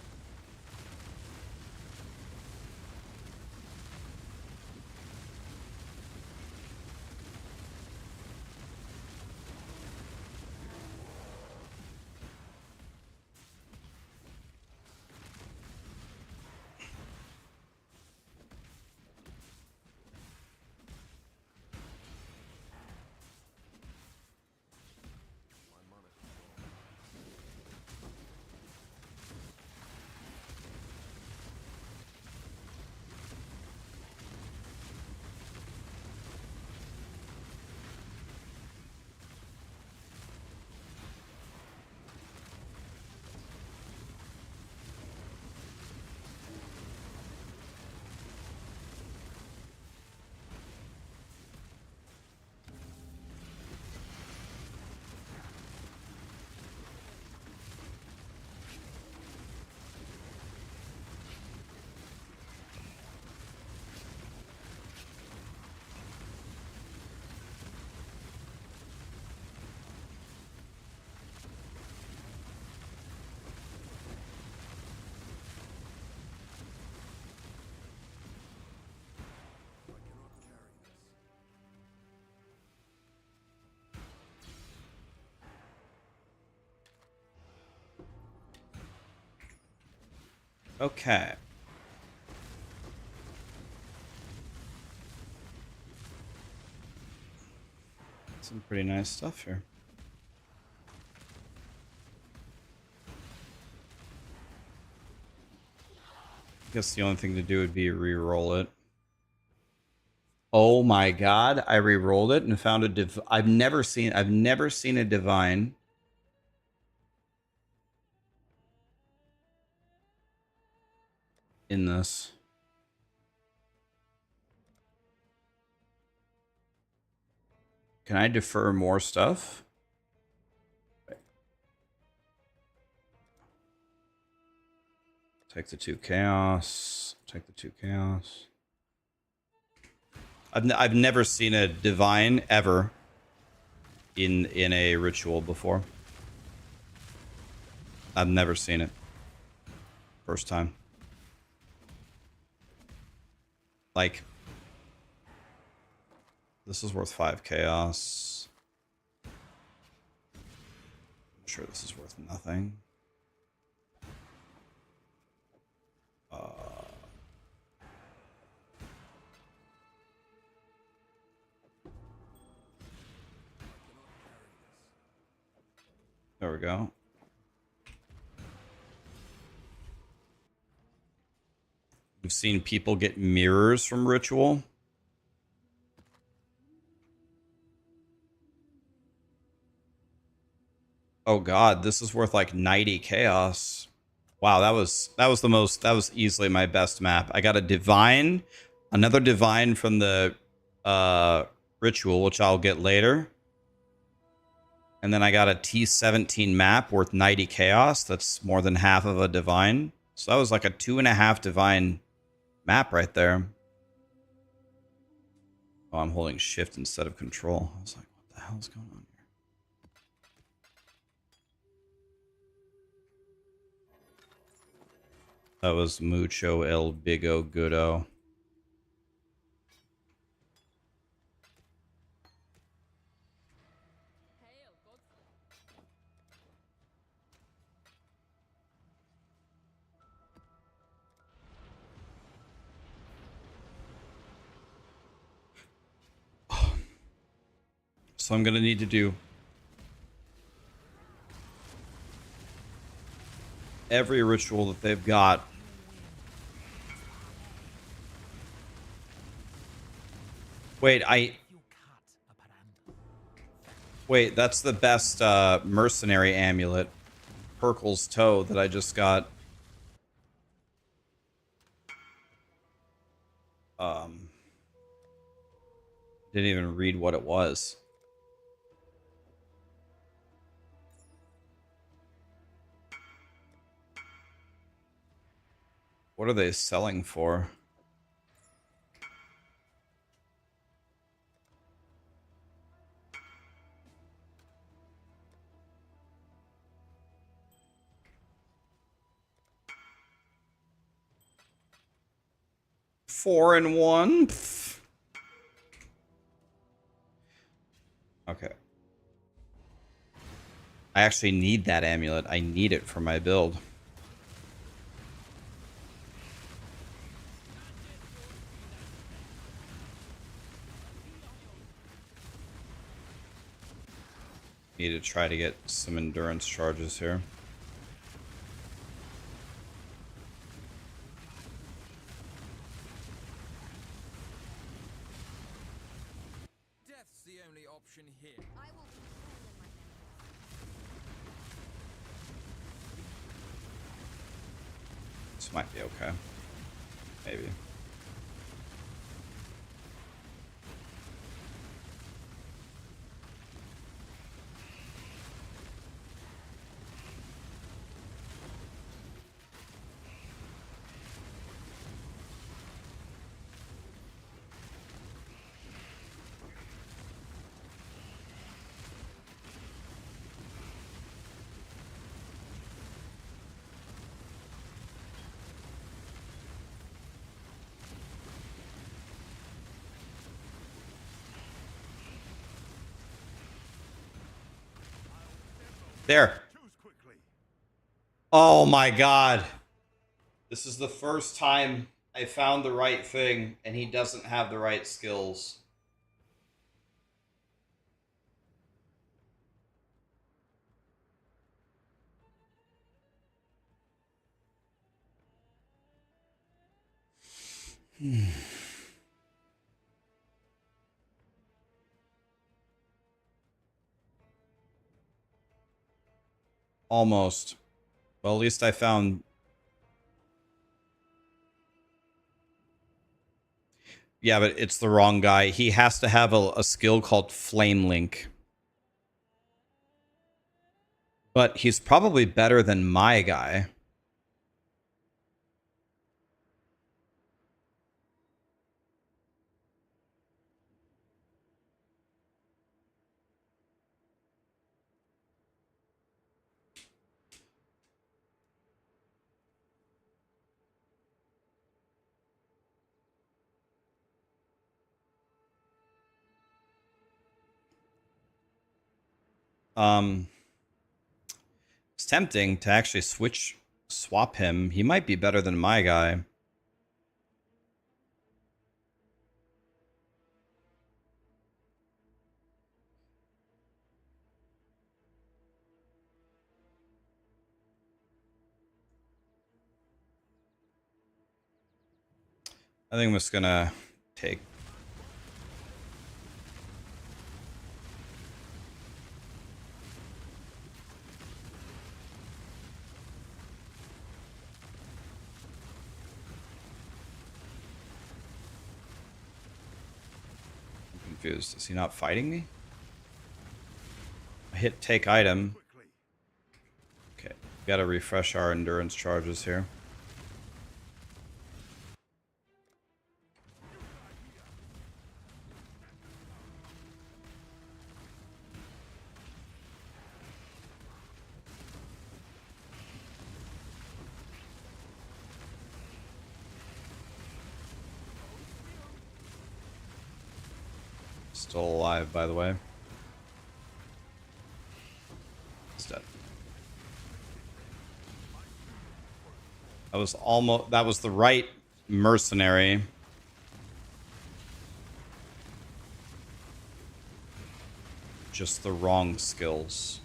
Okay. Some pretty nice stuff here. I guess the only thing to do would be re-roll it. Oh my god, I re-rolled it and found a I've never seen a divine in this. Can I defer more stuff? Take the 2 chaos. Take the 2 chaos. I've never seen a divine ever in a ritual before. I've never seen it. First time. Like, this is worth 5 chaos. sure this is worth nothing. There we go. We've seen people get mirrors from ritual. Oh god, this is worth like 90 chaos. Wow, that was easily my best map. I got a divine, another divine from the ritual, which I'll get later. And then I got a T17 map worth 90 chaos. That's more than half of a divine. So that was like a 2.5 divine map right there. Oh, I'm holding shift instead of control. I was like, what the hell is going on here? That was mucho el bigo goodo. Hail, Godson. So I'm gonna need to do every ritual that they've got. Wait, that's the best mercenary amulet, Perkle's Toe, that I just got. Didn't even read what it was. What are they selling for? Four and one? Pfft. Okay. I actually need that amulet. I need it for my build. Need to try to get some endurance charges here. Death's the only option here. I will be defending my memories. This might be okay. Maybe. There. Oh my god. This is the first time I found the right thing and he doesn't have the right skills. Almost. Well, at least I found... Yeah, but it's the wrong guy. He has to have a skill called Flame Link. But he's probably better than my guy. tempting to actually swap him. He might be better than my guy. I think I'm just gonna take. I'm confused. Is he not fighting me? I hit take item. Okay, gotta refresh our endurance charges here. Still alive, by the way. He's dead. That was the right mercenary. Just the wrong skills.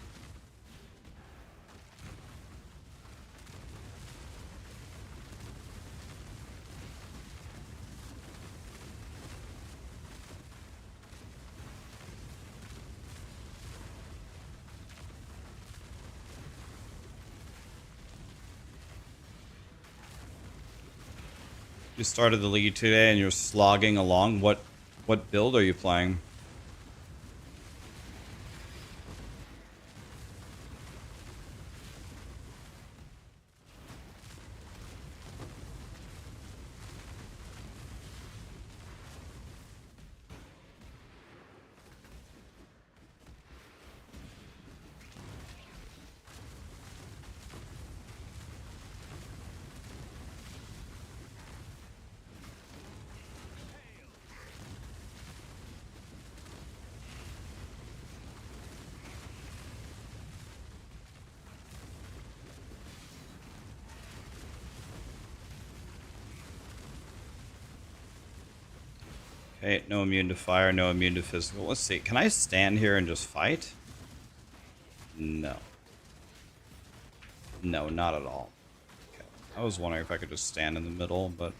You started the league today and you're slogging along. What build are you playing? Okay, no immune to fire, no immune to physical. Let's see. Can I stand here and just fight? No. No, not at all. Okay. I was wondering if I could just stand in the middle, but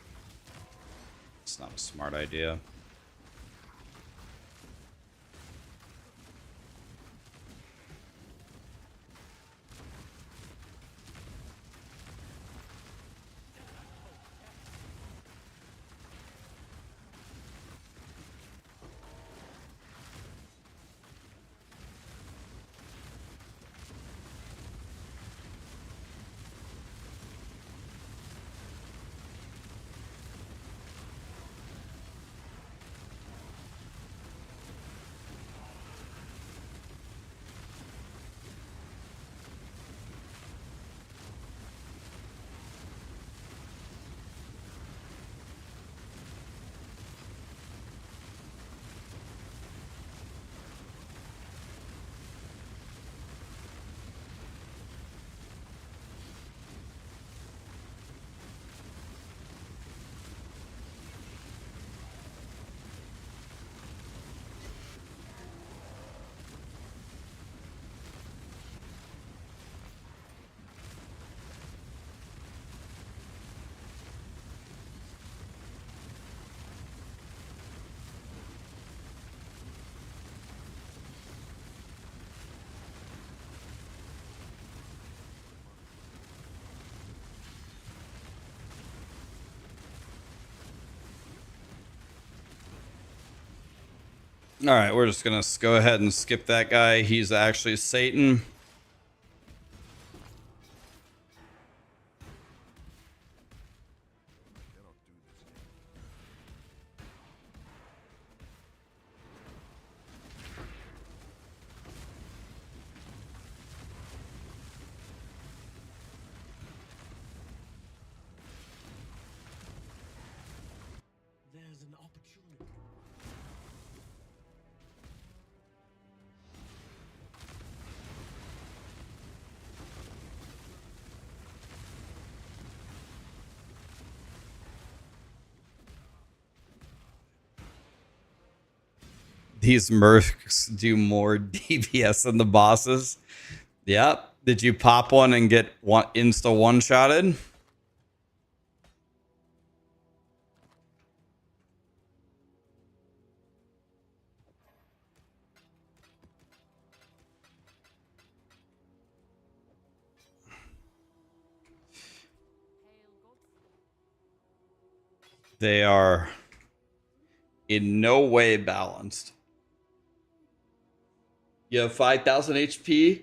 it's not a smart idea. All right, we're just gonna go ahead and skip that guy. He's actually Satan. There's an opportunity. These mercs do more DPS than the bosses. Yep. Did you pop one and get one insta one-shotted? They are in no way balanced. You have 5,000 HP,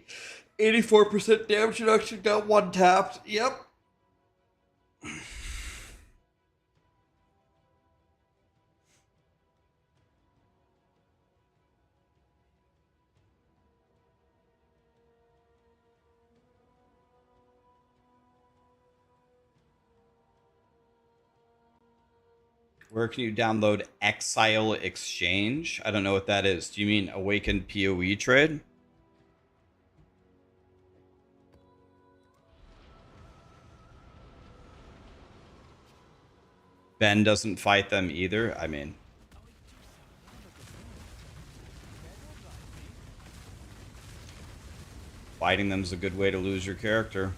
84% damage reduction, got one tapped. Yep. Where can you download Exile Exchange? I don't know what that is. Do you mean Awakened POE trade? Ben doesn't fight them either. I mean, fighting them is a good way to lose your character.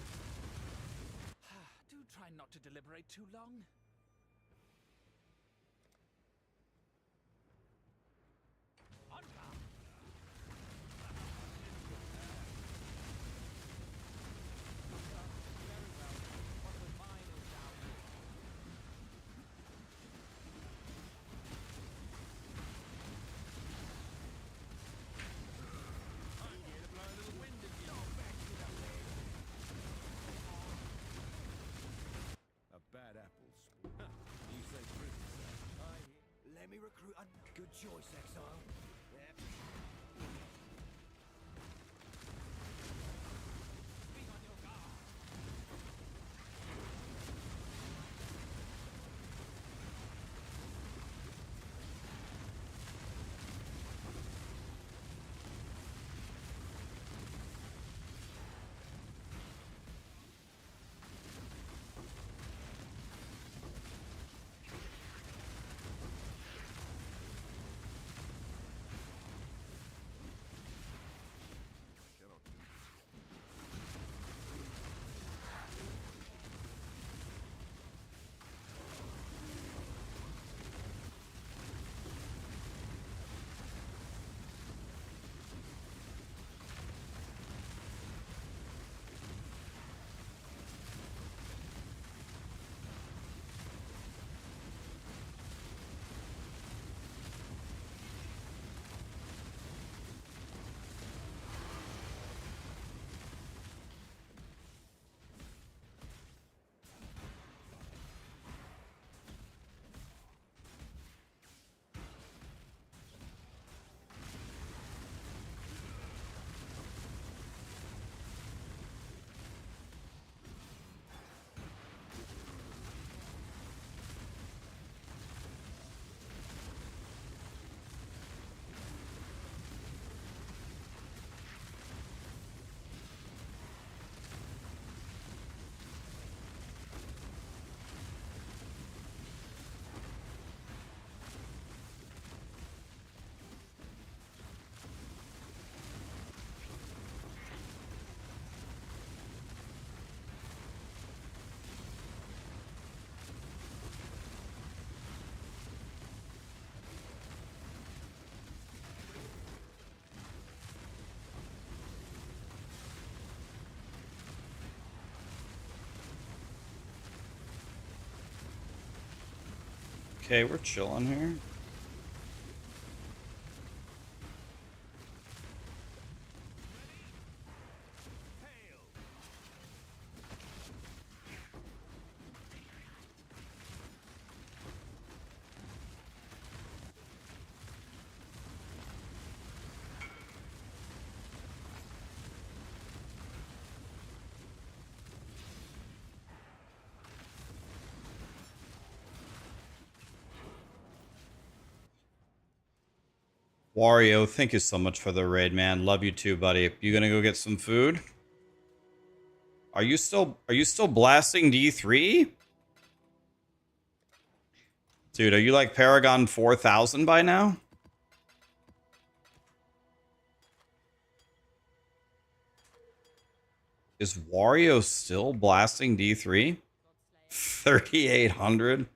Do try not to deliberate too long. A bad apple. You say princess. Let me recruit a good choice, Exile. Yep. Be on your guard. Okay, we're chilling here. Wario, thank you so much for the raid, man. Love you too, buddy. You gonna go get some food? Are you still blasting D3? Dude, are you like Paragon 4000 by now? Is Wario still blasting D3? 3,800.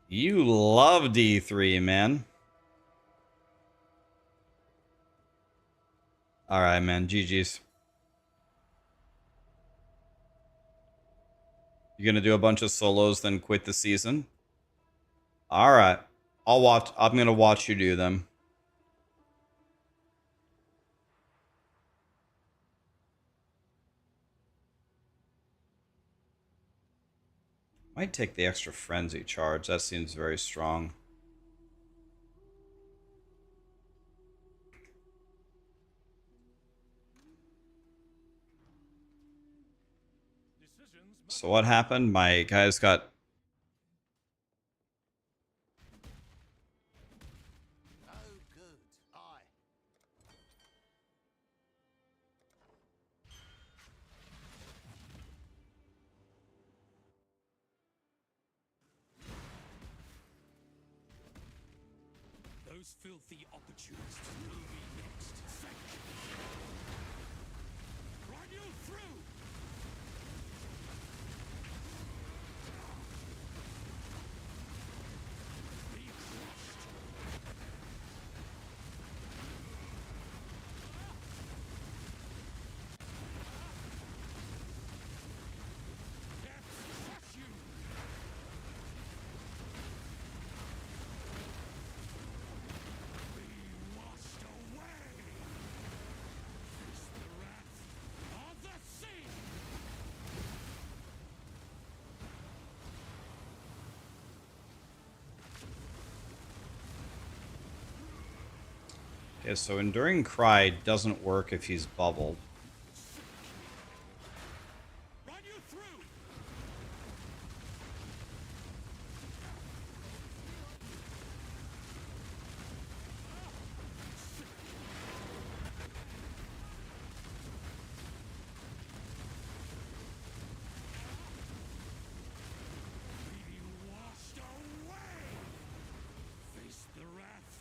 You love D3, man. All right, man. GG's. You gonna do a bunch of solos, then quit the season? All right. I'll watch. I'm gonna watch you do them. Might take the extra frenzy charge. That seems very strong. So what happened? My guys got... Oh, good. Aye. Those filthy opportunists will be next. Thank you. Run you through! Be crushed! Death crush you! Be washed away! Face the wrath of the sea! Okay, so Enduring Cry doesn't work if he's bubbled. Run you through! Be washed away! Face the wrath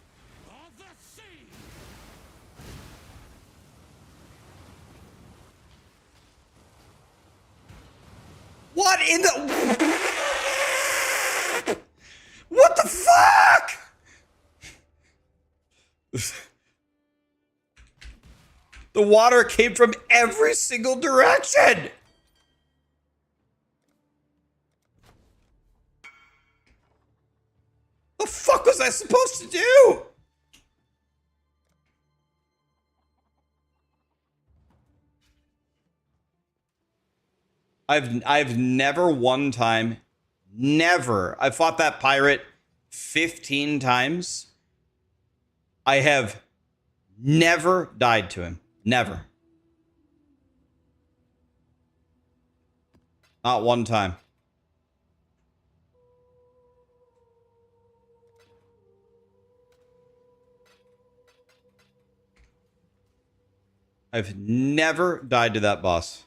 of the sea! What in the... What the fuck? The water came from every single direction. The fuck was I supposed to do? I've never one time, never. I fought that pirate 15 times. I have never died to him. Never. Not one time. I've never died to that boss.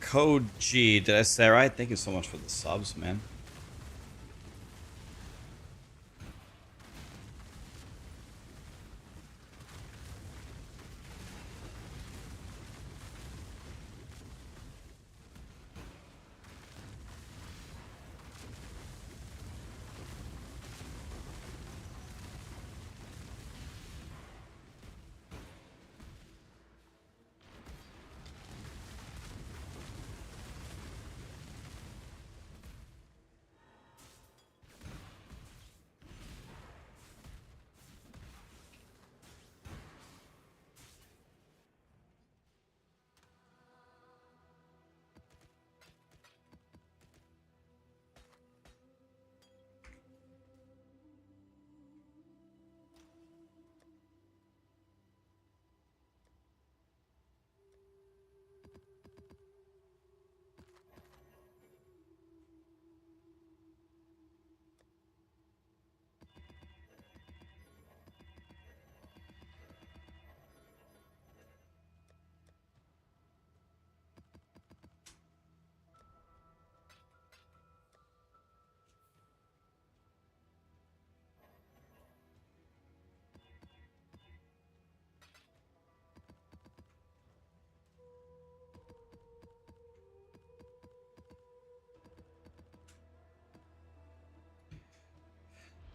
Code G. Did I say right? Thank you so much for the subs, man.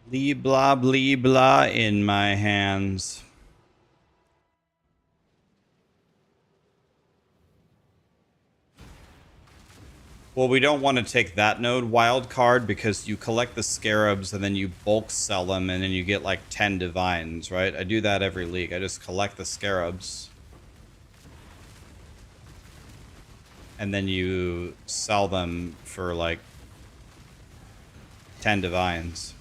Blee blah blee blah in my hands. Well, we don't want to take that node wild card because you collect the scarabs and then you bulk sell them and then you get like 10 divines, right? I do that every league. I just collect the scarabs. And then you sell them for like 10 divines.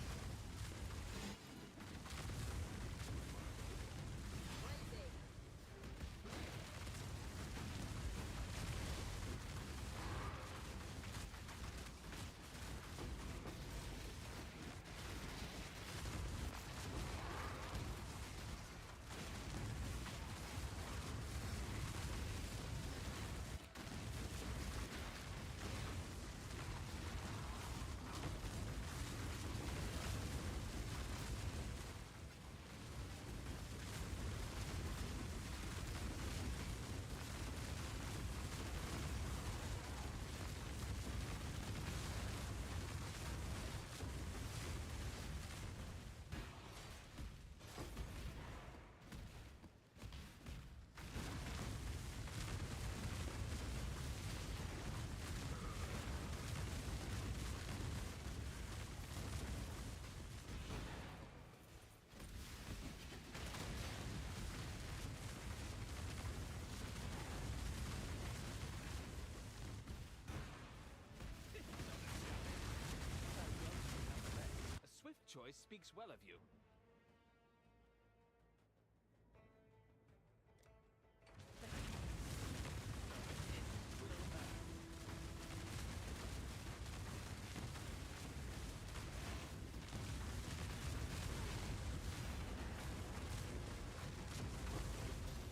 A swift choice speaks well of you.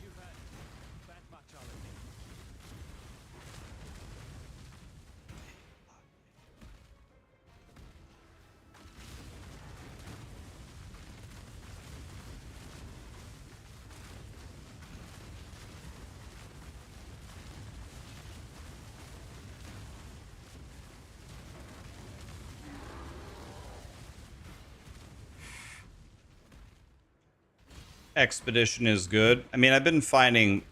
You've had bad much holiday. Expedition is good. I mean, I've been finding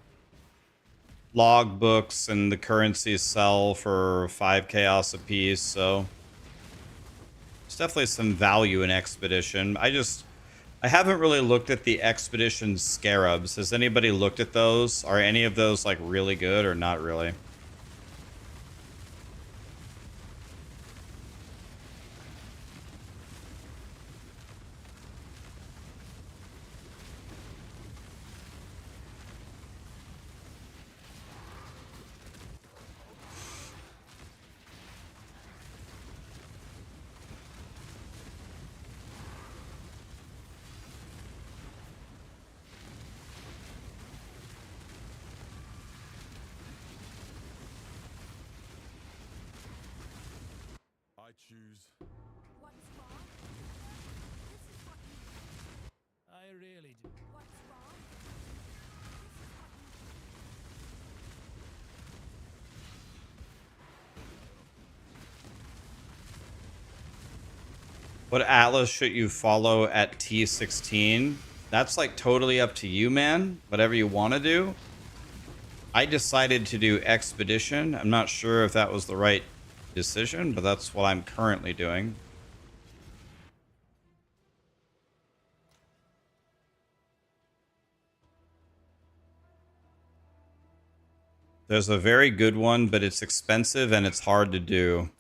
log books and the currencies sell for 5 chaos apiece, so there's definitely some value in Expedition. I haven't really looked at the Expedition scarabs. Has anybody looked at those? Are any of those like really good or not really? I choose. What's wrong? This is what you I really do. What's wrong? This is what you What atlas should you follow at T16? That's like totally up to you, man. Whatever you want to do. I decided to do Expedition. I'm not sure if that was the right decision, but that's what I'm currently doing. There's a very good one, but it's expensive and it's hard to do.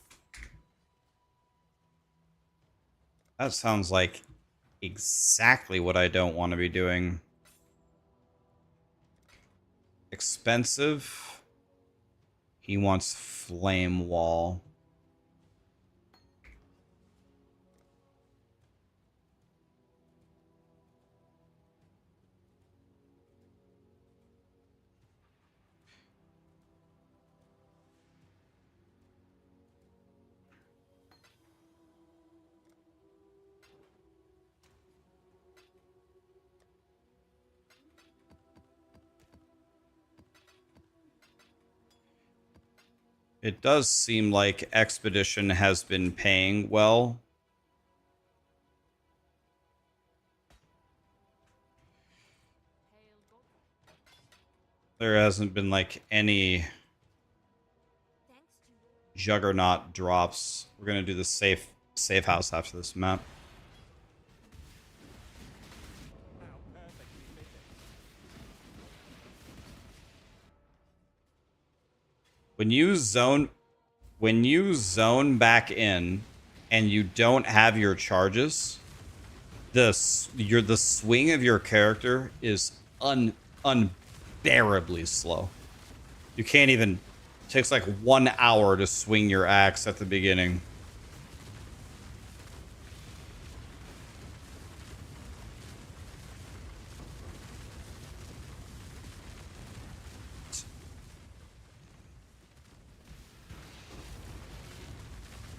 That sounds like exactly what I don't want to be doing. Expensive. He wants Flame Wall. It does seem like Expedition has been paying well. There hasn't been like any Thanks to juggernaut drops. We're gonna do the safe house after this map. How perfectly fitting. When you zone back in and you don't have your charges, the swing of your character is unbearably slow. You can't even. It takes like 1 hour to swing your axe at the beginning.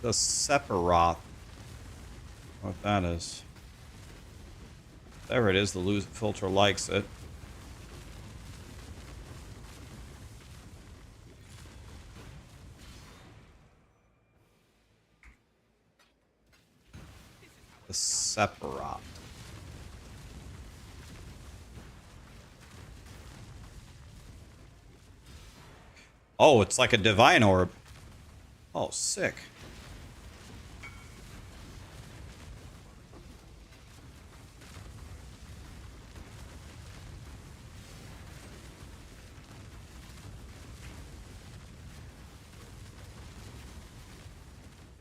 The Sephiroth. What that is. There it is. The lose filter likes it. The Sephiroth. Oh, it's like a divine orb. Oh, sick.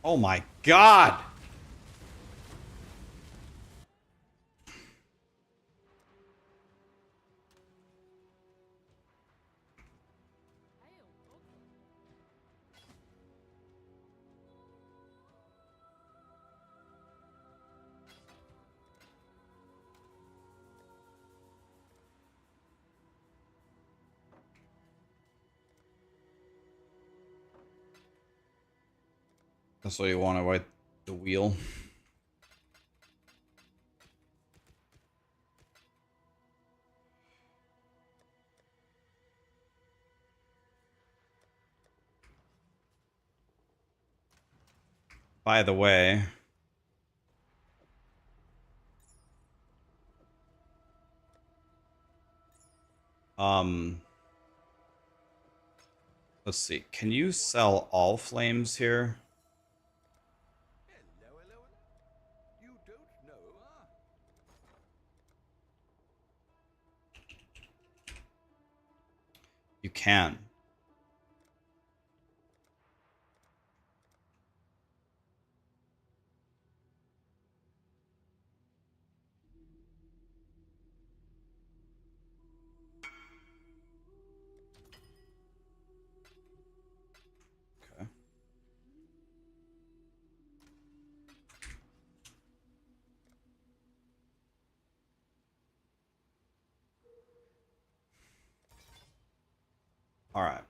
Oh my god! That's what you want to wipe the wheel. By the way, let's see. Can you sell all flames here? Hello, hello, hello. You don't know, huh? You can. Okay. All right.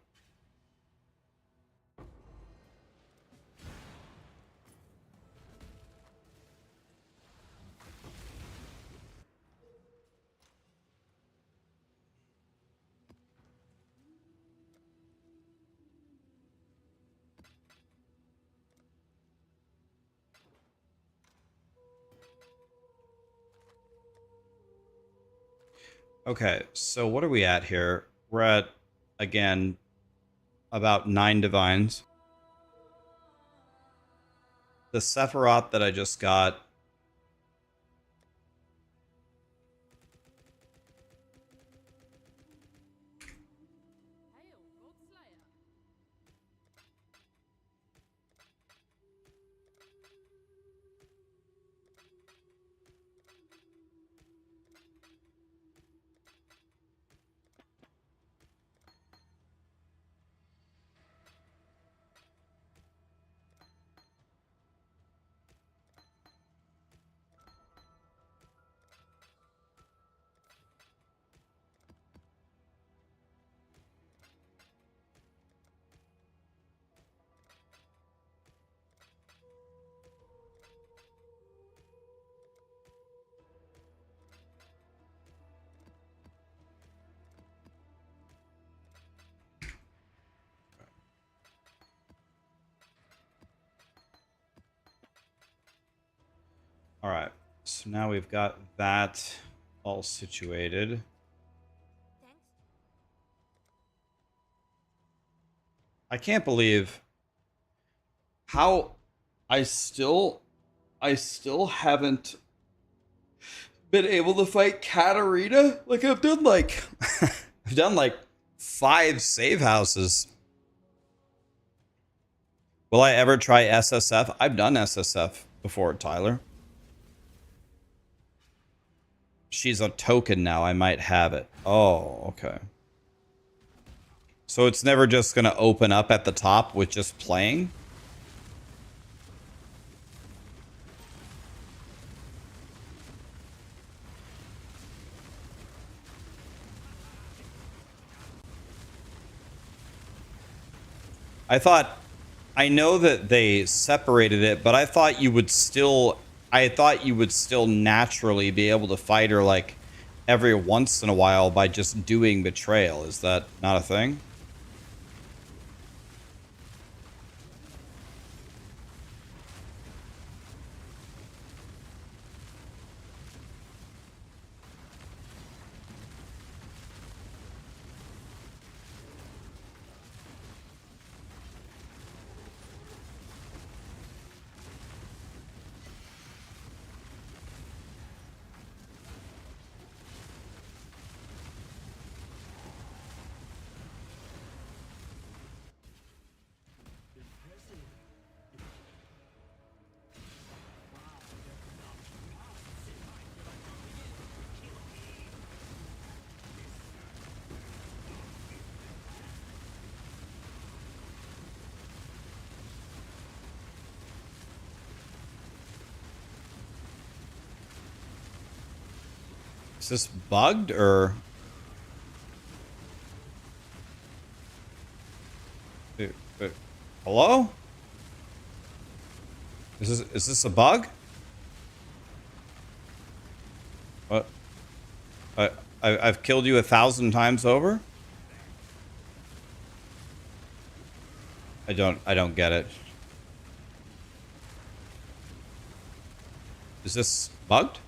Okay, so what are we at here? We're at, again, about 9 divines. The Sephiroth that I just got. All right, so now we've got that all situated. thanks I can't believe how I still haven't been able to fight Katarina. Like I've done like I've done like 5 save houses. Will I ever try SSF? I've done SSF before, Tyler. She's a token now. I might have it. Oh, okay. So it's never just going to open up at the top with just playing? I know that they separated it, but I thought you would still naturally be able to fight her like every once in a while by just doing betrayal. Is that not a thing? Is this bugged or? Hello? Is this a bug? What? I've killed you 1,000 times over? I don't get it. Is this bugged?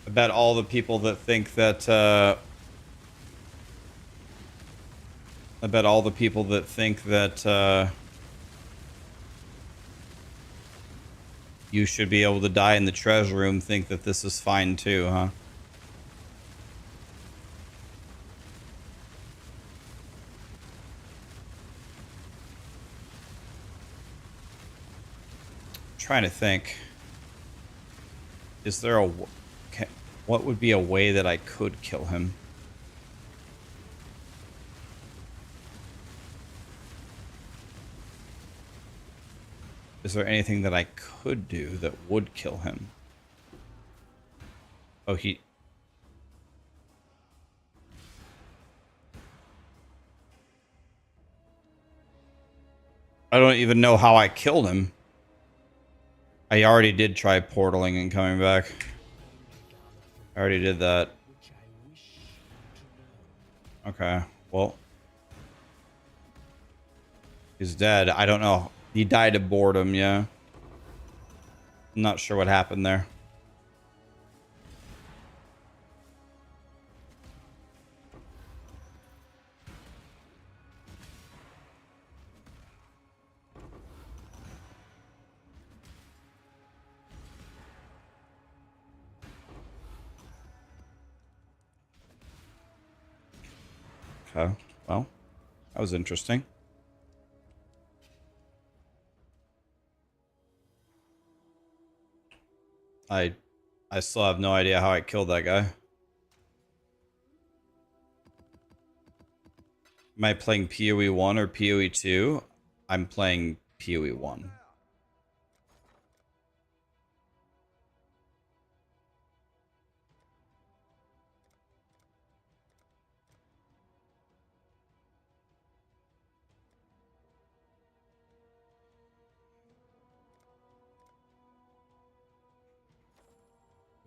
I bet all the people that think that you should be able to die in the treasure room think that this is fine too, huh? Trying to think. Is there a... What would be a way that I could kill him? Is there anything that I could do that would kill him? Oh, he... I don't even know how I killed him. I already did try portaling and coming back. I already did that. Okay, well. He's dead. I don't know. He died of boredom, yeah. I'm not sure what happened there. Okay, well, that was interesting. I still have no idea how I killed that guy. Am I playing POE 1 or POE 2? I'm playing POE 1.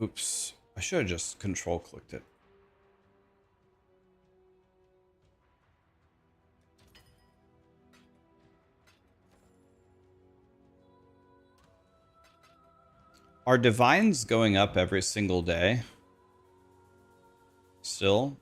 Oops. I should have just control clicked it. Are divines going up every single day? Still?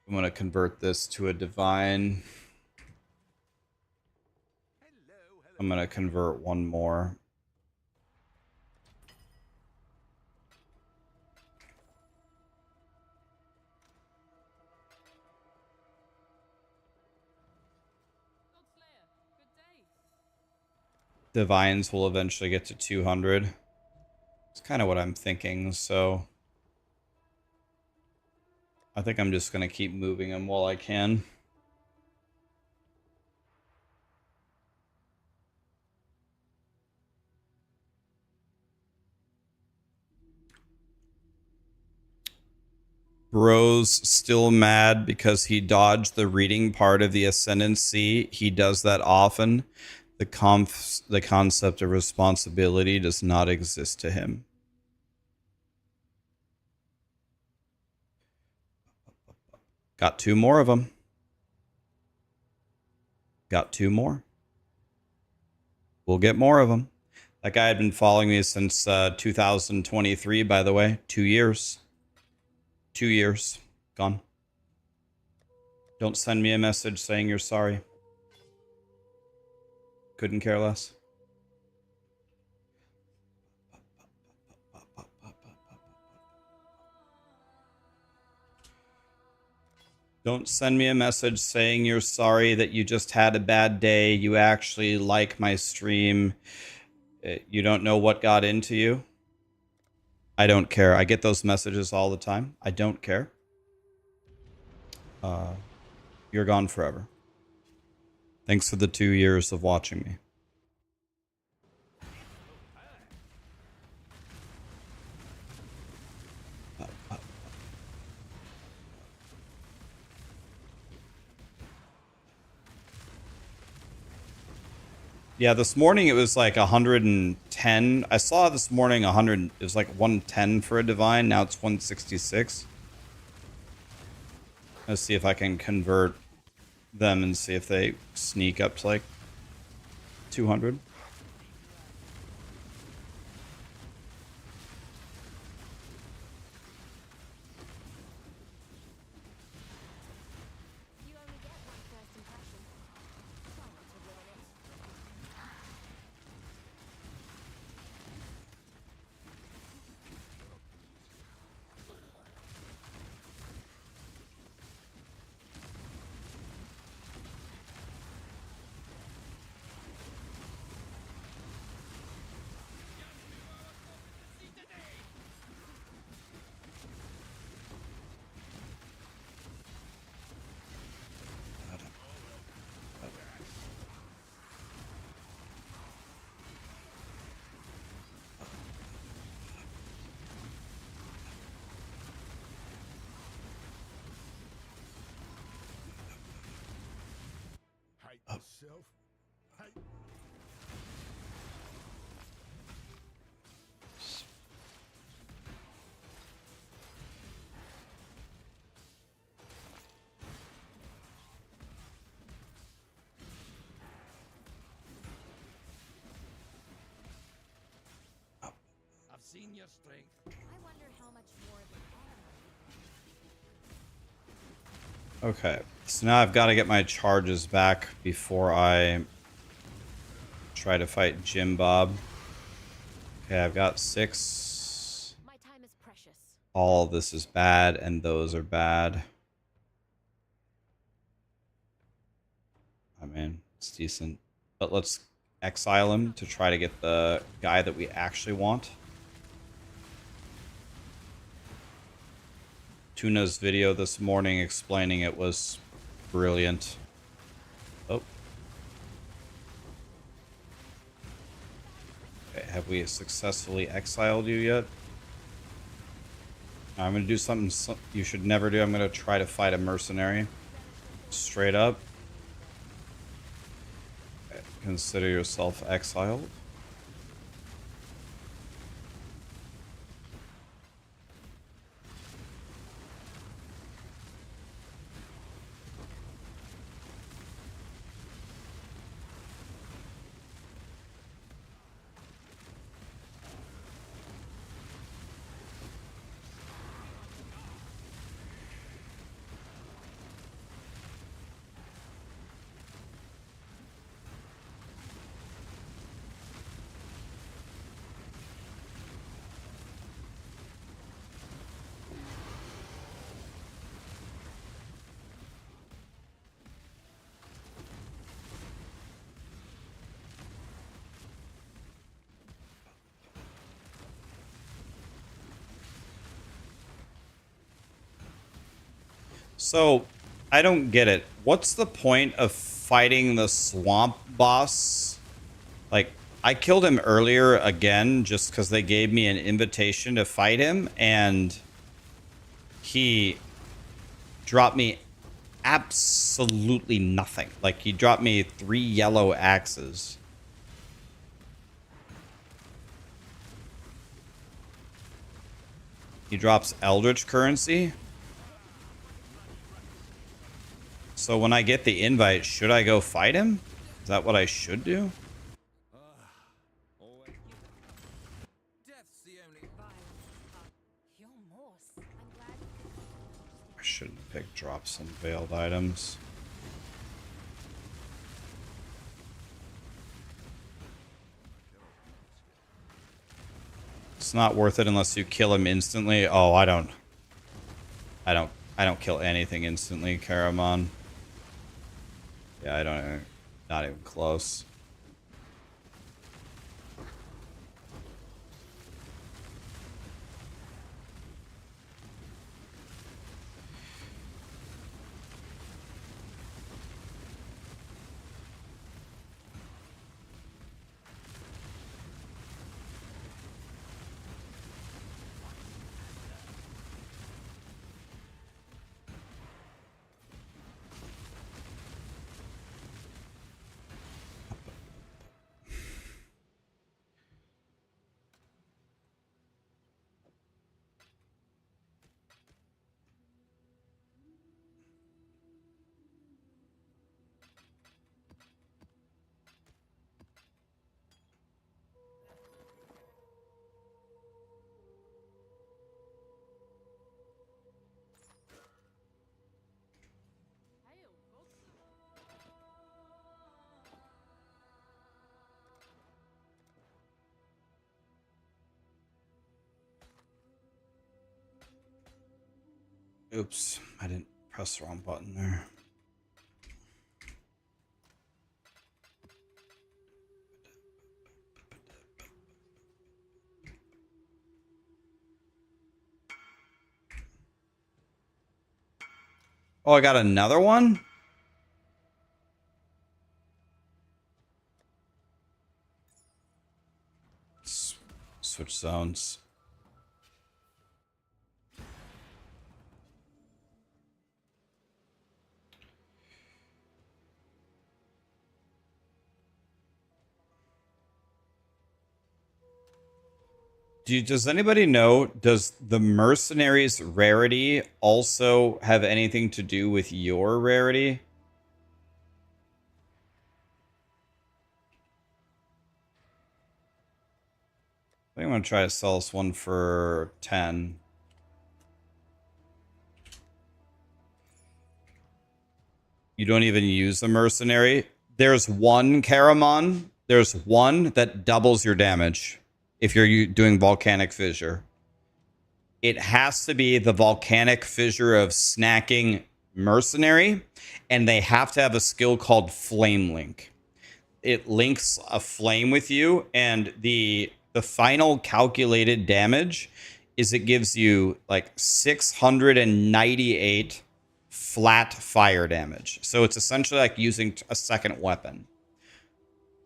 I'm going to convert this to a divine. I'm going to convert one more. Divines will eventually get to 200. It's kind of what I'm thinking, so I think I'm just going to keep moving them while I can. Bro's still mad because he dodged the reading part of the Ascendancy. He does that often. The concept of responsibility does not exist to him. Got 2 more of them. Got 2 more. We'll get more of them. That guy had been following me since 2023, by the way. 2 years. 2 years. Gone. Don't send me a message saying you're sorry. Couldn't care less. Don't send me a message saying you're sorry that you just had a bad day. You actually like my stream. You don't know what got into you. I don't care. I get those messages all the time. I don't care. You're gone forever. Thanks for the 2 years of watching me. Yeah, this morning it was like 110. I saw this morning 100. It was like 110 for a divine. Now it's 166. Let's see if I can convert them and see if they sneak up to like 200. You only get one first impression. Try not to ruin it. Hate yourself. Hate. I've seen your strength. I wonder how much more of an Okay, so now I've got to get my charges back before I try to fight Jim Bob. Okay, I've got 6. my time is precious. All of this is bad, and those are bad. I mean, it's decent. But let's exile him to try to get the guy that we actually want. Tuna's video this morning explaining it was brilliant. Oh. Okay, Have we successfully exiled you yet? I'm going to do something you should never do. I'm going to try to fight a mercenary. Straight up. Consider yourself exiled. So, I don't get it. What's the point of fighting the swamp boss? Like, I killed him earlier again just because they gave me an invitation to fight him, and he dropped me absolutely nothing. Like, he dropped me 3 yellow axes. He drops Eldritch currency. So when I get the invite, should I go fight him? Is that what I should do? Death's the only. You're Morse. I'm glad I shouldn't pick drops and veiled items. It's not worth it unless you kill him instantly. Oh, I don't kill anything instantly, Karamon. Yeah, I don't. Not even close. Oops, I didn't press the wrong button there. Oh, I got another one? Switch zones. Does anybody know, does the mercenaries rarity also have anything to do with your rarity? I think I'm going to try to sell this one for 10. You don't even use the mercenary. There's one Karamon. There's one that doubles your damage if you're doing volcanic fissure. It has to be the volcanic fissure of snacking mercenary, and they have to have a skill called flame link. It links a flame with you, and the final calculated damage is it gives you like 698 flat fire damage. So it's essentially like using a second weapon.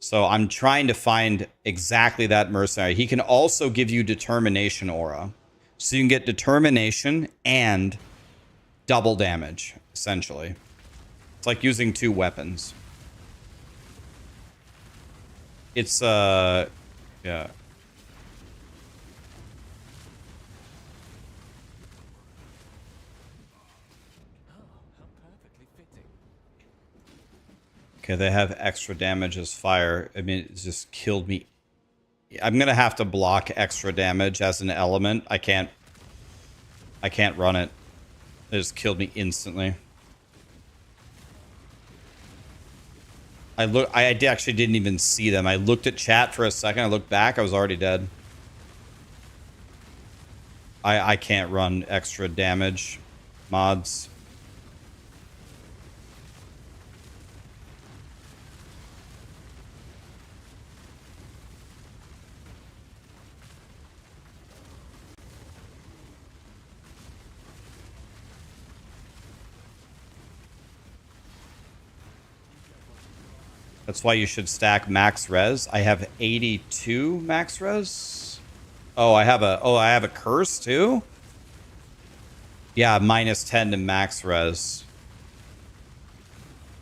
So I'm trying to find exactly that mercenary. He can also give you determination aura. So you can get determination and double damage, essentially. It's like using 2 weapons. It's, yeah. Oh, how perfectly fitting. Okay, they have extra damage as fire. I mean, it just killed me. I'm gonna have to block extra damage as an element. I can't run it. It just killed me instantly. I actually didn't even see them. I looked at chat for a second. I looked back. I was already dead. I can't run extra damage mods. That's why you should stack max res. I have 82 max res. Oh, I have a curse too? Yeah, -10 to max res.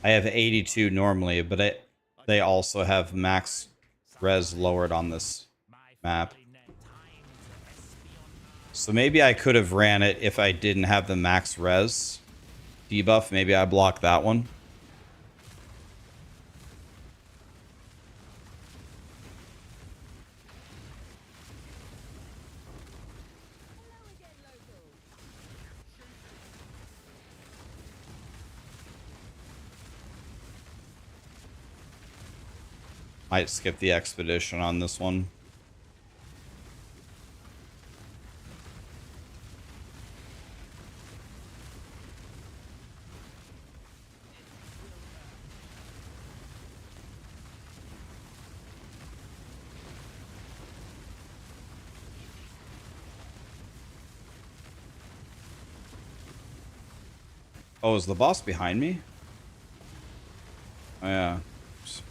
I have 82 normally, but they also have max res lowered on this map. So maybe I could have ran it if I didn't have the max res debuff. Maybe I blocked that one. Might skip the expedition on this one. Oh, is the boss behind me? Oh, yeah. Oops.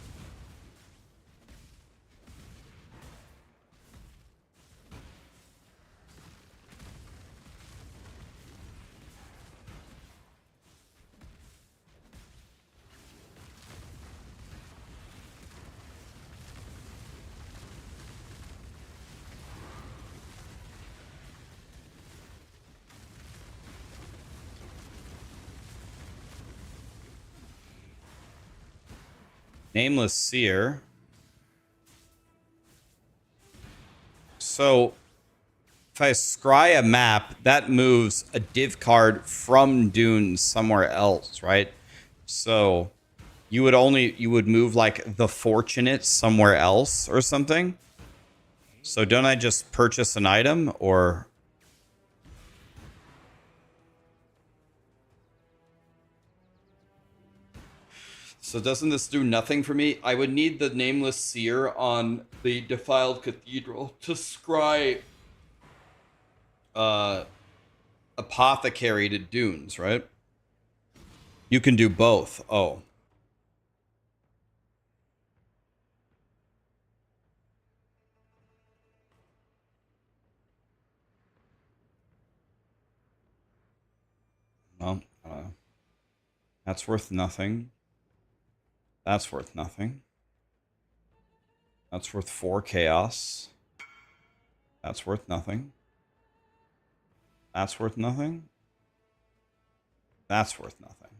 Nameless Seer. So, if I scry a map, that moves a div card from dunes somewhere else, right? So, you would move like the Fortunate somewhere else or something. So don't I just purchase an item or... So doesn't this do nothing for me? I would need the Nameless Seer on the Defiled Cathedral to scry Apothecary to dunes, right? You can do both. Oh. Well, that's worth nothing. That's worth nothing. That's worth 4 chaos. That's worth nothing. That's worth nothing. That's worth nothing.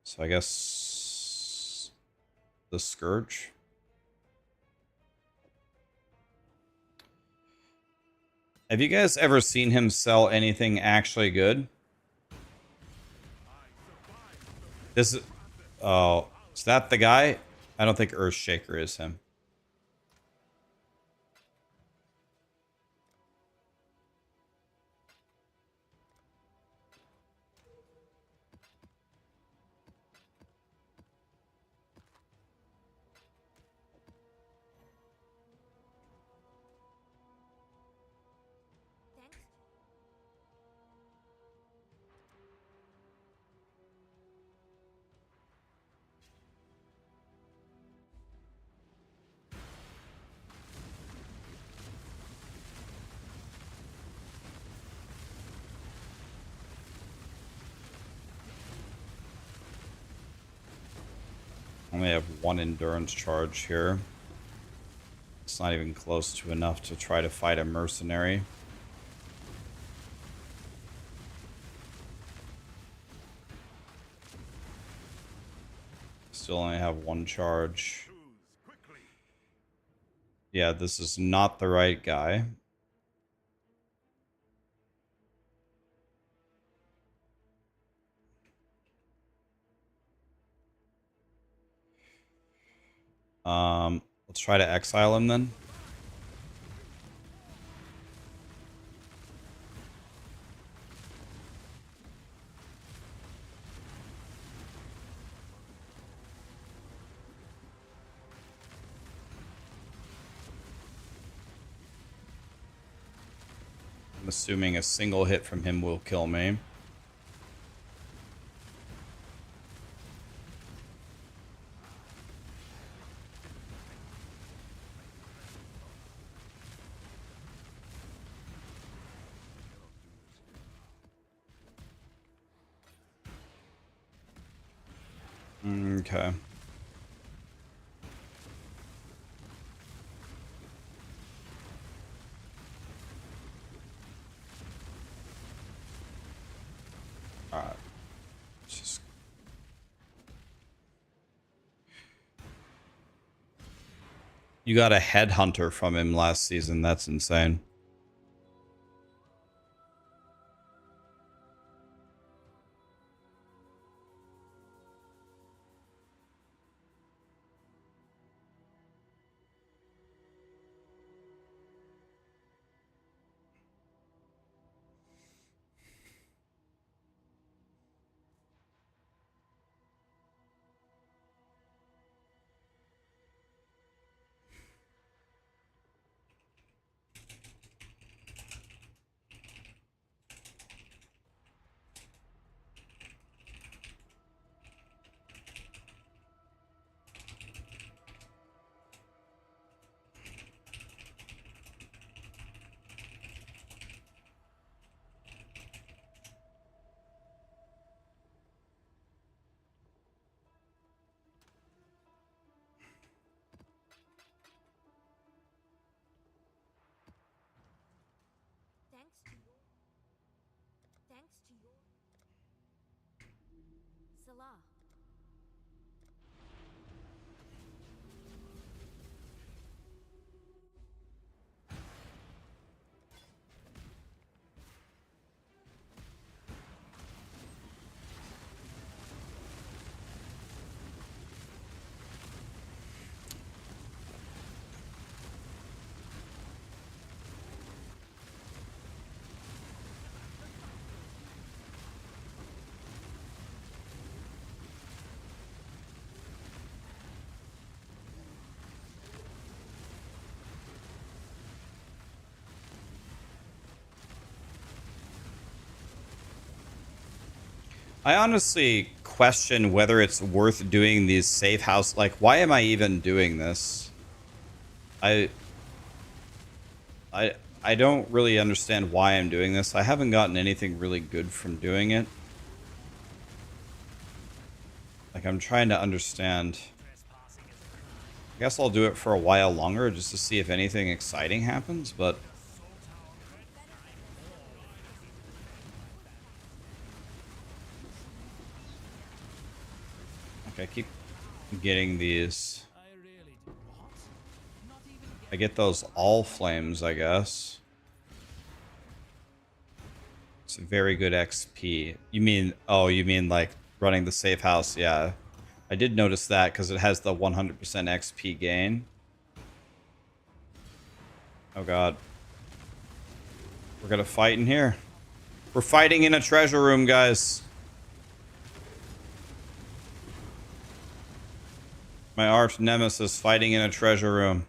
So I guess the Scourge. Have you guys ever seen him sell anything actually good? This is... Oh, is that the guy? I don't think Earthshaker is him. Thanks. Only have one endurance charge here. It's not even close to enough to try to fight a mercenary. Still only have one charge. Yeah, this is not the right guy. Let's try to exile him then. I'm assuming a single hit from him will kill me. Okay. Alright. Just... You got a headhunter from him last season. That's insane. Thanks to your Salah. I honestly question whether it's worth doing these safe house. Like, why am I even doing this? I don't really understand why I'm doing this. I haven't gotten anything really good from doing it. Like, I'm trying to understand. I guess I'll do it for a while longer just to see if anything exciting happens, but... I keep getting these. I get those all flames, I guess. It's a very good XP. You mean, oh, you mean like running the safe house? Yeah. I did notice that because it has the 100% XP gain. Oh god. We're gonna fight in here. We're fighting in a treasure room, guys. My arch nemesis fighting in a treasure room.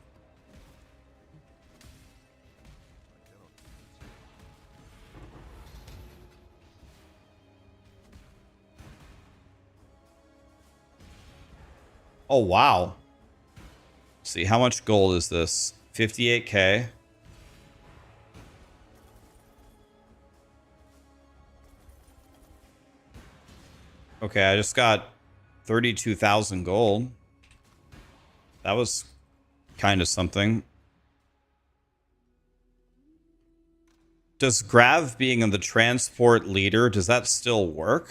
Oh, wow. Let's see, how much gold is this? 58k. Okay, I just got 32,000 gold. That was kind of something. Does Grav being the transport leader, does that still work?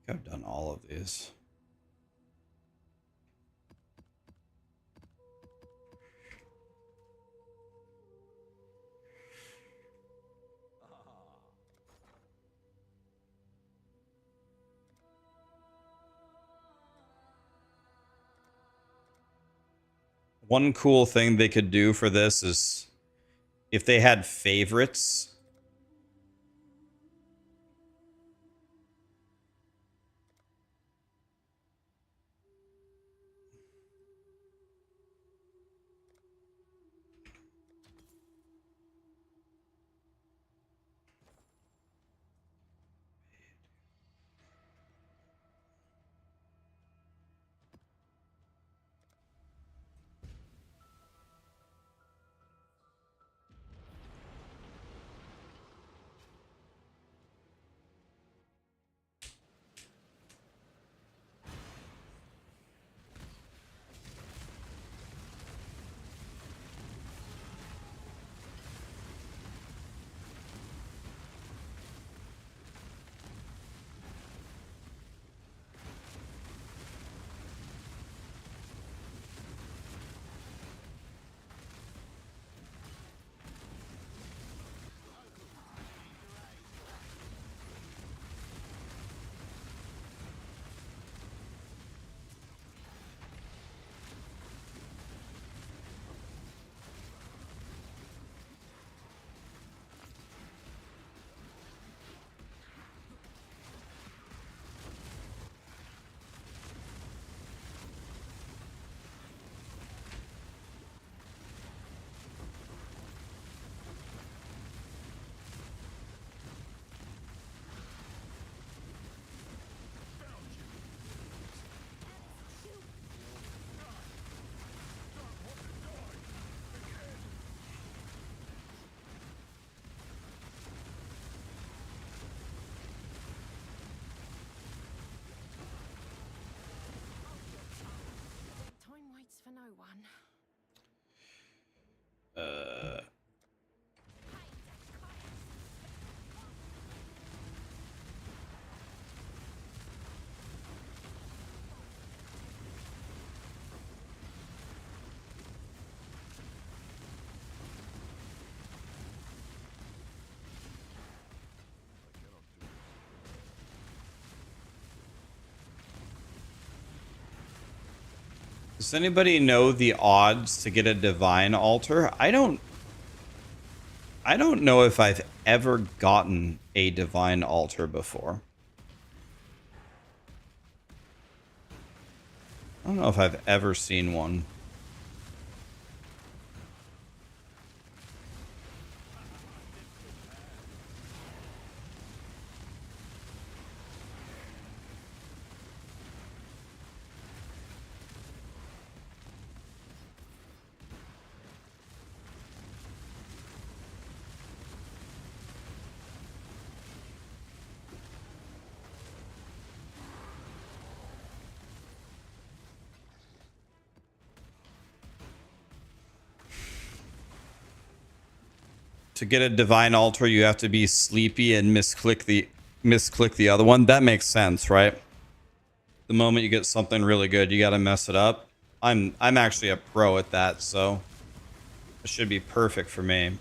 I've done all of these. One cool thing they could do for this is if they had favorites. Time waits for no one. Does anybody know the odds to get a divine altar? I don't know if I've ever gotten a divine altar before. I don't know if I've ever seen one. To get a divine altar, you have to be sleepy and misclick the other one. That makes sense, right? The moment you get something really good, you got to mess it up. I'm actually a pro at that, so it should be perfect for me.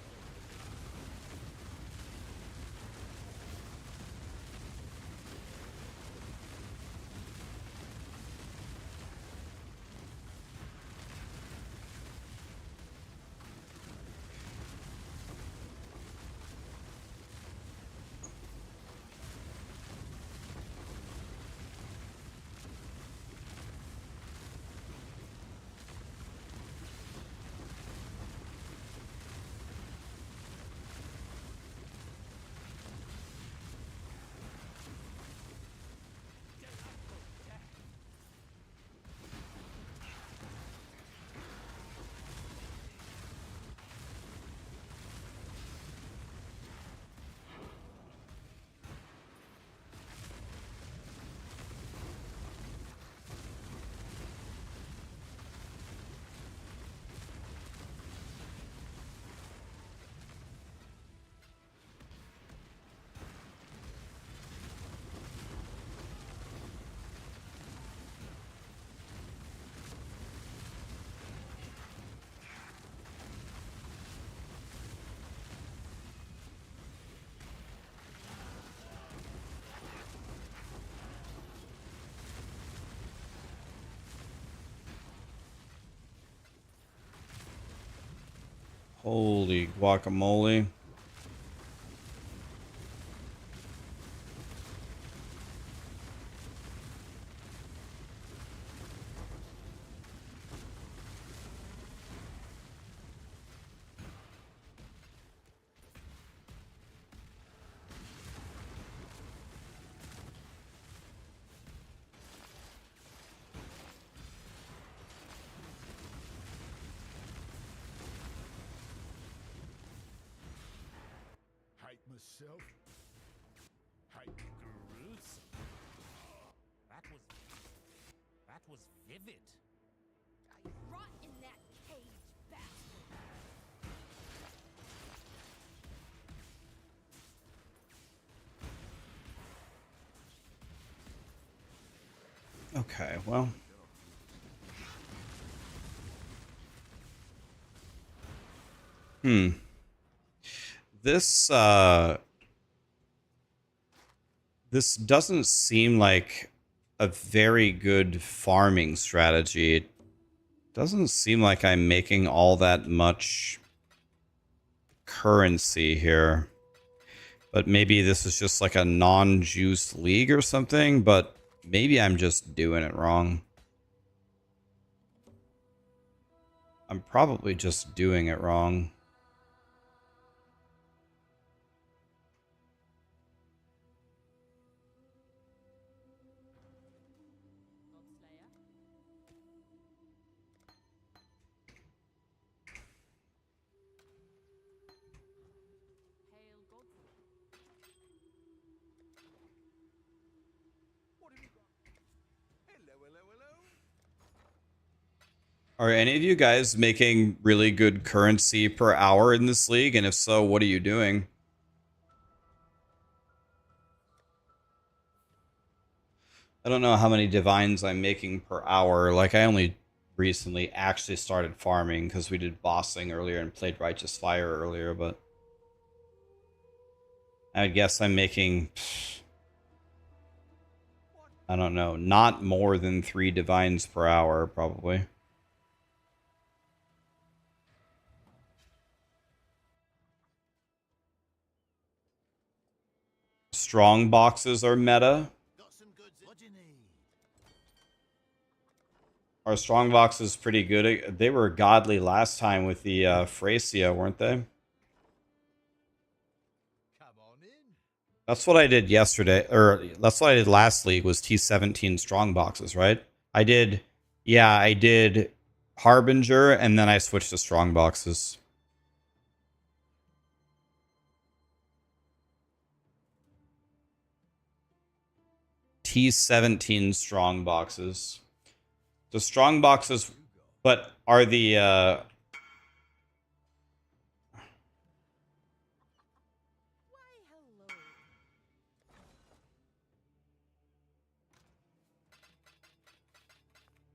Holy guacamole. Hate myself. Hate Gruesome. That was vivid. Rot in that cage, bastard. Okay, well. This this doesn't seem like a very good farming strategy. It doesn't seem like I'm making all that much currency here. But maybe this is just like a non-juiced league or something, but maybe I'm just doing it wrong. I'm probably just doing it wrong. Godslayer. Hail Godslayer. What have you got? Hello, hello, hello. Are any of you guys making really good currency per hour in this league? And if so, what are you doing? I don't know how many divines I'm making per hour. Like, I only recently actually started farming because we did bossing earlier and played Righteous Fire earlier, but I guess I'm making, I don't know, not more than 3 divines per hour, probably. Strong boxes are meta. Got some goods. What do you need? Our strong boxes pretty good. They were godly last time with the Phrasia, weren't they? Come on in. That's what I did yesterday, or that's what I did last league, was T17 strong boxes, right? I did Harbinger, and then I switched to strong boxes. T17 strong boxes. The strong boxes, but are the Why, hello.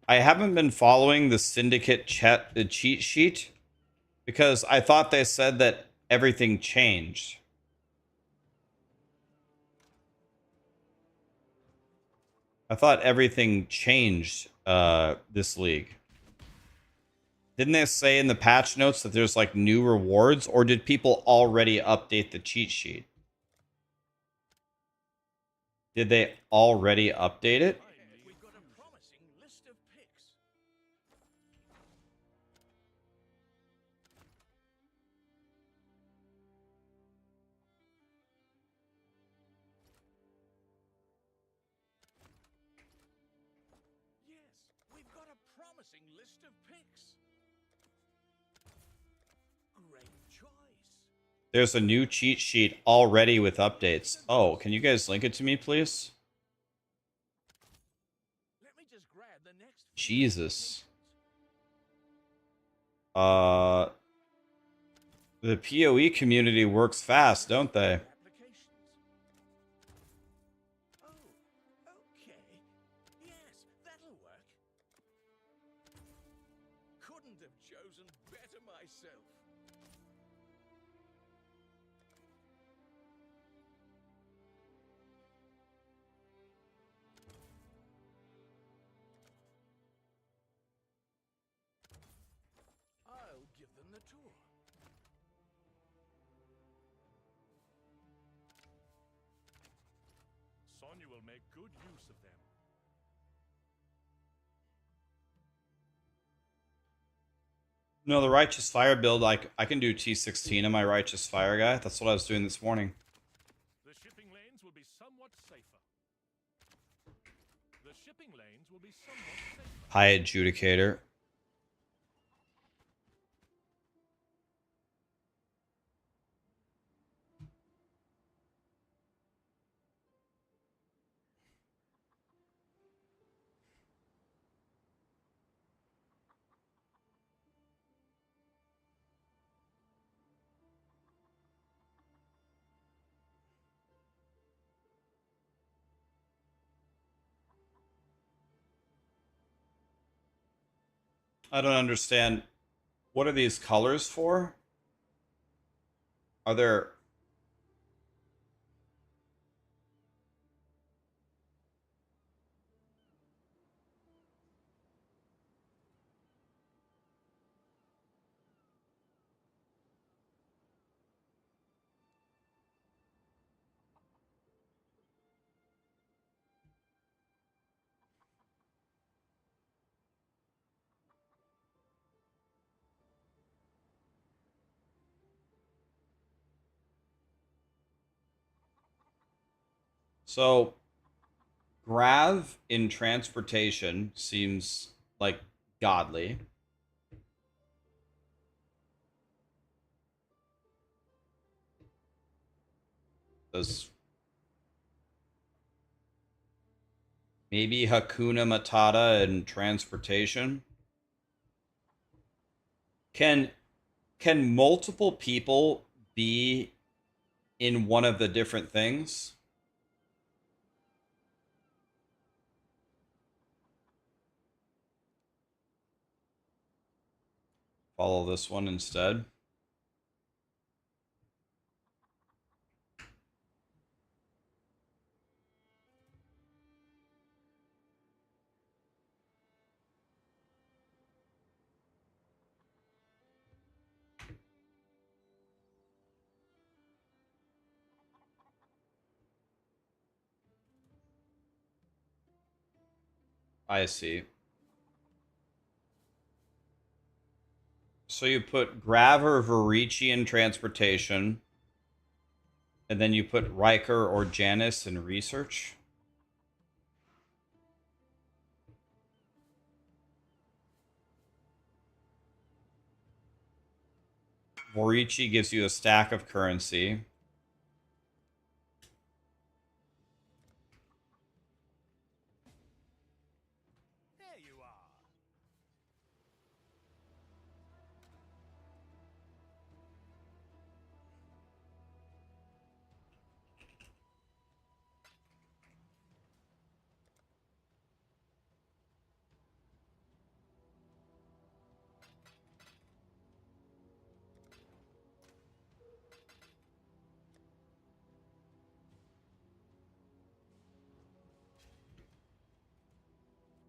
I haven't been following the Syndicate the cheat sheet because I thought they said that everything changed. I thought everything changed this league. Didn't they say in the patch notes that there's like new rewards, or did people already update the cheat sheet? Did they already update it? We've got a promising list of picks. Yes, we've got a promising list of picks. Great choice. There's a new cheat sheet already with updates. Oh, can you guys link it to me, please? Let me just grab the next few Jesus. applications. The POE community works fast, don't they? Applications. Oh, okay. Yes, that'll work. Couldn't have chosen better myself. I'll give them the tour. on, you will make good use of them. No, the Righteous Fire build, I can do T16 on my Righteous Fire guy. That's what I was doing this morning. The shipping lanes will be somewhat safer. The shipping lanes will be somewhat safer. High Adjudicator. I don't understand. What are these colors for? Are there... So, Grav in transportation seems like godly. Does maybe Hakuna Matata in transportation? Can multiple people be in one of the different things? Follow this one instead. I see. So you put Grav or Varici in transportation, and then you put Riker or Janice in research? Varici gives you a stack of currency. There you are.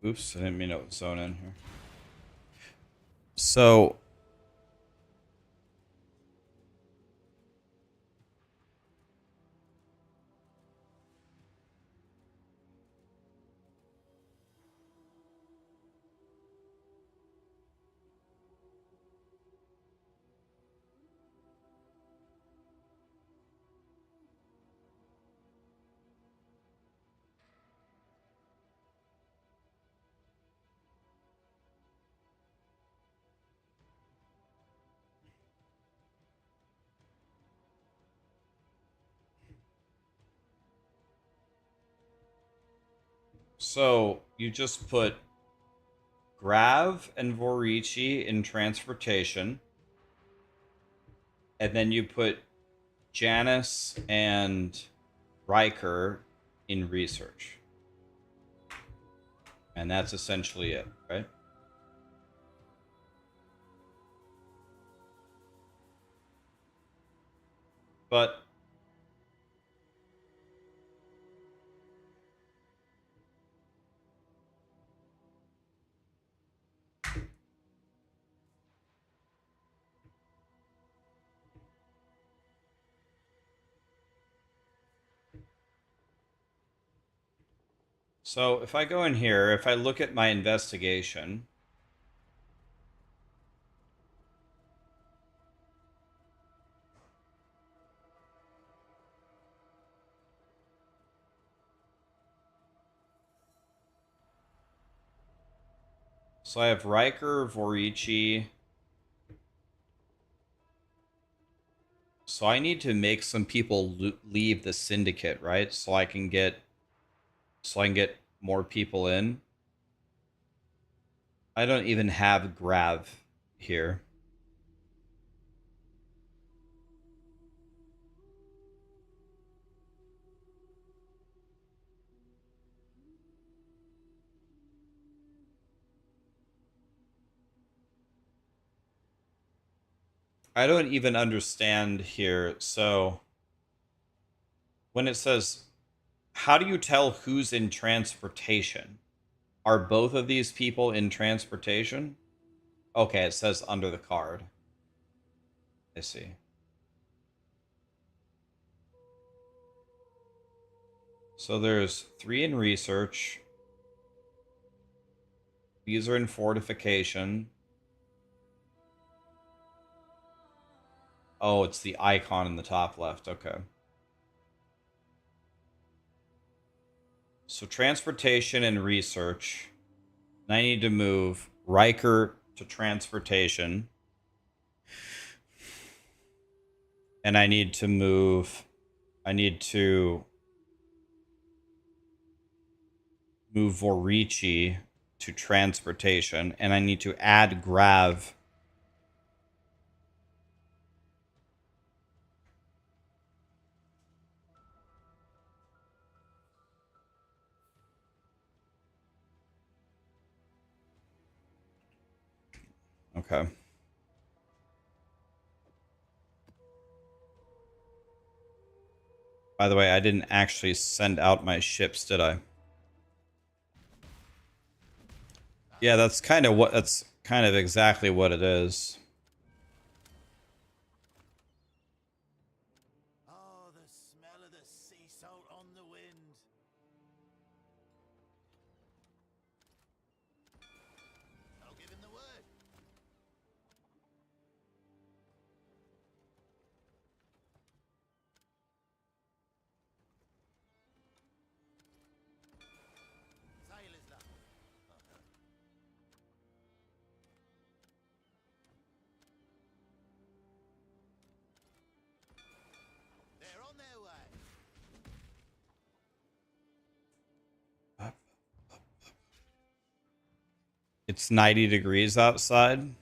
Oops, I didn't mean to zone in here. So So you just put Grav and Vorici in transportation, and then you put Janice and Riker in research. And that's essentially it, right? But So if I go in here, if I look at my investigation, so I have Riker, Vorici. So I need to make some people leave the Syndicate, right? So I can get more people in. I don't even have Grav here. I don't even understand here. So when it says, how do you tell who's in transportation? Are both of these people in transportation? Okay, it says under the card. I see. So there's 3 in research. These are in fortification. Oh, it's the icon in the top left. Okay. So transportation and research. And I need to move Riker to transportation. And I need to move Vorici to transportation, and I need to add Grav. Okay. By the way, I didn't actually send out my ships, did I? Yeah, that's kind of exactly what it is. Oh, the smell of the sea salt on the wind. I'll give him the word. Sailor's luck. They're on their way. It's 90 degrees outside.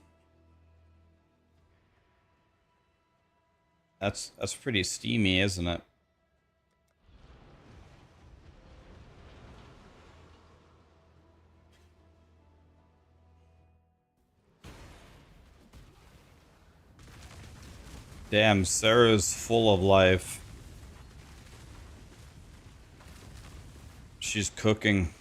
That's pretty steamy, isn't it? Damn, Sarah's full of life. She's cooking.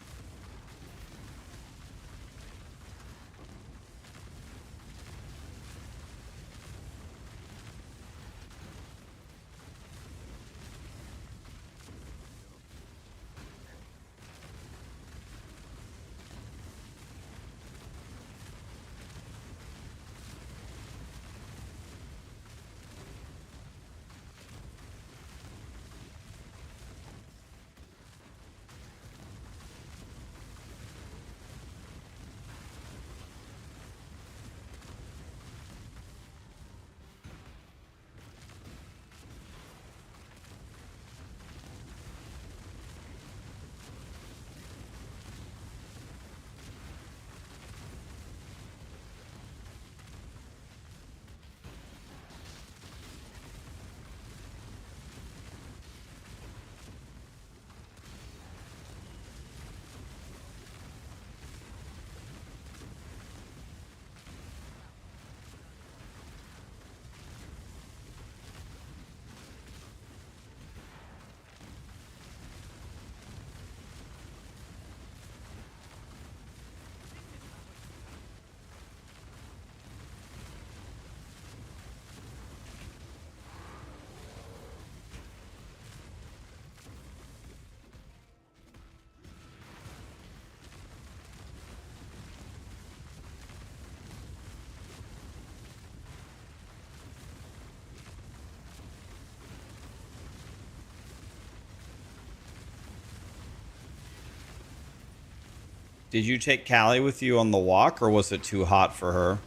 Did you take Callie with you on the walk, or was it too hot for her?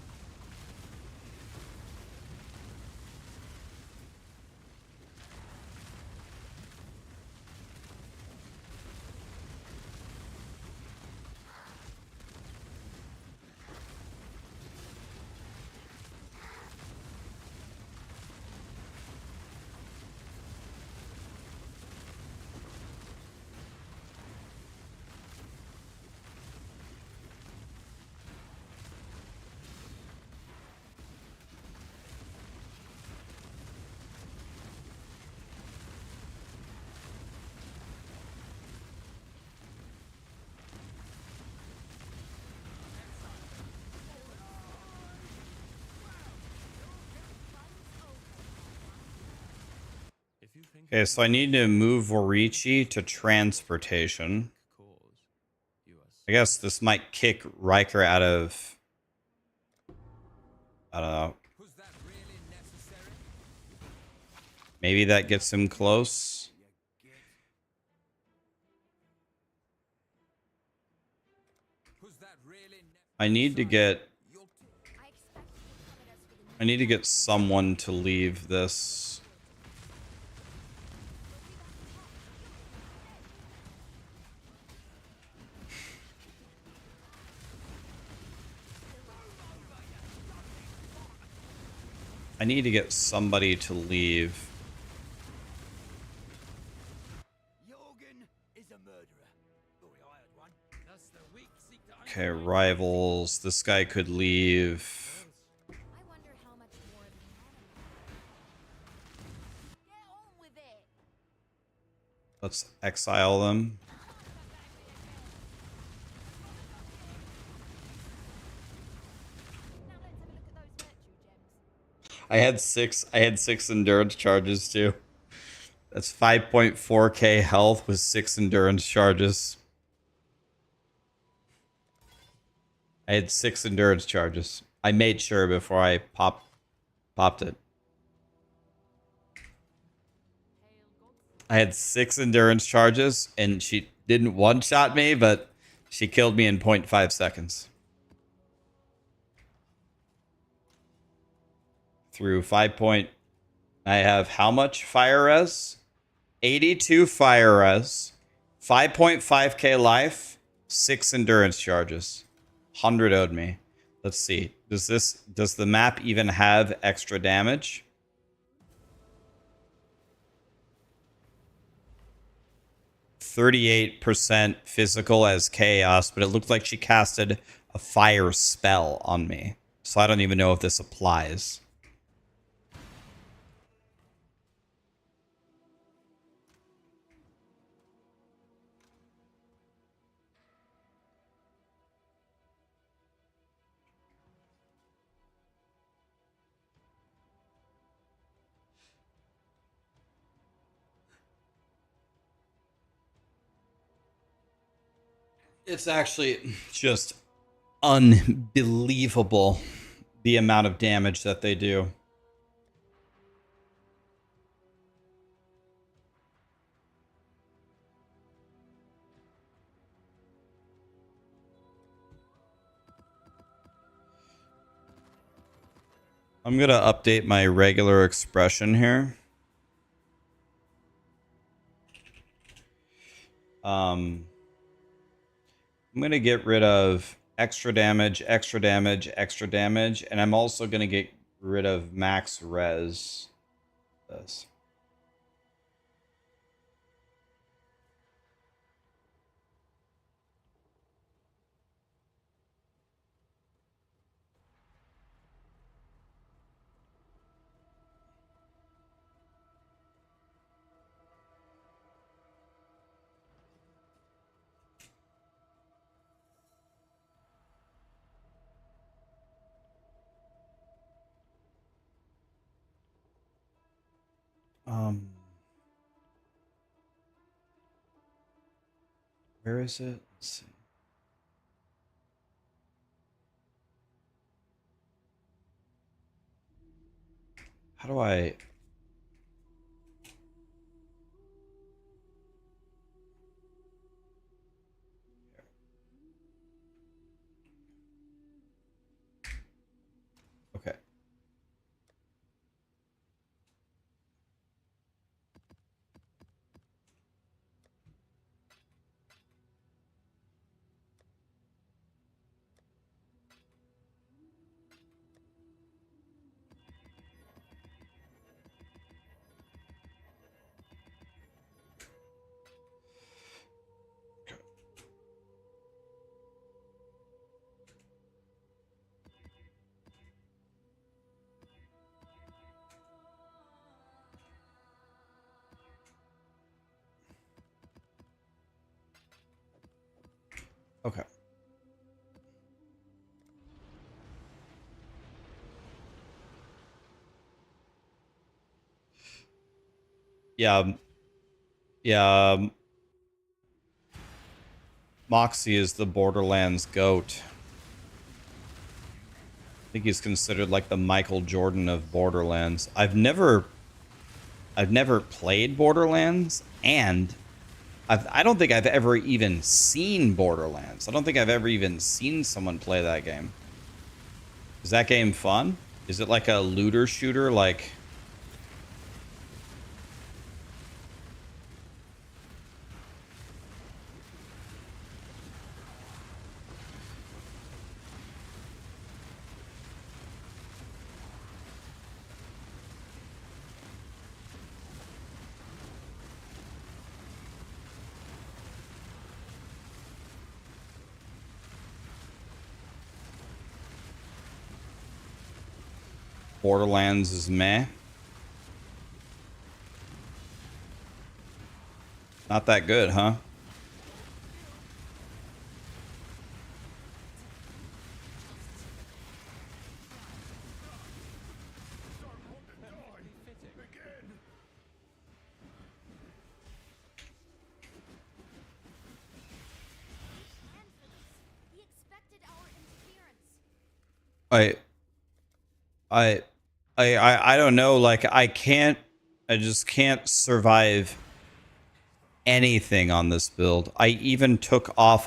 If you think Okay, so I need to move Warichi to transportation. cause, you are I guess this might kick Riker out of... I don't know. Was that really necessary? Maybe that gets him close. Was that really I need to get... I expect you covered us with a I need to get someone to leave this. I need to get somebody to leave. Jorgen is a murderer. Thought we hired one. thus the weak seek to Okay, rivals. This guy could leave. I wonder how much more of an enemy. Get on with it. Let's exile them. Now let's have a look at those virtue gems. I had six endurance charges too. That's 5.4k health with 6 endurance charges. I had 6 endurance charges. I made sure before I popped it. I had 6 endurance charges, and she didn't one-shot me, but she killed me in 0.5 seconds. Through 5 point... I have how much fire res? 82 fire res, 5.5k life, 6 endurance charges. 100 owed me. Let's see. Does the map even have extra damage? %38% physical as chaos, but it looked like she casted a fire spell on me. So I don't even know if this applies. It's actually just unbelievable the amount of damage that they do. I'm going to update my regular expression here. I'm going to get rid of extra damage, extra damage, extra damage, and I'm also going to get rid of max res. This. Where is it? Let's see. How do I... Okay. Yeah. Yeah. Moxie is the Borderlands GOAT. I think he's considered like the Michael Jordan of Borderlands. I've never played Borderlands, and I don't think I've ever even seen Borderlands. I don't think I've ever even seen someone play that game. Is that game fun? Is it like a looter shooter? Like, Borderlands is meh. Not that good, huh? He expected our interference. I I don't know. Like, I just can't survive anything on this build. I even took off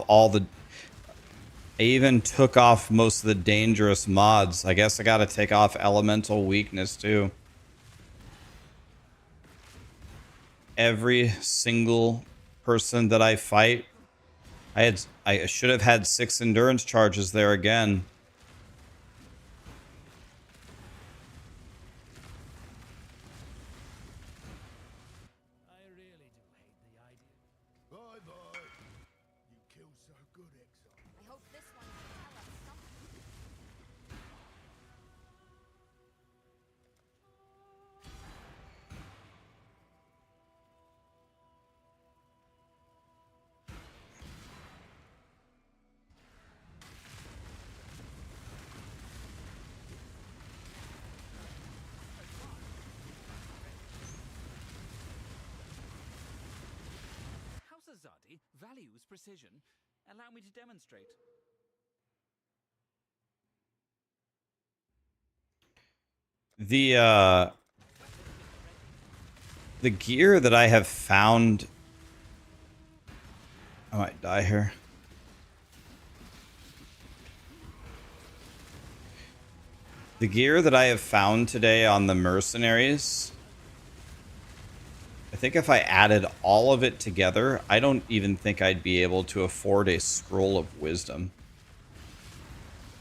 most of the dangerous mods. I guess I gotta take off elemental weakness too. Every single person that I fight, I should have had 6 endurance charges there again. I really do hate the idea. Bye bye. You kill so good, Exile. I hope this one can tell us something. House Azadi values precision. Allow me to demonstrate. The gear that I have found, I might die here. The gear that I have found today on the mercenaries, I think if I added all of it together, I don't even think I'd be able to afford a scroll of wisdom.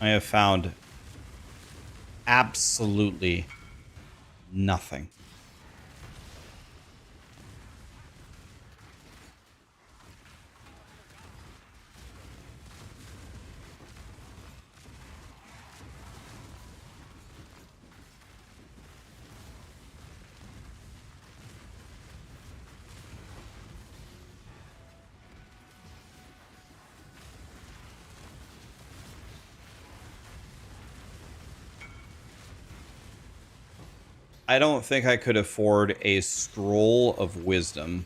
I have found absolutely nothing. I don't think I could afford a scroll of wisdom.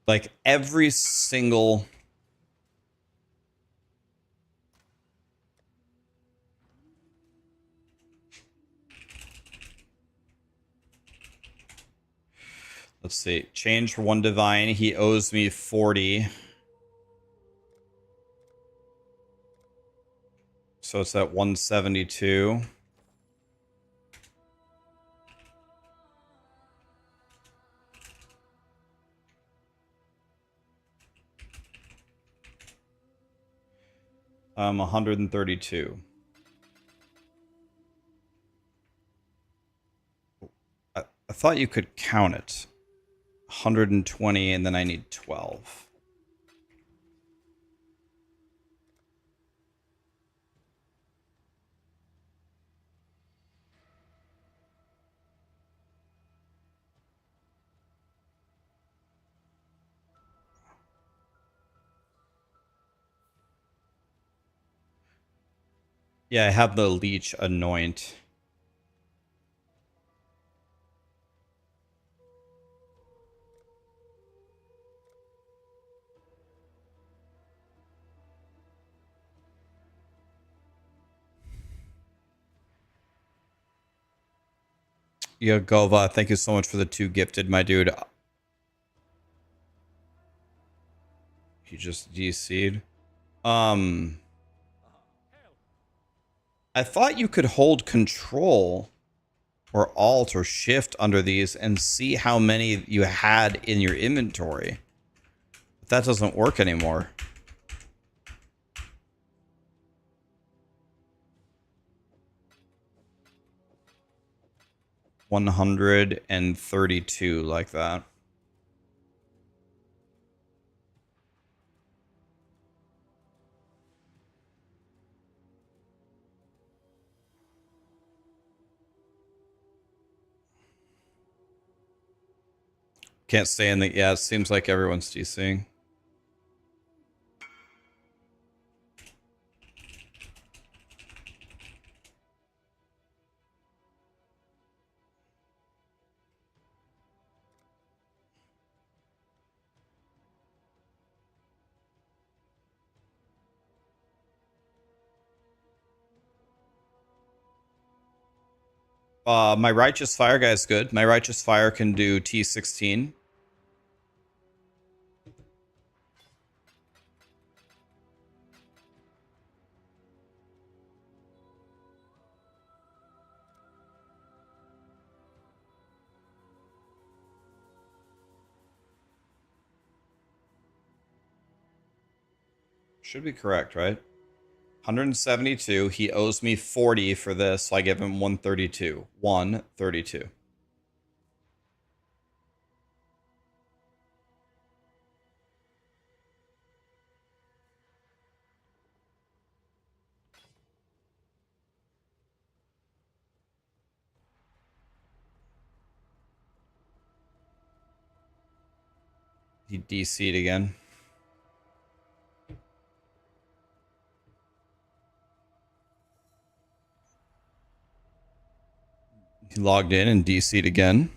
Like, every single... Let's see. Change for 1 divine. He owes me 40. So it's at 172. I'm 132. I thought you could count it. 120, and then I need 12. Yeah, I have the leech anoint. Yogova, thank you so much for the 2 gifted, my dude. You just DC'd. I thought you could hold control or alt or shift under these and see how many you had in your inventory. But that doesn't work anymore. $132 like that. Can't stay in the... Yeah, it seems like everyone's DCing. My Righteous Fire guy's good. My Righteous Fire can do T16. Should be correct, right? 172. He owes me 40 for this, so I give him 132. 132. He DC'd again. He logged in and DC'd again.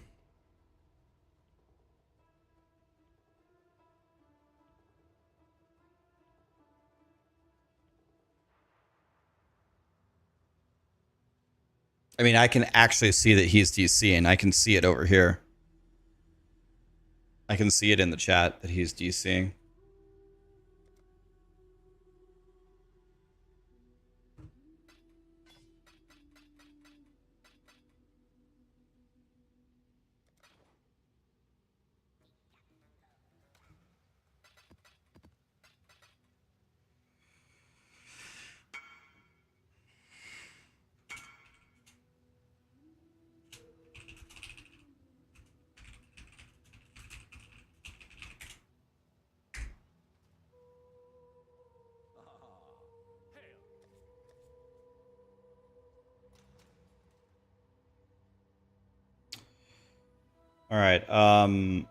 I mean, I can actually see that he's DCing. I can see it over here. I can see it in the chat that he's DCing. All right. I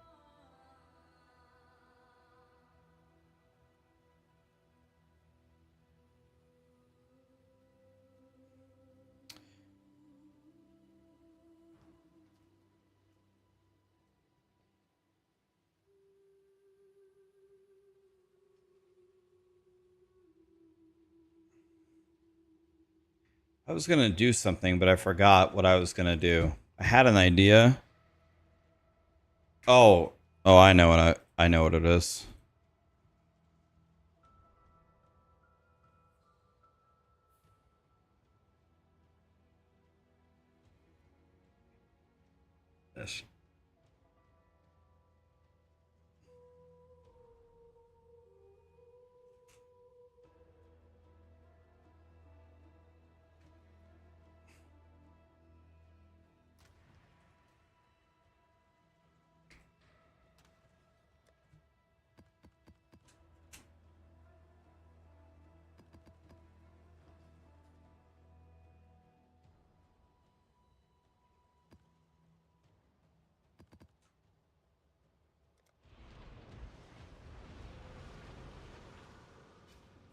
was gonna do something, but I forgot what I was gonna do. I had an idea. Oh, I know what I know what it is. Yes.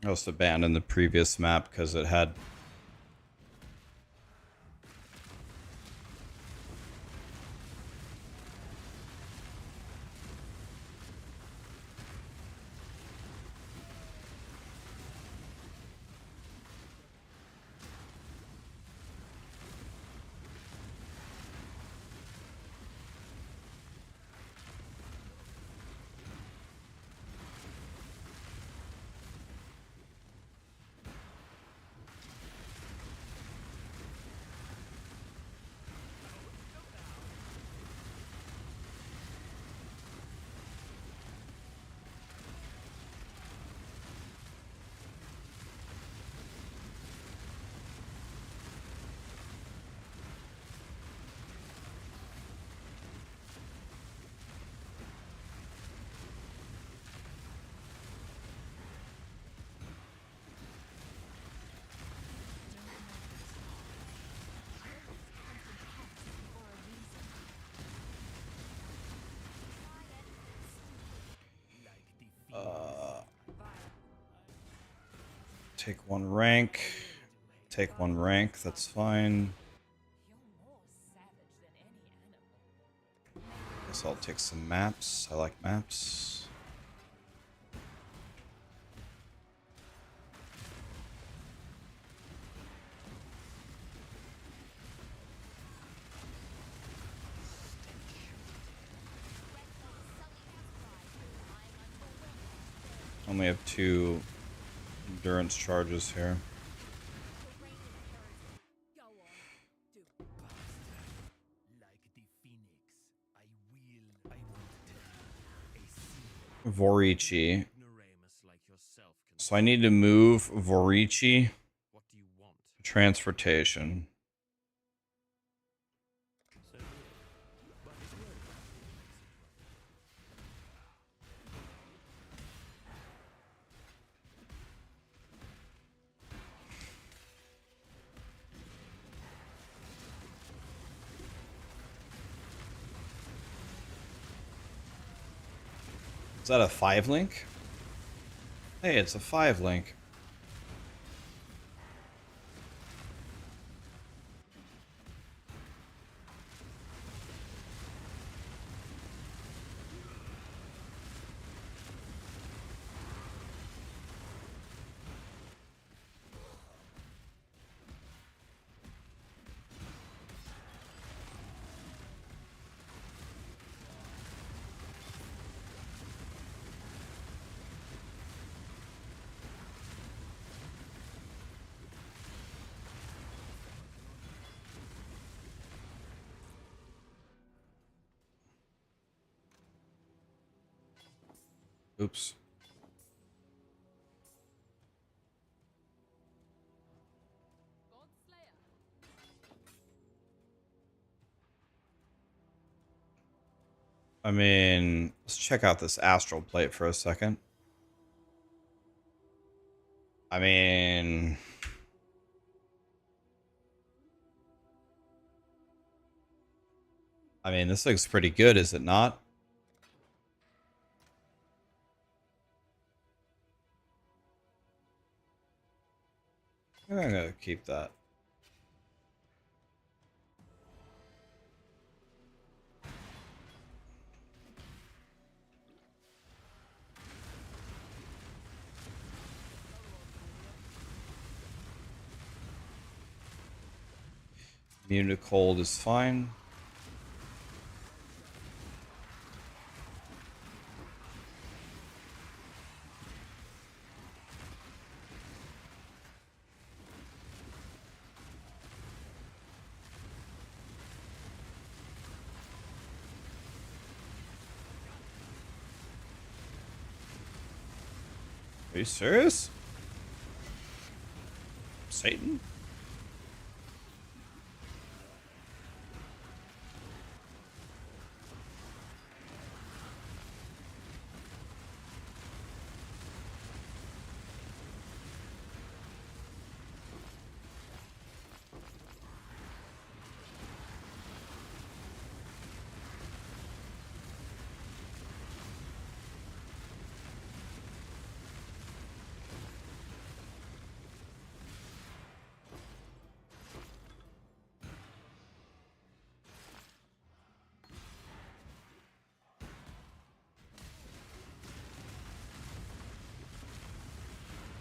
I was abandoned the previous map because it had Take one rank. Take one rank. That's fine. You're more savage than any animal. Guess I'll take some maps. I like maps. Only have 2 endurance charges here. Go on, do it. Like the phoenix, I want to tell you a secret. Vorici. Ignoramus like yourself can So I need to move Vorici what do you want? to transportation. So be it. But it's worth it. Is that a 5 link? Hey, it's a 5 link. Oops. Godslayer. I mean, let's check out this astral plate for a second. I mean, this looks pretty good, is it not? I'm gonna keep that. Immune to cold is fine. Are you serious? Satan?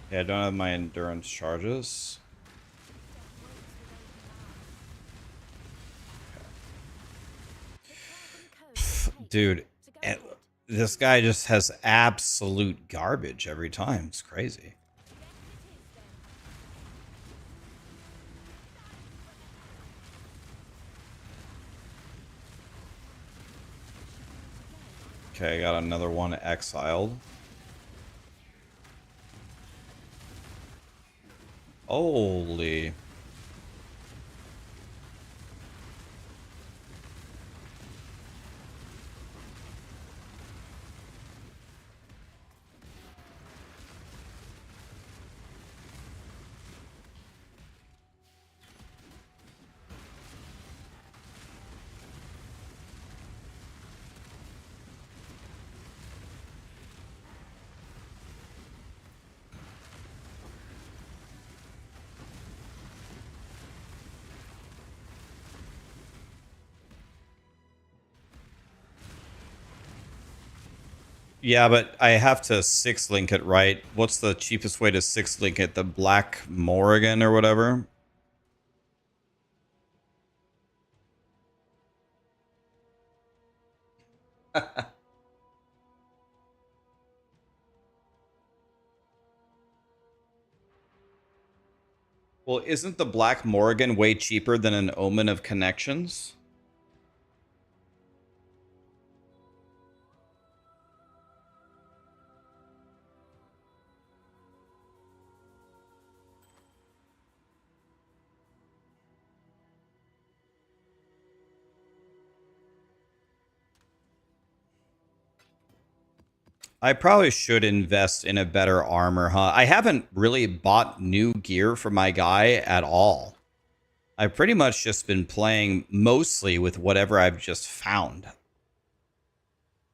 Yeah, I don't have my endurance charges. Dude, this guy just has absolute garbage every time. It's crazy. Okay, I got another one exiled. Holy. Yeah, but I have to 6-link it, right? What's the cheapest way to 6-link it? The Black Morrigan or whatever? Well, isn't the Black Morrigan way cheaper than an Omen of Connections? I probably should invest in a better armor, huh? I haven't really bought new gear for my guy at all. I've pretty much just been playing mostly with whatever I've just found.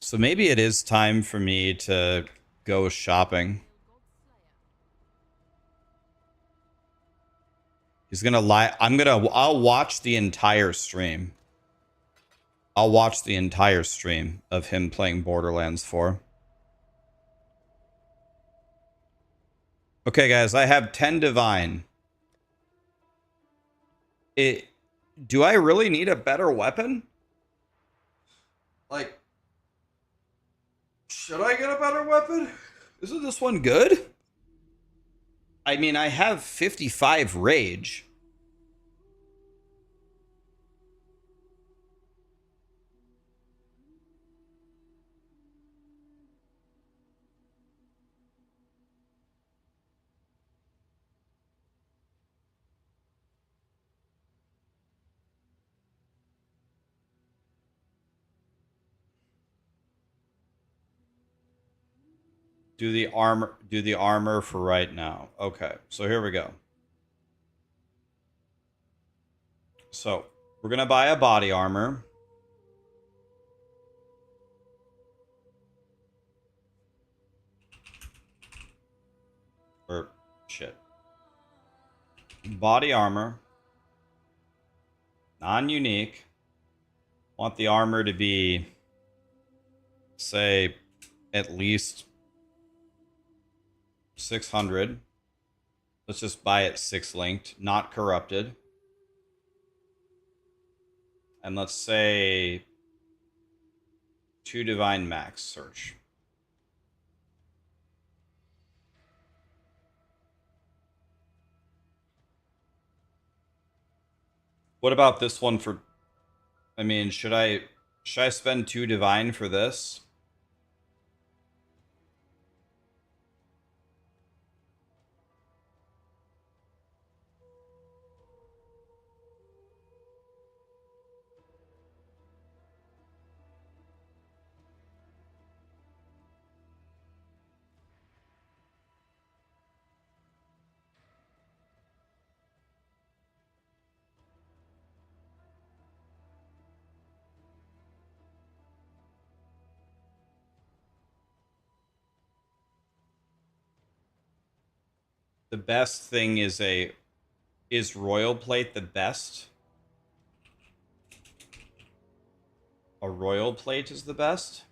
So maybe it is time for me to go shopping. He's gonna lie. I'll watch the entire stream. I'll watch the entire stream of him playing Borderlands 4. Okay, guys, I have 10 divine. Do I really need a better weapon? Like, should I get a better weapon? Isn't this one good? I mean, I have 55 rage. Do the armor for right now. Okay, so here we go. So we're gonna buy a body armor. Or shit. Body armor. Non-unique. Want the armor to be, say, at least 600. Let's just buy it 6-linked, not corrupted. And let's say 2 divine max search. What about this one for, I mean, should I spend 2 divine for this? The best thing is royal plate the best? A royal plate is the best?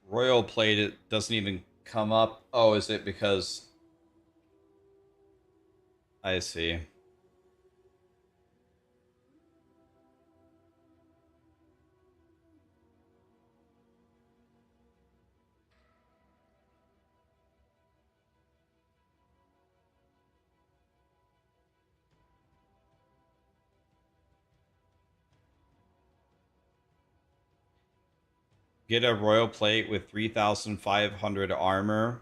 Royal plate, it doesn't even come up. Oh, is it because... I see. Get a royal plate with 3,500 armor.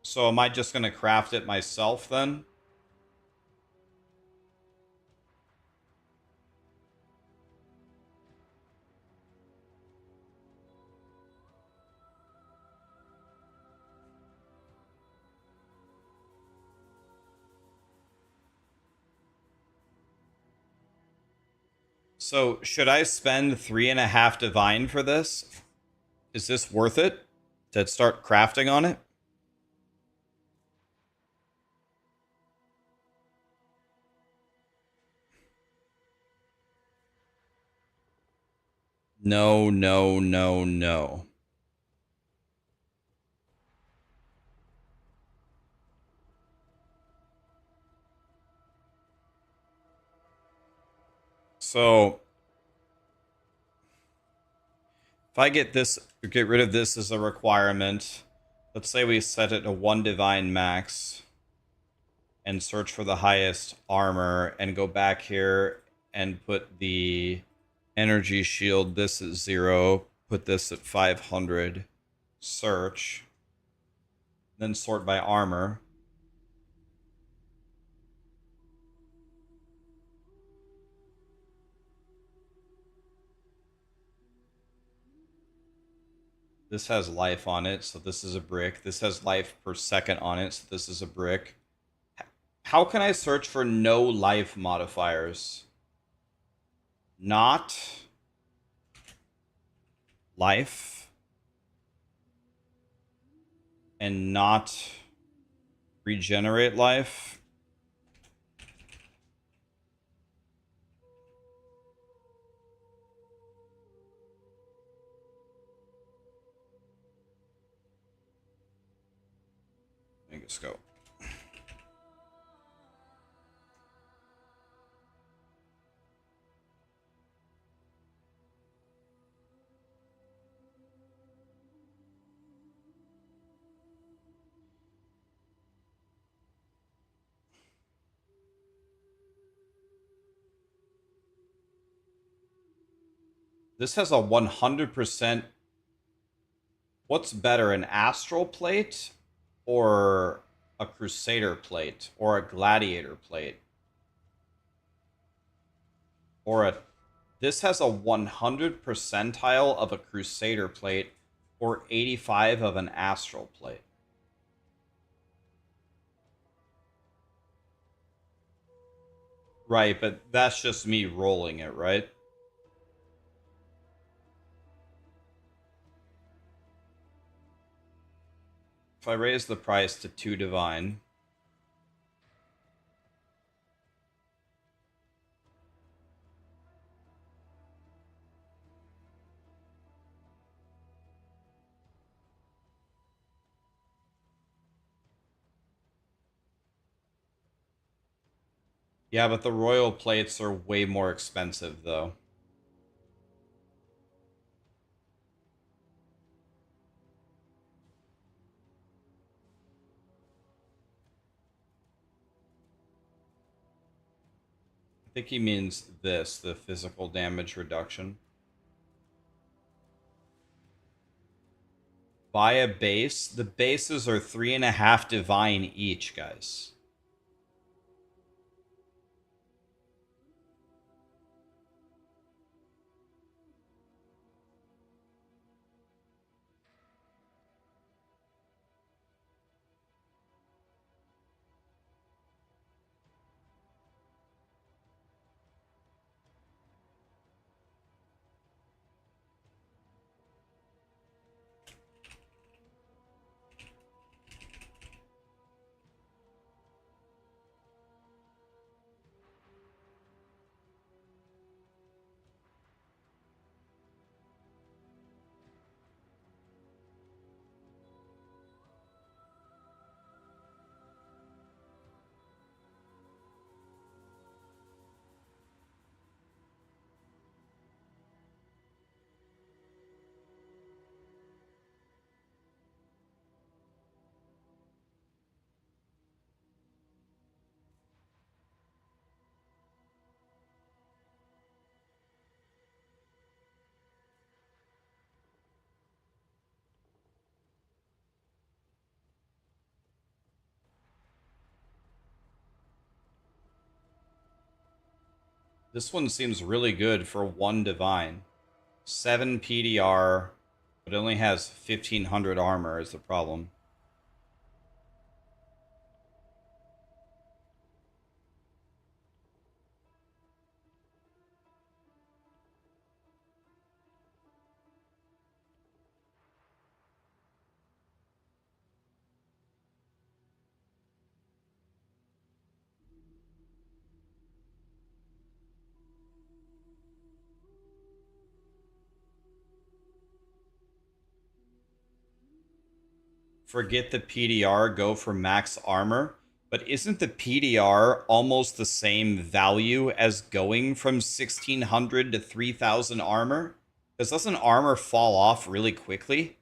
So am I just going to craft it myself then? So should I spend 3.5 divine for this? Is this worth it to start crafting on it? No, no, no, no. So if I get rid of this as a requirement, let's say we set it to 1 divine max and search for the highest armor and go back here and put the energy shield, this at 0, put this at 500, search, then sort by armor. This has life on it, so this is a brick. This has life per second on it, so this is a brick. How can I search for no life modifiers? Not life and not regenerate life. Let me just go. This has a 100%. What's better, an astral plate or a crusader plate or a gladiator plate? Or a this has a 100 percentile of a crusader plate or 85 of an astral plate. Right, but that's just me rolling it, right? If I raise the price to 2 divine, yeah, but the royal plates are way more expensive, though. I think he means this, the physical damage reduction. Buy a base. The bases are 3.5 divine each, guys. This one seems really good for 1 divine. 7 PDR, but it only has 1500 armor is the problem. forget the PDR, go for max armor. But isn't the PDR almost the same value as going from 1600 to 3000 armor? Because doesn't armor fall off really quickly?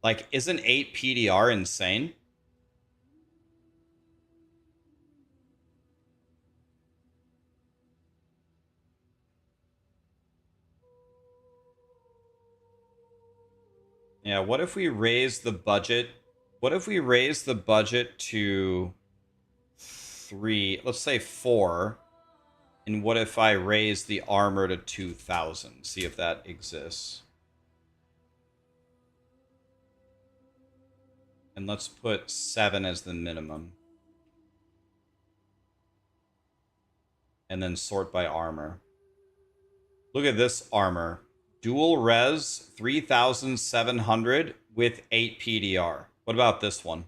Like, isn't 8 PDR insane? Yeah, what if we raise the budget? What if we raise the budget to 3, let's say 4, and what if I raise the armor to 2000? See if that exists. And let's put 7 as the minimum. And then sort by armor. Look at this armor. Dual res 3700 with 8 PDR. What about this one?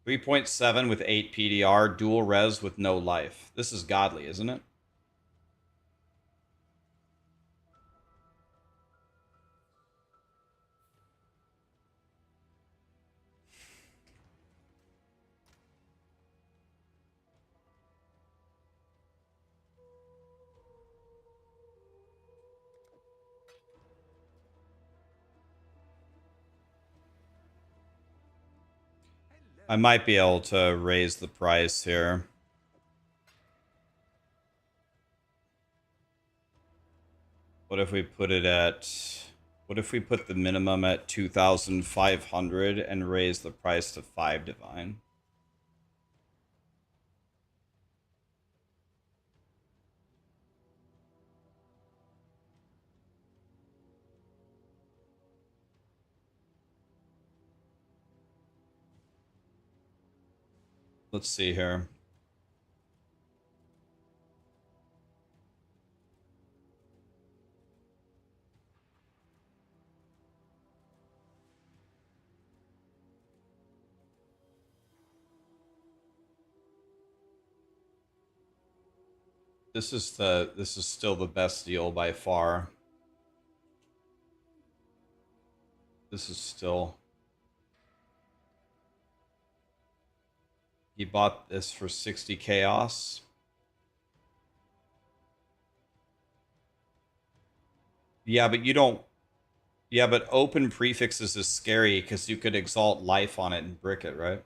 3.7 with 8 PDR, dual res with no life. This is godly, isn't it? I might be able to raise the price here. What if we put it at... What if we put the minimum at 2,500 and raise the price to 5 divine? Let's see here. This is still the best deal by far. This is still... He bought this for 60 chaos. Yeah, but you don't... Yeah, but open prefixes is scary because you could exalt life on it and brick it, right?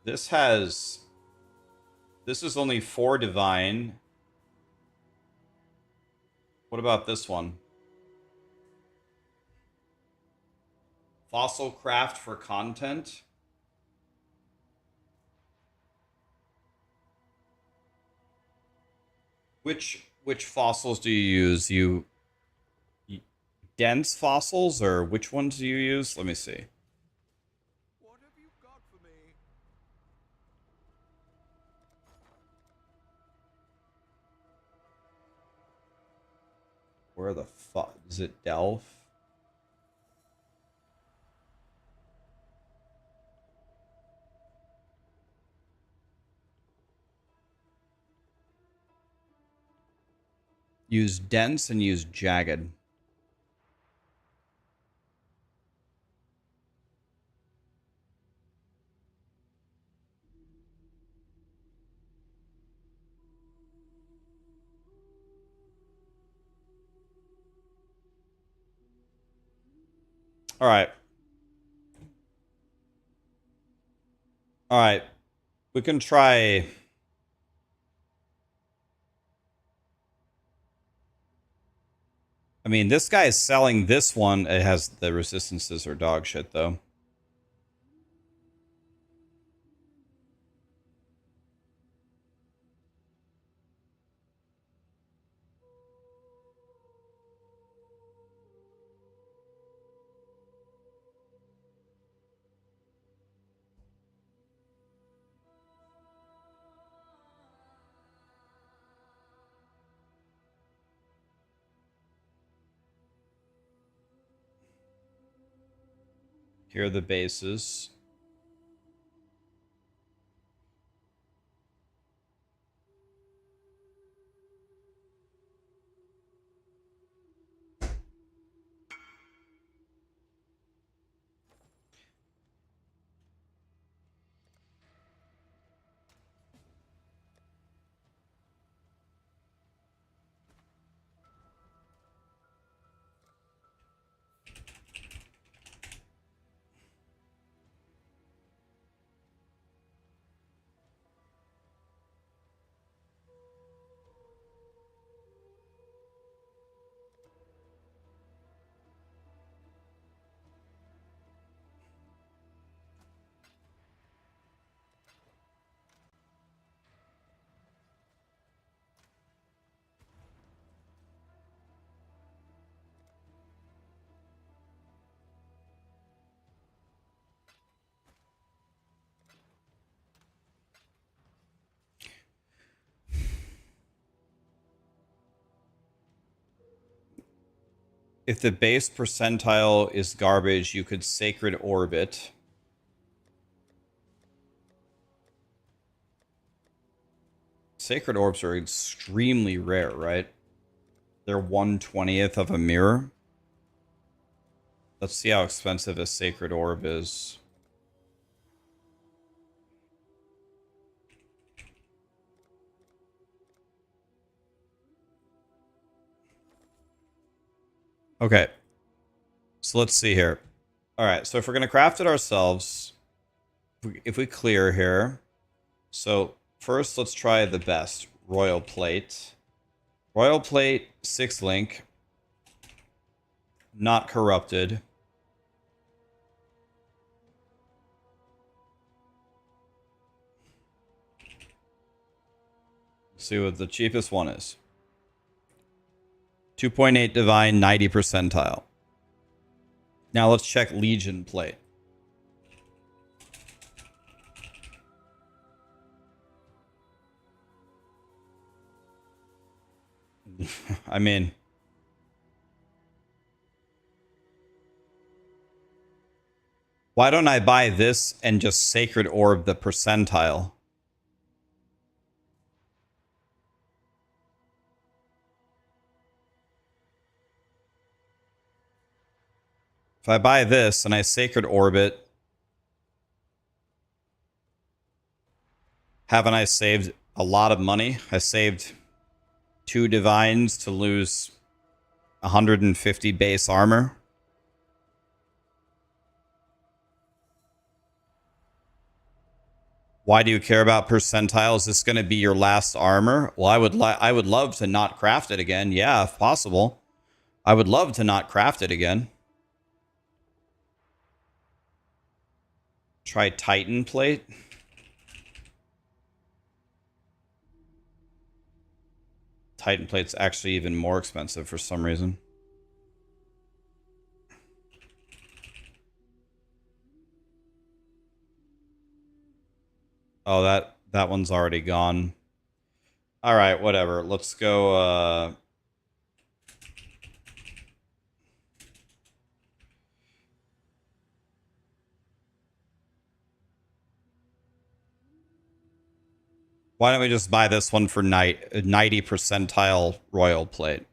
This has... This is only 4 divine. What about this one? Fossil craft for content. Which fossils do you use? You dense fossils, or which ones do you use? Let me see. What have you got for me? Where the fuck is it? Delph? Use dense and use jagged. All right. All right. We can try... I mean, this guy is selling this one. It has the resistances are dog shit, though. Here are the bases. If the base percentile is garbage, you could Sacred Orbit. Sacred Orbs are extremely rare, right? They're 1/20th of a mirror. Let's see how expensive a Sacred Orb is. Okay. So let's see here. All right, so if we're going to craft it ourselves, if we clear here. So first, let's try the best. Royal Plate. Royal Plate, 6 link. Not corrupted. Let's see what the cheapest one is. 2.8 divine, 90 percentile. Now let's check Legion Plate. I mean, why don't I buy this and just Sacred Orb the percentile? If I buy this and I Sacred Orbit, haven't I saved a lot of money? I saved 2 divines to lose 150 base armor. Why do you care about percentile? Is this going to be your last armor? Well, I would love to not craft it again. Yeah, if possible. I would love to not craft it again. Try Titan Plate. Titan Plate's actually even more expensive for some reason. Oh, that one's already gone. All right, whatever. Let's go. Why don't we just buy this one for 90 percentile Royal Plate?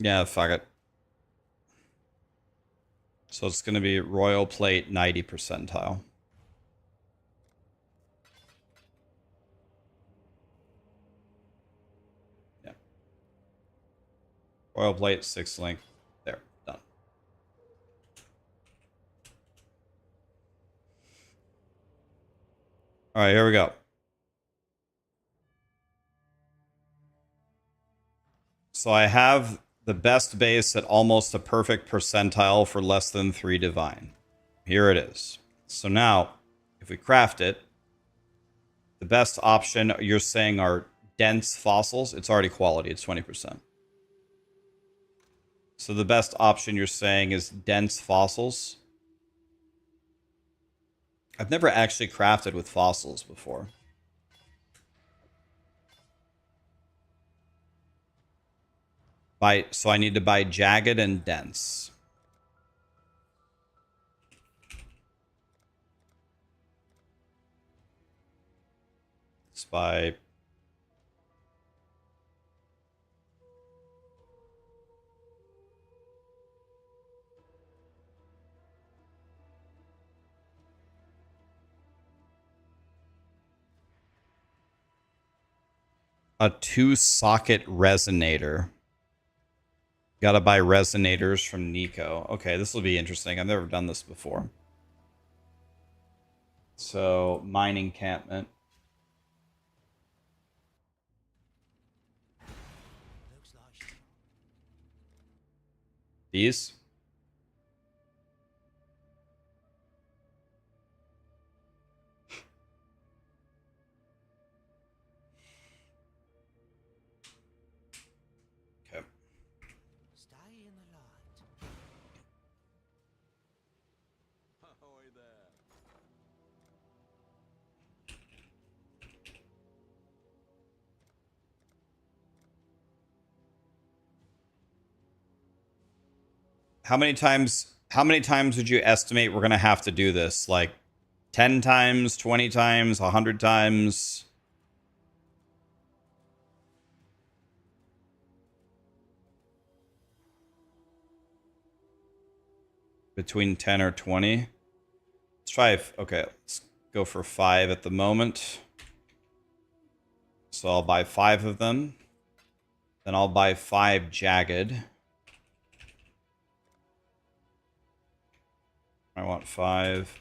Yeah, fuck it. So it's going to be Royal Plate 90 percentile. Yeah. Royal Plate 6 link. There, done. All right, here we go. So I have the best base at almost a perfect percentile for less than 3 divine. Here it is. So now, if we craft it, The best option you're saying are dense fossils. It's already quality. It's 20%. So the best option you're saying is dense fossils. I've never actually crafted with fossils before. So I need to buy jagged and dense. Let's buy... a 2-socket resonator. Gotta buy resonators from Nico. Okay, this will be interesting. I've never done this before. So, mine encampment. Looks like These? Okay. stay in the light. Ahoy there. How many times would you estimate we're gonna have to do this? Like 10 times, 20 times, 100 times? Between 10 or 20? Let's try, okay, let's go for 5 at the moment. So I'll buy 5 of them. Then I'll buy 5 jagged. I want 5.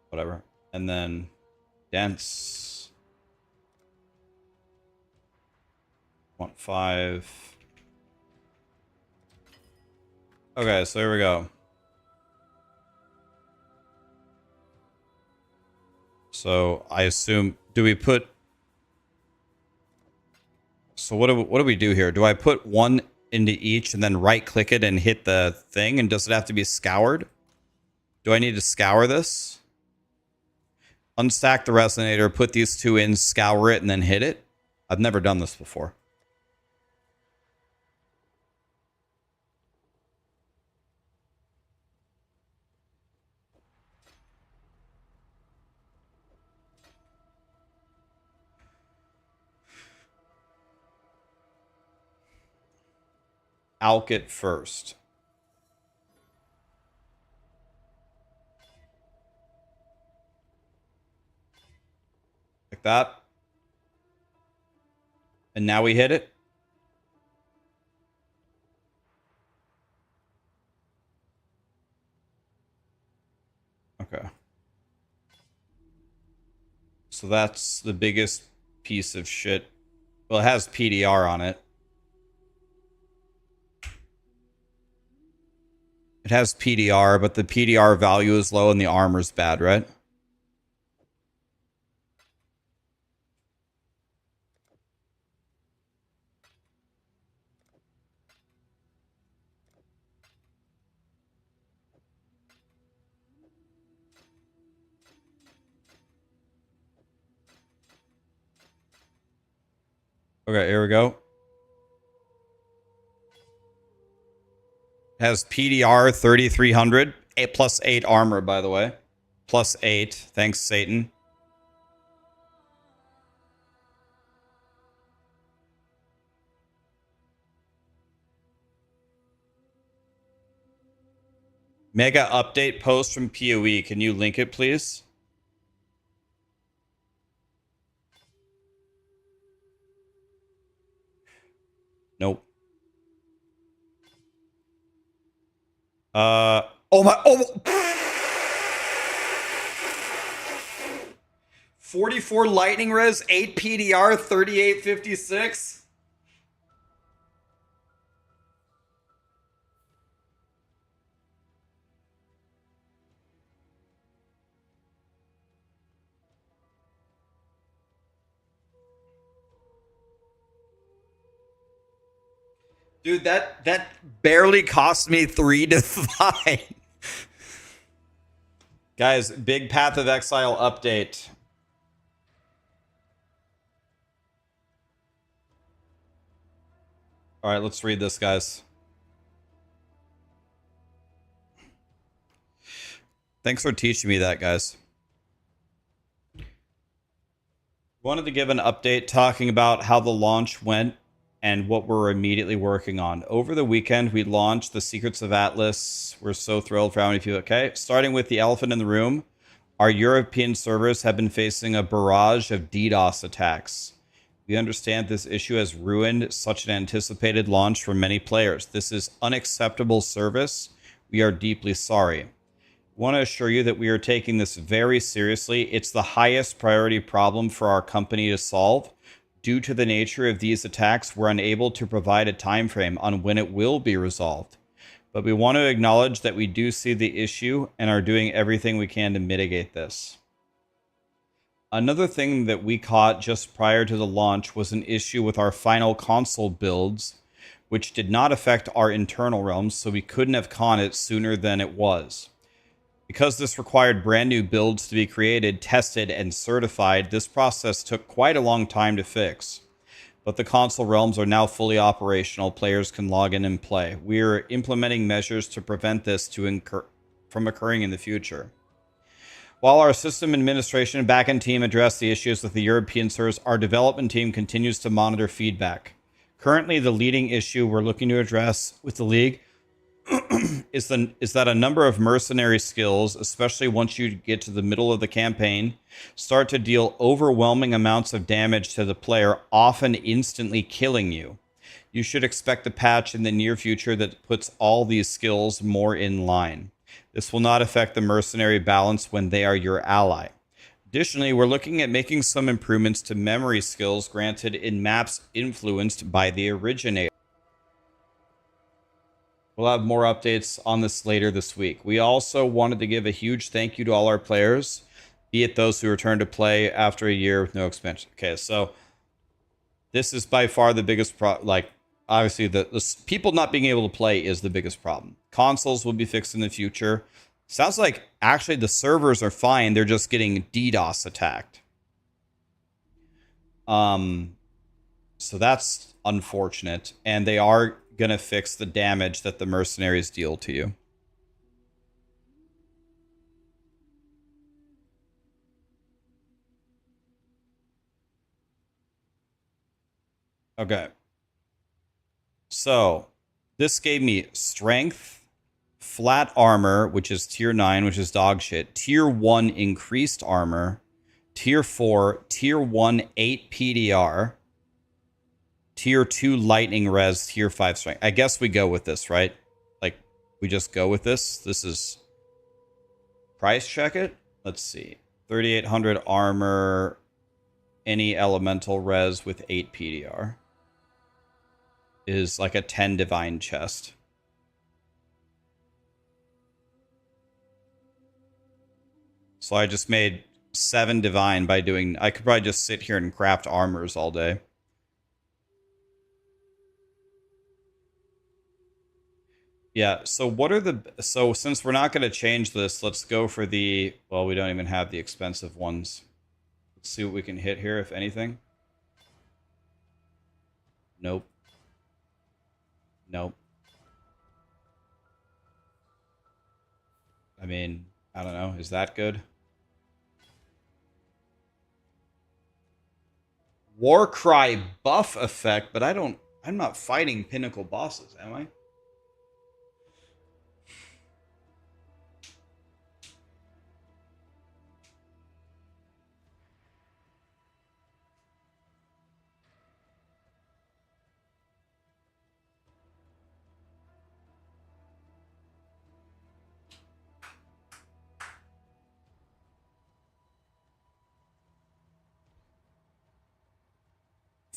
Whatever. And then dense. Want 5. Okay, so here we go. So I assume, do we put... So what do we do here? Do I put one into each and then right click it and hit the thing? And does it have to be scoured? Do I need to scour this? Unstack the resonator, put these 2 in, scour it, and then hit it? I've never done this before. Alk it first. Like that. And now we hit it. Okay. So that's the biggest piece of shit. Well, it has PDR on it. It has PDR, but the PDR value is low and the armor's bad, right? Okay, here we go. It has PDR 3300, plus 8 armor, by the way. Plus 8. Thanks, Satan. Mega update post from POE. Can you link it, please? Nope. Oh my, 44 lightning res, 8 PDR, 3856. Dude, that barely cost me 3 divine. Guys, big Path of Exile update. All right, let's read this, guys. Thanks for teaching me that, guys. Wanted to give an update talking about how the launch went and what we're immediately working on. Over the weekend, we launched the Secrets of Atlas. We're so thrilled for how many people. Okay, starting with the elephant in the room. Our European servers have been facing a barrage of DDoS attacks. We understand this issue has ruined such an anticipated launch for many players. This is unacceptable service. We are deeply sorry. I want to assure you that we are taking this very seriously. It's the highest priority problem for our company to solve. Due to the nature of these attacks, we're unable to provide a time frame on when it will be resolved. But we want to acknowledge that we do see the issue and are doing everything we can to mitigate this. Another thing that we caught just prior to the launch was an issue with our final console builds, which did not affect our internal realms, so we couldn't have caught it sooner than it was. Because this required brand new builds to be created, tested, and certified, this process took quite a long time to fix. But the console realms are now fully operational. Players can log in and play. We are implementing measures to prevent this from occurring in the future. While our system administration and backend team address the issues with the European servers, our development team continues to monitor feedback. Currently, the leading issue we're looking to address with the League is that a number of mercenary skills, especially once you get to the middle of the campaign, start to deal overwhelming amounts of damage to the player, often instantly killing you. You should expect a patch in the near future that puts all these skills more in line. This will not affect the mercenary balance when they are your ally. Additionally, we're looking at making some improvements to memory skills granted in maps influenced by the originator. We'll have more updates on this later this week. We also wanted to give a huge thank you to all our players, be it those who returned to play after a year with no expansion. Okay, so this is by far the biggest obviously the people not being able to play is the biggest problem. Consoles will be fixed in the future. Sounds like actually the servers are fine. They're just getting DDoS attacked. So that's unfortunate, and they are gonna fix the damage that the mercenaries deal to you. Okay. So this gave me strength, flat armor, which is tier 9, which is dog shit, tier 1 increased armor, tier 4, tier 1 8 PDR, tier 2 lightning res, tier 5 strength. I guess we go with this, right? Like, we just go with this. This is price check it. Let's see. 3800 armor, any elemental res with 8 PDR is like a 10 divine chest. So I just made 7 divine by doing... I could probably just sit here and craft armors all day. Yeah, so what are the... So since we're not going to change this, let's go for the... Well, we don't even have the expensive ones. Let's see what we can hit here, if anything. Nope. Nope. I mean, I don't know. Is that good? Warcry buff effect, but I'm not fighting pinnacle bosses, am I?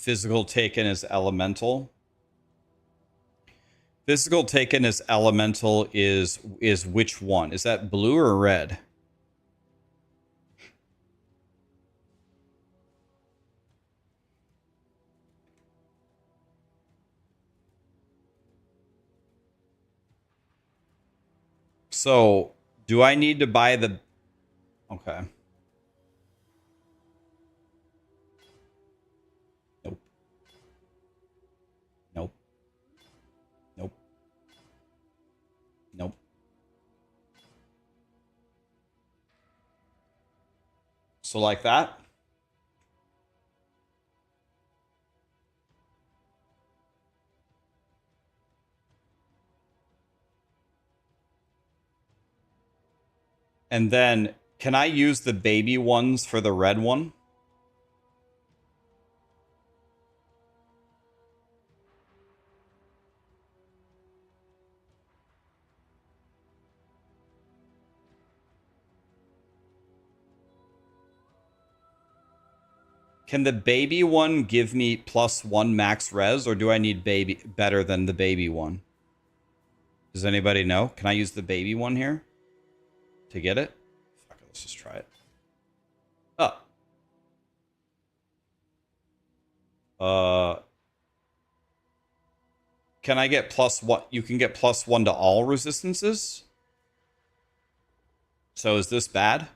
physical taken as elemental. Physical taken as elemental is which one? Is that blue or red? So, do I need to buy the... Okay. Nope. Nope. Nope. Nope. So like that? And then, can I use the baby ones for the red one? Can the baby one give me +1 max res, or do I need baby better than the baby one? Does anybody know? Can I use the baby one here to get it? Fuck it, let's just try it. Oh. Can I get +1? You can get +1 to all resistances? So is this bad?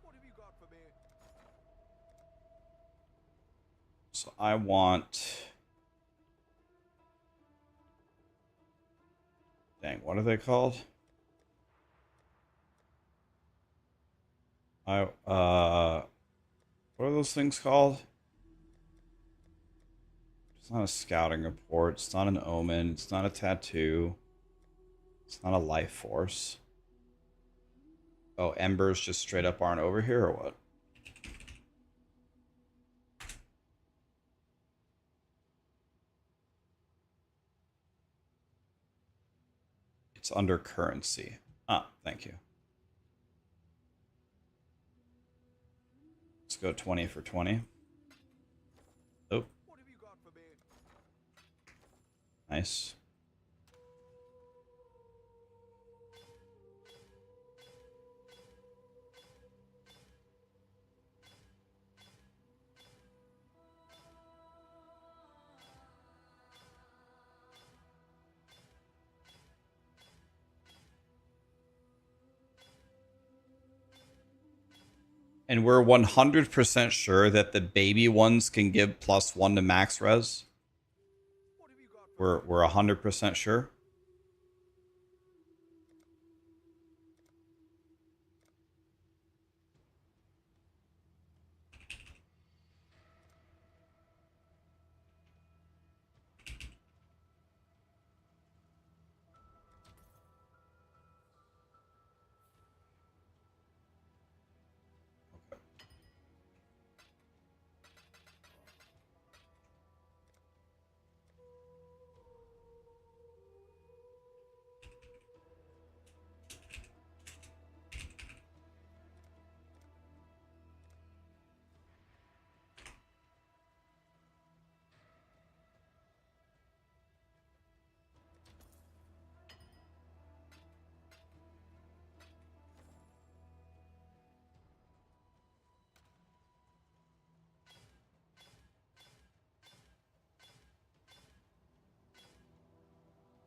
What have you got for me? So I want... Dang, what are they called? What are those things called? It's not a scouting report. It's not an omen. It's not a tattoo. It's not a life force. Oh, embers just straight up aren't over here or what? It's under currency. Ah, thank you. Let's go 20 for 20. Oh. What have you got for me? Nice. And we're 100% sure that the baby ones can give +1 to max res. What have you got for We're 100% sure.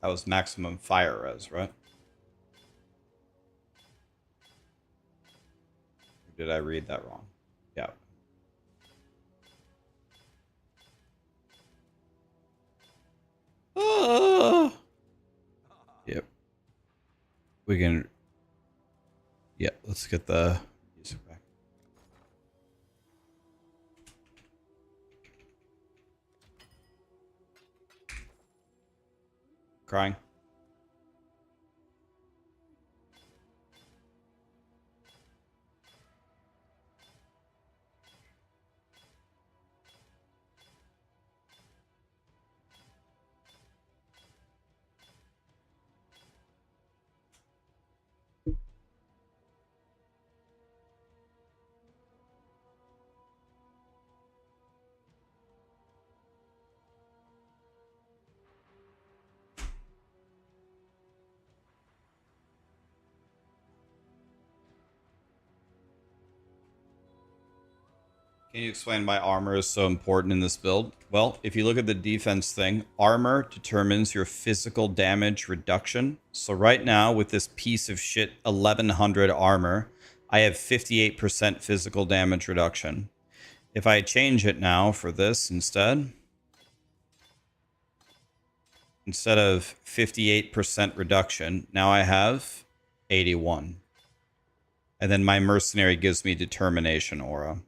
That was maximum fire res, right? Or did I read that wrong? Yeah. Ah! Yep. We can... Yeah, let's get the music back. Crying. Can you explain why armor is so important in this build? Well, if you look at the defense thing, armor determines your physical damage reduction. So right now, with this piece of shit 1100 armor, I have 58% physical damage reduction. If I change it now for this instead of 58% reduction, now I have 81. And then my mercenary gives me determination aura.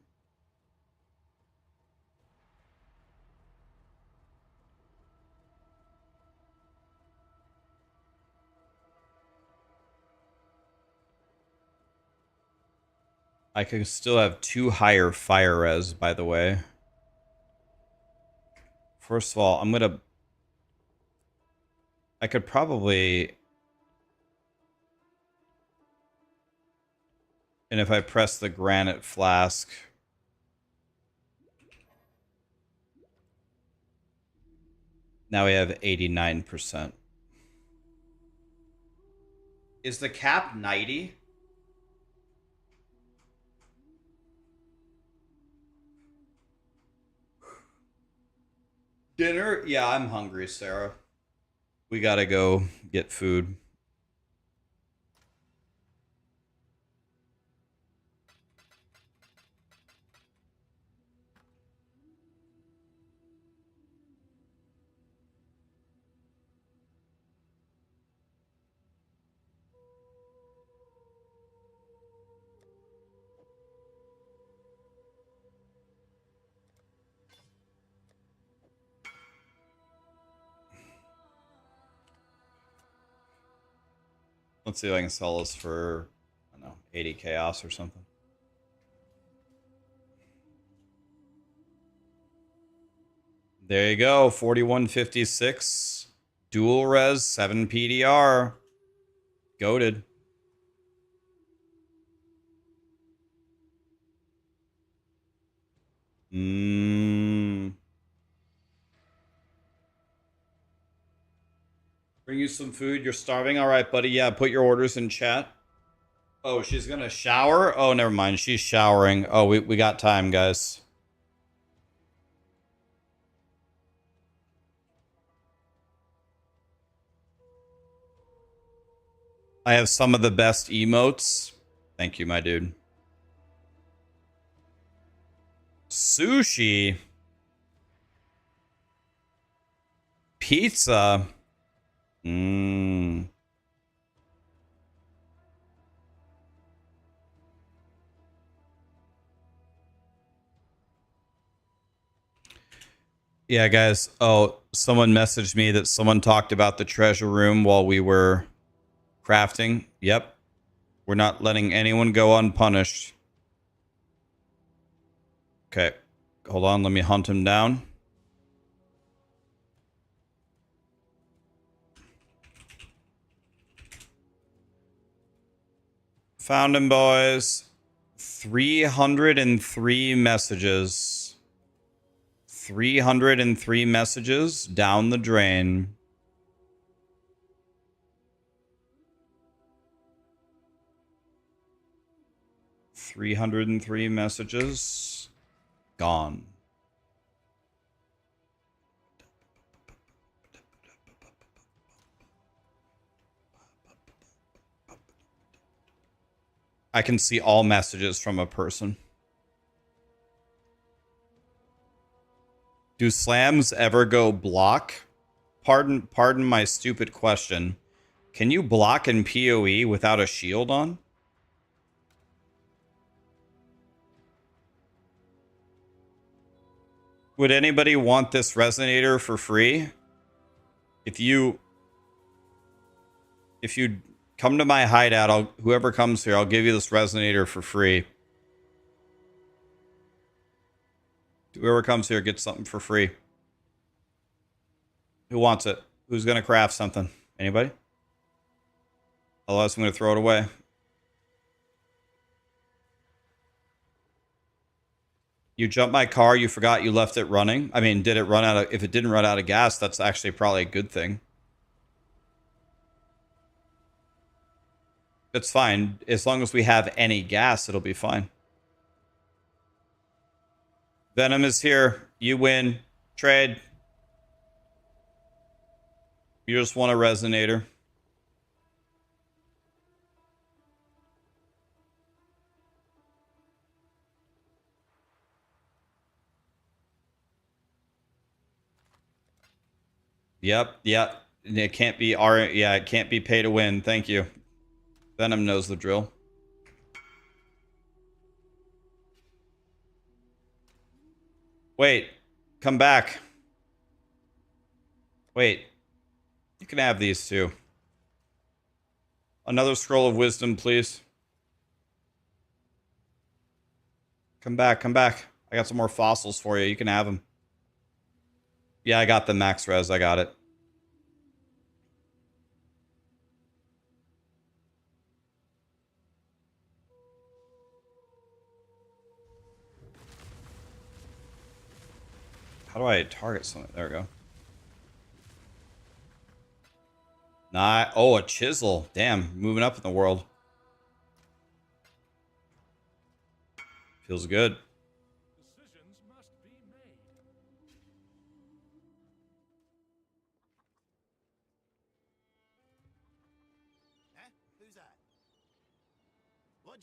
I could still have 2 higher fire res, by the way. First of all, I could probably... And if I press the granite flask... Now we have 89%. Is the cap 90? Dinner? Yeah, I'm hungry, Sarah. We gotta go get food. Let's see if I can sell this for, I don't know, 80 chaos or something. There you go, 4156. Dual res, 7 PDR. Goated. Bring you some food. You're starving? All right, buddy. Yeah, put your orders in chat. Oh, she's gonna shower? Oh, never mind. She's showering. Oh, we got time, guys. I have some of the best emotes. Thank you, my dude. Sushi. Pizza. Yeah, guys. Oh, someone messaged me that someone talked about the treasure room while we were crafting. Yep. We're not letting anyone go unpunished. Okay. Hold on. Let me hunt him down. Found him, boys. 303 messages. 303 messages down the drain. $303 messages gone. I can see all messages from a person. Do slams ever go block? Pardon my stupid question. Can you block in PoE without a shield on? Would anybody want this resonator for free? If you come to my hideout, whoever comes here, I'll give you this resonator for free. Whoever comes here gets something for free. Who wants it? Who's going to craft something? Anybody? Otherwise, I'm going to throw it away. You jumped my car, you forgot you left it running. I mean, did it run out of... If it didn't run out of gas, that's actually probably a good thing. It's fine. As long as we have any gas, it'll be fine. Venom is here. You win. Trade. You just want a resonator. Yep. It can't be it can't be pay to win. Thank you. Venom knows the drill. Wait. Come back. Wait. You can have these too. Another scroll of wisdom, please. Come back, come back. I got some more fossils for you. You can have them. Yeah, I got the max res. I got it. How do I target something? There we go. Nah. Oh, a chisel. Damn, moving up in the world. Feels good. Decisions must be made. Huh? Who's that? What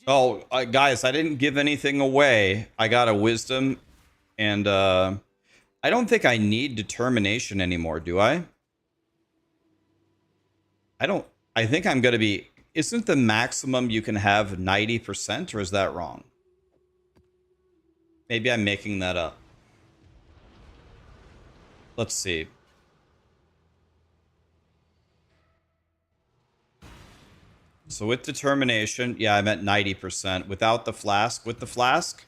Oh, guys, I didn't give anything away. I got a wisdom, and I don't think I need determination anymore, do I? I think I'm going to be... Isn't the maximum you can have 90%, or is that wrong? Maybe I'm making that up. Let's see. So with determination, yeah, I'm at 90%. Without the flask, with the flask,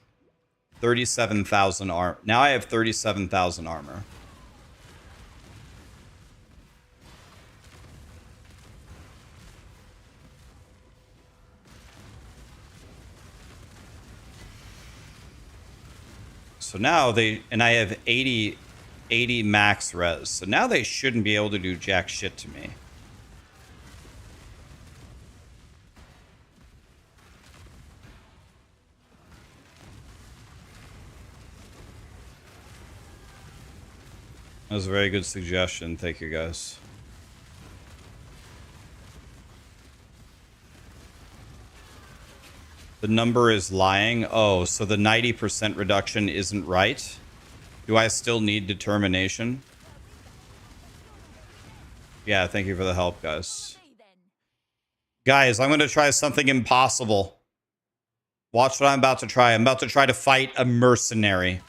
37,000 armor. Now I have 37,000 armor. So now and I have 80 max res. So now they shouldn't be able to do jack shit to me. That was a very good suggestion. Thank you, guys. The number is lying. Oh, so the 90% reduction isn't right? Do I still need determination? Yeah, thank you for the help, guys. Guys, I'm going to try something impossible. Watch what I'm about to try. I'm about to try to fight a mercenary.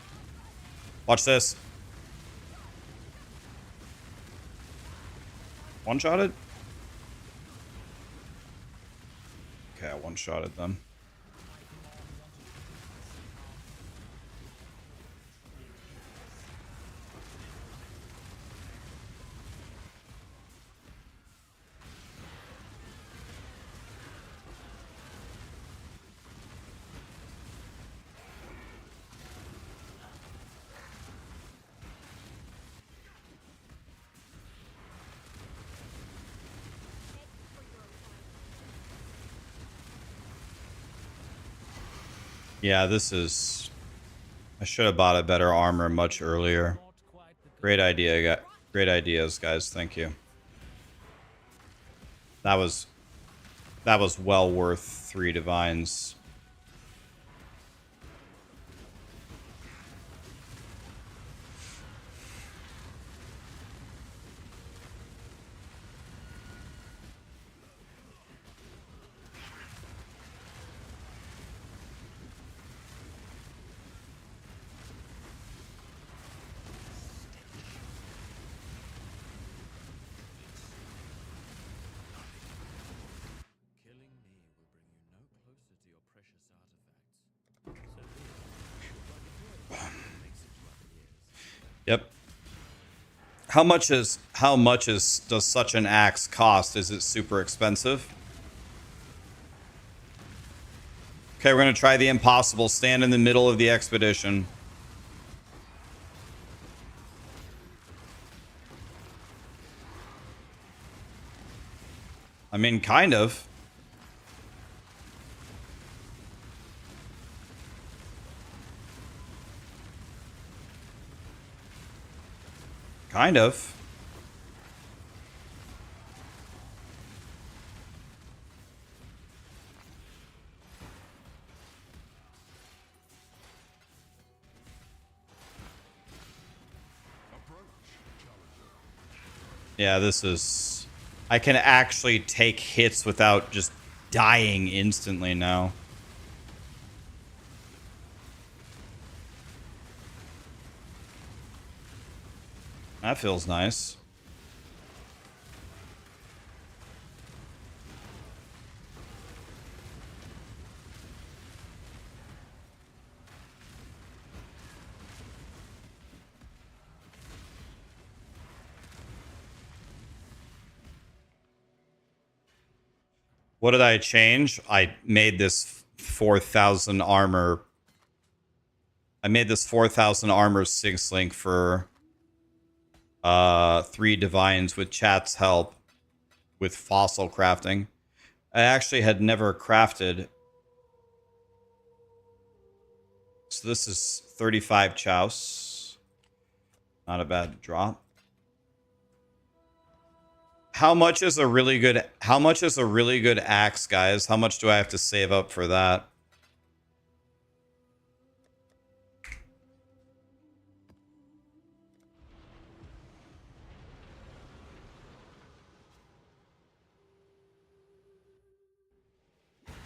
Watch this. One-shotted? Okay, I one-shotted them. Yeah, this is... I should have bought a better armor much earlier. Great idea, great ideas, guys. Thank you. That was well worth 3 divines. Yep. How much does such an axe cost? Is it super expensive? Okay, we're gonna try the impossible. Stand in the middle of the expedition. I mean, kind of. Kind of. Yeah, this is... I can actually take hits without just dying instantly now. That feels nice. What did I change? I made this 4,000 armor. I made this 4,000 armor Sync Link for 3 divines with chat's help with fossil crafting. I actually had never crafted. So this is 35 chouse. Not a bad drop. How much is a really good axe, guys? How much do I have to save up for that?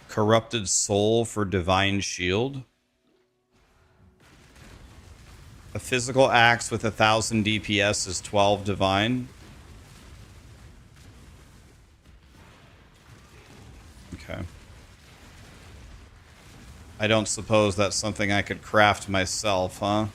Corrupted soul for divine shield. A physical axe with 1,000 DPS is 12 divine. Okay. I don't suppose that's something I could craft myself, huh?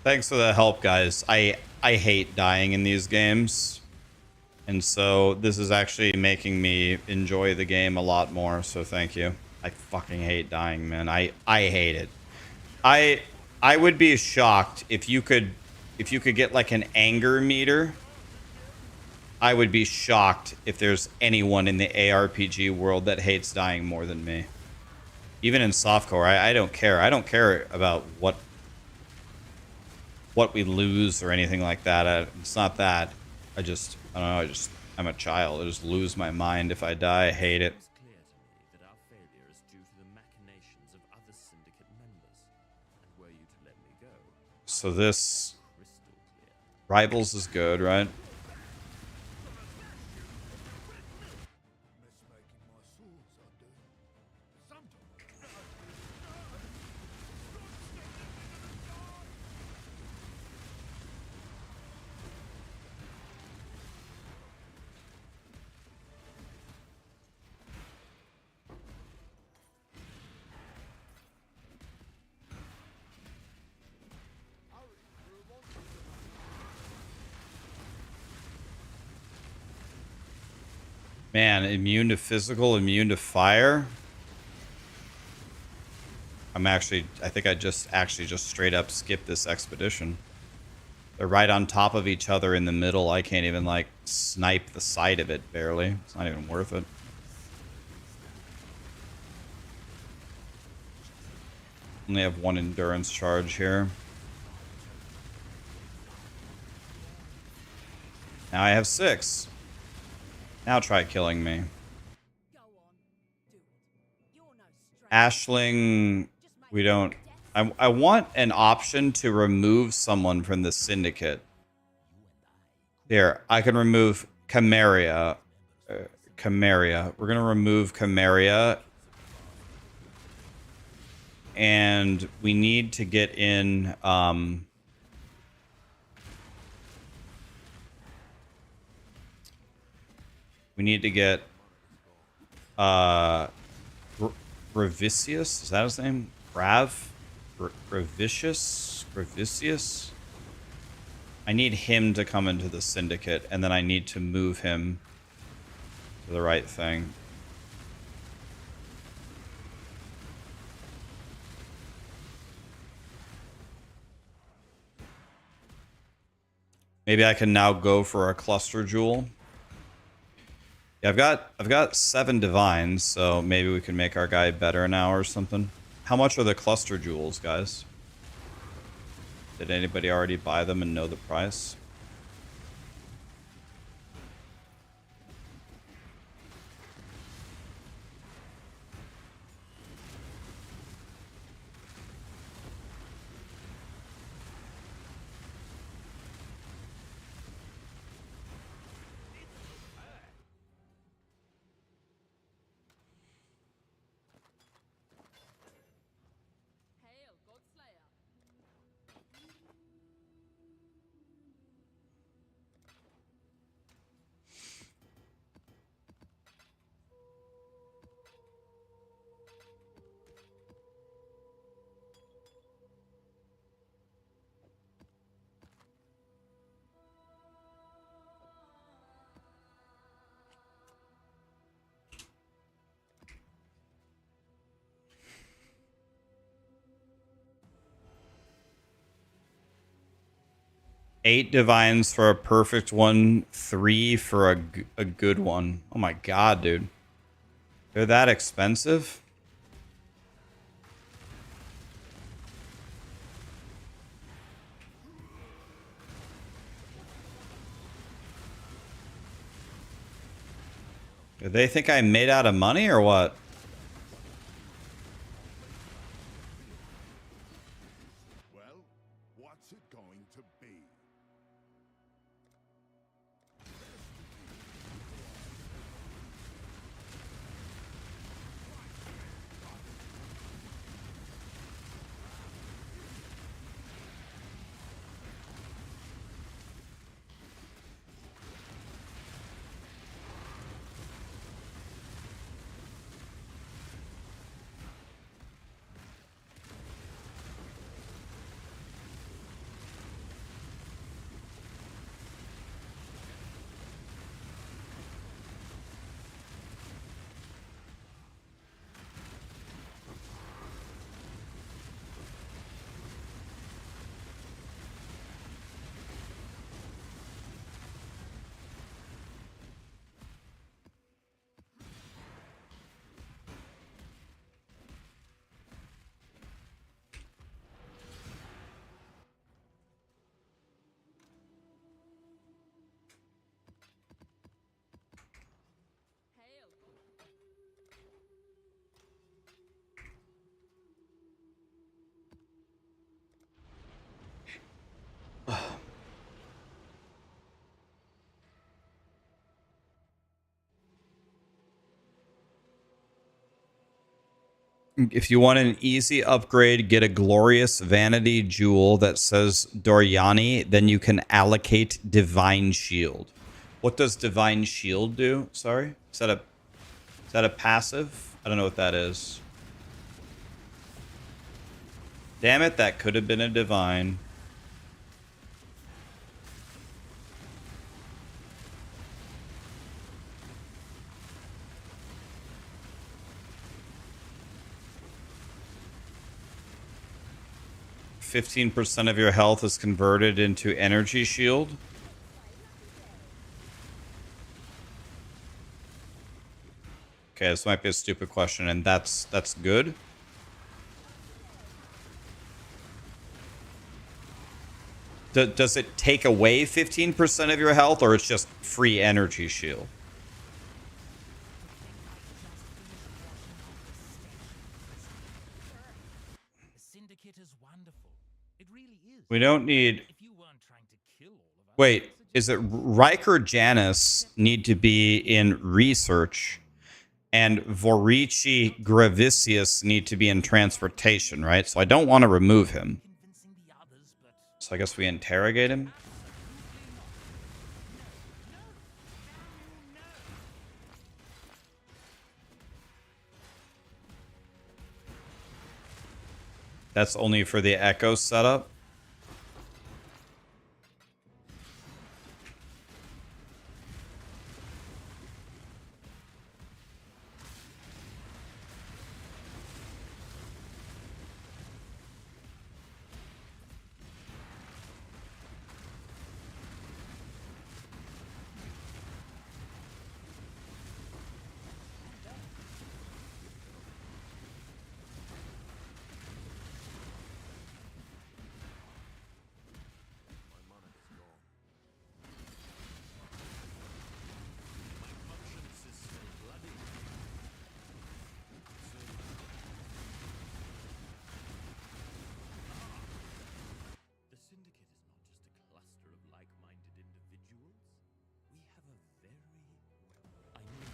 Thanks for the help, guys. I hate dying in these games. And so this is actually making me enjoy the game a lot more, so thank you. I fucking hate dying, man. I hate it. I would be shocked if you could get like an anger meter. I would be shocked if there's anyone in the ARPG world that hates dying more than me. Even in softcore, I don't care. I don't care about what we lose or anything like that. It's not that. I don't know. I'm a child. I just lose my mind if I die. I hate it. It's clear to me that our failure is due to the machinations of other Syndicate members. And were you to let me go, So this crystal clear. Rivals is good, right? Man, immune to physical, immune to fire. I think I just straight up skipped this expedition. They're right on top of each other in the middle. I can't even like snipe the side of it barely. It's not even worth it. Only have 1 endurance charge here. Now I have 6. Now try killing me. Ashling, we don't... I want an option to remove someone from the Syndicate. Here, I can remove Chimeria. Chimeria. We're going to remove Chimeria. And we need to get in... we need to get Revicius, is that his name? Gravicious? I need him to come into the Syndicate, and then I need to move him to the right thing. Maybe I can now go for a cluster jewel. Yeah, I've got 7 divines, so maybe we can make our guy better now or something. How much are the cluster jewels, guys? Did anybody already buy them and know the price? Hail, Godslayer. 8 divines for a perfect one, 3 for a good one. Oh my god, dude. They're that expensive? Do they think I made out of money or what? Well, what's it going to be? If you want an easy upgrade, get a glorious vanity jewel that says Doriani, then you can allocate Divine Shield. What does Divine Shield do? Sorry? Is that a passive? I don't know what that is. Damn it, that could have been a divine. %15% of your health is converted into energy shield. Okay, this might be a stupid question, and that's good. Does it take away 15% of your health, or it's just free energy shield? The Syndicate is wonderful. It really is. We don't need... If you weren't trying to kill all of us... Wait, is it Riker Janus need to be in research, and Vorici Gravicius need to be in transportation, right? So I don't want to remove him. Convincing the others, but... So I guess we interrogate him. That's only for the Echo setup. My mana is gone. My conscience is still bloody. The Syndicate is not just a cluster of like-minded individuals. We have a very... I need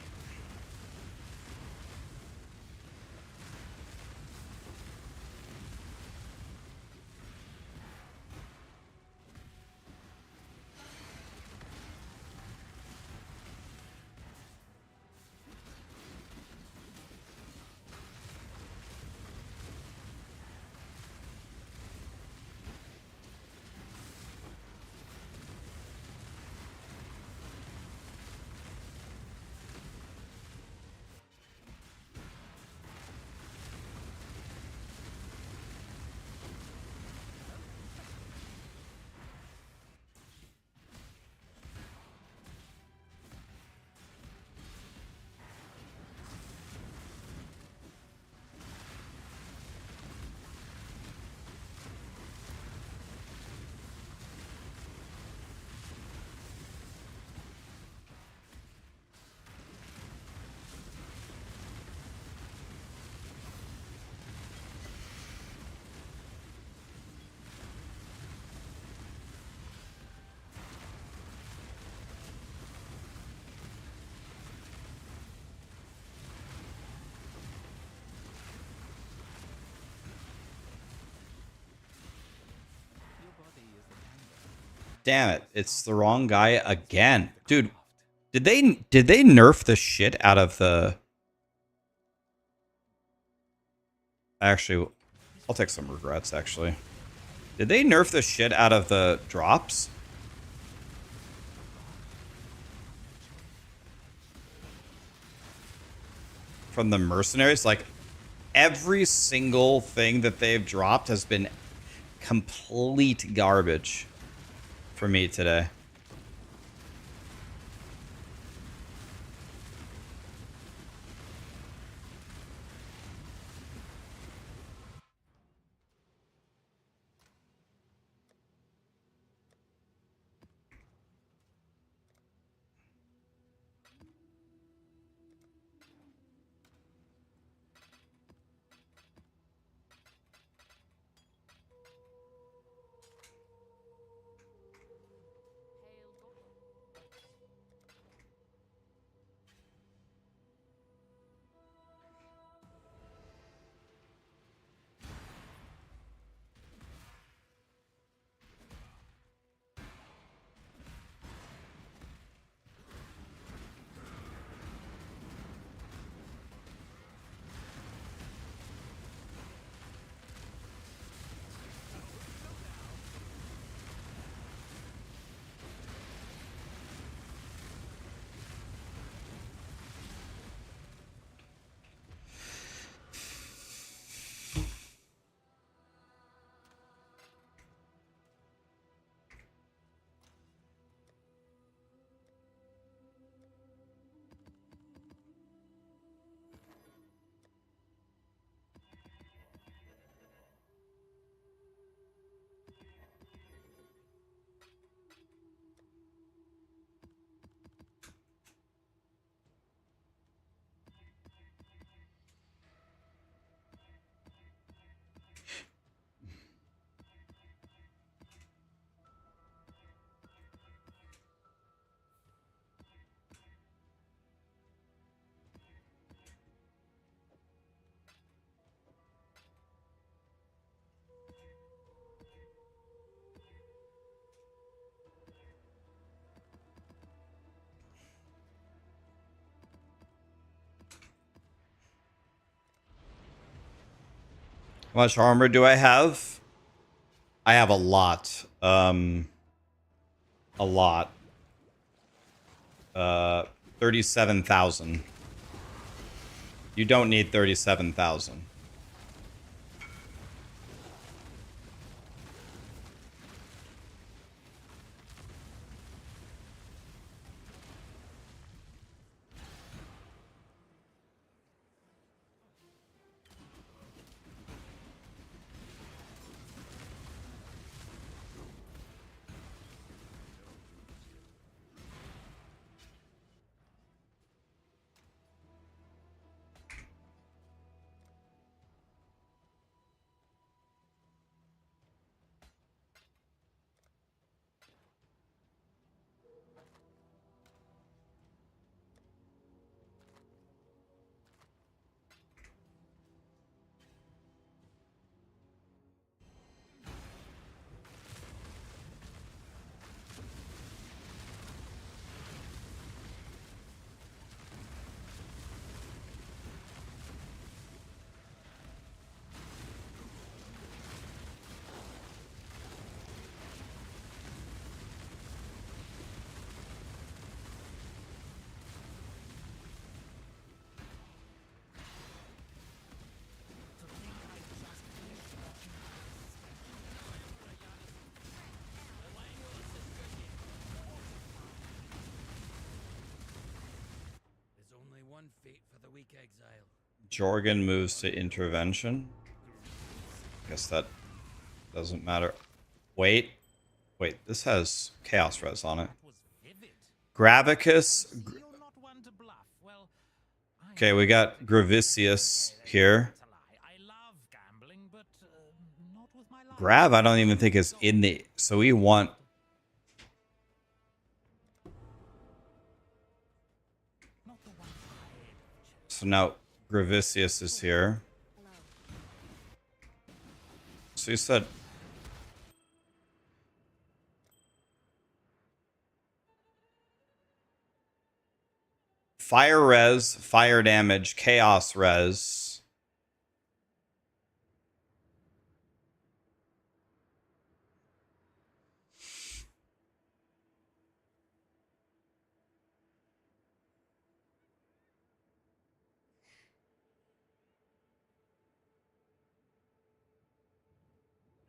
Your body is the canvas. Damn it, it's the wrong guy again. Dude, did they nerf the shit out of the... Actually, I'll take some regrets, actually. Did they nerf the shit out of the drops? From the mercenaries? Like, every single thing that they've dropped has been complete garbage for me today. How much armor do I have? I have a lot. A lot. 37,000. You don't need 37,000. There's only one fate for the weak exile. Jorgen moves to intervention. Guess that doesn't matter. Wait. Wait, this has Chaos Res on it. Was vivid. Gravicus. You're not one to bluff. Well, I Okay, we got Gravicius here. That's a lie. I love gambling, but not with my life. Grav, I don't even think is in the... So we want... Not the one I So now Gravicius is here. So you said... Fire res, fire damage, chaos res.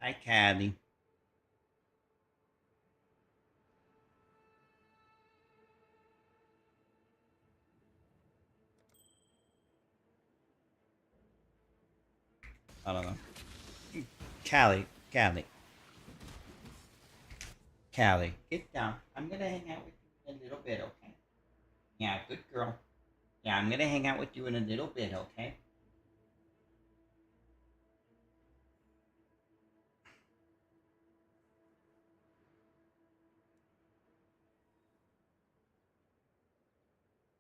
Hi, Caddy. I don't know. Callie, Callie. Callie, get down. I'm gonna hang out with you in a little bit, okay? Yeah, good girl. Yeah, I'm gonna hang out with you in a little bit, okay?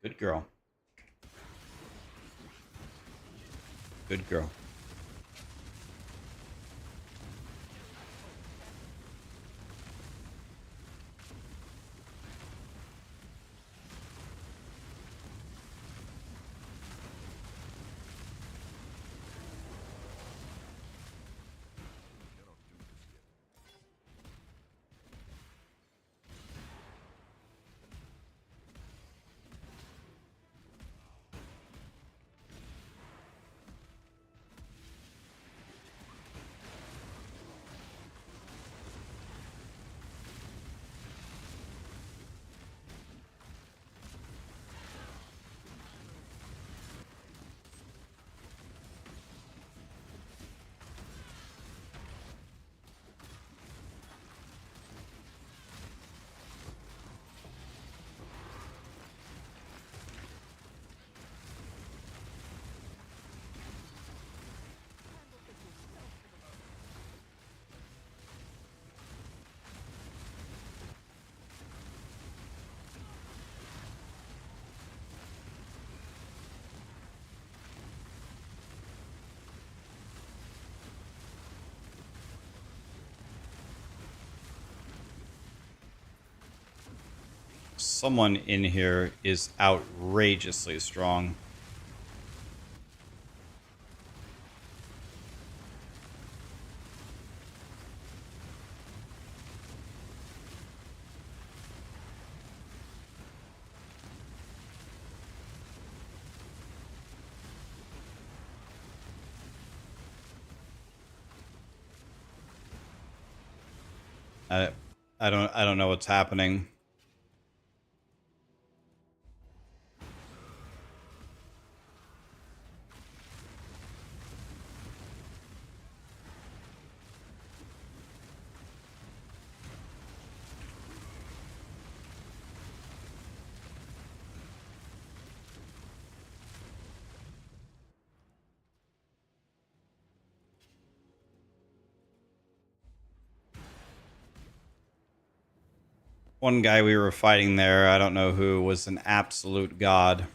Good girl. Good girl. Someone in here is outrageously strong. I I don't know what's happening. One guy we were fighting there, I don't know who, was an absolute god.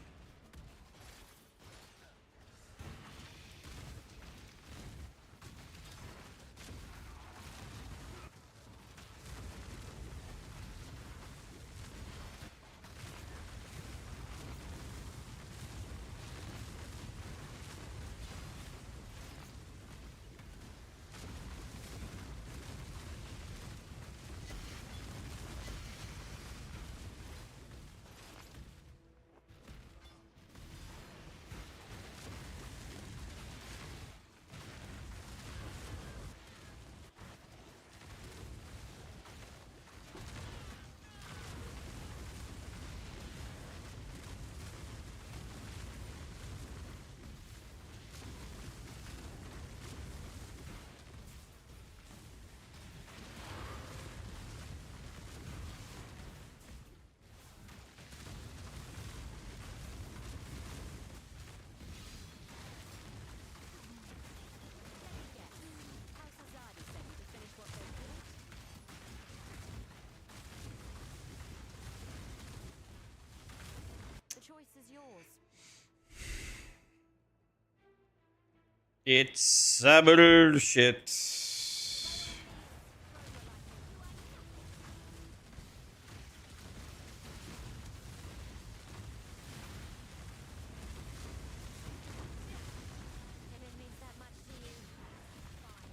The choice is yours. It's a bullshit. If it means that much to you, fine.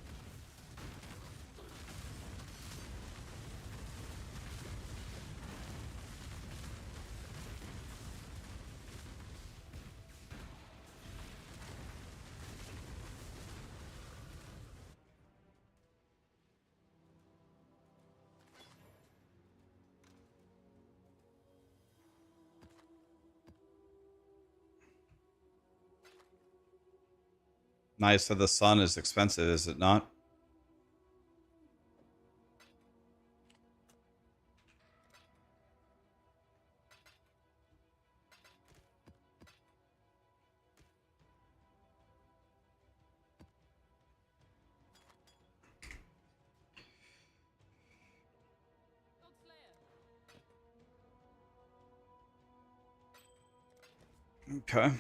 Nice of the sun is expensive, is it not? Okay.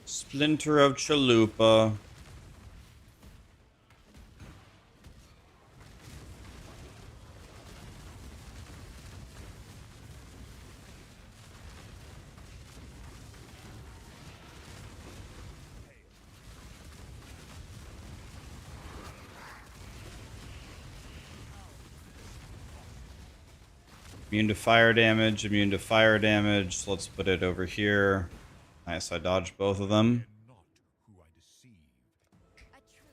Splinter of Chalupa. Immune to fire damage, immune to fire damage. Let's put it over here. Nice, I dodged both of them. Not who I deceived. A truce.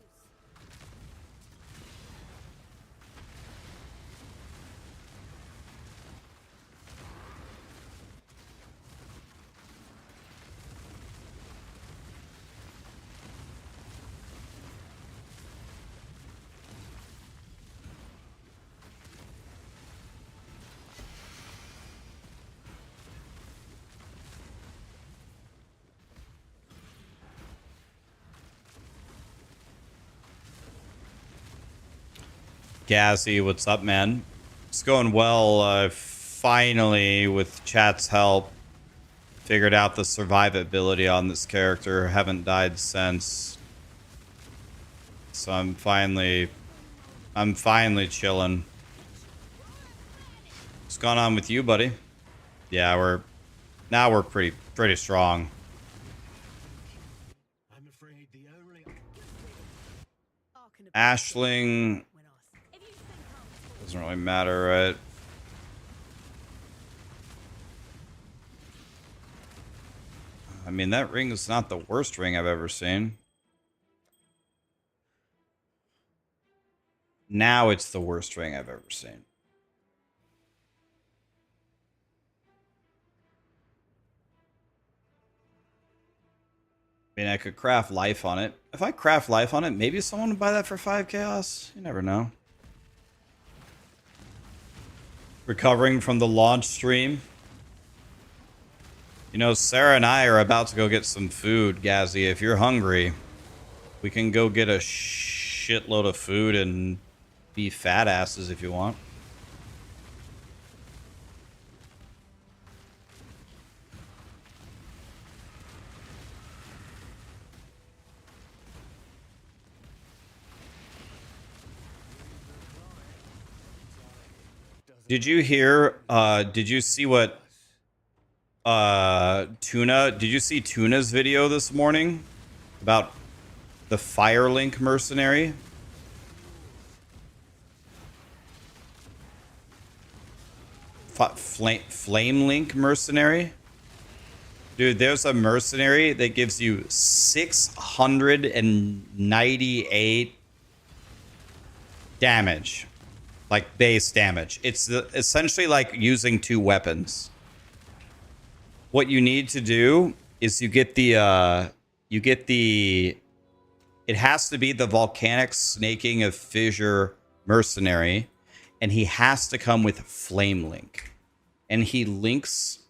Gazzy, what's up, man? It's going well. Finally, with chat's help, figured out the survivability on this character. Haven't died since. So I'm finally chilling. What's going on with you, buddy? Yeah, we're pretty strong. I'm afraid the only Ashling doesn't really matter, right? I mean, that ring is not the worst ring I've ever seen. Now it's the worst ring I've ever seen. I mean, I could craft life on it. If I craft life on it, maybe someone would buy that for 5 chaos. You never know. Recovering from the launch stream. You know, Sarah and I are about to go get some food, Gazzy. If you're hungry, we can go get a shitload of food and be fat asses if you want. Did you hear, did you see what, did you see Tuna's video this morning about the Firelink mercenary? Flamelink mercenary? Dude, there's a mercenary that gives you 698 damage. Like base damage. It's essentially like using 2 weapons. What you need to do is you get the it has to be the volcanic snaking of fissure mercenary, and he has to come with flame link. And he links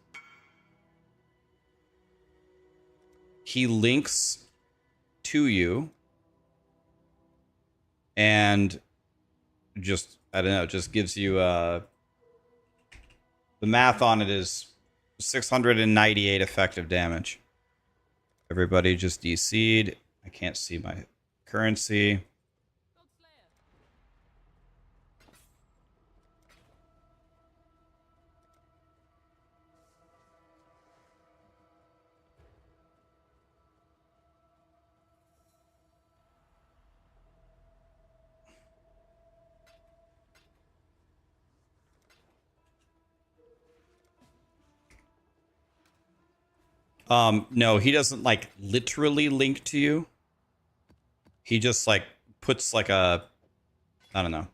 to you, and just, I don't know, it just gives you the math on it is 698 effective damage. Everybody just DC'd. I can't see my currency. No, he doesn't like literally link to you. He just like puts like a, I don't know.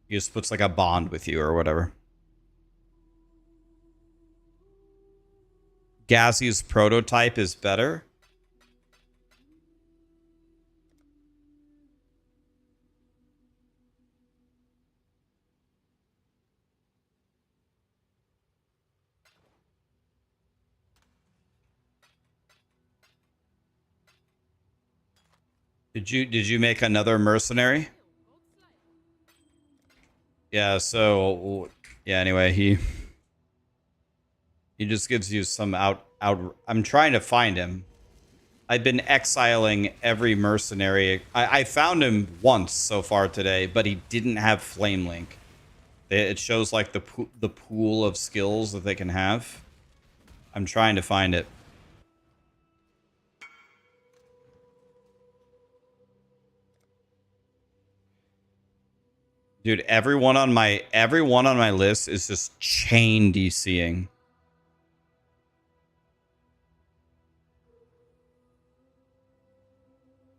He just puts like a bond with you or whatever. Gazzy's prototype is better. Did you make another mercenary? Yeah, so yeah, anyway, he just gives you some out I'm trying to find him. I've been exiling every mercenary. I found him once so far today, but he didn't have flame link. It shows like the pool of skills that they can have. I'm trying to find it. Dude, everyone on my list is just chain DCing.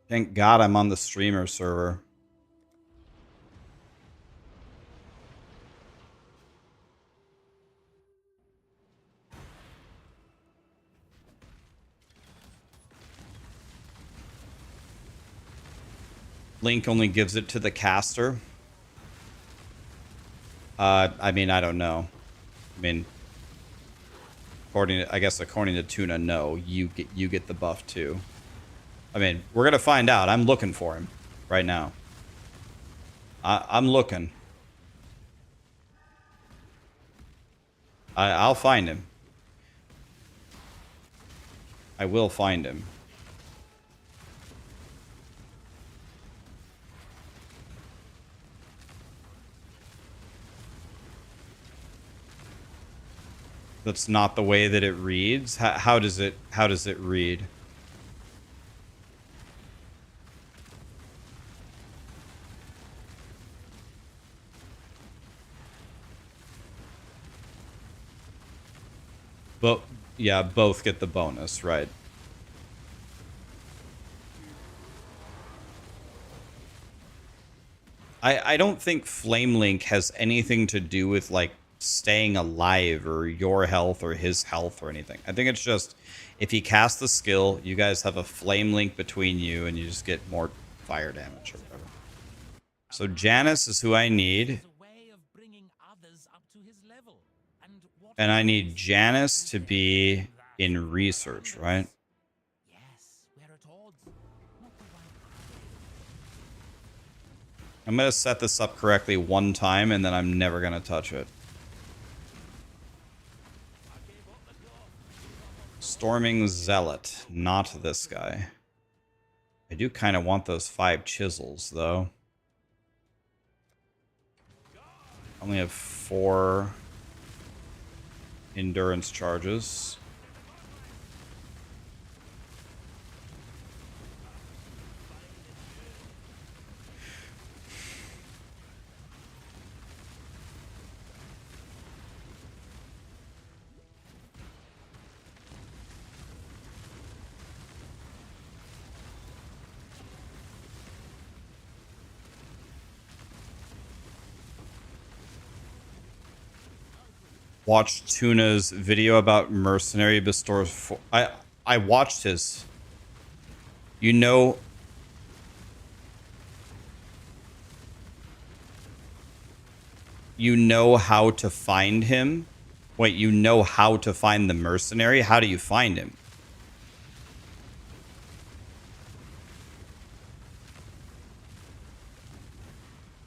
Thank God I'm on the streamer server. Link only gives it to the caster. I mean, I don't know. I mean, according to Tuna, no, you get the buff too. I mean, we're gonna find out. I'm looking for him right now. I'm looking. I'll find him. I will find him. That's not the way that it reads. How does it read? But yeah, both get the bonus, right? I don't think Flame Link has anything to do with like staying alive or your health or his health or anything. I think it's just if he casts the skill, you guys have a Flame Link between you and you just get more fire damage or whatever. So Janice is who I need. And I need Janice to be in research, right? I'm going to set this up correctly one time, and then I'm never going to touch it. Storming Zealot. Not this guy. I do kind of want those 5 chisels, though. I only have 4 endurance charges. Watched Tuna's video about Mercenary bestows. I watched his. You know how to find him. Wait, you know how to find the mercenary? How do you find him?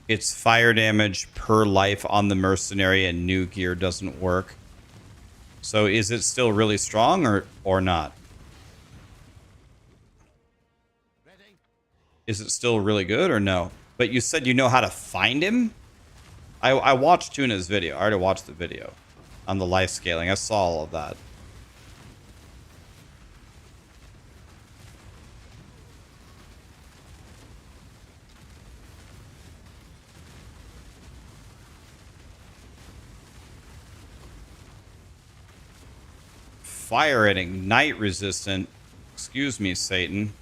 It's fire damage per life on the mercenary, and new gear doesn't work. So is it still really strong or not? Is it still really good or no? But you said you know how to find him? I watched Tuna's video. I already watched the video on the life scaling. I saw all of that. Fire and ignite resistant. Excuse me, Satan.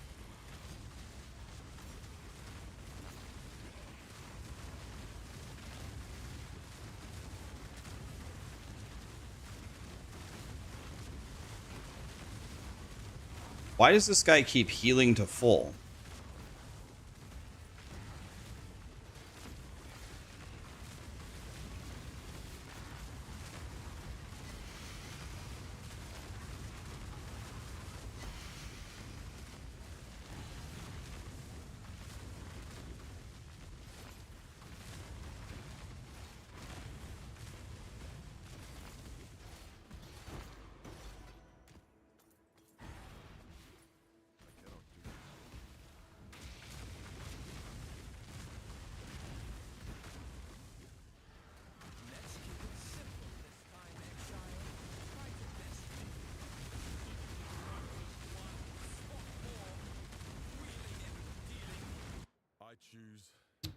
Why does this guy keep healing to full?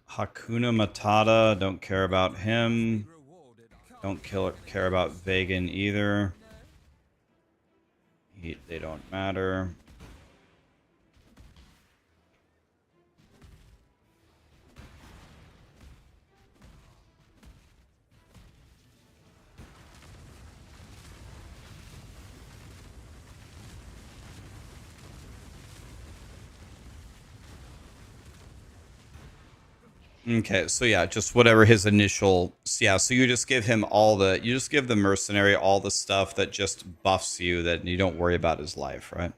Hakuna Matata, don't care about him. Don't care about Vegan either. They don't matter. Okay, so yeah, just whatever his initial, yeah, so you just give him you just give the mercenary all the stuff that just buffs you, that you don't worry about his life, right?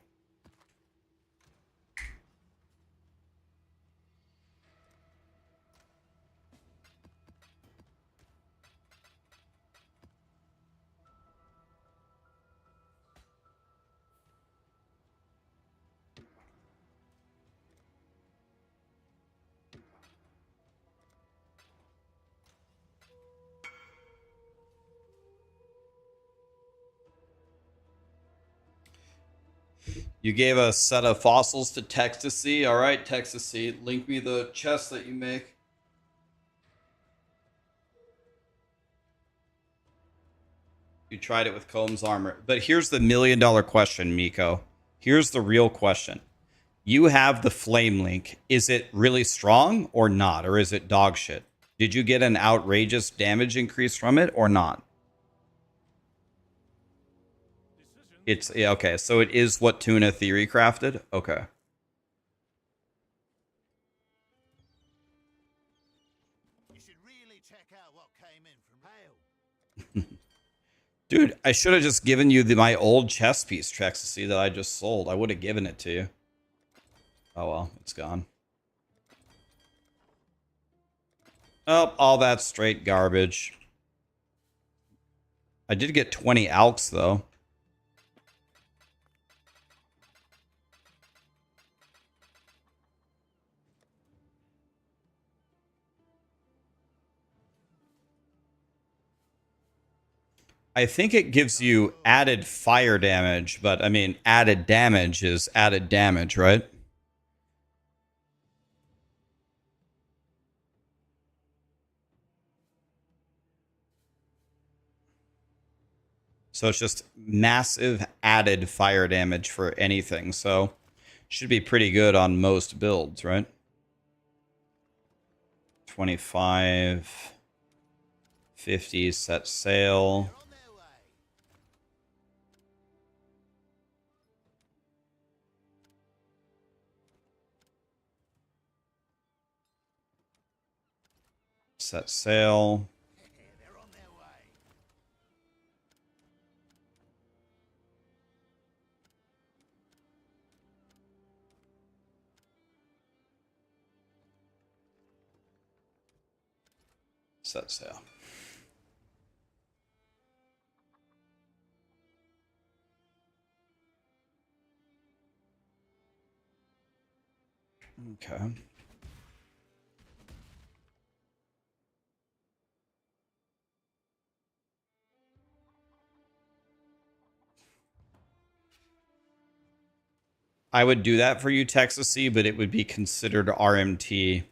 You gave a set of fossils to Texasy. All right, Texasy, link me the chest that you make. You tried it with Combs armor. But here's the $1,000,000 question, Miko. Here's the real question. You have the flame link. Is it really strong or not? Or is it dog shit? Did you get an outrageous damage increase from it or not? It's yeah, okay. So it is what Tuna Theory crafted? Okay. You should really check out what came in from Hale. Dude, I should have just given you my old chess piece, Trexacy, that I just sold. I would have given it to you. Oh well, it's gone. Oh, all that straight garbage. I did get 20 alks, though. I think it gives you added fire damage, but I mean, added damage is added damage, right? So it's just massive added fire damage for anything. So should be pretty good on most builds, right? 25, 50, set sail. Set sail. Set sail. Okay. I would do that for you, Texasy, but it would be considered RMT.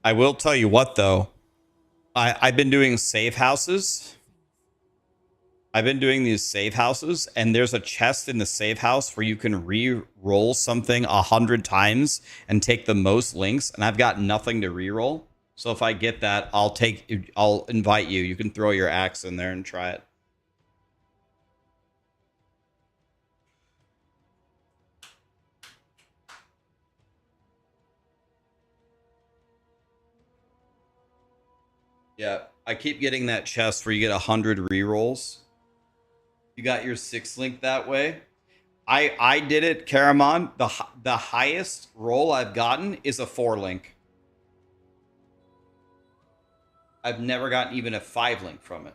I will tell you what, though. I've been doing safe houses. I've been doing these safe houses, and there's a chest in the safe house where you can re-roll something 100 times and take the most links, and I've got nothing to re-roll. So if I get that, I'll invite you. You can throw your axe in there and try it. Yeah, I keep getting that chest where you get 100 re-rolls. You got your 6 link that way. I did it, Karamon. The highest roll I've gotten is a 4 link. I've never gotten even a 5 link from it.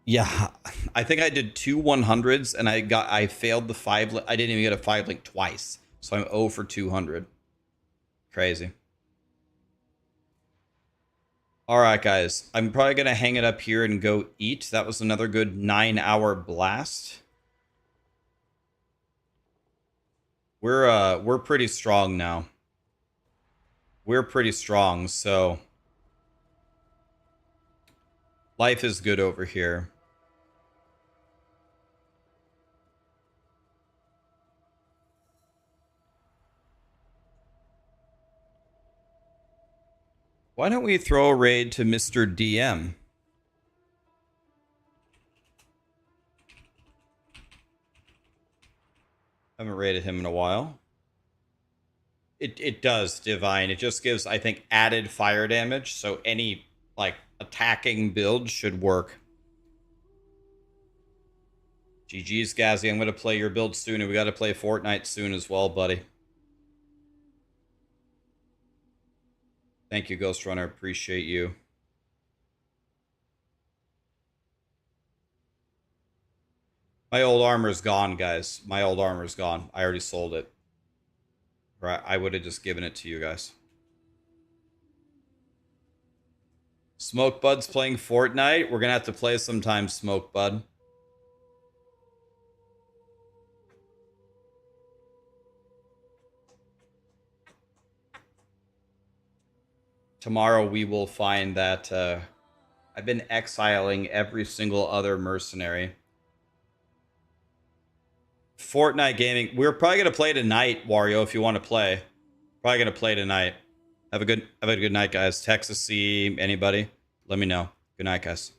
Yeah, I think I did 2 100s and I failed the 5. I didn't even get a 5 link twice. So I'm 0 for 200. Crazy. All right, guys. I'm probably going to hang it up here and go eat. That was another good 9-hour blast. We're pretty strong now. We're pretty strong, so life is good over here. Why don't we throw a raid to Mr. DM? Haven't raided him in a while. It does, Divine. It just gives, I think, added fire damage, so any, like, attacking build should work. GG's, Gazzy. I'm going to play your build soon, and we got to play Fortnite soon as well, buddy. Thank you, Ghost Runner. Appreciate you. My old armor's gone, guys. My old armor's gone. I already sold it. Right, I would have just given it to you guys. Smoke Bud's playing Fortnite. We're gonna have to play sometime, Smoke Bud. Tomorrow we will find that I've been exiling every single other mercenary. Fortnite gaming. We're probably gonna play tonight, Wario. If you want to play, probably gonna play tonight. Have a good night, guys. Texas, see anybody? Let me know. Good night, guys.